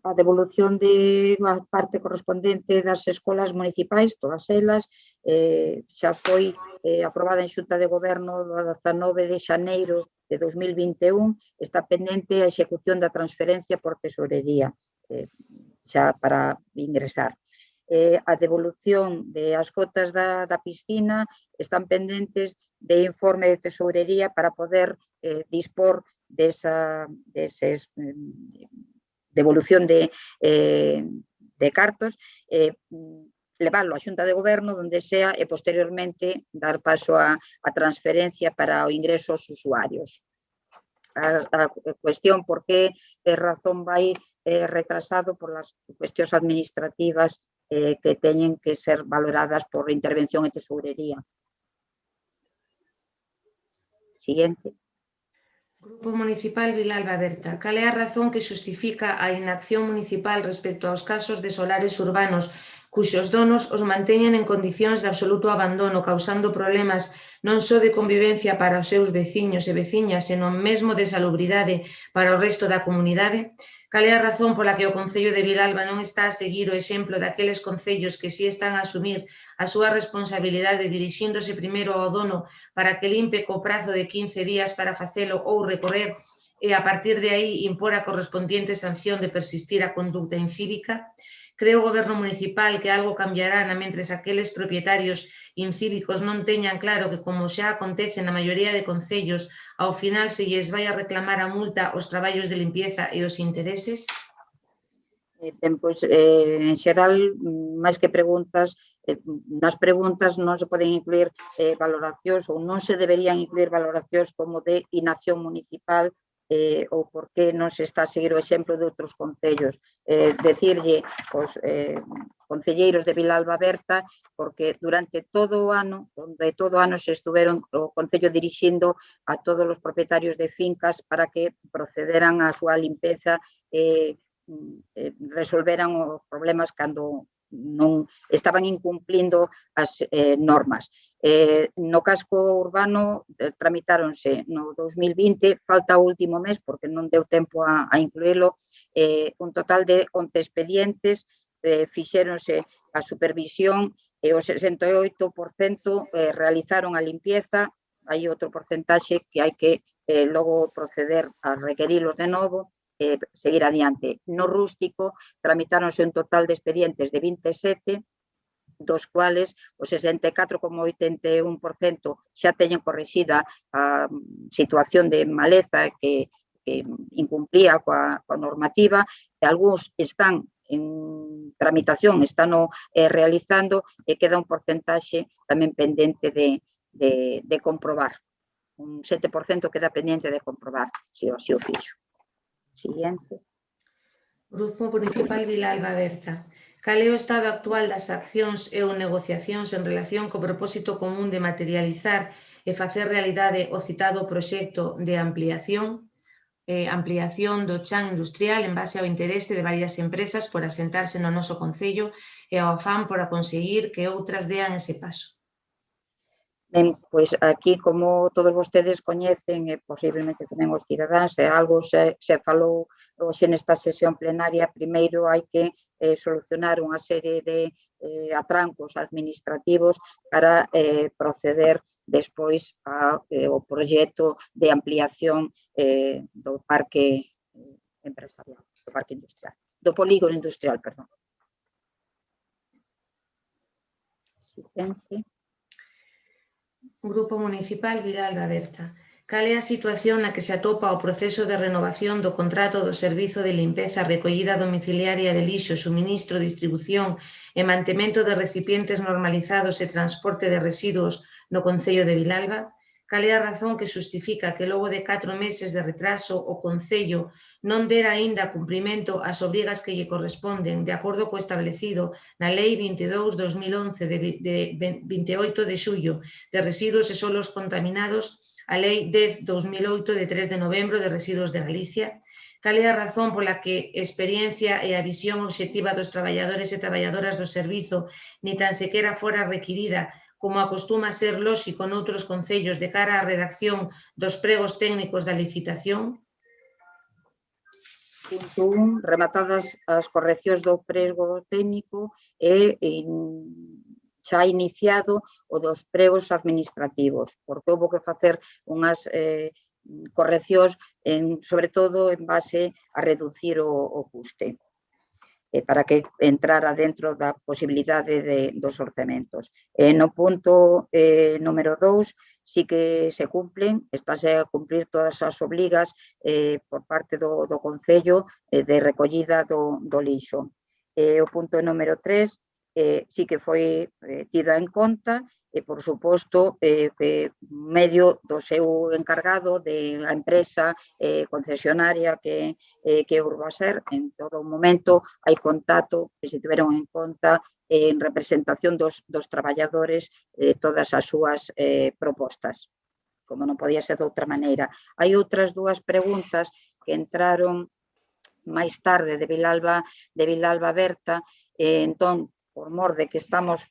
A devolución de a parte correspondente das escolas municipais, todas elas, xa foi aprobada en Xunta de Goberno do 19 de xaneiro de 2021 está pendente a execución da transferencia por tesorería xa para ingresar. A devolución das cotas da piscina están pendentes de informe de tesourería para poder dispor deses devolución de cartos, levarlo á Xunta de Goberno onde sea e posteriormente dar paso a transferencia para o ingreso aos usuarios. A cuestión por que razón vai retrasado por las cuestións administrativas que teñen que ser valoradas por intervención e tesourería. Siguiente. Grupo Municipal Vilalba Berta. Cal é a razón que xustifica a inacción municipal respecto aos casos de solares urbanos cuxos donos os manteñen en condicións de absoluto abandono, causando problemas non só de convivencia para os seus veciños e veciñas, senón mesmo de salubridade para o resto da comunidade? Cal é a razón pola que o Concello de Vilalba non está a seguir o exemplo daqueles concellos que si están a asumir a súa responsabilidade dirixíndose primeiro ao dono para que limpe co prazo de 15 días para facelo ou recorrer e a partir de aí impor a correspondiente sanción de persistir a conducta incívica? Cree o Goberno municipal que algo cambiará na mentres aqueles propietarios incívicos non teñan claro que, como xa acontece na maioría de concellos, ao final se lles vai a reclamar a multa os traballos de limpieza e os intereses? Ben, pois, en xeral, máis que preguntas, nas preguntas non se poden incluir valoracións ou non se deberían incluir valoracións como de inacción municipal ou por que non se está a seguir o exemplo de outros concellos. Decirlle aos concelleiros de Vilalba Berta, porque durante todo o ano se estuveron o Concello dirixindo a todos os propietarios de fincas para que procederan á súa limpeza e resolveran os problemas cando non estaban incumplindo as normas. No casco urbano tramitáronse no 2020, falta o último mes porque non deu tempo a incluílo, un total de 11 expedientes, fixéronse a supervisión e o 68% realizaron a limpieza. Hai outro porcentaxe que hai que logo proceder a requerilos de novo, seguir adiante. No rústico tramitáronse un total de expedientes de 27, dos cuales o 64,81% xa teñen corrixida a situación de maleza que incumplía coa normativa, e algúns están en tramitación, están realizando, e queda un porcentaxe tamén pendente de comprobar. Un 7% queda pendente de comprobar, se o fixo. Siguiente. Grupo Municipal Vilalba Berta. Cal é o estado actual das accións e ou negociacións en relación co propósito común de materializar e facer realidade o citado proxecto de ampliación do chan industrial en base ao interese de varias empresas por asentarse no noso concello e ao afán por a conseguir que outras dean ese paso? Ben, pois aquí, como todos vostedes coñecen, e posiblemente tamén os cidadáns, e algo se falou hoxe nesta sesión plenaria, primeiro hai que solucionar unha serie de atrancos administrativos para proceder despois ao proxecto de ampliación do parque empresarial, do parque industrial, do polígono industrial, perdón. Siguiente. Grupo Municipal Vilalba Berta. Cal é a situación na que se atopa o proceso de renovación do contrato do servizo de limpeza, recollida domiciliaria de lixo, suministro, distribución e mantemento de recipientes normalizados e transporte de residuos no Concello de Vilalba? Cal é a razón que xustifica que logo de 4 meses de retraso o Concello non dera aínda cumprimento ás obrigas que lle corresponden de acordo co establecido na Lei 22/2011 de 28 de xullo de residuos e solos contaminados, a Lei 10/2008 de 3 de novembro de residuos de Galicia? Cal é a razón pola que experiencia e a visión obxectiva dos traballadores e traballadoras do servizo ni tan sequera fora requirida, como acostuma ser lóxico noutros concellos de cara á redacción dos pregos técnicos da licitación? Punto 1, rematadas as correccións do prego técnico e xa iniciado o dos pregos administrativos, porque houve que facer unhas correccións, sobre todo en base a reducir o custe, para que entrara dentro da posibilidade dos orzamentos. No punto número 2, sí que se cumplen, estáse a cumplir todas as obrigas por parte do Concello de recollida do lixo. O punto número 3, sí que foi tida en conta, e, por suposto, que medio do seu encargado da empresa concesionaria que é Urbaser, en todo momento hai contacto que se tiveron en conta en representación dos traballadores todas as súas propostas, como non podía ser de outra maneira. Hai outras dúas preguntas que entraron máis tarde de Vilalba Berta, entón, por mor de que estamos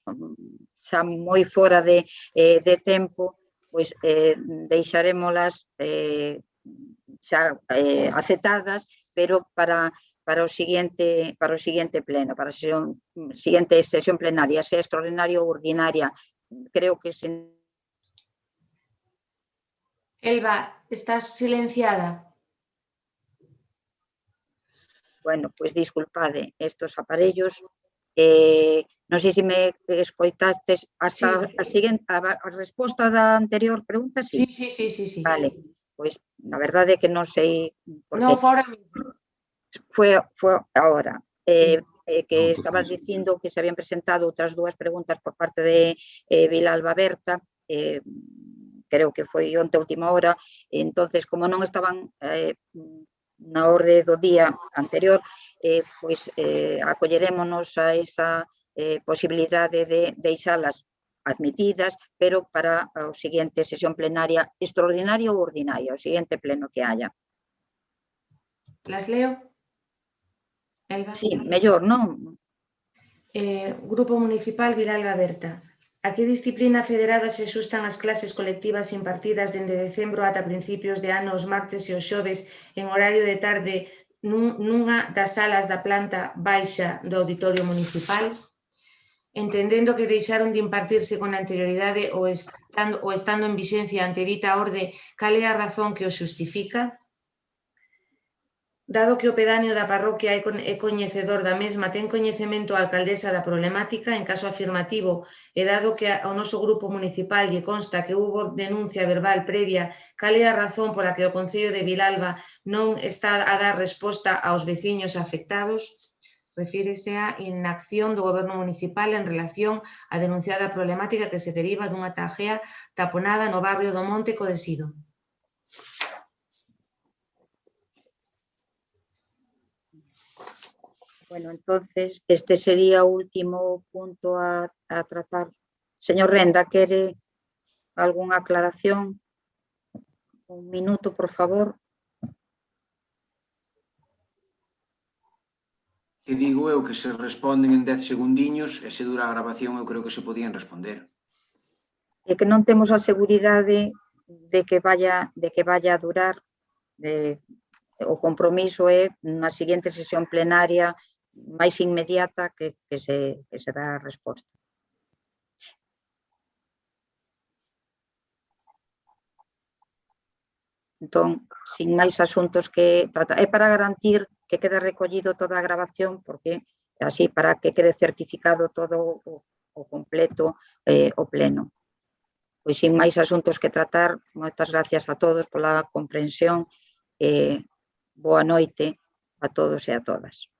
xa moi fora de tempo, pois deixarémolas xa aceptadas, pero para o seguinte pleno, para a seguinte sesión plenaria, sea extraordinaria ou ordinaria. Creo que se... Elba, estás silenciada. Bueno, pois disculpade, estos aparellos, non sei se me escoitastes hasta a resposta da anterior pregunta, sí? Sí. Vale, pois na verdade é que non sei... No, fora mesmo. Foi agora, que estaba dicindo que se habían presentado outras dúas preguntas por parte de Vilalba Berta, creo que foi onte a última hora, entonces, como non estaban na orde do día anterior, pois acollerémonos a esa posibilidade de deixalas admitidas, pero para a seguinte sesión plenaria extraordinaria ou ordinaria, o seguinte pleno que haya. Las leo? Elba? Sí, mellor, non? Grupo Municipal Vilalba Berta. A que disciplina federada se xustan as clases colectivas impartidas dende decembro ata principios de ano os martes e os xoves en horario de tarde nunha das salas da planta baixa do Auditorio Municipal? Entendendo que deixaron de impartirse con anterioridade ou estando en vixencia ante dita orde, cal é a razón que o xustifica? Dado que o pedáneo da parroquia é coñecedor da mesma, ten coñecemento a alcaldesa da problemática, en caso afirmativo, e dado que ao noso grupo municipal lle consta que houbo denuncia verbal previa, cal é a razón pola que o Concello de Vilalba non está a dar resposta aos veciños afectados? Refírese á inacción do Goberno municipal en relación á denunciada problemática que se deriva dunha tajea taponada no barrio do Monte Codesido. Bueno, entonces, este sería o último punto a tratar. Señor Renda, ¿quere algunha aclaración? Un minuto, por favor. Que digo eu que se responden en 10 segundiños e se dura a grabación eu creo que se podían responder. É que non temos a seguridade de que vaya a durar. O compromiso é na seguinte sesión plenaria máis inmediata que se dá a resposta. Entón, sin máis asuntos que tratar, é para garantir que quede recollido toda a grabación, porque así para que quede certificado todo o completo o pleno. Pois sin máis asuntos que tratar, moitas gracias a todos pola comprensión e boa noite a todos e a todas.